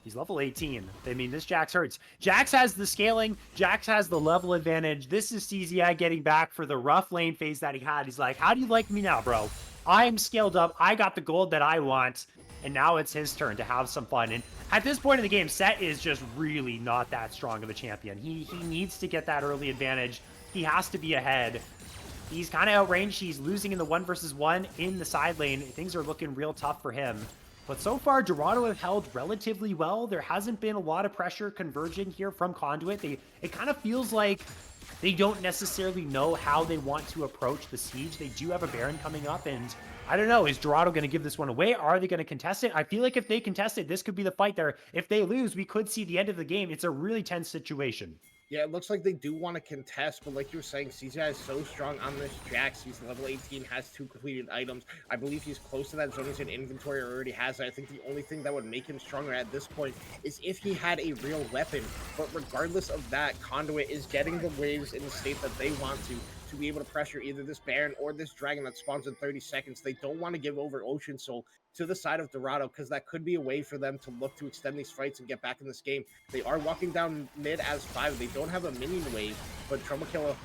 Speaker 1: He's level 18. I mean, this Jax hurts. Jax has the scaling. Jax has the level advantage. This is CZI getting back for the rough lane phase that he had. He's like, how do you like me now, bro? I'm scaled up. I got the gold that I want. And now it's his turn to have some fun. And at this point in the game, Set is just really not that strong of a champion. He needs to get that early advantage. He has to be ahead. He's kind of outranged. He's losing in the 1v1 in the side lane. Things are looking real tough for him. But so far, Dorado have held relatively well. There hasn't been a lot of pressure converging here from Conduit. It kind of feels like they don't necessarily know how they want to approach the siege. They do have a Baron coming up, and I don't know, is Dorado going to give this one away? Are they going to contest it? I feel like if they contest it, this could be the fight there. If they lose, we could see the end of the game. It's a really tense situation.
Speaker 2: Yeah, it looks like they do want to contest, but like you were saying, CZI is so strong on this Jax. He's level 18, has 2 completed items. I believe he's close to that zone. He's in inventory or already has it. I think the only thing that would make him stronger at this point is if he had a real weapon. But regardless of that, Conduit is getting the waves in the state that they want to be able to pressure either this Baron or this Dragon that spawns in 30 seconds. They don't want to give over Ocean Soul to the side of Dorado because that could be a way for them to look to extend these fights and get back in this game. They are walking down mid as 5. They don't have a minion wave, but Trouble Killer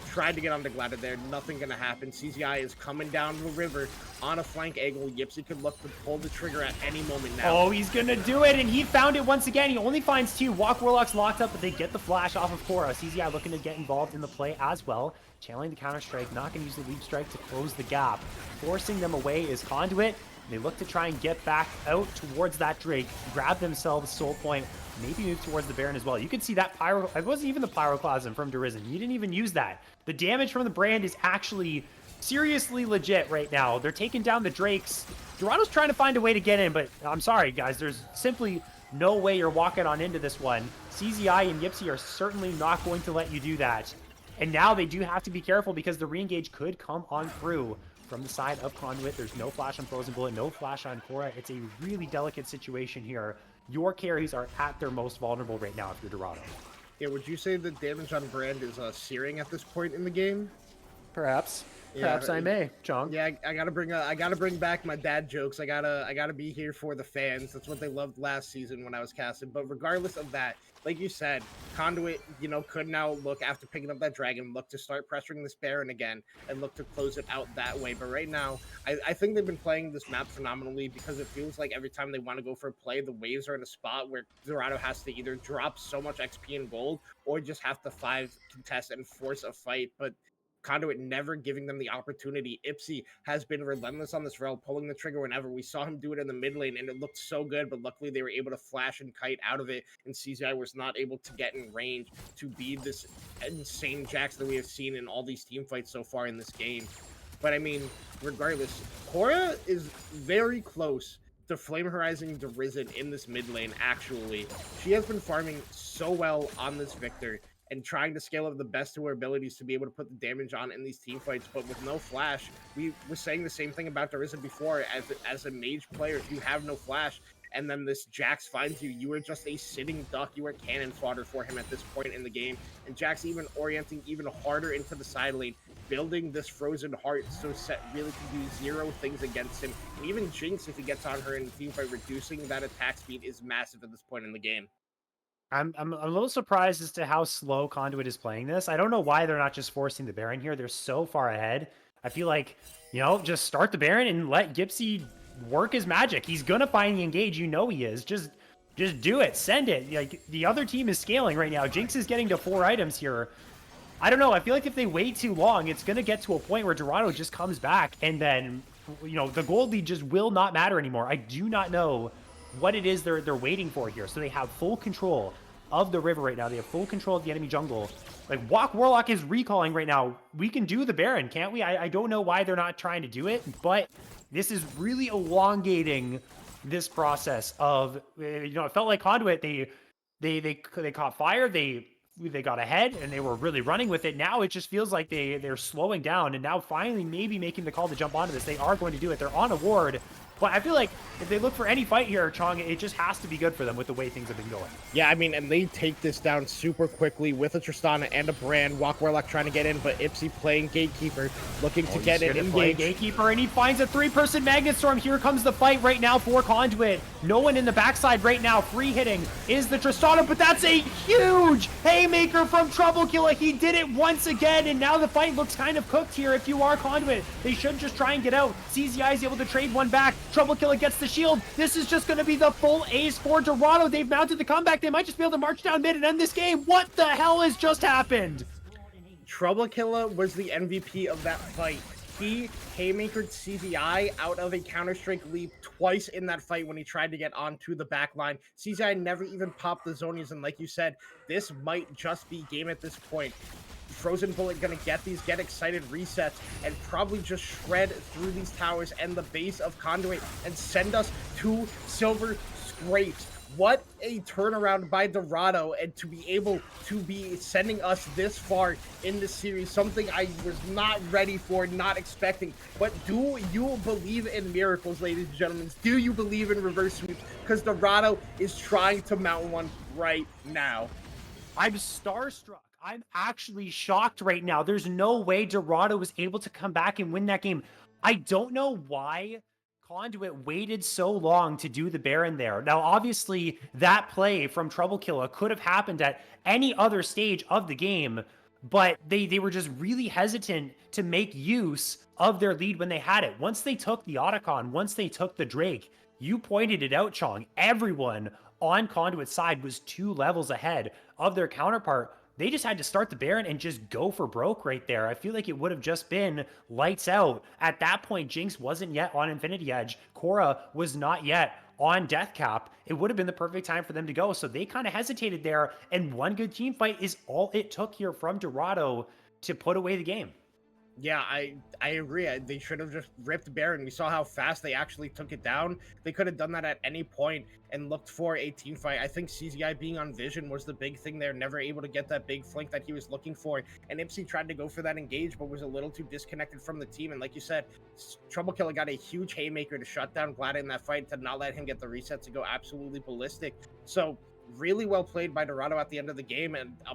Speaker 2: tried to get on the Glada there. Nothing gonna happen. CZI is coming down the river on a flank angle. Yipsy could look to pull the trigger at any moment now.
Speaker 1: Oh, he's gonna do it, and he found it once again. He only finds 2. Walk Warlock's locked up, but they get the flash off of Cora. CZI looking to get involved in the play as well. Channeling the counter-strike, not gonna use the leap strike to close the gap. Forcing them away is Conduit. They look to try and get back out towards that Drake, grab themselves Soul Point, maybe move towards the Baron as well. You can see that Pyro, it wasn't even the Pyroclasm from Derizen. He didn't even use that. The damage from the brand is actually seriously legit right now. They're taking down the Drakes. Dorado's trying to find a way to get in, but I'm sorry, guys. There's simply no way you're walking on into this one. CZI and Yipsy are certainly not going to let you do that. And now they do have to be careful because the re-engage could come on through. From the side of Conduit, there's no flash on Frozen Bullet, no flash on Cora. It's a really delicate situation here. Your carries are at their most vulnerable right now if you're Dorado.
Speaker 2: Yeah, would you say the damage on Brand is searing at this point in the game?
Speaker 1: Perhaps. Perhaps I may, Chong.
Speaker 2: Yeah, I gotta bring back my dad jokes. I gotta be here for the fans. That's what they loved last season when I was casted. But regardless of that, like you said, Conduit, could now look after picking up that Dragon, look to start pressuring this Baron again and look to close it out that way. But right now, I think they've been playing this map phenomenally because it feels like every time they want to go for a play, the waves are in a spot where Dorado has to either drop so much XP and gold or just have to 5 contest and force a fight. But Conduit never giving them the opportunity. Ipsy has been relentless on this rel, pulling the trigger whenever. We saw him do it in the mid lane, and it looked so good, but luckily they were able to flash and kite out of it, and CZI was not able to get in range to be this insane Jax that we have seen in all these team fights so far in this game. But I mean, regardless, Cora is very close the Flame Horizon the Risen in this mid lane, actually. She has been farming so well on this Victor and trying to scale up the best to her abilities to be able to put the damage on in these team fights, but with no flash, we were saying the same thing about Dorado before. As a mage player, if you have no flash, and then this Jax finds you, you are just a sitting duck. You are cannon fodder for him at this point in the game. And Jax even orienting even harder into the side lane, building this frozen heart so Set really can do zero things against him. And even Jinx, if he gets on her in the team fight, reducing that attack speed is massive at this point in the game.
Speaker 1: I'm a little surprised as to how slow Conduit is playing this. I don't know why they're not just forcing the Baron here. They're so far ahead. I feel like, just start the Baron and let Gipsy work his magic. He's gonna find the engage. You know he is. Just do it. Send it. Like, the other team is scaling right now. Jinx is getting to 4 items here. I don't know. I feel like if they wait too long, it's gonna get to a point where Dorado just comes back, and then, the gold lead just will not matter anymore. I do not know what it is they're waiting for here. So they have full control of the river right now. They have full control of the enemy jungle. Like, Walk Warlock is recalling right now. We can do the Baron, can't we? I don't know why they're not trying to do it, but this is really elongating this process of, it felt like Conduit, they caught fire, they got ahead, and they were really running with it. Now it just feels like they're slowing down, and now finally maybe making the call to jump onto this. They are going to do it. They're on a ward. But I feel like if they look for any fight here, Chong, it just has to be good for them with the way things have been going.
Speaker 2: Yeah, I mean, and they take this down super quickly with a Tristana and a Brand. Walk Warlock trying to get in, but Ipsy playing Gatekeeper, looking to get in.
Speaker 1: Play Gatekeeper, and he finds a 3-person Magnet Storm. Here comes the fight right now for Conduit. No one in the backside right now. Free hitting is the Tristana, but that's a huge haymaker from Trouble Killer. He did it once again, and now the fight looks kind of cooked here. If you are Conduit, they should just try and get out. CZI is able to trade one back. Trouble Killer gets the shield. This is just going to be the full ace for Dorado. They've mounted the comeback. They might just be able to march down mid and end this game. What the hell has just happened?
Speaker 2: Trouble Killer was the MVP of that fight. He haymakered CZI out of a Counter-Strike leap twice in that fight when he tried to get onto the back line. CZI never even popped the Zonias, and like you said, this might just be game at this point. Frozen Bullet gonna get these get excited resets and probably just shred through these towers and the base of Conduit and send us to Silver Scrapes. What a turnaround by Dorado, and to be able to be sending us this far in the series, something I was not ready for, not expecting. But do you believe in miracles, ladies and gentlemen? Do you believe in reverse sweeps? Because Dorado is trying to mount one right now.
Speaker 1: I'm starstruck. I'm actually shocked right now. There's no way Dorado was able to come back and win that game. I don't know why Conduit waited so long to do the Baron there. Now, obviously, that play from Trouble Killer could have happened at any other stage of the game, but they were just really hesitant to make use of their lead when they had it. Once they took the Otacon, once they took the Drake, you pointed it out, Chong. Everyone on Conduit's side was 2 levels ahead of their counterpart. They just had to start the Baron and just go for broke right there. I feel like it would have just been lights out. At that point, Jinx wasn't yet on Infinity Edge. Korra was not yet on Death Cap. It would have been the perfect time for them to go. So they kind of hesitated there. And one good team fight is all it took here from Dorado to put away the game.
Speaker 2: Yeah, I agree. They should have just ripped Baron. We saw how fast they actually took it down. They could have done that at any point and looked for a team fight. I think CZI being on Vision was the big thing there, never able to get that big flank that he was looking for. And Ipsy tried to go for that engage, but was a little too disconnected from the team. And like you said, Trouble Killer got a huge haymaker to shut down Glad in that fight, to not let him get the reset to go absolutely ballistic. So really well played by Dorado at the end of the game, and a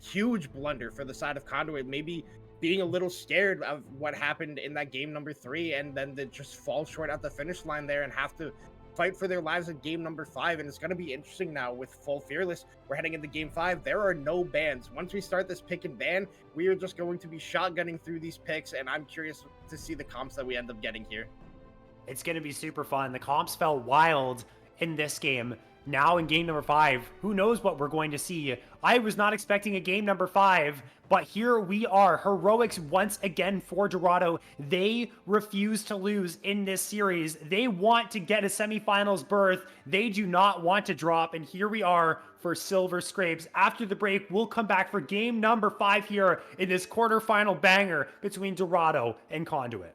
Speaker 2: huge blunder for the side of Conduit. Maybe being a little scared of what happened in that game number 3, and then they just fall short at the finish line there and have to fight for their lives in game number 5. And it's going to be interesting now with full Fearless. We're heading into game 5. There are no bans. Once we start this pick and ban, we are just going to be shotgunning through these picks, and I'm curious to see the comps that we end up getting here.
Speaker 1: It's going to be super fun. The comps felt wild in this game. Now in game number 5, who knows what we're going to see. I was not expecting a game number 5, but here we are. Heroics once again for Dorado. They refuse to lose in this series. They want to get a semifinals berth. They do not want to drop, and here we are for Silver Scrapes. After the break, we'll come back for game number 5 here in this quarterfinal banger between Dorado and Conduit.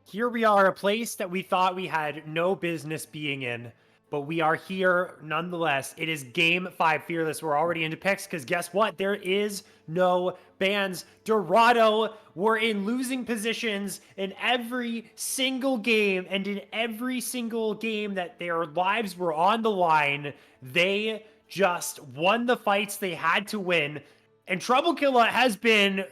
Speaker 1: Here we are, a place that we thought we had no business being in, but we are here nonetheless. It is game 5 Fearless. We're already into picks because guess what? There is no bans. Dorado were in losing positions in every single game, and in every single game that their lives were on the line, they just won the fights they had to win. And Trouble Killer has been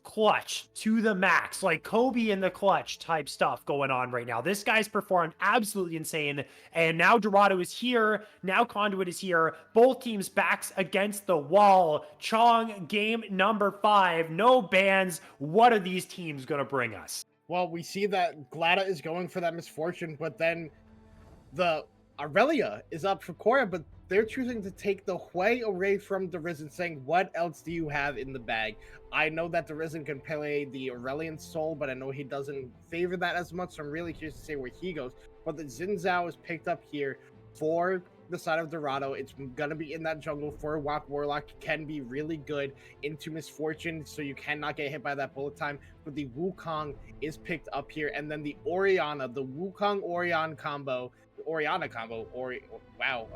Speaker 1: clutch to the max, like Kobe in the clutch type stuff going on right now. This guy's performed absolutely insane, and now Dorado is here. Now Conduit is here. Both teams backs against the wall. Chong, game number 5. No bans. What are these teams gonna bring us?
Speaker 2: Well, we see that Glada is going for that misfortune, but then the Aurelia is up for Korra, but they're choosing to take the Hui away from the Risen, saying, "What else do you have in the bag?" I know that the Risen can play the Aurelian Soul, but I know he doesn't favor that as much, so I'm really curious to see where he goes. But the Xin Zhao is picked up here for the side of Dorado. It's gonna be in that jungle for Wak Warlock. Can be really good into Misfortune, so you cannot get hit by that bullet time. But the Wukong is picked up here, and then the Oriana, the Wukong Orion combo, Oriana combo, or wow,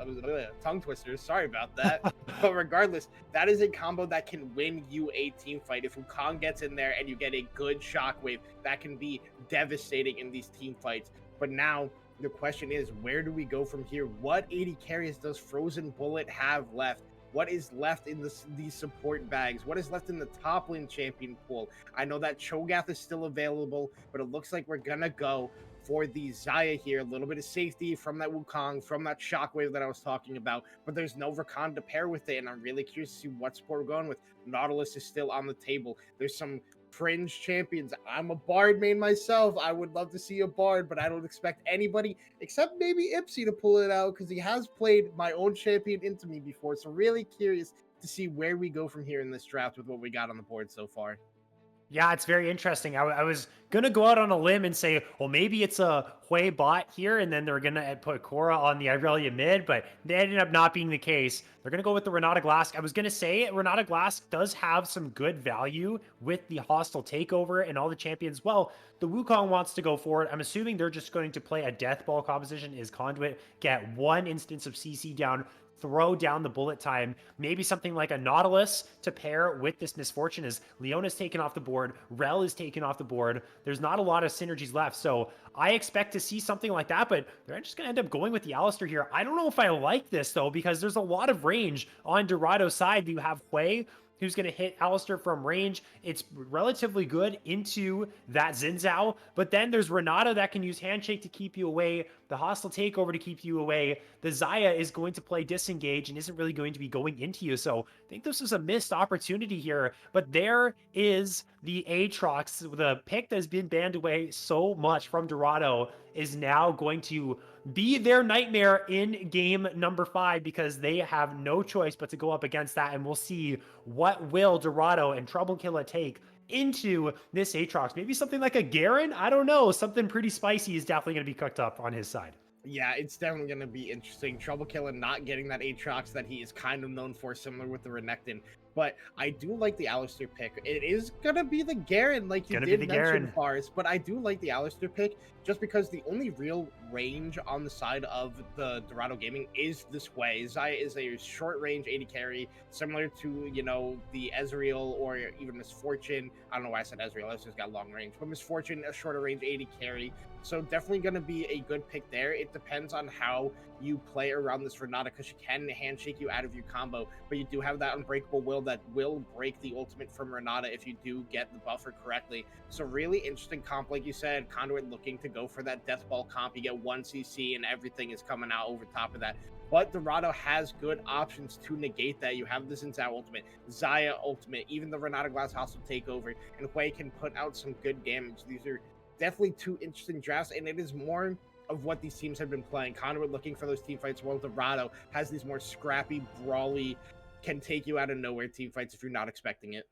Speaker 2: tongue twisters. Sorry about that. But regardless, that is a combo that can win you a team fight. If Wukong gets in there and you get a good shockwave, that can be devastating in these team fights. But now the question is, where do we go from here? What 80 carries does Frozen Bullet have left? What is left in these support bags? What is left in the top lane champion pool? I know that Cho'Gath is still available, but it looks like we're gonna go for the Xayah here. A little bit of safety from that Wukong, from that Shockwave that I was talking about, but there's no Rakan to pair with it, and I'm really curious to see what support we're going with. Nautilus is still on the table. There's some fringe champions. I'm a Bard main myself. I would love to see a Bard, but I don't expect anybody except maybe Ipsy to pull it out because he has played my own champion into me before. So really curious to see where we go from here in this draft with what we got on the board so far.
Speaker 1: Yeah, it's very interesting. I was gonna go out on a limb and say, well, maybe it's a Hui bot here, and then they're gonna put Korra on the Irelia mid, but that ended up not being the case. They're gonna go with the Renata Glass. I was gonna say Renata Glass does have some good value with the hostile takeover and all the champions. Well, the Wukong wants to go for it. I'm assuming they're just going to play a death ball composition. Is Conduit get one instance of CC down, throw down the bullet time, maybe something like a Nautilus to pair with this Misfortune as Leona's taken off the board, Rel is taken off the board. There's not a lot of synergies left, so I expect to see something like that, but they're just going to end up going with the Alistar here. I don't know if I like this, though, because there's a lot of range on Dorado's side. You have Hui, who's going to hit Alistar from range. It's relatively good into that Xin Zhao, but then there's Renata that can use Handshake to keep you away, the hostile takeover to keep you away. The Xayah is going to play disengage and isn't really going to be going into you, so I think this is a missed opportunity here, but there is the Aatrox. The pick that has been banned away so much from Dorado is now going to be their nightmare in game number 5 because they have no choice but to go up against that, and we'll see what will Dorado and Trouble Killer take into this Aatrox. Maybe something like a Garen? I don't know. Something pretty spicy is definitely going to be cooked up on his side.
Speaker 2: Yeah, it's definitely going to be interesting. Trouble Killer not getting that Aatrox that he is kind of known for, similar with the Renekton. But I do like the Alistar pick. It is going to be the Garen, like you did mention, Fars. But I do like the Alistar pick just because the only real range on the side of the Dorado Gaming is this way. Xayah is a short range 80 carry, similar to, you know, the Ezreal or even Misfortune. I don't know why I said Ezreal. Ezreal's got long range. But Misfortune, a shorter range 80 carry. So definitely going to be a good pick there. It depends on how you play around this Renata because she can handshake you out of your combo, but you do have that unbreakable will that will break the ultimate from Renata if you do get the buffer correctly. So really interesting comp, like you said. Conduit looking to go for that death ball comp. You get 1 CC and everything is coming out over top of that. But Dorado has good options to negate that. You have the Xin Zhao ultimate, Xayah ultimate, even the Renata Glass hostile takeover, and Hui can put out some good damage. These are definitely 2 interesting drafts, and it is more of what these teams have been playing. Conduit looking for those team fights, while Dorado has these more scrappy, brawly, can take you out of nowhere team fights if you're not expecting it.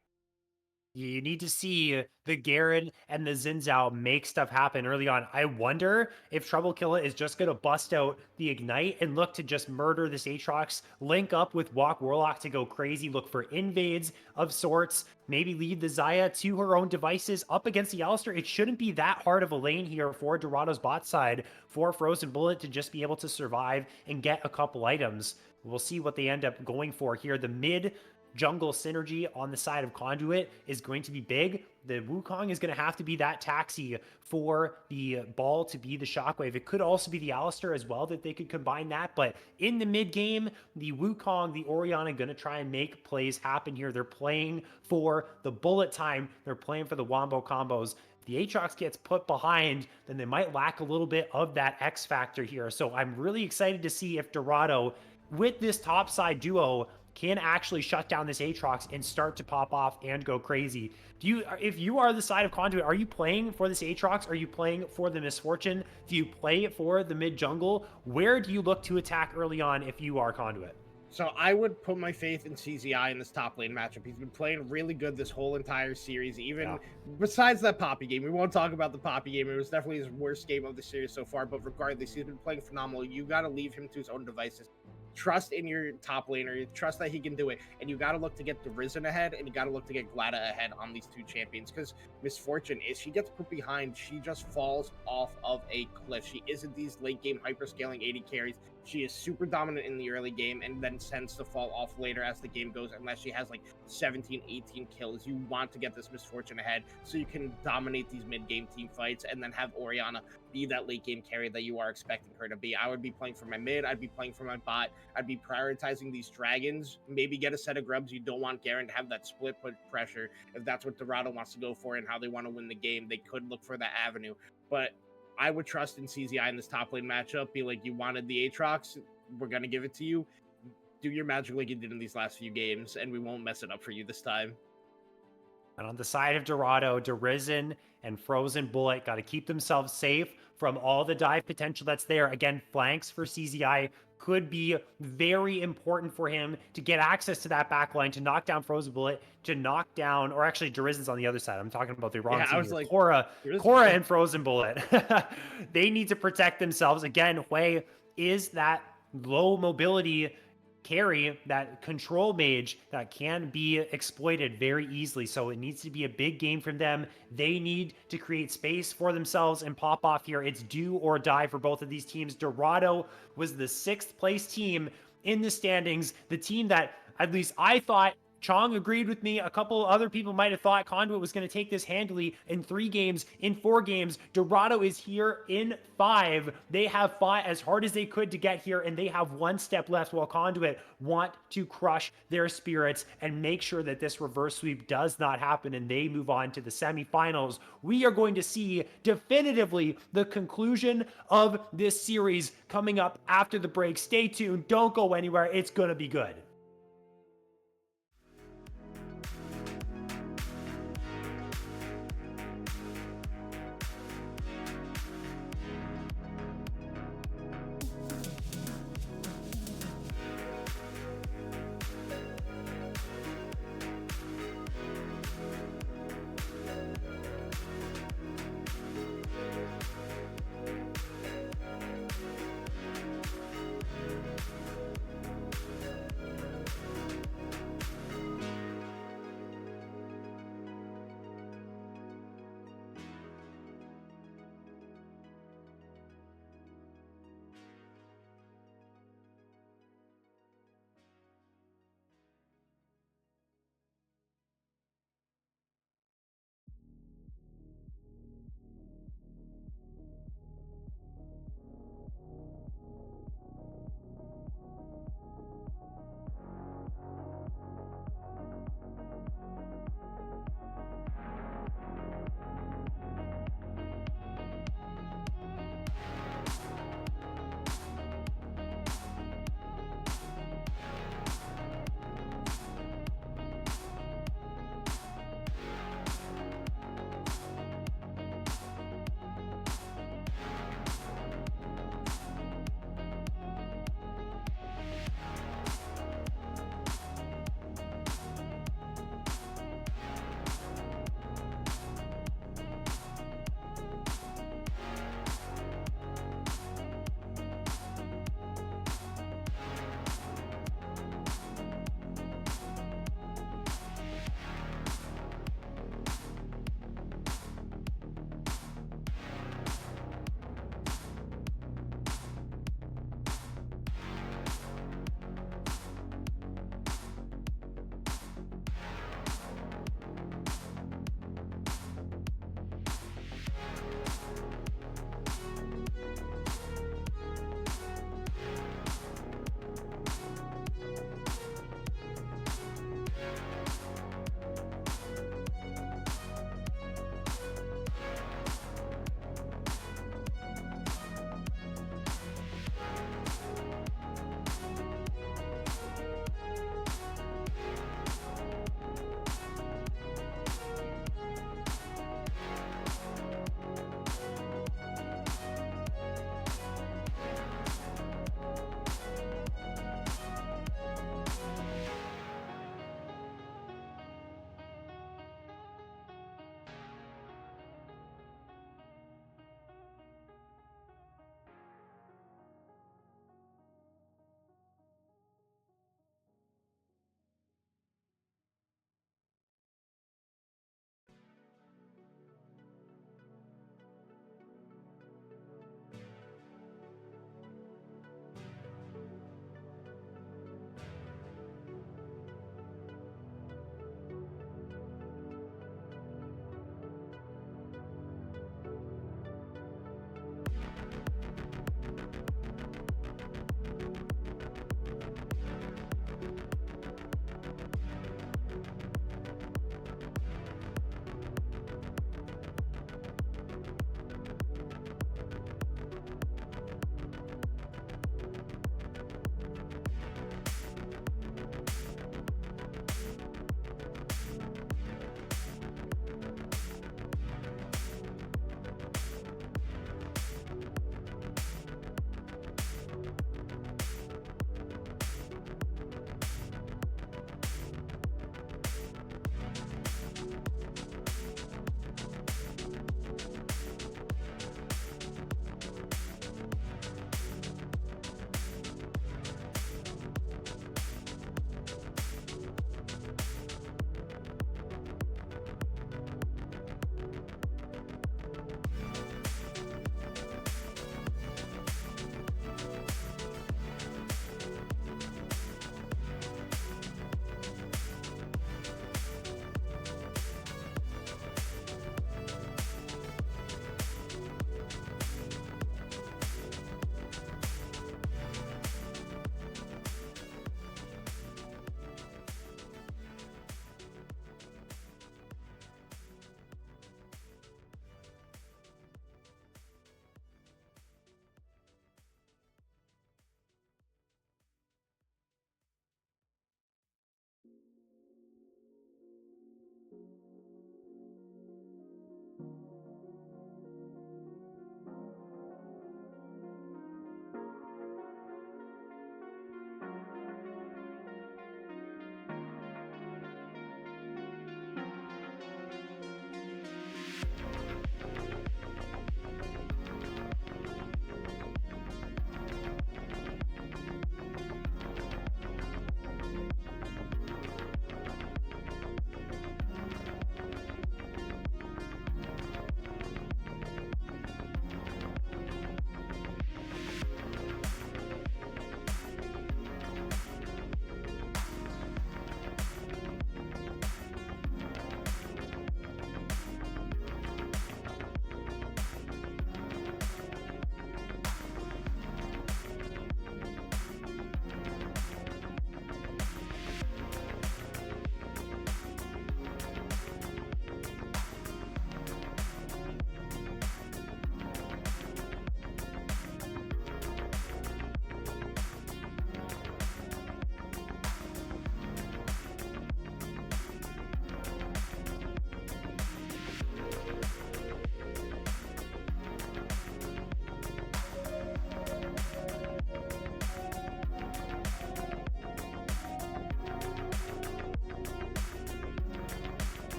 Speaker 1: You need to see the Garen and the Zinzao make stuff happen early on. I wonder if Trouble Killa is just going to bust out the Ignite and look to just murder this Aatrox, link up with Walk Warlock to go crazy, look for invades of sorts, maybe lead the Xayah to her own devices up against the Alistar. It shouldn't be that hard of a lane here for Dorado's bot side for Frozen Bullet to just be able to survive and get a couple items. We'll see what they end up going for here. The mid jungle synergy on the side of Conduit is going to be big. The Wukong is going to have to be that taxi for the BOL to be the Shockwave. It could also be the Alistar as well that they could combine that. But in the mid game, the Wukong, the Orianna going to try and make plays happen here. They're playing for the bullet time. They're playing for the wombo combos. If the Aatrox gets put behind, then they might lack a little bit of that X factor here. So I'm really excited to see if Dorado, with this topside duo, can actually shut down this Aatrox and start to pop off and go crazy. If you are the side of Conduit, are you playing for this Aatrox? Are you playing for the Misfortune? Do you play for the mid jungle? Where do you look to attack early on if you are Conduit?
Speaker 2: So I would put my faith in CZI in this top lane matchup. He's been playing really good this whole entire series, even besides that Poppy game. We won't talk about the Poppy game. It was definitely his worst game of the series so far, but regardless, he's been playing phenomenal. You got to leave him to his own devices. Trust in your top laner, trust that he can do it, and you got to look to get the Risen ahead, and you got to look to get Glada ahead on these two champions, because Misfortune, if she gets put behind, she just falls off of a cliff. She isn't these late game hyperscaling 80 carries. She is super dominant in the early game and then tends to fall off later as the game goes, unless she has like 17, 18 kills. You want to get this Misfortune ahead so you can dominate these mid-game team fights and then have Orianna be that late game carry that you are expecting her to be. I would be playing for my mid, I'd be playing for my bot, I'd be prioritizing these dragons, maybe get a set of grubs. You don't want Garen to have that split put pressure. If that's what Dorado wants to go for and how they want to win the game, they could look for that avenue. But I would trust in CZI in this top lane matchup. Be like, you wanted the Aatrox, we're going to give it to you. Do your magic like you did in these last few games, and we won't mess it up for you this time.
Speaker 1: And on the side of Dorado, Risen and Frozen Bullet got to keep themselves safe from all the dive potential that's there. Again, flanks for CZI could be very important for him to get access to that backline, to knock down Frozen Bullet, to knock down, or actually Derizen's on the other side. I'm talking about the wrong team.
Speaker 2: I was like,
Speaker 1: Korra and Frozen Bullet. They need to protect themselves. Again, Hui is that low mobility carry, that control mage that can be exploited very easily. So it needs to be a big game from them. They need to create space for themselves and pop off here. It's do or die for both of these teams. Dorado was the 6th place team in the standings, the team that at least I thought, Chong agreed with me. A couple other people might have thought Conduit was going to take this handily in 3 games, in 4 games. Dorado is here in 5. They have fought as hard as they could to get here, and they have 1 step left, while Conduit want to crush their spirits and make sure that this reverse sweep does not happen and they move on to the semifinals. We are going to see definitively the conclusion of this series coming up after the break. Stay tuned. Don't go anywhere. It's going to be good.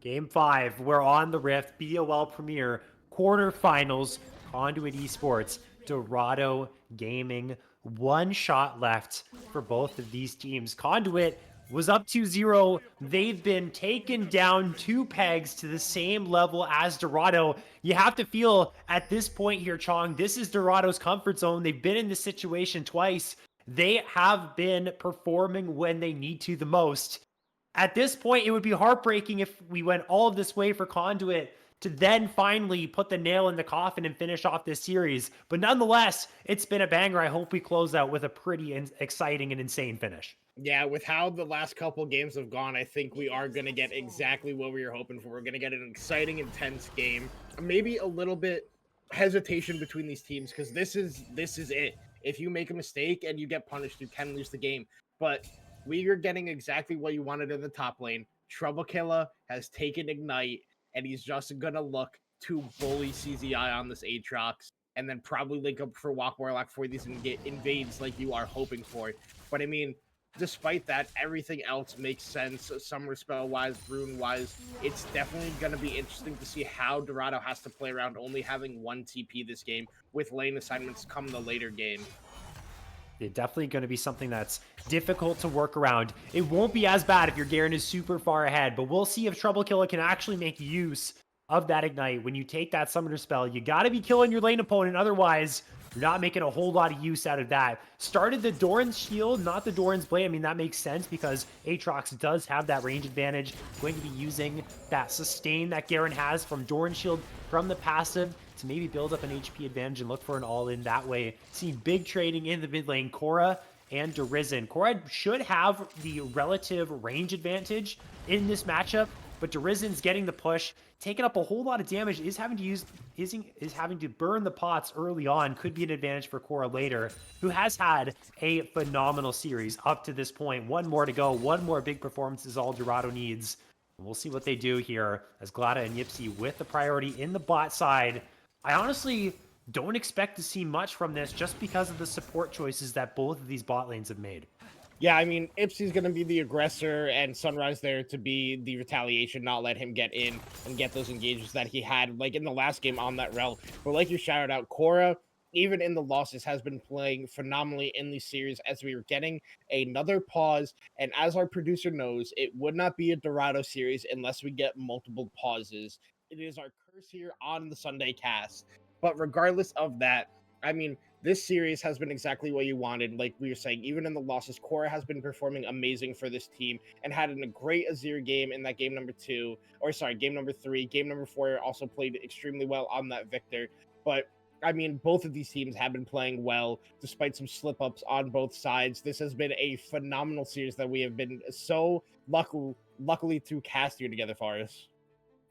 Speaker 1: Game 5, we're on the Rift, BOL Premier, quarterfinals, Conduit Esports, Dorado Gaming. One shot left for both of these teams. Conduit was up 2-0. They've been taken down 2 pegs to the same level as Dorado. You have to feel at this point here, Chong, this is Dorado's comfort zone. They've been in this situation twice. They have been performing when they need to the most. At this point, it would be heartbreaking if we went all of this way for Conduit to then finally put the nail in the coffin and finish off this series. But nonetheless, it's been a banger. I hope we close out with a pretty exciting and insane finish.
Speaker 2: Yeah, with how the last couple games have gone, I think we are going to get exactly what we were hoping for. We're going to get an exciting, intense game. Maybe a little bit hesitation between these teams because this is it. If you make a mistake and you get punished, you can lose the game. But we are getting exactly what you wanted in the top lane. Trouble Killer has taken Ignite, and he's just going to look to bully CZI on this Aatrox and then probably link up for Walk Warlock for these invades like you are hoping for. But I mean, despite that, everything else makes sense. Summer spell wise, rune wise, it's definitely going to be interesting to see how Dorado has to play around only having one TP this game with lane assignments come the later game.
Speaker 1: It's definitely going to be something that's difficult to work around. It won't be as bad if your Garen is super far ahead, but we'll see if Trouble Killer can actually make use of that Ignite. When you take that Summoner spell, you got to be killing your lane opponent. Otherwise, you're not making a whole lot of use out of that. Started the Doran's shield, not the Doran's blade. I mean, that makes sense because Aatrox does have that range advantage. Going to be using that sustain that Garen has from Doran's shield from the passive to maybe build up an HP advantage and look for an all-in that way. Seeing big trading in the mid lane. Korra and Derizen. Korra should have the relative range advantage in this matchup, but Derizen's getting the push, taking up a whole lot of damage, is having to burn the pots early on. Could be an advantage for Korra later, who has had a phenomenal series up to this point. One more to go. One more big performance is all Dorado needs. We'll see what they do here as Glada and Yipsy with the priority in the bot side. I honestly don't expect to see much from this just because of the support choices that both of these bot lanes have made.
Speaker 2: Yeah, I mean, Ipsy's going to be the aggressor and Sunrise there to be the retaliation, not let him get in and get those engagements that he had, like in the last game on that rel. But like you shouted out, Korra, even in the losses, has been playing phenomenally in the series as we were getting another pause. And as our producer knows, it would not be a Dorado series unless we get multiple pauses. It is our curse here on the Sunday cast. But regardless of that, I mean, this series has been exactly what you wanted. Like we were saying, even in the losses, Korra has been performing amazing for this team and had a great Azir game in that game number 2, or sorry, game number 3. Game number 4 also played extremely well on that Victor. But I mean, both of these teams have been playing well despite some slip ups on both sides. This has been a phenomenal series that we have been so luckily to cast here together, Forrest.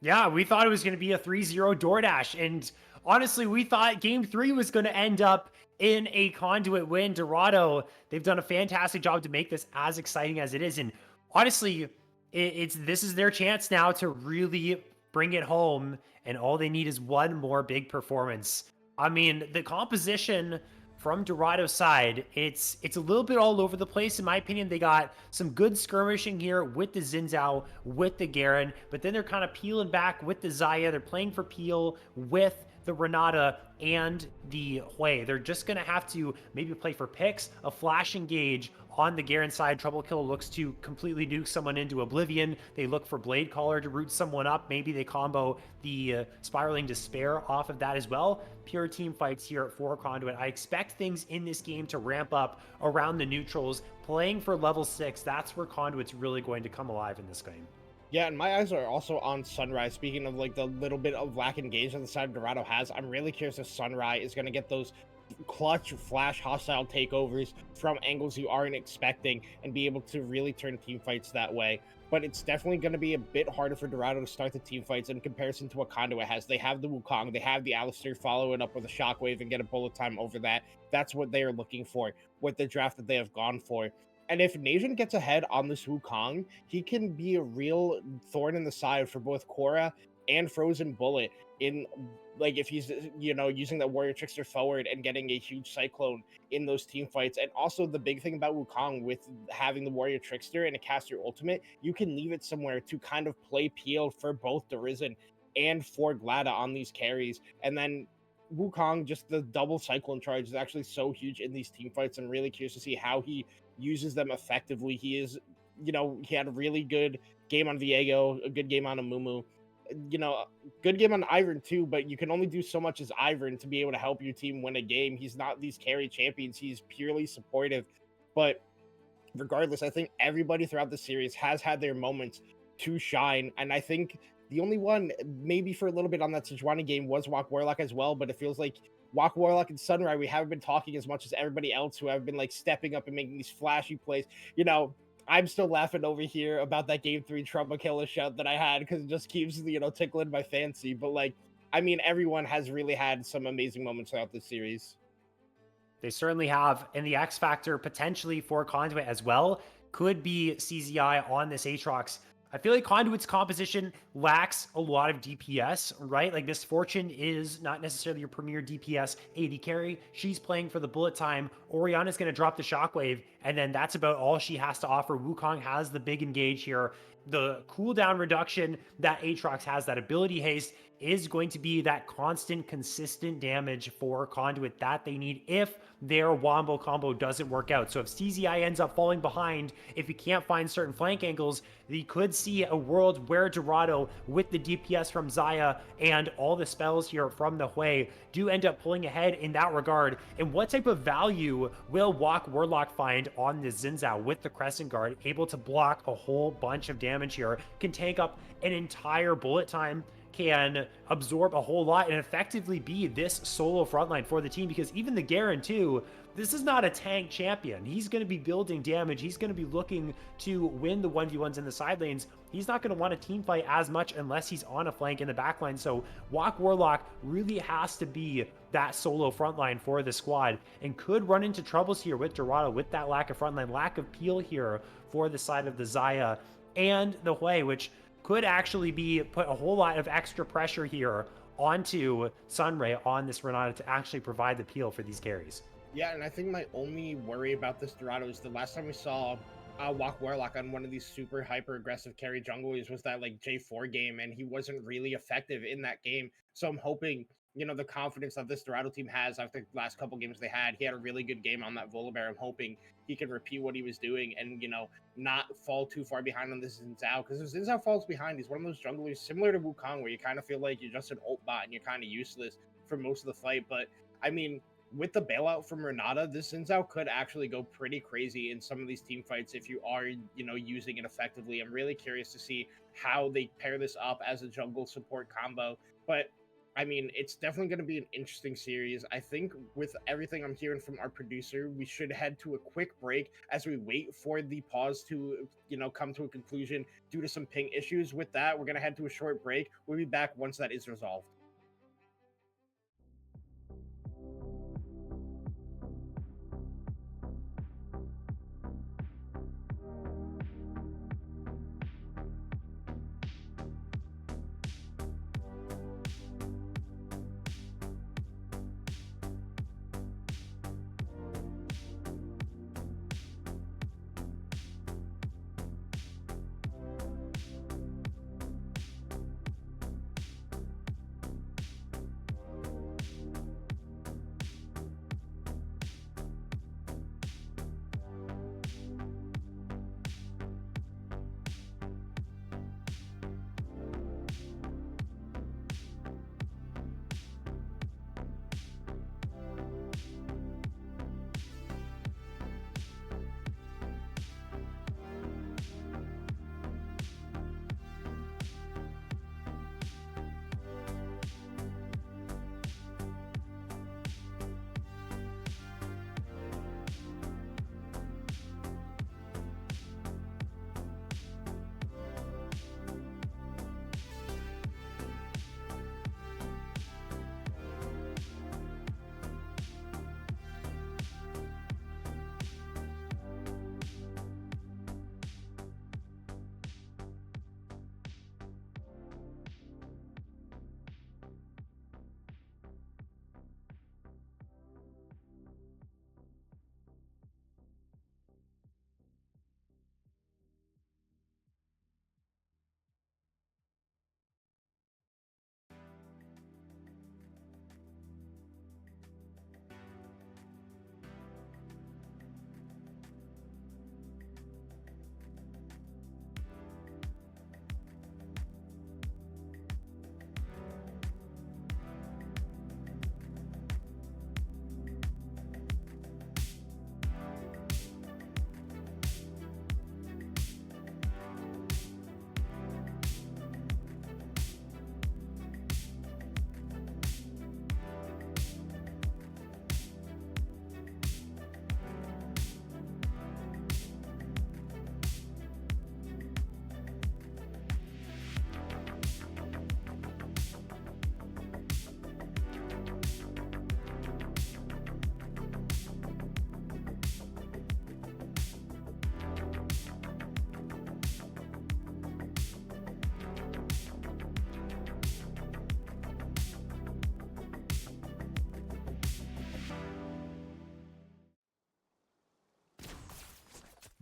Speaker 1: Yeah, we thought it was going to be a 3-0 DoorDash. And honestly, we thought game 3 was going to end up in a Conduit win. Dorado, they've done a fantastic job to make this as exciting as it is. And honestly, this is their chance now to really bring it home. And all they need is one more big performance. I mean, the composition from Dorado's side, it's a little bit all over the place, in my opinion. They got some good skirmishing here with the Xin with the Garen, but then they're kind of peeling back with the Xayah. They're playing for peel with the Renata and the Hui. They're just going to have to maybe play for picks, a flash engage on the Garen side. Trouble Killer looks to completely nuke someone into oblivion. They look for Blade Caller to root someone up. Maybe they combo the Spiraling Despair off of that as well. Pure team fights here for Conduit. I expect things in this game to ramp up around the neutrals. Playing for level 6, that's where Conduit's really going to come alive in this game.
Speaker 2: Yeah, and my eyes are also on Sunrise. Speaking of like the little bit of lack engage on the side Dorado has, I'm really curious if Sunrise is going to get those clutch flash hostile takeovers from angles you aren't expecting and be able to really turn team fights that way. But it's definitely going to be a bit harder for Dorado to start the team fights in comparison to what Conduit has. They have the Wukong, they have the Alistair, follow it up with a Shockwave and get a bullet time over that. That's what they are looking for with the draft that they have gone for. And if Nation gets ahead on this Wukong, he can be a real thorn in the side for both Korra and Frozen Bullet in, like, if he's using that Warrior Trickster forward and getting a huge Cyclone in those team fights. And also the big thing about Wukong with having the Warrior Trickster and a caster ultimate, you can leave it somewhere to kind of play peel for both the Risen and for Glada on these carries. And then Wukong, just the double Cyclone charge is actually so huge in these team fights. I'm really curious to see how he uses them effectively. He had a really good game on Viego, a good game on Amumu, good game on Ivern too, but you can only do so much as Ivern to be able to help your team win a game. He's not these carry champions. He's purely supportive. But regardless, I think everybody throughout the series has had their moments to shine. And I think the only one, maybe for a little bit on that Sejuani game, was Walk Warlock as well. But it feels like Walk Warlock and Sunrise, we haven't been talking as much as everybody else who have been like stepping up and making these flashy plays. I'm still laughing over here about that game 3 Trump killer shot that I had because it just keeps, tickling my fancy. But like, I mean, everyone has really had some amazing moments throughout this series.
Speaker 1: They certainly have. And the X factor potentially for Conduit as well could be CZI on this Aatrox. I feel like Conduit's composition lacks a lot of DPS, right? Like Misfortune is not necessarily your premier DPS AD carry. She's playing for the bullet time. Oriana's going to drop the shockwave, and then that's about all she has to offer. Wukong has the big engage here. The cooldown reduction that Aatrox has, that ability haste, is going to be that constant, consistent damage for Conduit that they need if their Wombo combo doesn't work out. So if CZI ends up falling behind, if he can't find certain flank angles, you could see a world where Dorado, with the DPS from Xayah and all the spells here from the Hui, do end up pulling ahead in that regard. And what type of value will Walk Warlock find on the Xin Zhao with the Crescent Guard, able to block a whole bunch of damage here, can take up an entire bullet time, can absorb a whole lot, and effectively be this solo frontline for the team? Because even the Garen too, this is not a tank champion. He's going to be building damage. He's going to be looking to win the 1v1s in the side lanes. He's not going to want to team fight as much unless he's on a flank in the backline. So Walk Warlock really has to be that solo frontline for the squad, and could run into troubles here with Dorado with that lack of frontline, lack of peel here for the side of the Xayah and the Hui, which could actually be put a whole lot of extra pressure here onto Sunray on this Renata to actually provide the peel for these carries.
Speaker 2: Yeah, and I think my only worry about this Dorado is the last time we saw Walk Warlock on one of these super hyper aggressive carry junglers was that like J4 game, and he wasn't really effective in that game. So I'm hoping, the confidence that this Dorado team has after the last couple games they had. He had a really good game on that Volibear. I'm hoping he can repeat what he was doing and, not fall too far behind on this Xin Zhao. Because if Xin Zhao falls behind, he's one of those junglers similar to Wukong where you kind of feel like you're just an ult bot and you're kind of useless for most of the fight. But I mean, with the bailout from Renata, this Xin Zhao could actually go pretty crazy in some of these team fights if you are, using it effectively. I'm really curious to see how they pair this up as a jungle support combo. But I mean, it's definitely going to be an interesting series. I think with everything I'm hearing from our producer, we should head to a quick break as we wait for the pause to, come to a conclusion due to some ping issues. With that, we're going to head to a short break. We'll be back once that is resolved.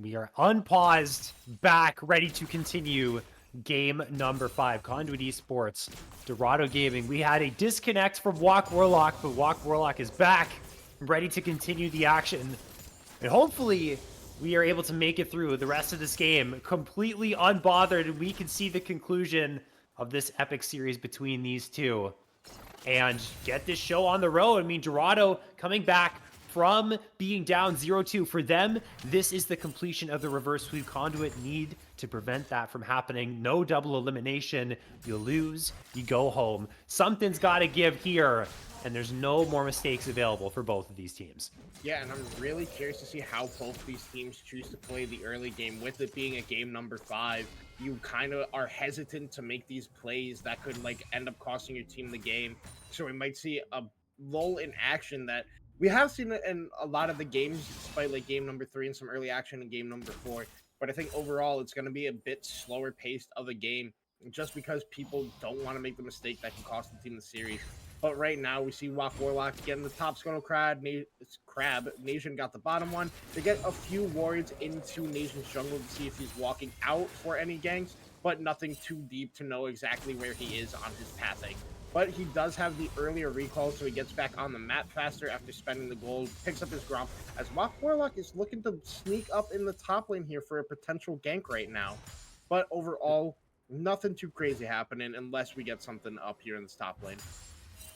Speaker 1: We are unpaused, back, ready to continue game number 5. Conduit Esports, Dorado Gaming. We had a disconnect from Walk Warlock, but Walk Warlock is back, ready to continue the action. And hopefully, we are able to make it through the rest of this game completely unbothered, and we can see the conclusion of this epic series between these two and get this show on the road. I mean, Dorado coming back from being down 0-2. For them, this is the completion of the reverse sweep. Conduit need to prevent that from happening. No double elimination. You lose, you go home. Something's got to give here, and there's no more mistakes available for both of these teams.
Speaker 2: Yeah, and I'm really curious to see how both these teams choose to play the early game. With it being a game number 5, you kind of are hesitant to make these plays that could like end up costing your team the game. So we might see a lull in action that we have seen it in a lot of the games, despite like game number 3 and some early action in game number 4. But I think overall it's going to be a bit slower paced of a game, just because people don't want to make the mistake that can cost the team the series. But right now, we see Walk Warlock getting the top scuttle crab. Nation got the bottom one. They get a few wards into Nation's jungle to see if he's walking out for any ganks, but nothing too deep to know exactly where he is on his pathing. But he does have the earlier recall, so he gets back on the map faster after spending the gold, picks up his Gromp, as Walk Warlock is looking to sneak up in the top lane here for a potential gank right now. But overall, nothing too crazy happening unless we get something up here in this top lane.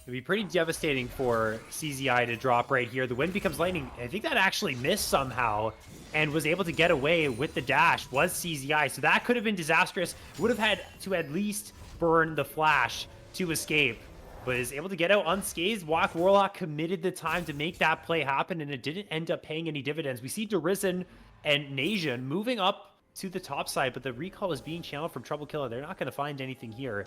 Speaker 1: It'd be pretty devastating for CZI to drop right here. The wind becomes lightning. I think that actually missed somehow and was able to get away with the dash was CZI. So that could have been disastrous. Would have had to at least burn the flash to escape, but is able to get out unscathed. Walk Warlock committed the time to make that play happen, and it didn't end up paying any dividends. We see Derisen and Nasian moving up to the top side, but the recall is being channeled from Trouble Killer. They're not going to find anything here.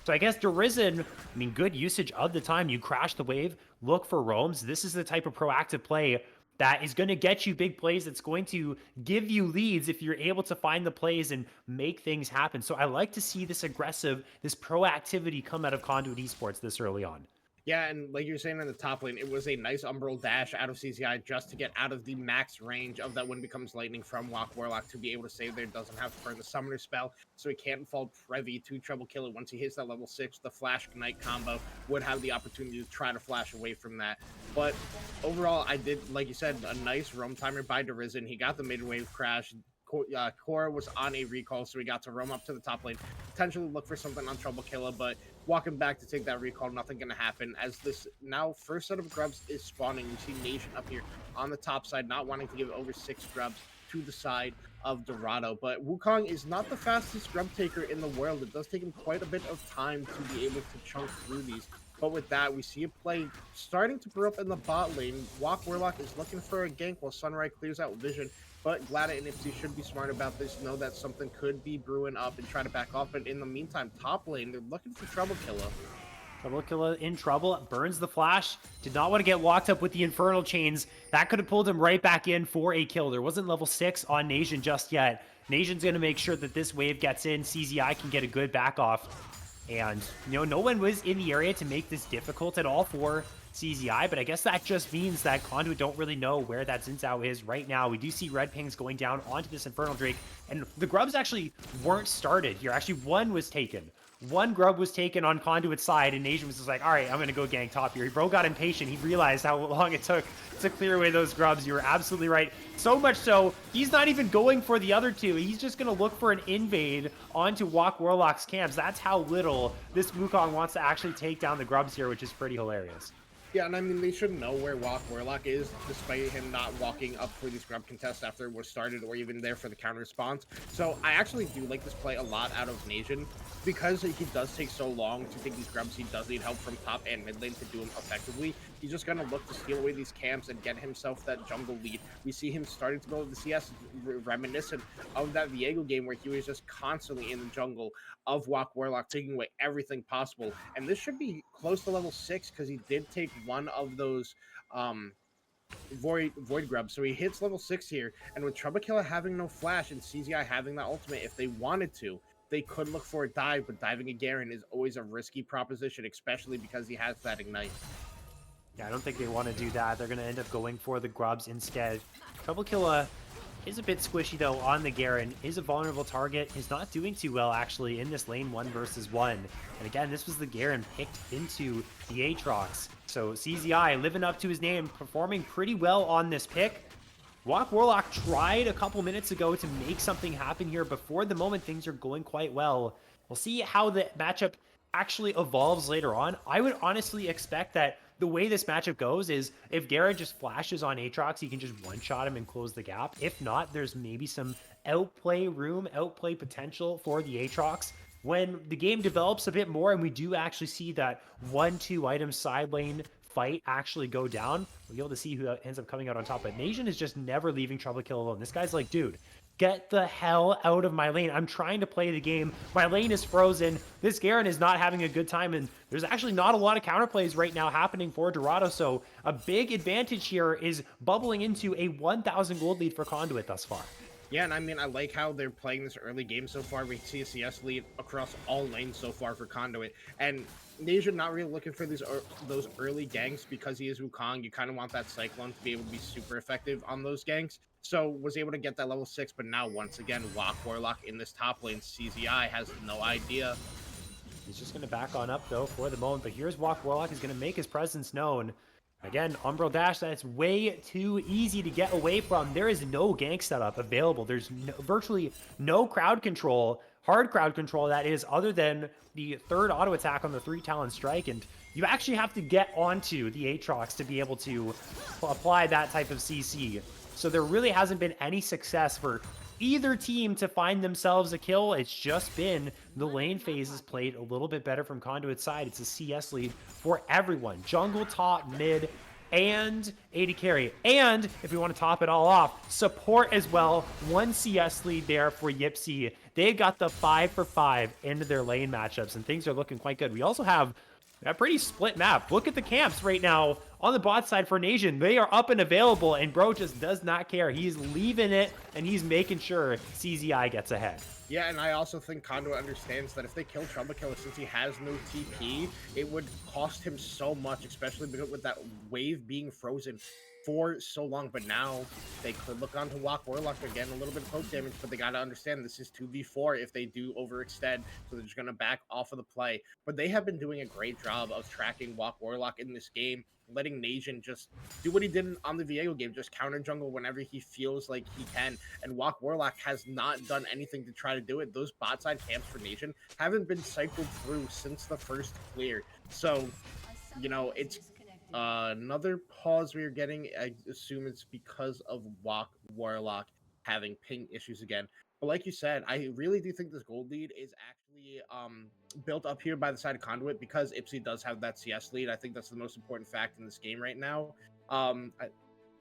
Speaker 1: So I guess Derisen, I mean, good usage of the time. You crash the wave, look for roams. This is the type of proactive play that is going to get you big plays. It's going to give you leads if you're able to find the plays and make things happen. So I like to see this aggressive, this proactivity come out of Conduit Esports this early on.
Speaker 2: Yeah, and like you were saying in the top lane, it was a nice umbral dash out of CCI just to get out of the max range of that Wind Becomes Lightning from Walk Warlock to be able to save there. Doesn't have to burn the Summoner spell, so he can't fall privy to Trouble Killer. Once he hits that level 6, the Flash Ignite combo would have the opportunity to try to flash away from that. But overall, I did, like you said, a nice roam timer by Derisen. He got the mid-wave crash. Cora was on a recall, so he got to roam up to the top lane, potentially look for something on Trouble Killer, but walking back to take that recall, nothing gonna happen. As this now first set of grubs is spawning, you see Nation up here on the top side, not wanting to give over 6 grubs to the side of Dorado. But Wukong is not the fastest grub taker in the world. It does take him quite a bit of time to be able to chunk through these. But with that, we see a play starting to brew up in the bot lane. Walk Warlock is looking for a gank while Sunrise clears out vision. But Glada and Ipsy should be smart about this, know that something could be brewing up and try to back off. But in the meantime, top lane, they're looking for Trouble Killer.
Speaker 1: Trouble Killer in trouble, burns the flash, did not want to get locked up with the Infernal Chains. That could have pulled him right back in for a kill. There wasn't level 6 on Nation just yet. Nation's going to make sure that this wave gets in. CZI can get a good back off. And, you know, no one was in the area to make this difficult at all for CZI, but I guess that just means that Conduit don't really know where that Xin is right now. We do see red pings going down onto this Infernal Drake, and the grubs actually weren't started here. Actually, one was taken. One grub was taken on Conduit's side, and Nation was just like, all right, I'm going to go gank top here. Bro got impatient. He realized how long it took to clear away those grubs. You were absolutely right. So much so, he's not even going for the other two. He's just going to look for an invade onto Walk Warlock's camps. That's how little this Wukong wants to actually take down the grubs here, which is pretty hilarious.
Speaker 2: Yeah, and I mean, they should know where Walk Warlock is, despite him not walking up for these grub contests after it was started or even there for the counter response. So I actually do like this play a lot out of Nation. Because he does take so long to take these grubs, he does need help from top and mid lane to do them effectively. He's just going to look to steal away these camps and get himself that jungle lead. We see him starting to go to the CS, reminiscent of that Viego game where he was just constantly in the jungle of Walk Warlock, taking away everything possible. And this should be close to level 6 because he did take one of those void grubs. So he hits level 6 here. And with Trouble Killer having no flash and CZI having that ultimate, if they wanted to, they could look for a dive, but diving a Garen is always a risky proposition, especially because he has that ignite.
Speaker 1: Yeah, I don't think they want to do that. They're going to end up going for the grubs instead. Trouble Killer Is a bit squishy though on the Garen, is a vulnerable target, is not doing too well actually in this lane 1 versus 1. And again, this was the Garen picked into the Aatrox. So CZI living up to his name, performing pretty well on this pick. Walk Warlock tried a couple minutes ago to make something happen here, but for the moment things are going quite well. We'll see how the matchup actually evolves later on. I would honestly expect that the way this matchup goes is if Garrett just flashes on Aatrox, he can just one-shot him and close the gap. If not, there's maybe some outplay room, outplay potential for the Aatrox. When the game develops a bit more and we do actually see that 1-2 item side lane fight actually go down, we'll be able to see who ends up coming out on top. But Nation is just never leaving Trouble Kill alone. This guy's like, dude, get the hell out of my lane. I'm trying to play the game. My lane is frozen. This Garen is not having a good time, and there's actually not a lot of counterplays right now happening for Dorado, so a big advantage here is bubbling into a 1,000 gold lead for Conduit thus far.
Speaker 2: Yeah, and I mean, I like how they're playing this early game so far. We see a CS lead across all lanes so far for Conduit. And Nasia not really looking for those early ganks because he is Wukong. You kind of want that Cyclone to be able to be super effective on those ganks. So was able to get that level 6, but now once again, Walk Warlock in this top lane. CZI has no idea.
Speaker 1: He's just going to back on up, though, for the moment. But here's Walk Warlock. He's going to make his presence known. Again, Umbral Dash, that's way too easy to get away from. There is no gank setup available. There's virtually no crowd control, hard crowd control that is, other than the third auto attack on the 3 Talon Strike. And you actually have to get onto the Aatrox to be able to apply that type of CC. So there really hasn't been any success for either team to find themselves a kill. It's just been the lane phases played a little bit better from Conduit's side. It's a CS lead for everyone. Jungle, top, mid, and AD carry. And if we want to top it all off, support as well. 1 CS lead there for Yipsy. They got the 5 for 5 into their lane matchups, and things are looking quite good. We also have a pretty split map. Look at the camps right now on the bot side for Nation. They are up and available, and bro just does not care. He's leaving it, and he's making sure CZI gets ahead.
Speaker 2: Yeah, and I also think Conduit understands that if they kill Trouble Killer, since he has no TP, it would cost him so much, especially because with that wave being frozen for so long. But now they could look onto Walk Warlock again, a little bit of poke damage, but they got to understand this is 2v4 if they do overextend, so they're just going to back off of the play. But they have been doing a great job of tracking Walk Warlock in this game, letting Nation just do what he did on the Viego game, just counter jungle whenever he feels like he can. And Walk Warlock has not done anything to try to do it. Those bot side camps for Nation haven't been cycled through since the first clear. So, you know, it's another pause we are getting. I assume it's because of Walk Warlock having ping issues again. But like you said, I really do think this gold lead is actually built up here by the side of Conduit because Ipsy does have that CS lead. I think that's the most important fact in this game right now.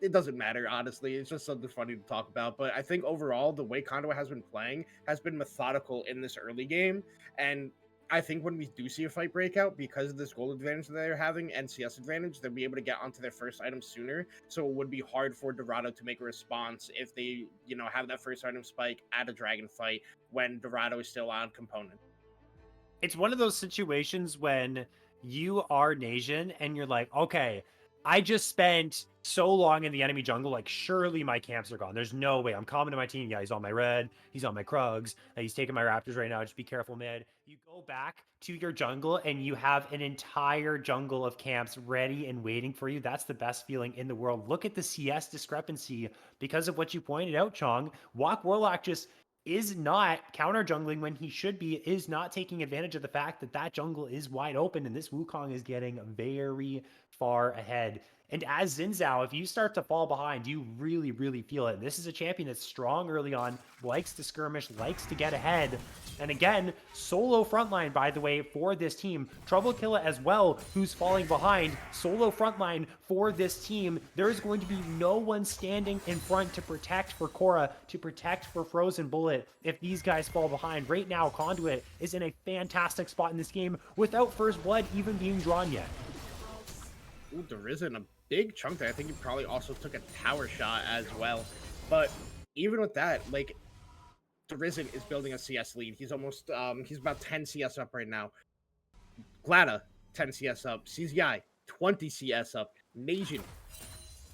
Speaker 2: It doesn't matter, honestly. It's just something funny to talk about. But I think overall, the way Conduit has been playing has been methodical in this early game. And I think when we do see a fight breakout, because of this gold advantage that they're having and CS advantage, they'll be able to get onto their first item sooner. So it would be hard for Dorado to make a response if they, you know, have that first item spike at a dragon fight when Dorado is still on component.
Speaker 1: It's one of those situations when you are Nation and you're like, okay, I just spent so long in the enemy jungle, like surely my camps are gone. There's no way. I'm coming to my team. Yeah, he's on my red. He's on my Krugs. He's taking my Raptors right now. Just be careful, mid. You go back to your jungle and you have an entire jungle of camps ready and waiting for you. That's the best feeling in the world. Look at the CS discrepancy because of what you pointed out, Chong. Walk Warlock just is not counter jungling when he should be, is not taking advantage of the fact that that jungle is wide open and this Wukong is getting very far ahead. And as Xin Zhao, if you start to fall behind, you really feel it. This is a champion that's strong early on, likes to skirmish, likes to get ahead. And again, solo frontline, by the way, for this team. Trouble Killer as well, who's falling behind. Solo frontline for this team. There is going to be no one standing in front to protect for Korra, to protect for Frozen Bullet if these guys fall behind. Right now, Conduit is in a fantastic spot in this game without First Blood even being drawn yet.
Speaker 2: Ooh, there isn't a big chunk there. I think he probably also took a tower shot as well. But even with that, like, Risen is building a CS lead. He's almost, he's about 10 CS up right now. Glada, 10 CS up. CZI, 20 CS up. Nation,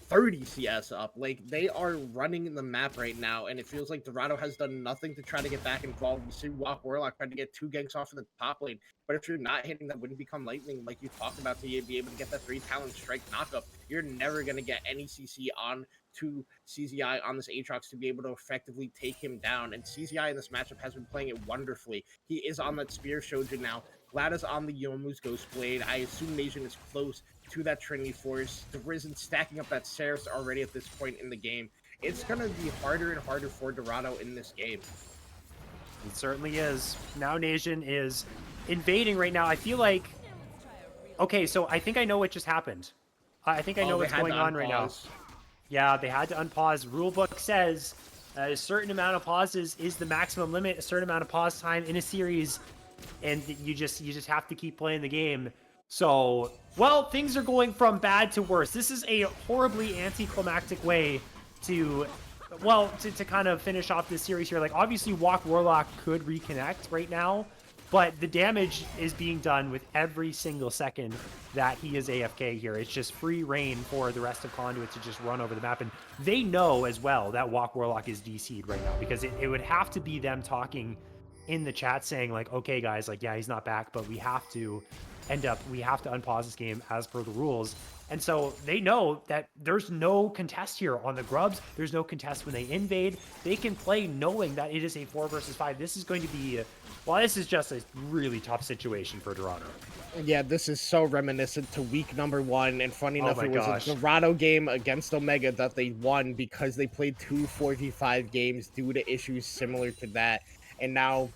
Speaker 2: 30 CS up. Like, they are running the map right now, and it feels like Dorado has done nothing to try to get back involved. You see Walk Warlock trying to get 2 ganks off in the top lane, but if you're not hitting that Wouldn't Become Lightning like you talked about to be able to get that 3 talent strike knockup, you're never going to get any CC on to CZI on this Aatrox to be able to effectively take him down. And CZI in this matchup has been playing it wonderfully. He is on that Spear Shojin now. Glada's on the Yomu's Ghostblade. I assume Nation is close to that Trinity Force. The Risen stacking up that Ceres already at this point in the game. It's going to be harder and harder for Dorado in this game.
Speaker 1: It certainly is. Now Nation is invading right now. I feel like... Okay, so I think I know what just happened. I think I know what's going on right now. Yeah, they had to unpause. Rulebook says a certain amount of pauses is the maximum limit, a certain amount of pause time in a series, and you just have to keep playing the game. So, well, things are going from bad to worse. This is a horribly anticlimactic way to, well, to kind of finish off this series here. Like, obviously, Walk Warlock could reconnect right now, but the damage is being done with every single second that he is AFK here. It's just free reign for the rest of Conduit to just run over the map. And they know as well that Walk Warlock is DC'd right now, because it would have to be them talking in the chat saying like, okay, guys, like, yeah, he's not back, but we have to unpause this game as per the rules. And so they know that there's no contest here on the Grubs. There's no contest when they invade. They can play knowing that it is a 4 versus 5. This is going to be, well, this is just a really tough situation for Dorado.
Speaker 2: Yeah, this is so reminiscent to week number 1. And funny enough, it was a Dorado game against Omega that they won because they played 2 4v5 games due to issues similar to that. And now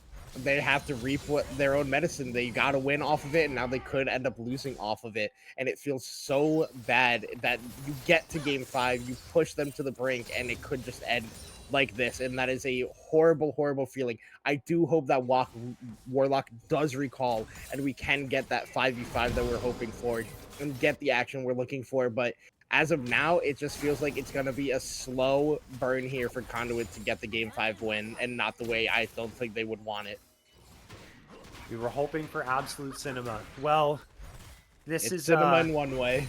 Speaker 2: they have to reap their own medicine. They got to win off of it, and now they could end up losing off of it. And it feels so bad that you get to game 5, you push them to the brink, and it could just end like this. And that is a horrible, horrible feeling. I do hope that Warlock does recall, and we can get that 5v5 that we're hoping for and get the action we're looking for. But as of now, it just feels like it's going to be a slow burn here for Conduit to get the Game 5 win, and not the way I don't think they would want it.
Speaker 1: We were hoping for absolute cinema. Well, this is
Speaker 2: cinema in one way.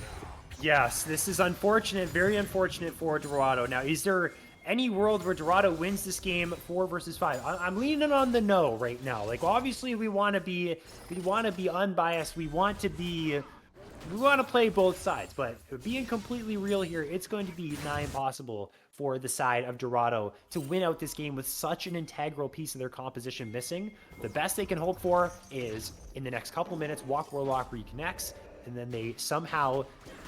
Speaker 1: Yes, this is unfortunate, very unfortunate for Dorado. Now, is there any world where Dorado wins this game 4 versus 5? I'm leaning on the no right now. Like, obviously, we want to be unbiased. We want to play both sides, but being completely real here, it's going to be nigh impossible for the side of Dorado to win out this game with such an integral piece of their composition missing. The best they can hope for is in the next couple minutes, Walk Warlock reconnects, and then they somehow,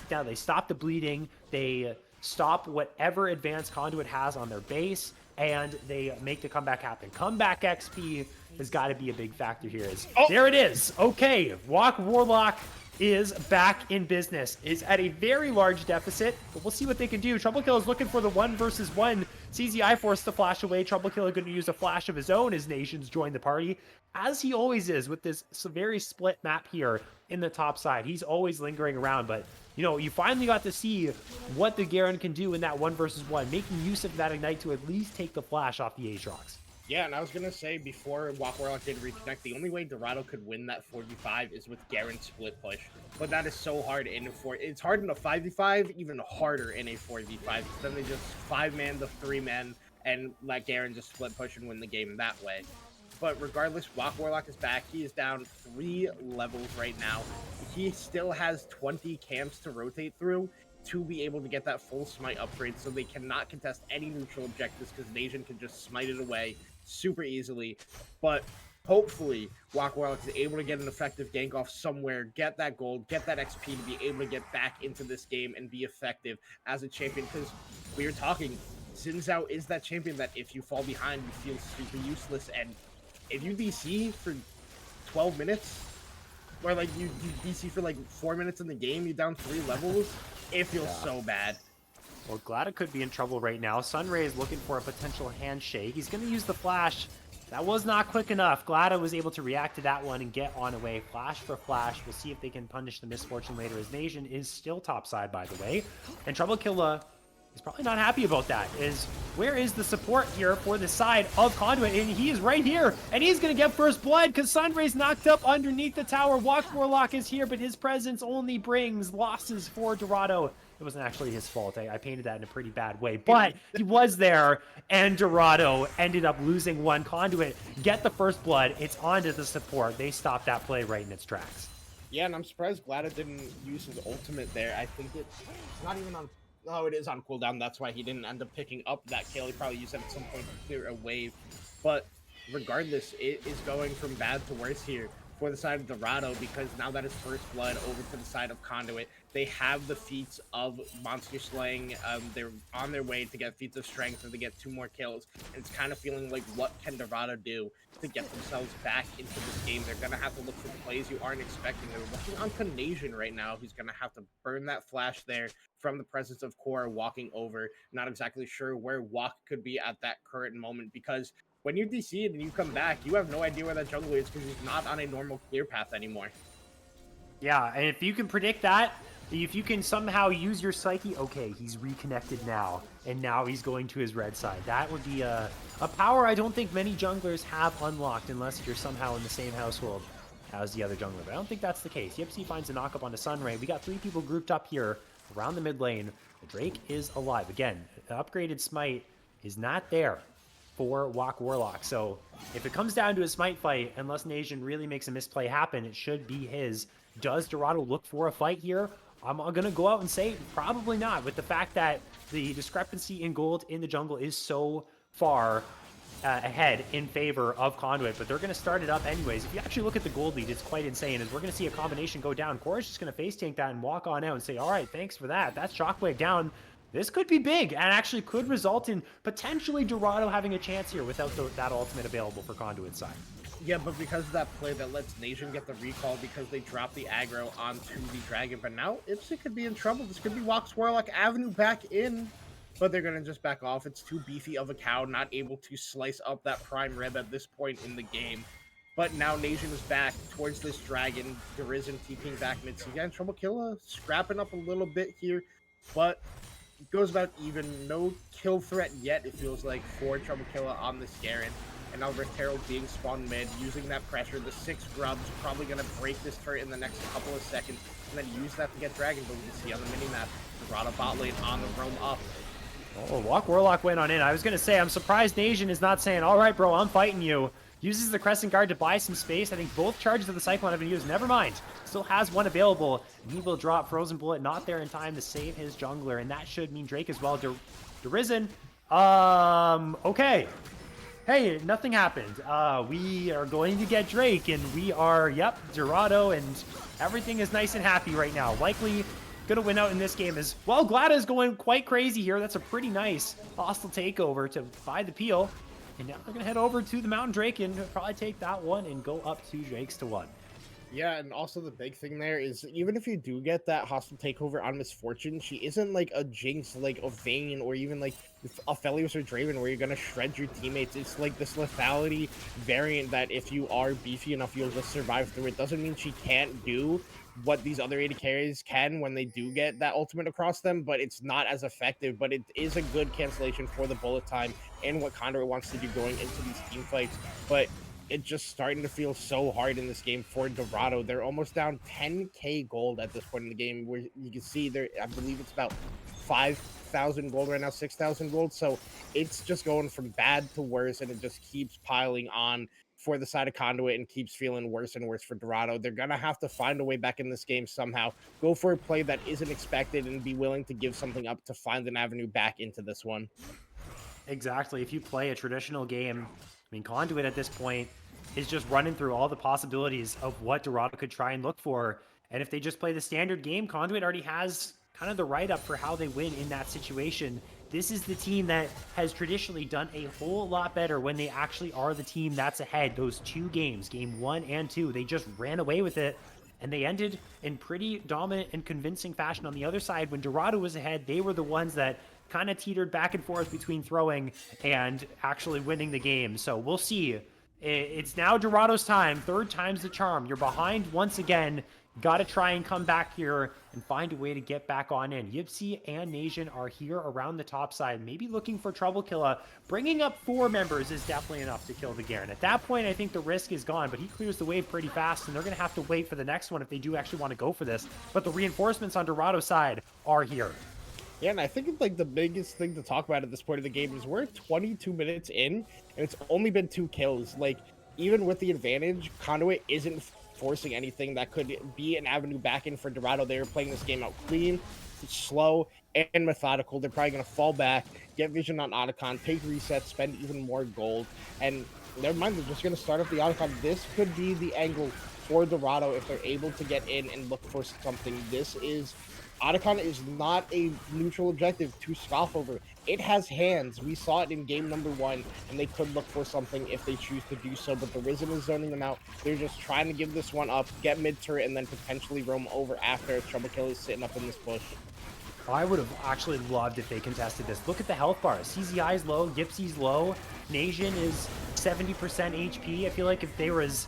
Speaker 1: now they stop the bleeding, they stop whatever advanced Conduit has on their base, and they make the comeback happen. Comeback XP has got to be a big factor here. There it is. Okay, Walk Warlock is back in business, is at a very large deficit, but we'll see what they can do. Troublekill is looking for the 1 versus 1. CZI forced to flash away. Troublekill is going to use a flash of his own as Nations join the party, as he always is with this very split map here in the top side. He's always lingering around, but you know, you finally got to see what the Garen can do in that 1 versus 1, making use of that Ignite to at least take the flash off the Aatrox.
Speaker 2: Yeah, and I was going to say, before Walk Warlock did reconnect, the only way Dorado could win that 4v5 is with Garen split push. But that is so hard in a 4. It's hard in a 5v5, even harder in a 4v5. Then they just 5-man the 3-man and let Garen just split push and win the game that way. But regardless, Walk Warlock is back. He is down 3 levels right now. He still has 20 camps to rotate through to be able to get that full smite upgrade, so they cannot contest any neutral objectives because Nation can just smite it away super easily. But hopefully Walk Warlock is able to get an effective gank off somewhere, get that gold, get that XP to be able to get back into this game and be effective as a champion, because we were talking, Xin Zhao is that champion that if you fall behind, you feel super useless, and if you DC for 12 minutes, or like you DC for like 4 minutes in the game, you're down 3 levels, it feels so bad.
Speaker 1: Well, Glada could be in trouble right now. Sunray is looking for a potential handshake. He's going to use the flash. That was not quick enough. Glada was able to react to that one and get on away. Flash for flash. We'll see if they can punish the misfortune later, as Nation is still topside, by the way. And Troublekill is probably not happy about that. Where is the support here for the side of Conduit? And he is right here, and he's going to get first blood because Sunray's knocked up underneath the tower. Walk Warlock is here, but his presence only brings losses for Dorado It wasn't actually his fault. I painted that in a pretty bad way, but he was there, and Dorado ended up losing one. Conduit get the first blood. It's on to the support. They stopped that play right in its tracks.
Speaker 2: Yeah, and I'm surprised Glada didn't use his ultimate there. I think it's not even on. Oh, it is on cooldown. That's why he didn't end up picking up that kill. He probably used it at some point to clear a wave. But regardless, it is going from bad to worse here for the side of Dorado, because now that is first blood over to the side of Conduit. They have the feats of monster slaying. They're on their way to get feats of strength and to get 2 more kills. And it's kind of feeling like, what can Dorado do to get themselves back into this game? They're going to have to look for plays you aren't expecting. They're looking on Canadian right now, who's going to have to burn that flash there from the presence of Core walking over. Not exactly sure where Walk could be at that current moment, because when you DC and you come back, you have no idea where that jungler is because he's not on a normal clear path anymore.
Speaker 1: Yeah, and if you can predict that, if you can somehow use your psyche, okay, he's reconnected now, and now he's going to his red side. That would be a power I don't think many junglers have unlocked unless you're somehow in the same household as the other jungler. But I don't think that's the case. Yipsy finds a knock up onto Sunray. We got 3 people grouped up here around the mid lane. Drake is alive. Again, the upgraded smite is not there for Walk Warlock. So if it comes down to a smite fight, unless Nation really makes a misplay happen, it should be his. Does Dorado look for a fight here? I'm going to go out and say probably not, with the fact that the discrepancy in gold in the jungle is so far ahead in favor of Conduit, but they're going to start it up anyways. If you actually look at the gold lead, it's quite insane, as we're going to see a combination go down. Core's just going to face tank that and walk on out and say, all right, thanks for that. That's Shockwave down. This could be big and actually could result in potentially Dorado having a chance here without that ultimate available for Conduit's side.
Speaker 2: Yeah, but because of that play that lets Nation get the recall because they drop the aggro onto the dragon. But now Ipsy could be in trouble. This could be Walk's Warlock Avenue back in, but they're going to just back off. It's too beefy of a cow, not able to slice up that prime rib at this point in the game. But now Nation is back towards this dragon. Derision TPing back mid. So again, Trouble Killer scrapping up a little bit here, but it goes about even. No kill threat yet, it feels like, for Trouble Killer on this Garen. And now Rift Herald being spawned mid, using that pressure. The 6 grubs probably going to break this turret in the next couple of seconds, and then use that to get Dragon. But we can see on the mini-map, Dorado bot lane on the roam up.
Speaker 1: Oh, Walk Warlock went on in. I was going to say, I'm surprised Nation is not saying, all right, bro, I'm fighting you. Uses the Crescent Guard to buy some space. I think both charges of the Cyclone have been used. Never mind. Still has one available. He will drop Frozen Bullet, not there in time to save his jungler, and that should mean Drake as well. Derision. Okay. Hey, nothing happened. We are going to get Drake, and we are, yep, Dorado, and everything is nice and happy right now. Likely gonna win out in this game as well. Glada is going quite crazy here. That's a pretty nice hostile takeover to buy the peel. And now we're gonna head over to the Mountain Drake and probably take that one and go up 2 Drakes to 1.
Speaker 2: Yeah, and also the big thing there is, even if you do get that hostile takeover on Misfortune, she isn't like a Jinx, like a Vayne, or even like a Felios or Draven, where you're gonna shred your teammates. It's like this lethality variant that if you are beefy enough, you'll just survive through it. Doesn't mean she can't do what these other AD carries can when they do get that ultimate across them, but it's not as effective. But it is a good cancellation for the bullet time and what Conduit wants to do going into these team fights. But it's just starting to feel so hard in this game for Dorado. They're almost down 10k gold at this point in the game, where you can see there, I believe it's about 5,000 gold right now, 6,000 gold. So it's just going from bad to worse, and it just keeps piling on for the side of Conduit and keeps feeling worse and worse for Dorado. They're going to have to find a way back in this game somehow, go for a play that isn't expected, and be willing to give something up to find an avenue back into this one.
Speaker 1: Exactly. If you play a traditional game, I mean, Conduit at this point is just running through all the possibilities of what Dorado could try and look for. And if they just play the standard game, Conduit already has kind of the write-up for how they win in that situation. This is the team that has traditionally done a whole lot better when they actually are the team that's ahead. Those 2 games, game 1 and 2, they just ran away with it. And they ended in pretty dominant and convincing fashion on the other side. When Dorado was ahead, they were the ones that kind of teetered back and forth between throwing and actually winning the game. So we'll see. It's now Dorado's time. 3rd time's the charm. You're behind once again. Got to try and come back here and find a way to get back on in. Yipsy and Nation are here around the top side, maybe looking for Trouble Killa. Bringing up 4 members is definitely enough to kill the Garen. At that point, I think the risk is gone, but he clears the wave pretty fast, and they're going to have to wait for the next one if they do actually want to go for this. But the reinforcements on Dorado's side are here.
Speaker 2: Yeah, and I think it's like the biggest thing to talk about at this point of the game is we're 22 minutes in, and it's only been 2 kills. Like, even with the advantage, Conduit isn't forcing anything that could be an avenue back in for Dorado. They're playing this game out clean, slow, and methodical. They're probably going to fall back, get vision on Otacon, take resets, spend even more gold, and never mind, they're just going to start up the Otacon. This could be the angle for Dorado if they're able to get in and look for something. Otacon is not a neutral objective to scoff over. It has hands. We saw it in game number 1, and they could look for something if they choose to do so, but the Risen is zoning them out. They're just trying to give this one up, get mid-turret, and then potentially roam over after Trouble Kill is sitting up in this bush.
Speaker 1: I would have actually loved if they contested this. Look at the health bars. CZI's low, Yipsy's low, Nation is 70% HP. I feel like if there was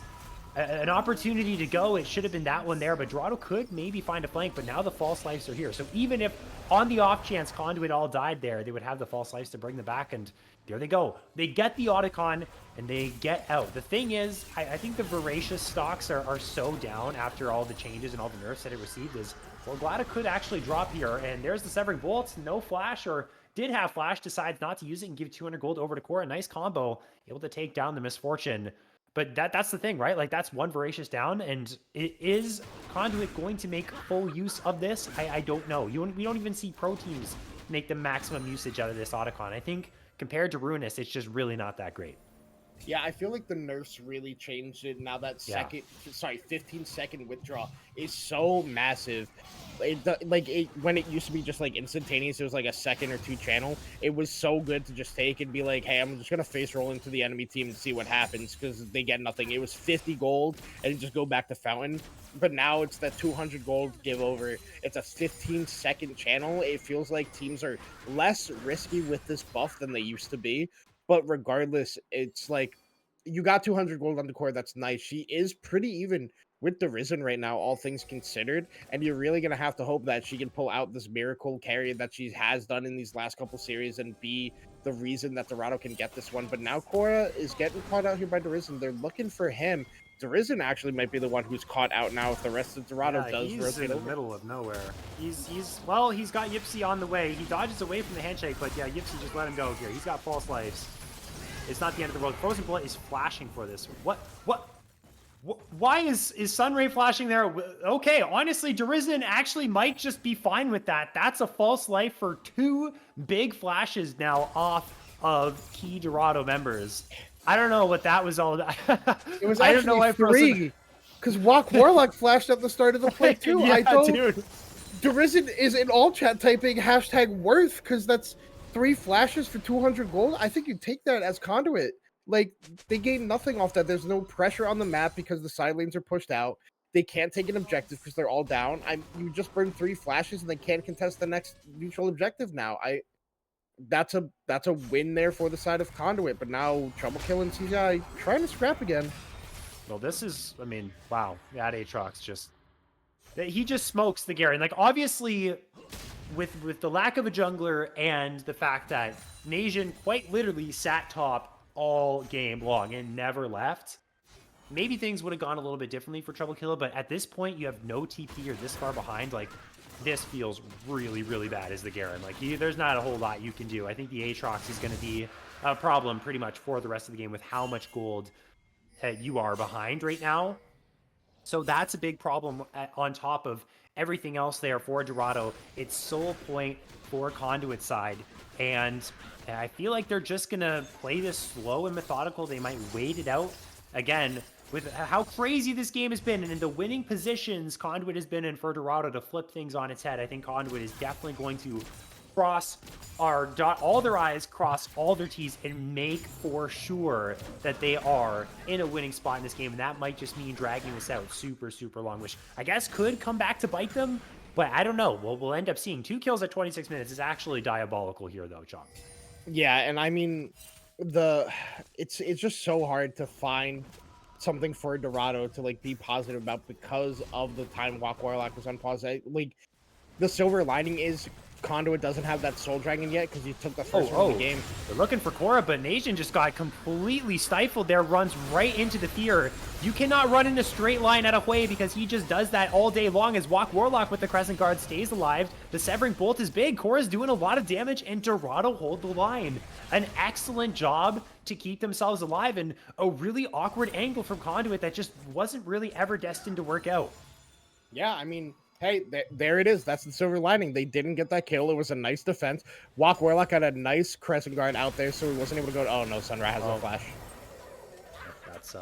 Speaker 1: an opportunity to go, it should have been that one there, but Dorado could maybe find a flank, but now the false lives are here. So even if on the off chance Conduit all died there, they would have the false lives to bring them back, and there they go. They get the Otacon, and they get out. The thing is, I think the Voracious stocks are so down after all the changes and all the nerfs that it received is, well, Glada could actually drop here, and there's the Severing Bolts, no flash, or did have flash, decides not to use it and give 200 gold over to Core. A nice combo, able to take down the Misfortune. But that's the thing, right? Like, that's one Voracious down, and is Conduit going to make full use of this? I don't know. We don't even see pro teams make the maximum usage out of this Otacon. I think compared to Ruinous, it's just really not that great.
Speaker 2: Yeah, I feel like the nerfs really changed it. Now that 15-second withdraw is so massive. When it used to be just like instantaneous, it was like a second or 2 channel. It was so good to just take and be like, hey, I'm just gonna face roll into the enemy team and see what happens because they get nothing. It was 50 gold and just go back to Fountain. But now it's that 200 gold give over. It's a 15-second channel. It feels like teams are less risky with this buff than they used to be. But regardless, it's like you got 200 gold on the core. That's nice. She is pretty even with the Risen right now, all things considered. And you're really going to have to hope that she can pull out this miracle carry that she has done in these last couple series and be the reason that Dorado can get this one. But now Cora is getting caught out here by the Risen. They're looking for him. Risen actually might be the one who's caught out now if the rest of Dorado does
Speaker 1: he's
Speaker 2: rotate
Speaker 1: in the
Speaker 2: over.
Speaker 1: middle of nowhere. He's got Yipsy on the way. He dodges away from the handshake, but yeah, Yipsy just let him go here. He's got false lives. It's not the end of the world. Frozen Bullet is flashing for this. Why is Sunray flashing there? Okay, honestly, Derizen actually might just be fine with that. That's a false life for 2 big flashes now off of key Dorado members. I don't know what that was all about.
Speaker 2: It was actually 3, because Walk Warlock flashed at the start of the play too.
Speaker 1: Yeah,
Speaker 2: I told
Speaker 1: dude.
Speaker 2: Derizen is in all chat typing #worth because that's 3 flashes for 200 gold. I think you take that as Conduit. Like, they gain nothing off that. There's no pressure on the map because the side lanes are pushed out. They can't take an objective because they're all down. You just burn 3 flashes and they can't contest the next neutral objective now. That's a win there for the side of Conduit, but now Trouble Kill and CGI trying to scrap again.
Speaker 1: Well, this is, I mean, wow. That Aatrox he just smokes the Garen. Like, obviously, with the lack of a jungler and the fact that Nation quite literally sat top all game long and never left, maybe things would have gone a little bit differently for Trouble Killer, but at this point, you have no TP or this far behind. Like, this feels really, really bad as the Garen. Like, there's not a whole lot you can do. I think the Aatrox is going to be a problem pretty much for the rest of the game with how much gold you are behind right now. So that's a big problem on top of everything else there for Dorado. It's sole point for Conduit side. And I feel like they're just going to play this slow and methodical. They might wait it out. Again, with how crazy this game has been and in the winning positions Conduit has been in for Dorado to flip things on its head, I think Conduit is definitely going to dot all their I's, cross all their T's, and make for sure that they are in a winning spot in this game. And that might just mean dragging this out super, super long, which I guess could come back to bite them. But I don't know. We'll end up seeing 2 kills at 26 minutes is actually diabolical here, though, John.
Speaker 2: Yeah, and I mean, it's just so hard to find something for Dorado to like be positive about because of the time Walk Warlock was on pause. Like the silver lining is Conduit doesn't have that Soul Dragon yet because he took the first one of the game.
Speaker 1: They're looking for Korra, but Nation just got completely stifled there, runs right into the fear. You cannot run in a straight line at a Hui because he just does that all day long as Walk Warlock with the Crescent Guard stays alive. The Severing Bolt is big. Korra's doing a lot of damage, and Dorado hold the line. An excellent job to keep themselves alive, and a really awkward angle from Conduit that just wasn't really ever destined to work out.
Speaker 2: Yeah, I mean, hey, there it is. That's the silver lining. They didn't get that kill. It was a nice defense. Walk Warlock had a nice Crescent Guard out there, so he wasn't able to go. Oh no, Sunra has no flash.
Speaker 1: That's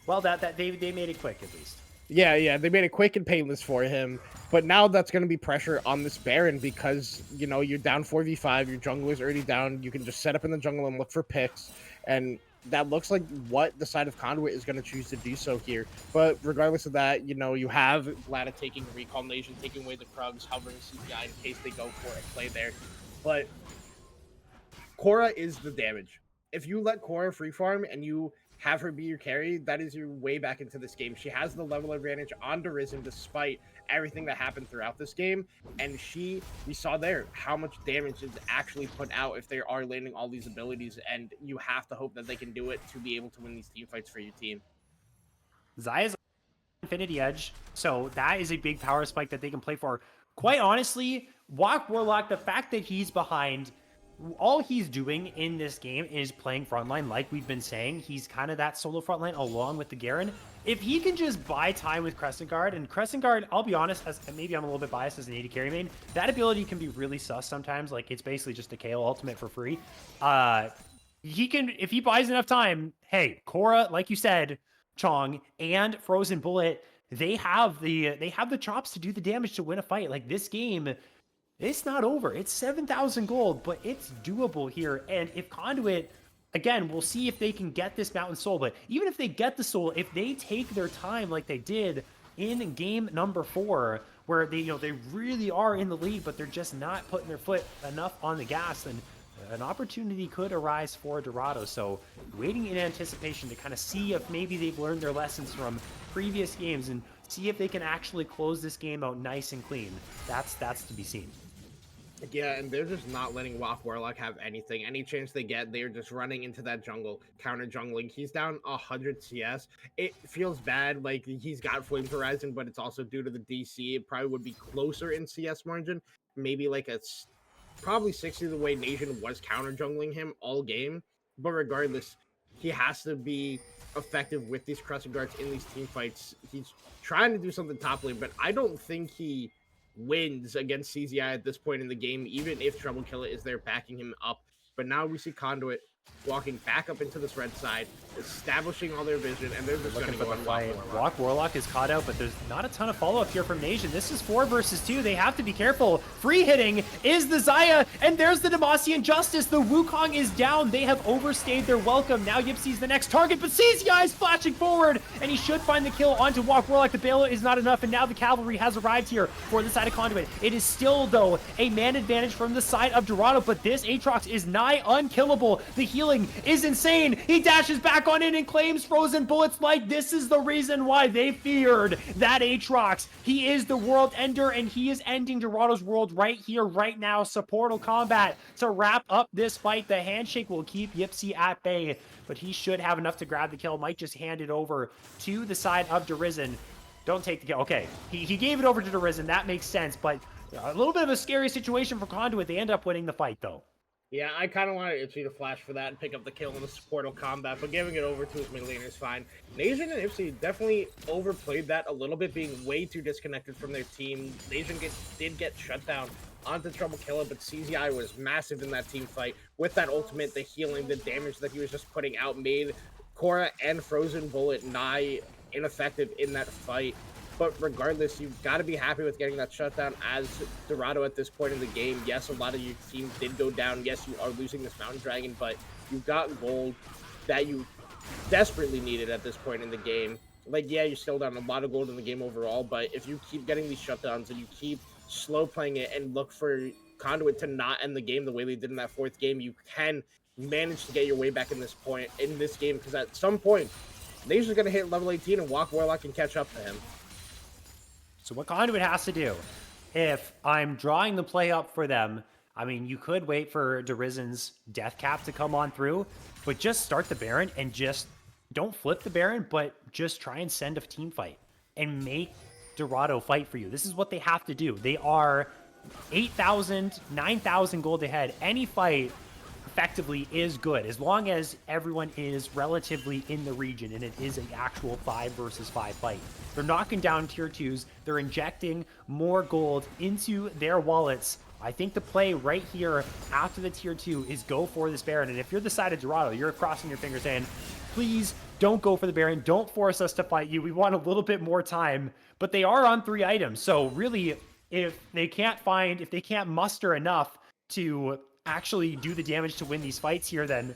Speaker 1: well, that they made it quick at least.
Speaker 2: Yeah, they made it quick and painless for him. But now that's going to be pressure on this Baron because, you know, you're down 4v5, your jungler's already down. You can just set up in the jungle and look for picks. And that looks like what the side of Conduit is going to choose to do so here. But regardless of that, you know, you have Glada taking Recall Nation, taking away the Krugs, hovering CPI in case they go for a play there. But Korra is the damage. If you let Korra free farm and you have her be your carry, that is your way back into this game. She has the level advantage on Risen despite everything that happened throughout this game. And we saw there how much damage is actually put out if they are landing all these abilities. And you have to hope that they can do it to be able to win these team fights for your team.
Speaker 1: Zaya's Infinity Edge, so that is a big power spike that they can play for. Quite honestly, Walk Warlock, the fact that he's behind, all he's doing in this game is playing frontline like we've been saying. He's kind of that solo frontline along with the Garen. If he can just buy time with Crescent Guard, and Crescent Guard, I'll be honest, maybe I'm a little bit biased as an AD carry main, that ability can be really sus sometimes. Like, it's basically just a KO ultimate for free. He can, if he buys enough time, hey, Korra, like you said, Chong, and Frozen Bullet, they have the chops to do the damage to win a fight. Like, this game, it's not over. It's 7,000 gold, but it's doable here. And if Conduit, again, we'll see if they can get this Mountain Soul. But even if they get the Soul, if they take their time like they did in game number 4, where they really are in the lead, but they're just not putting their foot enough on the gas, then an opportunity could arise for Dorado. So waiting in anticipation to kind of see if maybe they've learned their lessons from previous games and see if they can actually close this game out nice and clean. That's to be seen.
Speaker 2: Yeah, and they're just not letting Walk Warlock have anything. Any chance they get, they're just running into that jungle, counter jungling. He's down 100 CS. It feels bad, like he's got Flame Horizon, but it's also due to the DC. It probably would be closer in CS margin, maybe like probably 60 the way Nation was counter jungling him all game. But regardless, he has to be effective with these Crescent Guards in these team fights. He's trying to do something top lane, but I don't think he wins against CZI at this point in the game, even if Trouble Killer is there backing him up. But now we see Conduit walking back up into this red side, establishing all their vision, and they're just going to go on Walk Warlock.
Speaker 1: Walk Warlock is caught out, but there's not a ton of follow-up here from Nation. This is 4 versus 2. They have to be careful. Free hitting is the Xayah, and there's the Demacian Justice. The Wukong is down. They have overstayed their welcome. Now Yipsy's the next target, but CZI is flashing forward, and he should find the kill onto Walk Warlock. The bailout is not enough, and now the cavalry has arrived here for the side of Conduit. It is still, though, a man advantage from the side of Dorado, but this Aatrox is nigh unkillable. The healing is insane. He dashes back on in and claims Frozen Bullets. Like, this is the reason why they feared that Aatrox. He is the world ender, and he is ending Dorado's world right here, right now. Supportal combat to wrap up this fight. The handshake will keep Yipsy at bay, but he should have enough to grab the kill. Might just hand it over to the side of Dorison. Don't take the kill. Okay, he gave it over to Dorison. That makes sense, but a little bit of a scary situation for Conduit. They end up winning the fight, though.
Speaker 2: Yeah, I kind of wanted Ipsy to flash for that and pick up the kill in the Portal combat, but giving it over to his mid laner is fine. Nation and Ipsy definitely overplayed that a little bit, being way too disconnected from their team. Nation did get shut down onto Trouble Killer, but CZI was massive in that team fight. With that ultimate, the healing, the damage that he was just putting out made Korra and Frozen Bullet nigh ineffective in that fight. But regardless, you've got to be happy with getting that shutdown as Dorado at this point in the game. Yes, a lot of your team did go down. Yes, you are losing this Mountain Dragon, but you got gold that you desperately needed at this point in the game. Like, yeah, you're still down a lot of gold in the game overall, but if you keep getting these shutdowns and you keep slow playing it and look for Conduit to not end the game the way they did in that 4th game, you can manage to get your way back in this game, because at some point, They're just gonna hit level 18 and Walk Warlock can catch up to him.
Speaker 1: So what Conduit has to do, if I'm drawing the play up for them, I mean, you could wait for Derizen's Death Cap to come on through, but just start the Baron and just don't flip the Baron, but just try and send a team fight and make Dorado fight for you. This is what they have to do. They are 8,000, 9,000 gold ahead. Any fight effectively is good as long as everyone is relatively in the region and it is an actual 5 versus 5 fight. They're knocking down tier 2s. They're injecting more gold into their wallets. I think the play right here after the tier 2 is go for this Baron. And if you're the side of Dorado, you're crossing your fingers saying, please don't go for the Baron. Don't force us to fight you. We want a little bit more time. But they are on 3 items. So really, if they can't muster enough to actually do the damage to win these fights here, then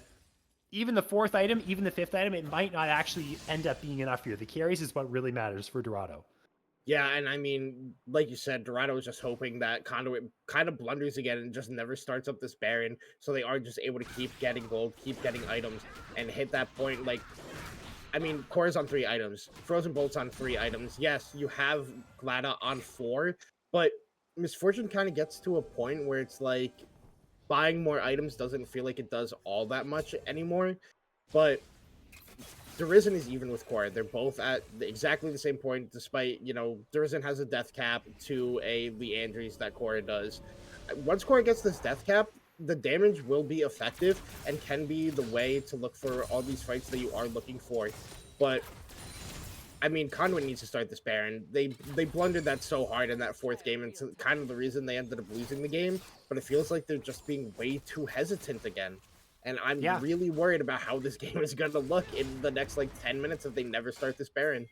Speaker 1: even the 4th item, even the 5th item, it might not actually end up being enough here. The carries is what really matters for Dorado.
Speaker 2: Yeah, and I mean, like you said, Dorado was just hoping that Conduit kind of blunders again and just never starts up this Baron, so they are just able to keep getting gold, keep getting items, and hit that point. Like, I mean, Core's on 3 items, Frozen Bolt's on 3 items. Yes, you have Glada on 4, but Misfortune kind of gets to a point where it's like buying more items doesn't feel like it does all that much anymore. But Derizen is even with Core. They're both at exactly the same point, despite, you know, Derizen has a death cap to a Leandry's that Core does. Once Core gets this death cap, the damage will be effective and can be the way to look for all these fights that you are looking for. But I mean, Conduit needs to start this Baron. They blundered that so hard in that 4th game, and it's kind of the reason they ended up losing the game. But it feels like they're just being way too hesitant again. And I'm really worried about how this game is going to look in the next, like, 10 minutes if they never start this Baron.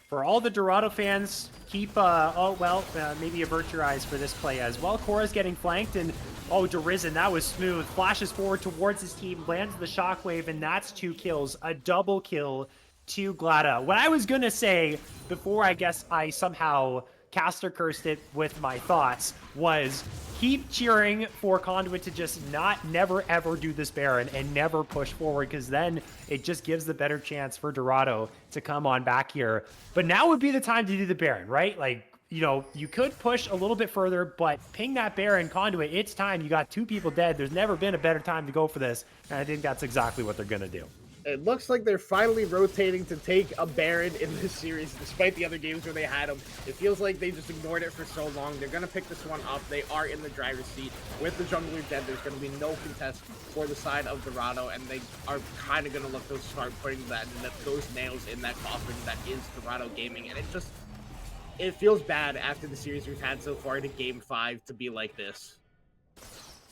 Speaker 1: For all the Dorado fans, keep, maybe avert your eyes for this play as well. Cora's getting flanked, and, Derizen, that was smooth. Flashes forward towards his team, lands the shockwave, and that's 2 kills. A double kill to Glada. What I was going to say, before I guess I somehow caster cursed it with my thoughts, was keep cheering for Conduit to just never ever do this Baron and never push forward, because then it just gives the better chance for Dorado to come on back here. But now would be the time to do the Baron, right? Like, you know, you could push a little bit further, but ping that Baron, Conduit, it's time. You got 2 people dead. There's never been a better time to go for this, and I think that's exactly what they're going to do.
Speaker 2: It looks like they're finally rotating to take a Baron in this series, despite the other games where they had him. It feels like they just ignored it for so long. They're going to pick this one up. They are in the driver's seat. With the jungler dead, there's going to be no contest for the side of Dorado, and they are kind of going to look to start putting those nails in that coffin that is Dorado Gaming. And it feels bad after the series we've had so far to Game 5 to be like this.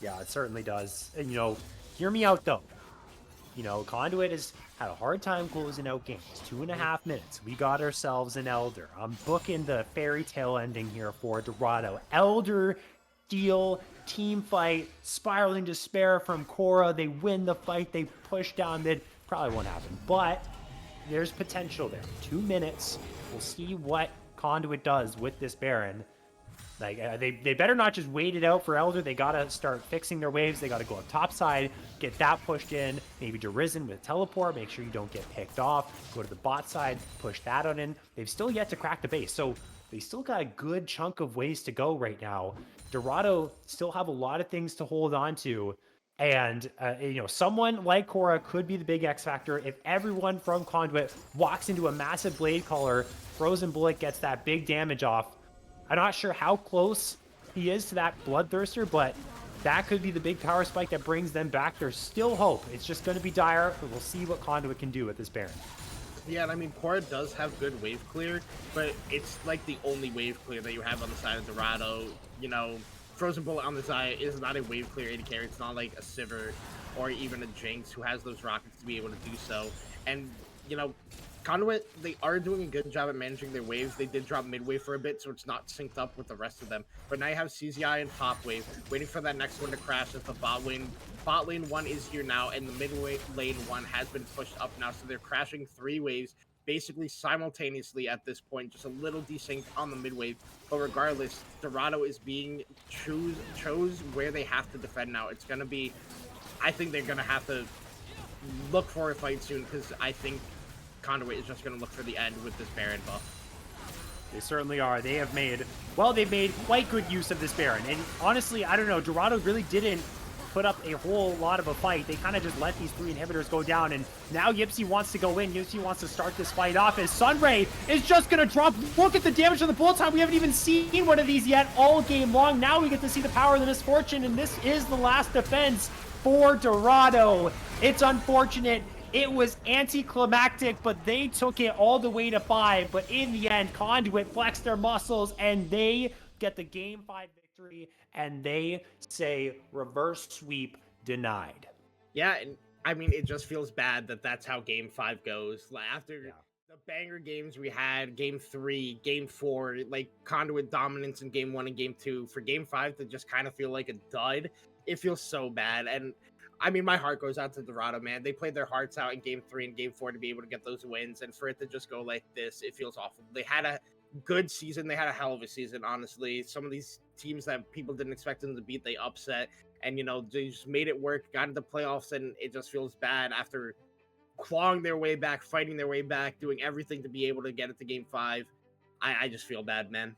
Speaker 1: Yeah, it certainly does. And, you know, hear me out, though. You know, Conduit has had a hard time closing out games. 2.5 minutes. We got ourselves an Elder. I'm booking the fairy tale ending here for Dorado. Elder, Steel, team fight, spiraling despair from Cora. They win the fight. They push down mid. Probably won't happen, but there's potential there. 2 minutes. We'll see what Conduit does with this Baron. Like, they better not just wait it out for Elder. They gotta start fixing their waves. They gotta go up top side, get that pushed in. Maybe Derizen with teleport. Make sure you don't get picked off. Go to the bot side, push that on in. They've still yet to crack the base, so they still got a good chunk of ways to go right now. Dorado still have a lot of things to hold on to. And, you know, someone like Cora could be the big X factor. If everyone from Conduit walks into a massive Blade Caller, Frozen Bullet gets that big damage off. I'm not sure how close he is to that Bloodthirster, but that could be the big power spike that brings them back. There's still hope. It's just going to be dire, but we'll see what Conduit can do with this Baron.
Speaker 2: Yeah, and I mean, Cora does have good wave clear, but it's like the only wave clear that you have on the side of Dorado. You know, Frozen Bullet on the side is not a wave clear AD carry. It's not like a Sivir or even a Jinx who has those rockets to be able to do so. And, you know, Conduit, they are doing a good job at managing their waves. They did drop mid wave for a bit, so it's not synced up with the rest of them. But now you have CZI and top wave, waiting for that next one to crash as the bot lane 1 is here now, and the mid lane 1 has been pushed up now. So they're crashing 3 waves, basically simultaneously at this point, just a little desynced on the mid wave. But regardless, Dorado is being chose where they have to defend now. It's going to be, I think they're going to have to look for a fight soon, because I think Conduit is just going to look for the end with this Baron buff.
Speaker 1: They certainly are. They have made, well, they've made quite good use of this Baron. And honestly, I don't know, Dorado really didn't put up a whole lot of a fight. They kind of just let these 3 inhibitors go down, and now Yipsy wants to go in. Yipsy wants to start this fight off as Sunray is just going to drop. Look at the damage on the bullet time. We haven't even seen one of these yet all game long. Now we get to see the power of the Misfortune, and this is the last defense for Dorado. It's unfortunate. It was anticlimactic, but they took it all the way to 5. But in the end, Conduit flexed their muscles, and they get the Game 5 victory, and they say reverse sweep denied.
Speaker 2: Yeah, and I mean, it just feels bad that that's how Game 5 goes. Like, after the banger games we had, Game 3, Game 4, like Conduit dominance in Game 1 and Game 2, for Game 5 to just kind of feel like a dud, it feels so bad. And I mean, my heart goes out to Dorado, man. They played their hearts out in Game 3 and Game 4 to be able to get those wins, and for it to just go like this, it feels awful. They had a good season. They had a hell of a season, honestly. Some of these teams that people didn't expect them to beat, they upset, and, you know, they just made it work, got into playoffs, and it just feels bad after clawing their way back, fighting their way back, doing everything to be able to get it to Game 5. I just feel bad, man.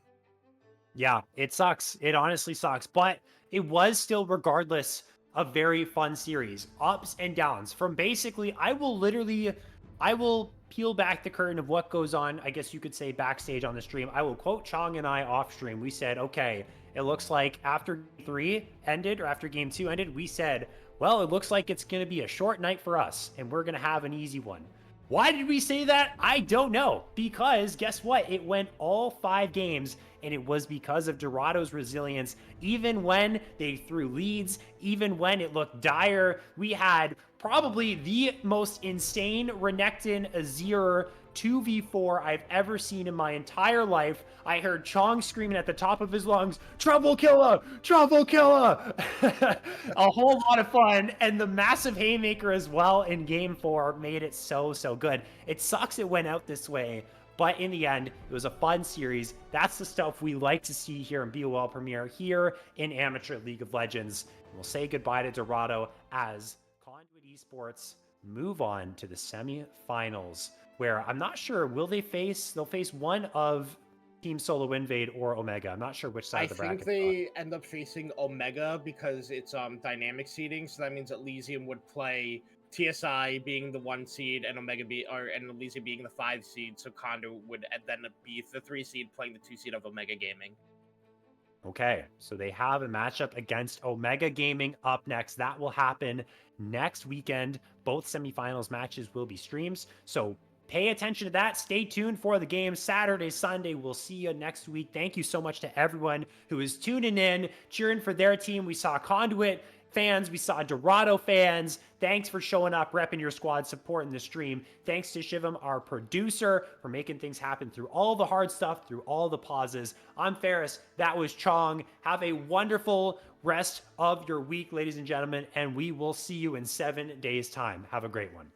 Speaker 1: Yeah, it sucks. It honestly sucks, but it was still, regardless, a very fun series. Ups and downs from basically, I will peel back the curtain of what goes on, I guess you could say, backstage on the stream. I will quote Chong and I off stream. We said, okay, it looks like after 3 ended, or after Game 2 ended, we said, well, it looks like it's going to be a short night for us, and we're going to have an easy one. Why did we say that? I don't know, because guess what? It went all 5 games, and it was because of Dorado's resilience. Even when they threw leads, even when it looked dire, we had probably the most insane Renekton Azir 2v4 I've ever seen in my entire life. I heard Chong screaming at the top of his lungs, "Trouble killer! Trouble killer!" A whole lot of fun, and the massive haymaker as well in Game 4 made it so good. It sucks it went out this way, but in the end, it was a fun series. That's the stuff we like to see here in BOL Premier, here in Amateur League of Legends. We'll say goodbye to Dorado as Conduit Esports move on to the semifinals, where I'm not sure, they'll face one of Team Solo Invade or Omega. I'm not sure which side of the bracket.
Speaker 2: I think they end up facing Omega because it's dynamic seeding, so that means Elysium would play TSI being the 1 seed and and Elysium being the 5 seed, so Conduit would then be the 3 seed playing the 2 seed of Omega Gaming.
Speaker 1: Okay, so they have a matchup against Omega Gaming up next. That will happen next weekend. Both semifinals matches will be streams, so pay attention to that. Stay tuned for the game Saturday, Sunday. We'll see you next week. Thank you so much to everyone who is tuning in, cheering for their team. We saw Conduit fans, we saw Dorado fans. Thanks for showing up, repping your squad, supporting the stream. Thanks to Shivam, our producer, for making things happen through all the hard stuff, through all the pauses. I'm Ferris. That was Chong. Have a wonderful rest of your week, ladies and gentlemen, and we will see you in 7 days' time. Have a great one.